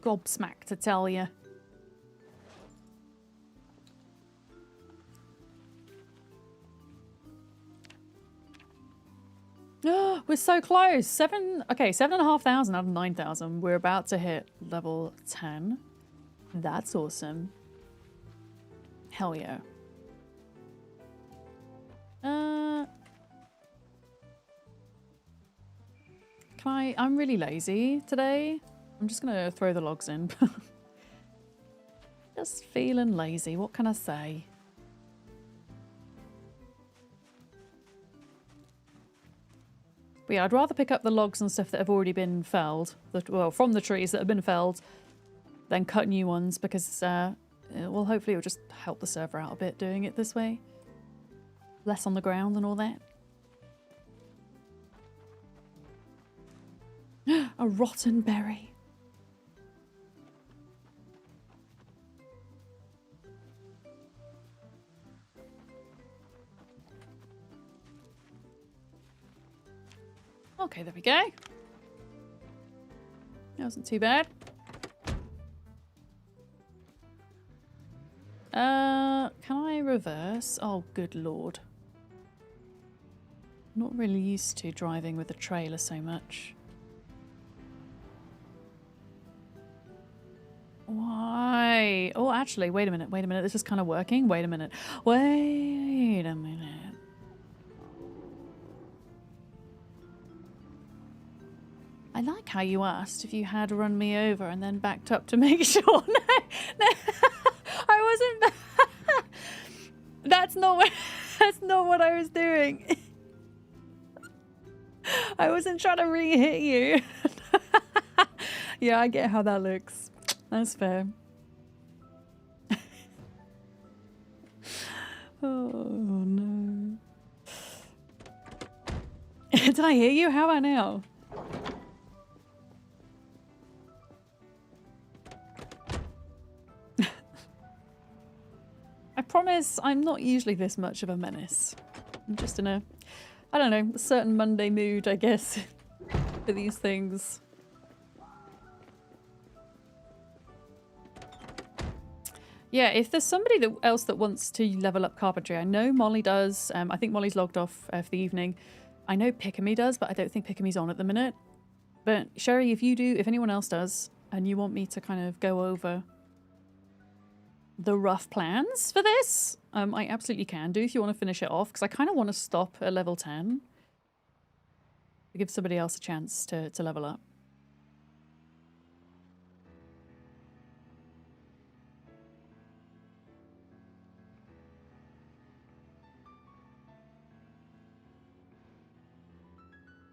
Gobsmacked, I tell you. We're so close. Okay, 7,500 out of 9,000. We're about to hit level 10. That's awesome. Hell yeah. I'm really lazy today. I'm just gonna throw the logs in. Just feeling lazy. What can I say? But yeah, I'd rather pick up the logs and stuff that have already been felled, well, from the trees that have been felled, than cut new ones, because, well, hopefully it'll just help the server out a bit doing it this way. Less on the ground and all that. A rotten berry. Okay, there we go. That wasn't too bad. Can I reverse? Oh, good lord. I'm not really used to driving with a trailer so much. Why? Oh, actually, wait a minute, wait a minute. This is kind of working. Wait a minute. Wait a minute. I like how you asked if you had run me over and then backed up to make sure. No, I wasn't. That's not what I was doing. I wasn't trying to re-hit you. Yeah, I get how that looks. That's fair. Oh no. Did I hear you? How about now? I promise I'm not usually this much of a menace. I'm just in a, I don't know, a certain Monday mood, I guess, for these things. Yeah, if there's somebody else that wants to level up Carpentry, I know Molly does. I think Molly's logged off for the evening. I know Pickamy does, but I don't think Pickamy's on at the minute. But Sherry, if you do, if anyone else does, and you want me to kind of go over the rough plans for this, I absolutely can do if you want to finish it off, because I kind of want to stop at level 10 to give somebody else a chance to level up.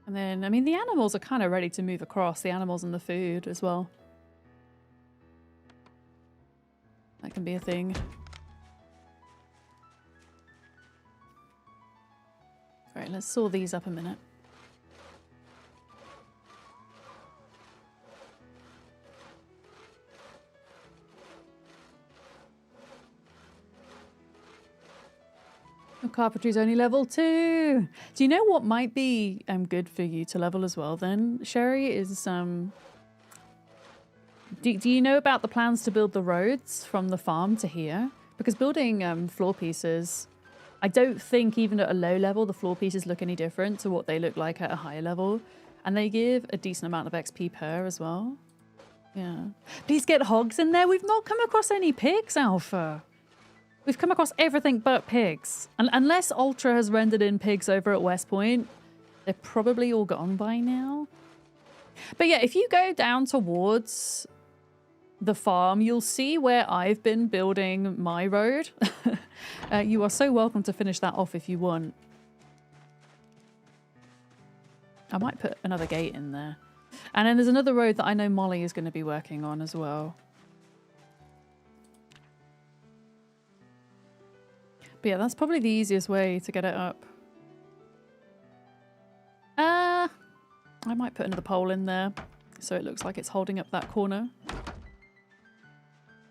And then, I mean, the animals are kind of ready to move across, the animals and the food as well. That can be a thing. Alright, let's saw these up a minute. Oh, carpentry's only level 2. Do you know what might be good for you to level as well then, Sherry, is do you know about the plans to build the roads from the farm to here? Because building floor pieces, I don't think even at a low level the floor pieces look any different to what they look like at a higher level. And they give a decent amount of XP per as well. Yeah. Please get hogs in there. We've not come across any pigs, Alpha. We've come across everything but pigs. And unless Ultra has rendered in pigs over at West Point, they're probably all gone by now. But yeah, if you go down towards the farm, you'll see where I've been building my road. You are so welcome to finish that off if you want. I might put another gate in there. And then there's another road that I know Molly is going to be working on as well. But yeah, that's probably the easiest way to get it up. I might put another pole in there so it looks like it's holding up that corner.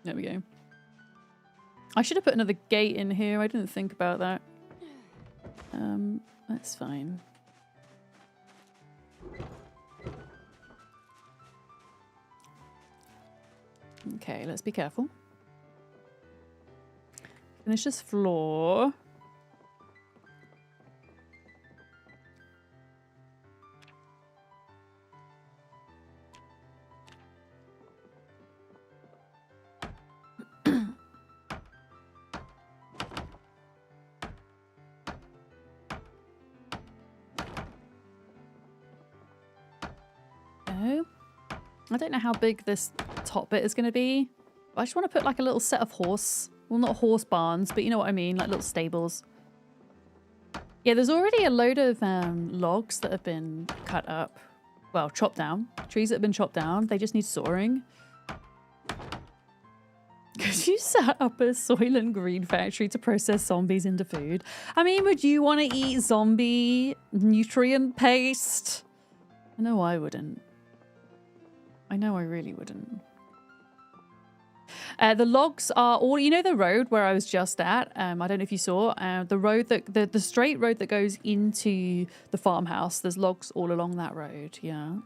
There we go. I should have put another gate in here. I didn't think about that. That's fine. Okay, let's be careful. Finish this floor. I don't know how big this top bit is going to be. I just want to put like a little set of well, not horse barns, but you know what I mean, like little stables. Yeah, there's already a load of logs that have been cut up. Well, chopped down. Trees that have been chopped down. They just need sawing. Could you set up a Soylent Green factory to process zombies into food? I mean, would you want to eat zombie nutrient paste? No, I wouldn't. I know I really wouldn't. The logs are all, you know, the road where I was just at. I don't know if you saw the road that the straight road that goes into the farmhouse. There's logs all along that road. Yeah.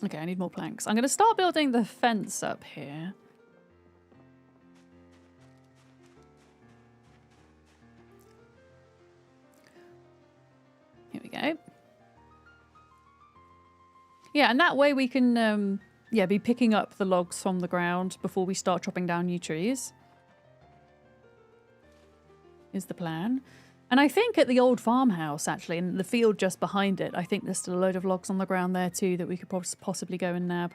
Okay, I need more planks. I'm going to start building the fence up here. Here we go. Yeah, and that way we can, yeah, be picking up the logs from the ground before we start chopping down new trees. Is the plan. And I think at the old farmhouse, actually, in the field just behind it, I think there's still a load of logs on the ground there too that we could possibly go and nab.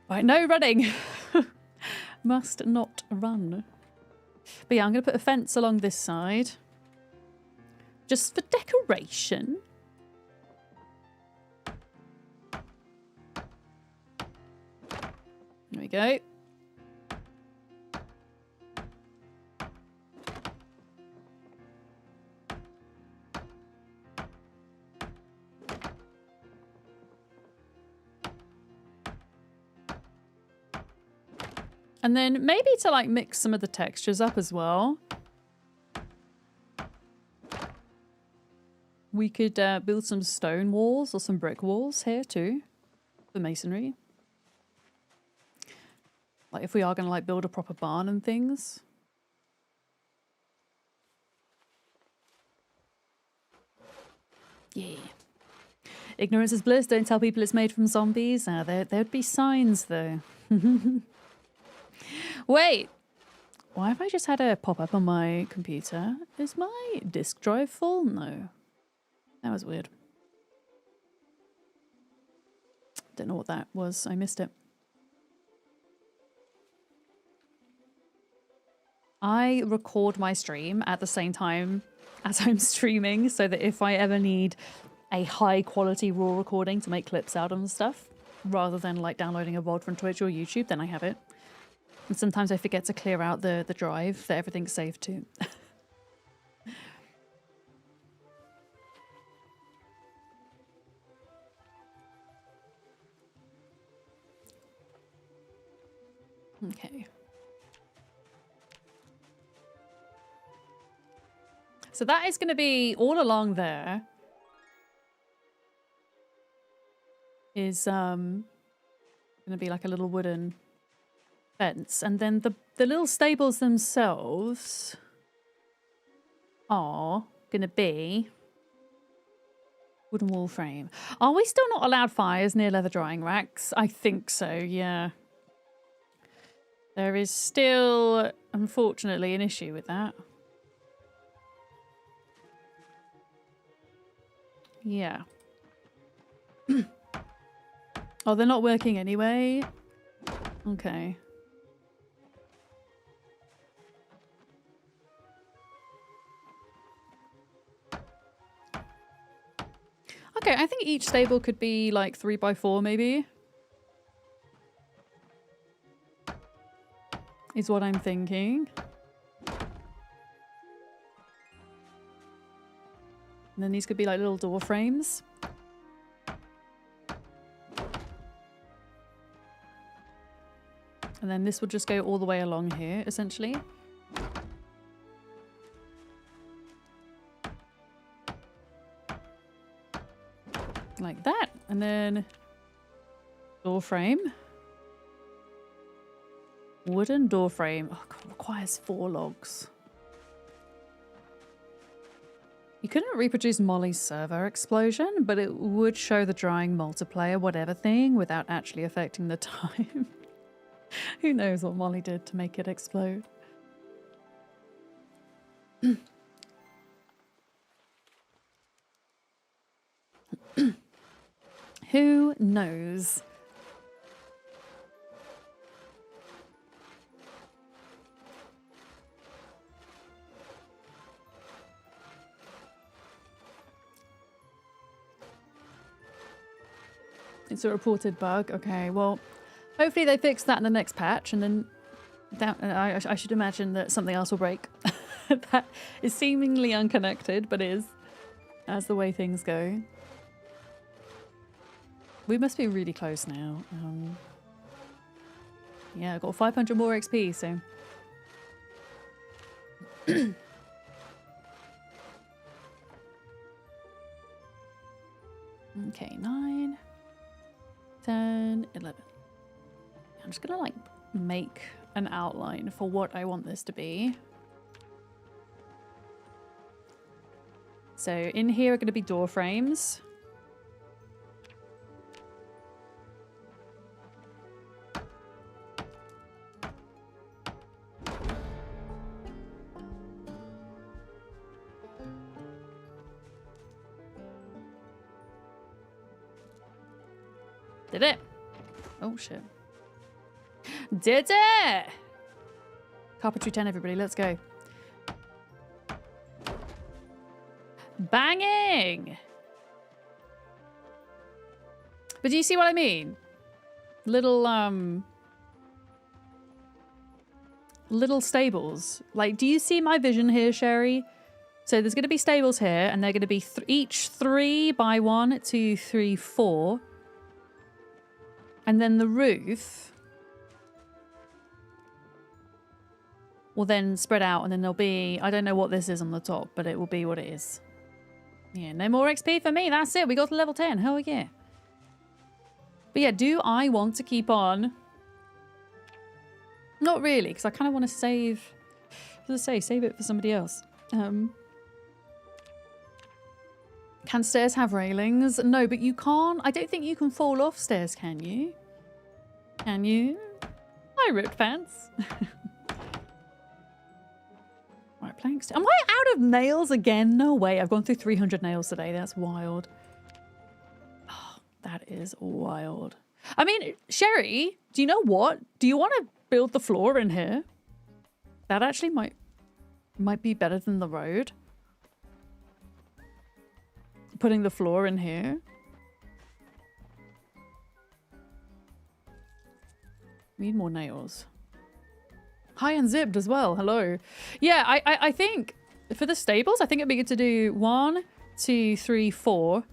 Right, no running. Must not run. But yeah, I'm going to put a fence along this side. Just for decoration. There we go. And then maybe to like mix some of the textures up as well. We could build some stone walls or some brick walls here too, for masonry. Like if we are going to like build a proper barn and things. Yeah. Ignorance is bliss. Don't tell people it's made from zombies. There'd be signs though. Wait. Why have I just had a pop up on my computer? Is my disk drive full? No. That was weird. Don't know what that was. I missed it. I record my stream at the same time as I'm streaming so that if I ever need a high quality raw recording to make clips out and stuff, rather than like downloading a VOD from Twitch or YouTube, then I have it. And sometimes I forget to clear out the drive that everything's saved to. Okay. So that is going to be all along there. Is going to be like a little wooden fence, and then the little stables themselves are going to be wooden wall frame. Are we still not allowed fires near leather drying racks? I think so, yeah. There is still, unfortunately, an issue with that. Yeah. Oh, they're not working anyway? Okay. Okay, I think each stable could be like 3x4 maybe. Is what I'm thinking. And then these could be like little door frames. And then this would just go all the way along here, essentially. Like that. And then door frame. Wooden door frame. Oh, God, requires 4 logs. You couldn't reproduce Molly's server explosion, but it would show the drying multiplayer, whatever thing, without actually affecting the time. Who knows what Molly did to make it explode? Who knows? It's a reported bug. Okay, well, hopefully they fix that in the next patch, and then I should imagine that something else will break. That is seemingly unconnected, but is, as the way things go. We must be really close now. Yeah, I've got 500 more XP, so... Okay, 9, 10, 11. I'm just gonna like make an outline for what I want this to be. So in here are going to be door frames. Did it? Oh shit. Did it! Carpentry 10, everybody, let's go. Banging! But do you see what I mean? Little stables. Like, do you see my vision here, Sherry? So there's going to be stables here, and they're going to be each 3 by 1, 2, 3, 4. And then the roof will then spread out, and then there'll be... I don't know what this is on the top, but it will be what it is. Yeah, no more XP for me. That's it. We got to level 10. Hell yeah. But yeah, do I want to keep on? Not really, because I kind of want to save... As I say, save it for somebody else. Can stairs have railings? No, but you can't. I don't think you can fall off stairs, can you? Can you? I ripped pants. Right, planks. Am I out of nails again? No way. I've gone through 300 nails today. That's wild. Oh, that is wild. I mean, Sherry, do you know what? Do you want to build the floor in here? That actually might be better than the road. Putting the floor in here. Need more nails. High and zipped as well. Hello. Yeah, I think for the stables, I think it'd be good to do 1, 2, 3, 4.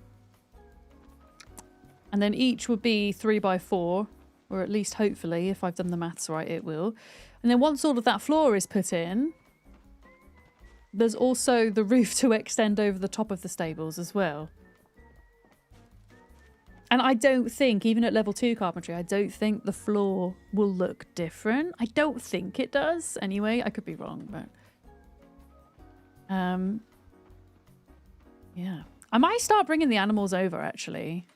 And then each would be 3 by 4. Or at least, hopefully, if I've done the maths right, it will. And then once all of that floor is put in, there's also the roof to extend over the top of the stables as well. And I don't think, even at level 2 carpentry, I don't think the floor will look different. I don't think it does. Anyway, I could be wrong, but... yeah. I might start bringing the animals over, actually.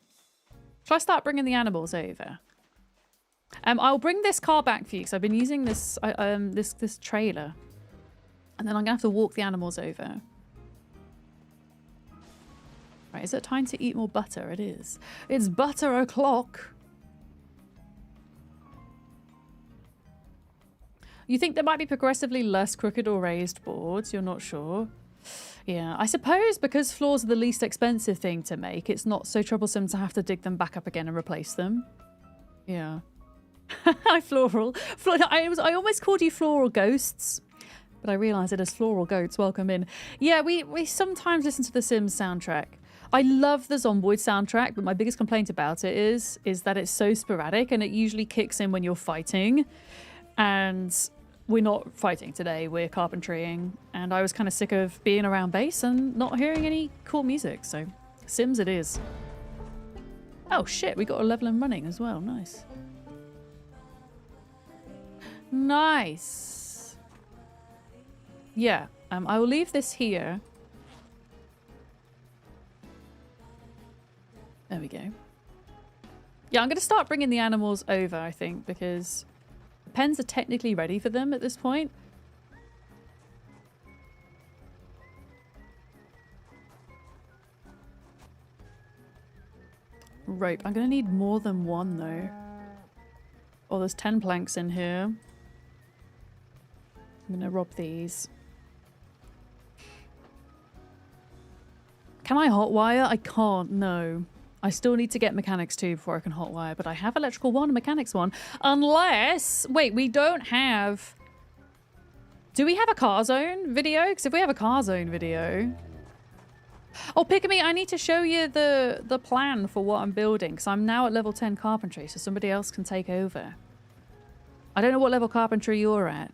Shall I start bringing the animals over? I'll bring this car back for you, because I've been using this, this trailer. And then I'm going to have to walk the animals over. Right, is it time to eat more butter? It is. It's butter o'clock. You think there might be progressively less crooked or raised boards? You're not sure? Yeah, I suppose because floors are the least expensive thing to make, it's not so troublesome to have to dig them back up again and replace them. Yeah. Hi, Floral. I almost called you Floral Ghosts, but I realised it as Floral Goats. Welcome in. Yeah, we sometimes listen to the Sims soundtrack. I love the Zomboid soundtrack, but my biggest complaint about it is that it's so sporadic and it usually kicks in when you're fighting. And we're not fighting today, we're carpentrying. And I was kind of sick of being around base and not hearing any cool music, so Sims it is. Oh shit, we got a level and running as well, nice. Nice. Yeah, I will leave this here. There we go. Yeah, I'm going to start bringing the animals over, I think, because the pens are technically ready for them at this point. Rope. I'm going to need more than one, though. Oh, there's 10 planks in here. I'm going to rob these. Can I hotwire? I can't, no. I still need to get mechanics 2 before I can hotwire, but I have electrical 1 and mechanics 1. Unless... Wait, we don't have... Do we have a car zone video? Because if we have a car zone video... Oh, Picame, I need to show you the plan for what I'm building, because I'm now at level 10 carpentry, so somebody else can take over. I don't know what level carpentry you're at.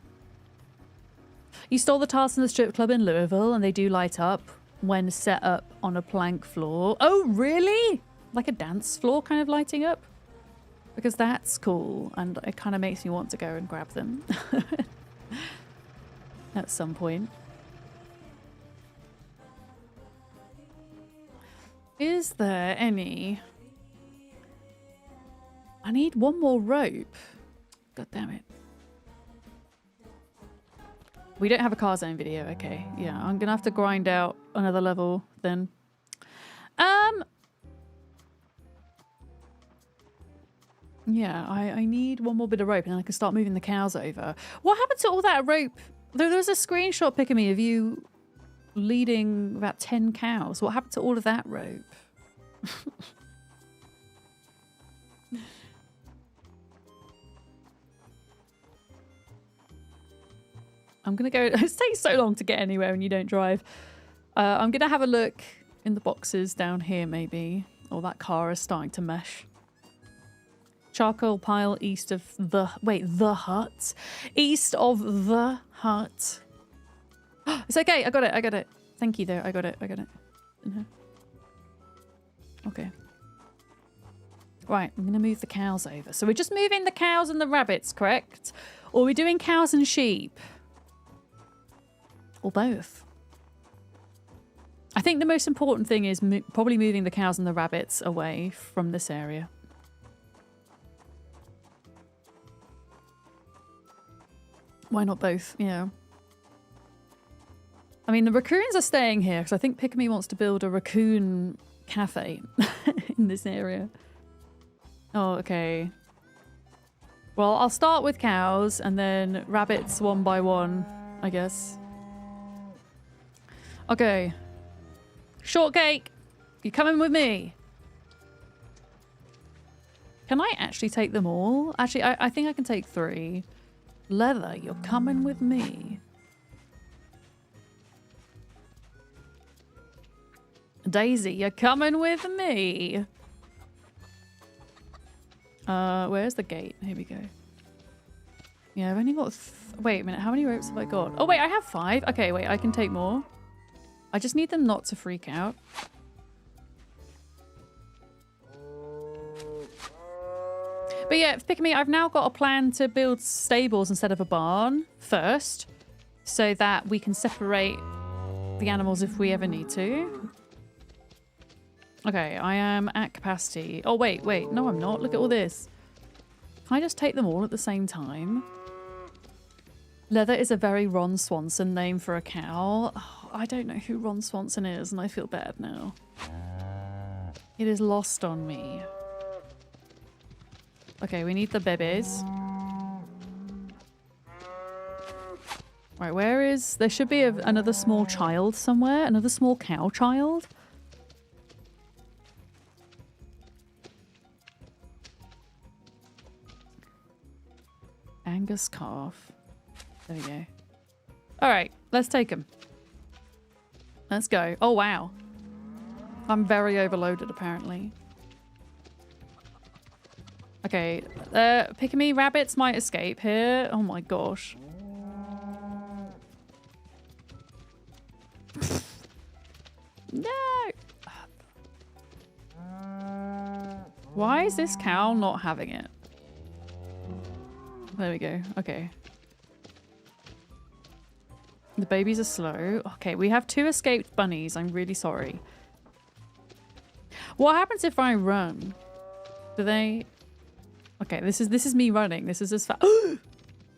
You stole the tiles from the strip club in Louisville, and they do light up when set up on a plank floor. Oh, really? Like a dance floor kind of lighting up? Because that's cool, and it kind of makes me want to go and grab them. At some point. Is there any... I need one more rope. God damn it. We don't have a car zone video. Okay, yeah, I'm gonna have to grind out another level then. Yeah, I need one more bit of rope and then I can start moving the cows over. What happened to all that rope? There was a screenshot pic of me of you leading about 10 cows. What happened to all of that rope? I'm gonna go. It takes so long to get anywhere when you don't drive. I'm gonna have a look in the boxes down here, maybe. Oh, that car is starting to mesh. Charcoal pile east of the... Wait, the hut? East of the hut. It's okay. I got it. I got it. Thank you, though. I got it. I got it. Okay. Right. I'm going to move the cows over. So we're just moving the cows and the rabbits, correct? Or are we doing cows and sheep? Or both? I think the most important thing is probably moving the cows and the rabbits away from this area. Why not both? Yeah. I mean, the raccoons are staying here because I think Picame wants to build a raccoon cafe in this area. Oh, okay. Well, I'll start with cows and then rabbits one by one, I guess. Okay. Shortcake, you coming with me? Can I actually take them all? Actually, I think I can take 3. Leather, you're coming with me. Daisy, you're coming with me. Where's the gate? Here we go. Yeah, I've only got... Wait a minute, how many ropes have I got? Oh, wait, I have 5. Okay, wait, I can take more. I just need them not to freak out. But yeah, pick me. I've now got a plan to build stables instead of a barn first, so that we can separate the animals if we ever need to. Okay, I am at capacity. Oh, wait. No, I'm not. Look at all this. Can I just take them all at the same time? Leather is a very Ron Swanson name for a cow. Oh, I don't know who Ron Swanson is, and I feel bad now. It is lost on me. Okay, we need the babies. Right, where is... There should be another small child somewhere. Another small cow child. Angus calf. There we go. Alright, let's take him. Let's go. Oh, wow. I'm very overloaded, apparently. Okay, Pygmy rabbits might escape here. Oh my gosh. No! Why is this cow not having it? There we go. Okay. The babies are slow. Okay, we have 2 escaped bunnies. I'm really sorry. What happens if I run? Do they... Okay, this is me running. This is as fast.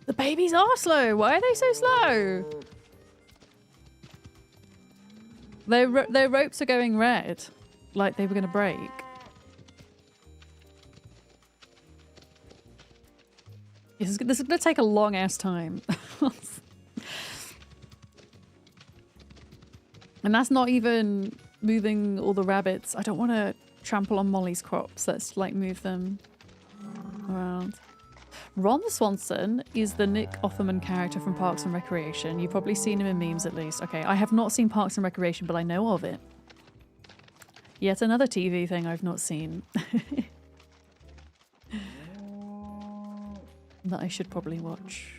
The babies are slow. Why are they so slow? Their ropes are going red, like they were going to break. This is going to take a long ass time. And that's not even moving all the rabbits. I don't want to trample on Molly's crops. Let's like move them around. Ron Swanson is the Nick Offerman character from Parks and Recreation. You've probably seen him in memes at least. Okay, I have not seen Parks and Recreation, but I know of it. Yet another TV thing I've not seen. That I should probably watch.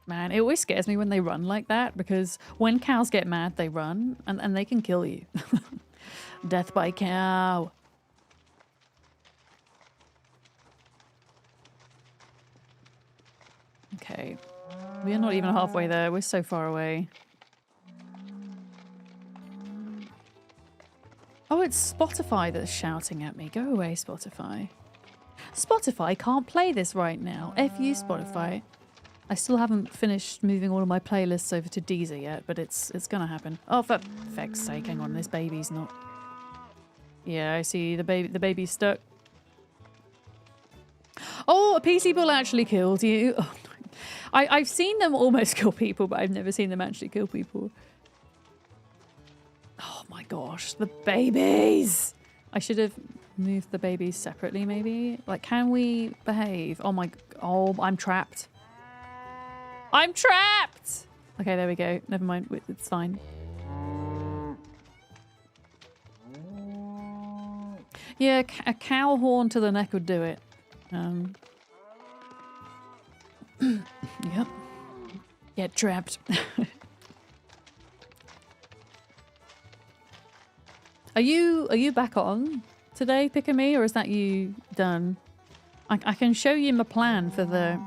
Man, it always scares me when they run like that, because when cows get mad, they run, and they can kill you. Death by cow. Okay. We are not even halfway there. We're so far away. Oh, it's Spotify that's shouting at me. Go away, Spotify. Spotify can't play this right now. F you, Spotify. I still haven't finished moving all of my playlists over to Deezer yet, but it's gonna happen. Oh, for feck's sake, hang on. This baby's not... Yeah, I see the baby's stuck. Oh, a PC bull actually killed you. Oh, no. I've seen them almost kill people, but I've never seen them actually kill people. Oh my gosh, the babies! I should have moved the babies separately, maybe? Like, can we behave? Oh my... Oh, I'm trapped. I'm trapped! Okay, there we go. Never mind. It's fine. Yeah, a cow horn to the neck would do it. Yep. Get trapped. Are you back on today, Pick-a-Me, or is that you done? I can show you my plan for the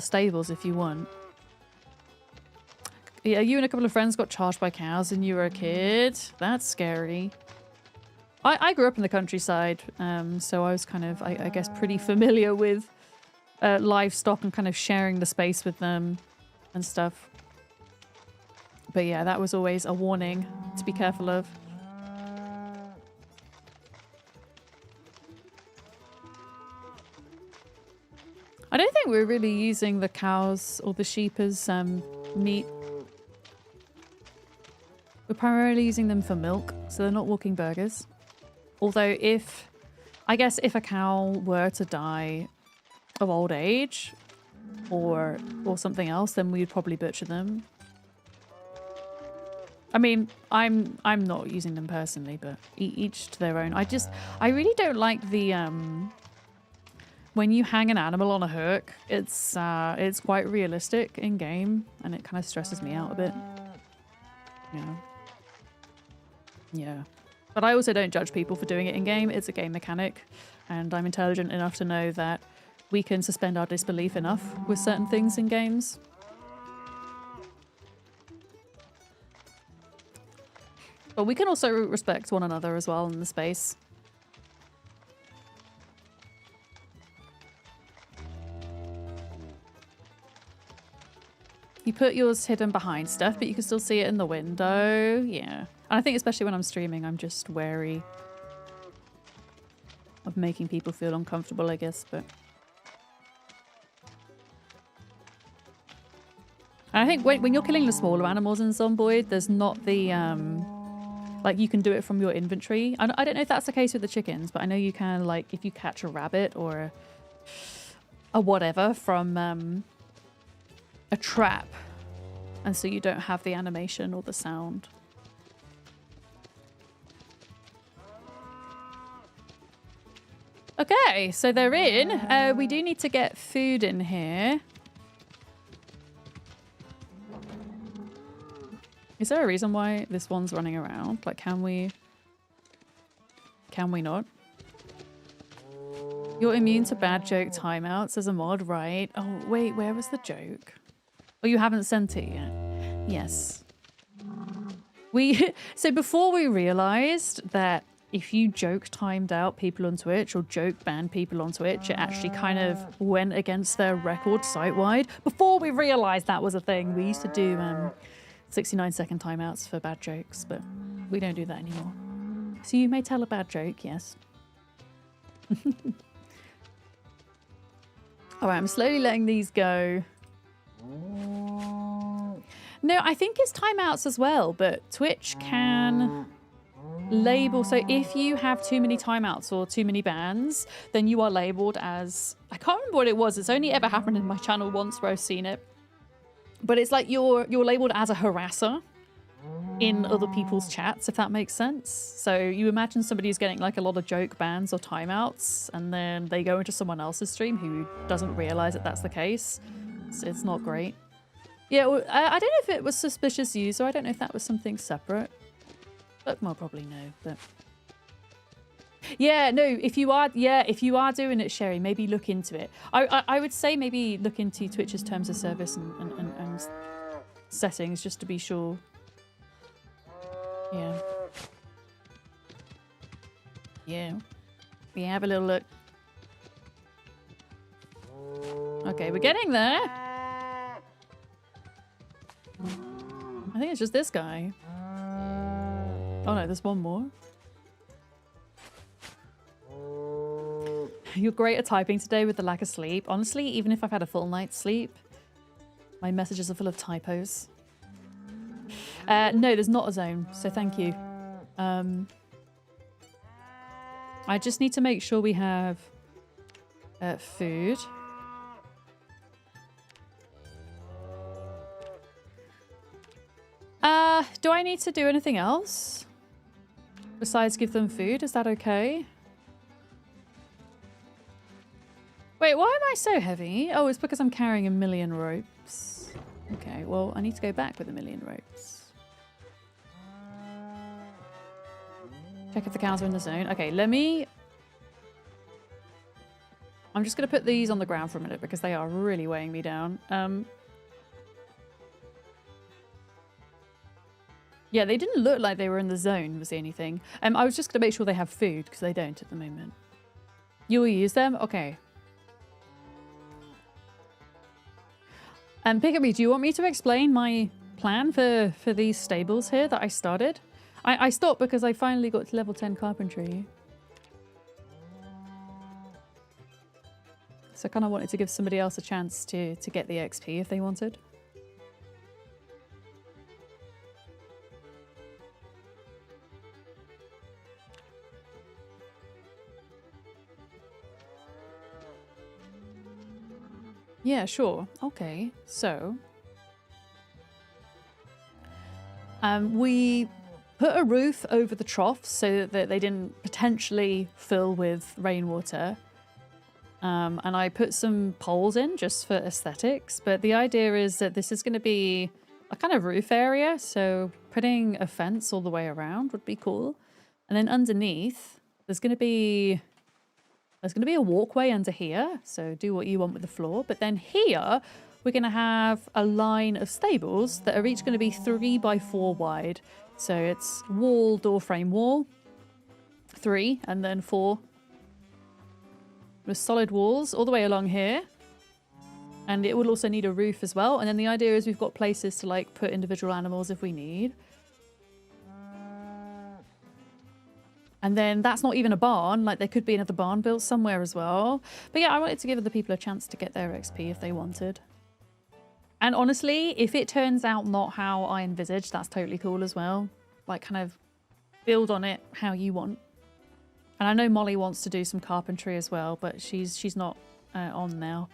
stables if you want. Yeah, you and a couple of friends got charged by cows and you were a kid. That's scary. I grew up in the countryside, so I was kind of, I guess, pretty familiar with livestock and kind of sharing the space with them and stuff. But yeah, that was always a warning to be careful of. I don't think we're really using the cows or the sheep as meat. We're primarily using them for milk, so they're not walking burgers. Although I guess if a cow were to die of old age or something else, then we'd probably butcher them. I mean, I'm not using them personally, but each to their own. I really don't like the when you hang an animal on a hook. It's quite realistic in game, and it kind of stresses me out a bit. Yeah. Yeah. But I also don't judge people for doing it in game. It's a game mechanic, and I'm intelligent enough to know that we can suspend our disbelief enough with certain things in games. But we can also respect one another as well in the space. You put yours hidden behind stuff, but you can still see it in the window. Yeah. And I think especially when I'm streaming, I'm just wary of making people feel uncomfortable, I guess, but... And I think when you're killing the smaller animals in Zomboid, there's not the, like, you can do it from your inventory. I don't know if that's the case with the chickens, but I know you can, like, if you catch a rabbit or a whatever from a trap, and so you don't have the animation or the sound. Okay, so they're in. We do need to get food in here. Is there a reason why this one's running around? Like, can we not? You're immune to bad joke timeouts as a mod, right? Oh, wait, where was the joke? Oh, you haven't sent it yet. Yes. So before we realized that if you joke timed out people on Twitch or joke banned people on Twitch, it actually kind of went against their record site-wide. Before we realized that was a thing, we used to do 69-second timeouts for bad jokes, but we don't do that anymore. So you may tell a bad joke, yes. All right, I'm slowly letting these go. No, I think it's timeouts as well, but Twitch can label. So if you have too many timeouts or too many bans, then you are labeled as, I can't remember what it was. It's only ever happened in my channel once where I've seen it. But it's like you're labeled as a harasser in other people's chats, if that makes sense. So you imagine somebody who's getting like a lot of joke bans or timeouts, and then they go into someone else's stream who doesn't realize that that's the case. It's not great. Yeah, well, I don't know if it was suspicious user. I don't know if that was something separate. But well, probably no. But yeah, no. If you are doing it, Sherry, maybe look into it. I would say maybe look into Twitch's terms of service and settings just to be sure. Yeah. Yeah. Yeah, have a little look. Okay, we're getting there. I think it's just this guy. Oh no, there's one more. You're great at typing today with the lack of sleep. Honestly, even if I've had a full night's sleep, my messages are full of typos. No, there's not a zone, so thank you. I just need to make sure we have food. Do I need to do anything else besides give them food? Is that okay? Wait, why am I so heavy? Oh, it's because I'm carrying 1,000,000 ropes. Okay, well, I need to go back with 1,000,000 ropes. Check if the cows are in the zone. Okay, let me... I'm just going to put these on the ground for a minute because they are really weighing me down. Yeah, they didn't look like they were in the zone, was the only thing. I was just going to make sure they have food because they don't at the moment. You will use them? Okay. Pickaby, do you want me to explain my plan for these stables here that I started? I stopped because I finally got to level 10 carpentry. So I kind of wanted to give somebody else a chance to get the XP if they wanted. Yeah, sure. Okay, so... We put a roof over the troughs so that they didn't potentially fill with rainwater. And I put some poles in just for aesthetics. But the idea is that this is going to be a kind of roof area. So putting a fence all the way around would be cool. And then underneath, there's going to be a walkway under here. So do what you want with the floor. But then here, we're going to have a line of stables that are each going to be 3 by 4 wide. So it's wall, door frame, wall, 3, and then 4 with solid walls all the way along here. And it will also need a roof as well. And then the idea is we've got places to like put individual animals if we need. And then that's not even a barn. Like there could be another barn built somewhere as well. But yeah, I wanted to give other people a chance to get their XP if they wanted. And honestly, if it turns out not how I envisaged, that's totally cool as well. Like kind of build on it how you want. And I know Molly wants to do some carpentry as well, but she's not on now.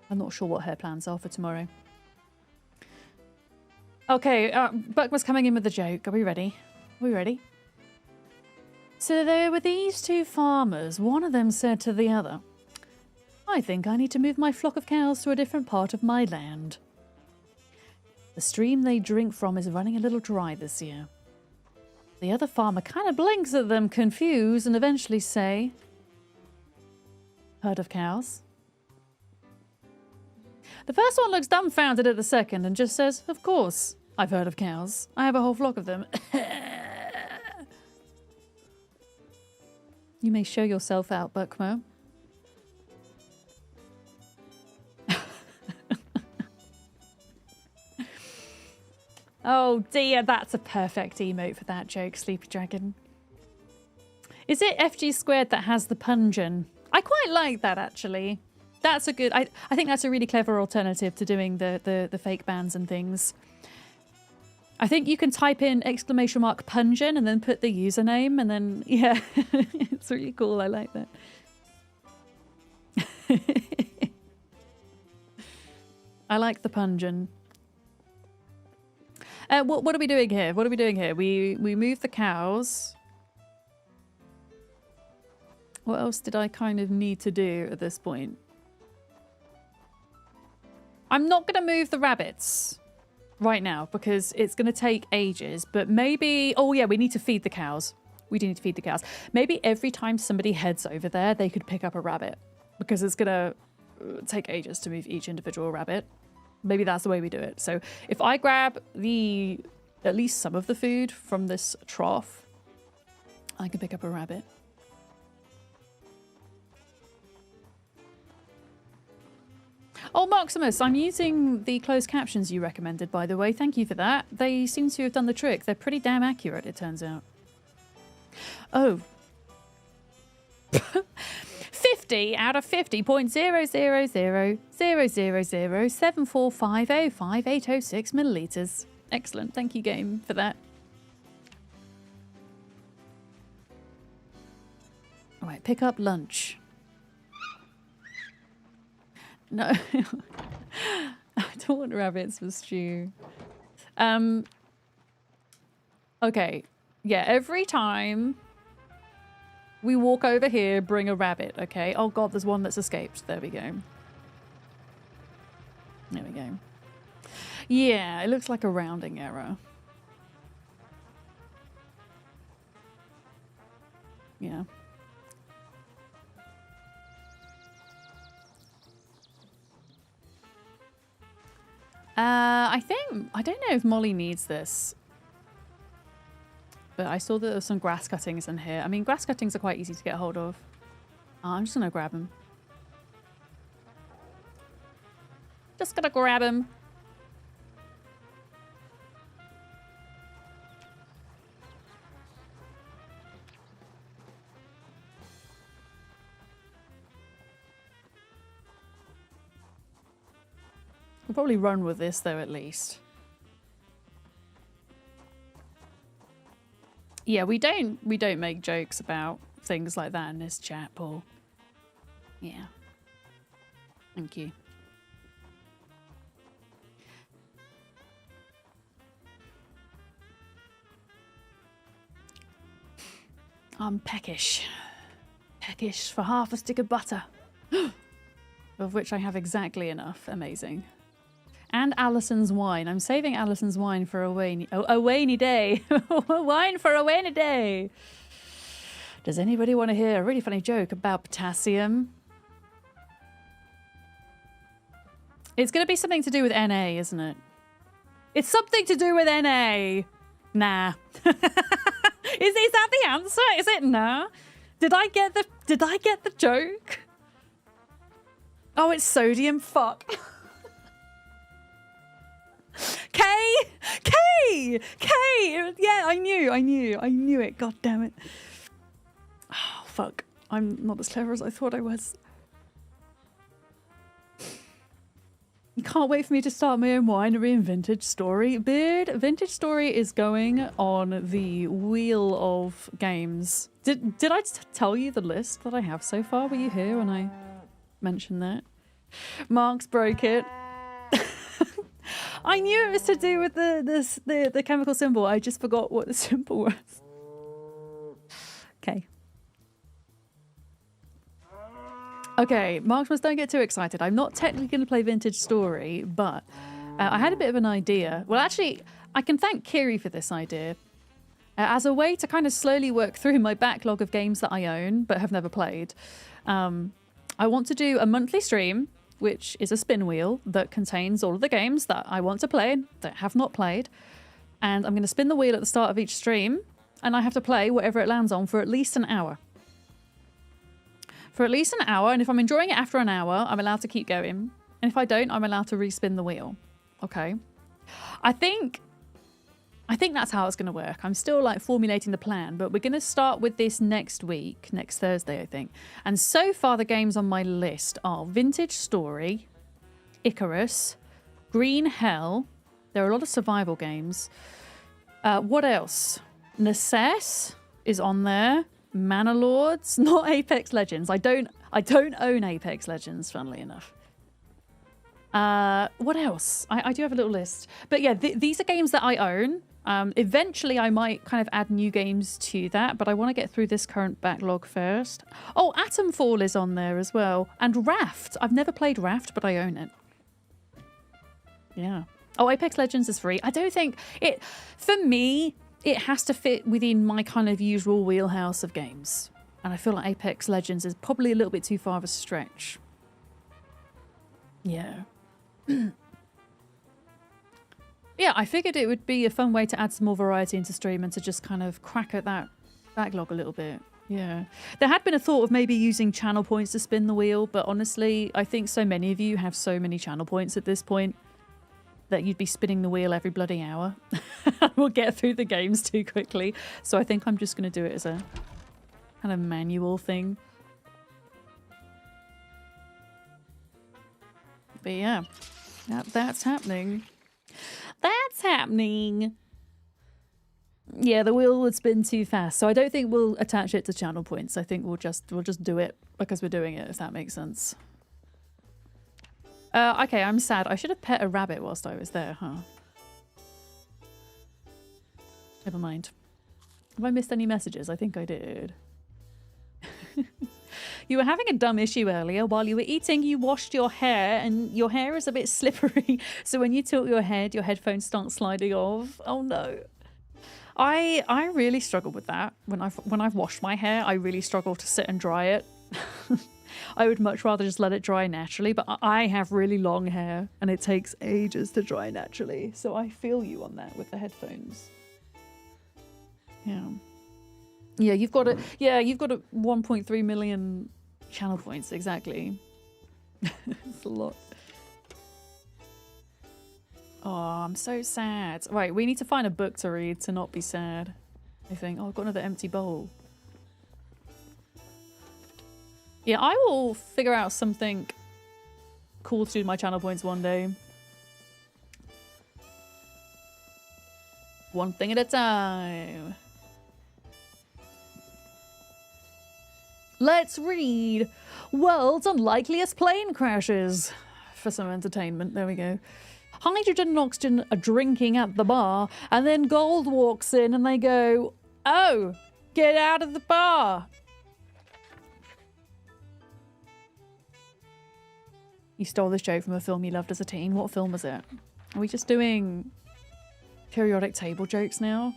I'm not sure what her plans are for tomorrow. Okay, Buck was coming in with a joke. Are we ready? Are we ready? So there were these 2 farmers. One of them said to the other, I think I need to move my flock of cows to a different part of my land. The stream they drink from is running a little dry this year. The other farmer kind of blinks at them, confused, and eventually say, Herd of cows? The first one looks dumbfounded at the second and just says, Of course, I've heard of cows. I have a whole flock of them. You may show yourself out, Buckmo. Oh dear, that's a perfect emote for that joke, Sleepy Dragon. Is it FG squared that has the pungeon? I quite like that, actually. That's a good... I think that's a really clever alternative to doing the fake bands and things. I think you can type in !pungeon and then put the username and then... Yeah, it's really cool. I like that. I like the pungeon. What are we doing here? What are we doing here? We move the cows. What else did I kind of need to do at this point? I'm not going to move the rabbits right now because it's going to take ages. But maybe... Oh, yeah, we need to feed the cows. We do need to feed the cows. Maybe every time somebody heads over there, they could pick up a rabbit because it's going to take ages to move each individual rabbit. Maybe that's the way we do it. So if I grab at least some of the food from this trough, I can pick up a rabbit. Oh, Maximus, I'm using the closed captions you recommended, by the way. Thank you for that. They seem to have done the trick. They're pretty damn accurate, it turns out. Oh. 50 out of 50.000000074505806 milliliters. Excellent. Thank you, game, for that. All right, pick up lunch. No. I don't want rabbits for stew. Okay. Yeah, every time we walk over here, bring a rabbit, okay? Oh god, there's one that's escaped. There we go. There we go. Yeah, it looks like a rounding error. Yeah. I don't know if Molly needs this. But I saw that there were some grass cuttings in here. I mean, grass cuttings are quite easy to get hold of. I'm just going to grab them. Just going to grab them. We'll probably run with this, though, at least. Yeah, we don't make jokes about things like that in this chat, Paul. Yeah. Thank you. I'm peckish. Peckish for half a stick of butter. Of which I have exactly enough. Amazing. And Alison's wine. I'm saving Alison's wine for a rainy day. Wine for a rainy day. Does anybody want to hear a really funny joke about potassium? It's going to be something to do with Na, isn't it? It's something to do with Na. Nah. Is that the answer? Is it nah? Did I get the joke? Oh, it's sodium. Fuck. K. Yeah, I knew it. God damn it. Oh, fuck. I'm not as clever as I thought I was. You can't wait for me to start my own winery and vintage story. Beard, vintage story is going on the wheel of games. Did I tell you the list that I have so far? Were you here when I mentioned that? Mark's broke it. I knew it was to do with the chemical symbol. I just forgot what the symbol was. Okay. Okay, Marksmas, don't get too excited. I'm not technically going to play Vintage Story, but I had a bit of an idea. Well, actually, I can thank Kiri for this idea. As a way to kind of slowly work through my backlog of games that I own but have never played, I want to do a monthly stream, which is a spin wheel that contains all of the games that I want to play that have not played. And I'm going to spin the wheel at the start of each stream, and I have to play whatever it lands on for at least an hour. For at least an hour, and if I'm enjoying it after an hour, I'm allowed to keep going. And if I don't, I'm allowed to respin the wheel. Okay. I think that's how it's going to work. I'm still like formulating the plan, but we're going to start with this next week, next Thursday, I think. And so far, the games on my list are Vintage Story, Icarus, Green Hell. There are a lot of survival games. What else? Necess is on there. Mana Lords, not Apex Legends. I don't own Apex Legends, funnily enough. What else? I do have a little list. But yeah, these are games that I own. Eventually, I might kind of add new games to that, but I want to get through this current backlog first. Oh, Atomfall is on there as well. And Raft. I've never played Raft, but I own it. Yeah. Oh, Apex Legends is free. I don't think it... For me... It has to fit within my kind of usual wheelhouse of games. And I feel like Apex Legends is probably a little bit too far of a stretch. Yeah. Yeah, I figured it would be a fun way to add some more variety into stream and to just kind of crack at that backlog a little bit. Yeah. There had been a thought of maybe using channel points to spin the wheel, but honestly, I think so many of you have so many channel points at this point that you'd be spinning the wheel every bloody hour. We'll get through the games too quickly. So I think I'm just going to do it as a kind of manual thing. But yeah, that's happening. That's happening. Yeah, the wheel would spin too fast. So I don't think we'll attach it to channel points. I think we'll just do it because we're doing it, if that makes sense. Okay, I'm sad. I should have pet a rabbit whilst I was there, huh? Never mind. Have I missed any messages? I think I did. You were having a dumb issue earlier. While you were eating, you washed your hair, and your hair is a bit slippery. So when you tilt your head, your headphones start sliding off. Oh no. I really struggle with that. When I've washed my hair, I really struggle to sit and dry it. I would much rather just let it dry naturally, but I have really long hair and it takes ages to dry naturally. So I feel you on that with the headphones. Yeah. Yeah, you've got a 1.3 million channel points, exactly. It's a lot. Oh, I'm so sad. Right, we need to find a book to read to not be sad, I think. Oh, I've got another empty bowl. Yeah, I will figure out something cool to do with my channel points one day. One thing at a time. Let's read World's Unlikeliest Plane Crashes for some entertainment. There we go. Hydrogen and oxygen are drinking at the bar, and then Gold walks in and they go, "Oh, Get out of the bar. You stole this joke from a film you loved as a teen. What film was it? Are we just doing periodic table jokes now?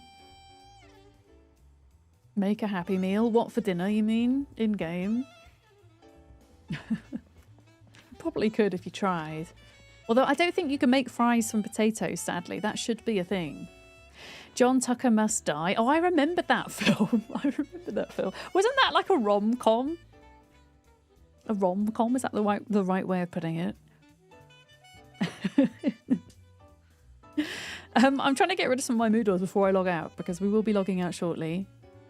Make a Happy Meal. What, for dinner, you mean? In game? Probably could if you tried. Although I don't think you can make fries from potatoes, sadly. That should be a thing. John Tucker Must Die. Oh, I remember that film. I remember that film. Wasn't that like a rom-com? A rom-com? Is that the right way of putting it? I'm trying to get rid of some of my moodles before I log out, because we will be logging out shortly.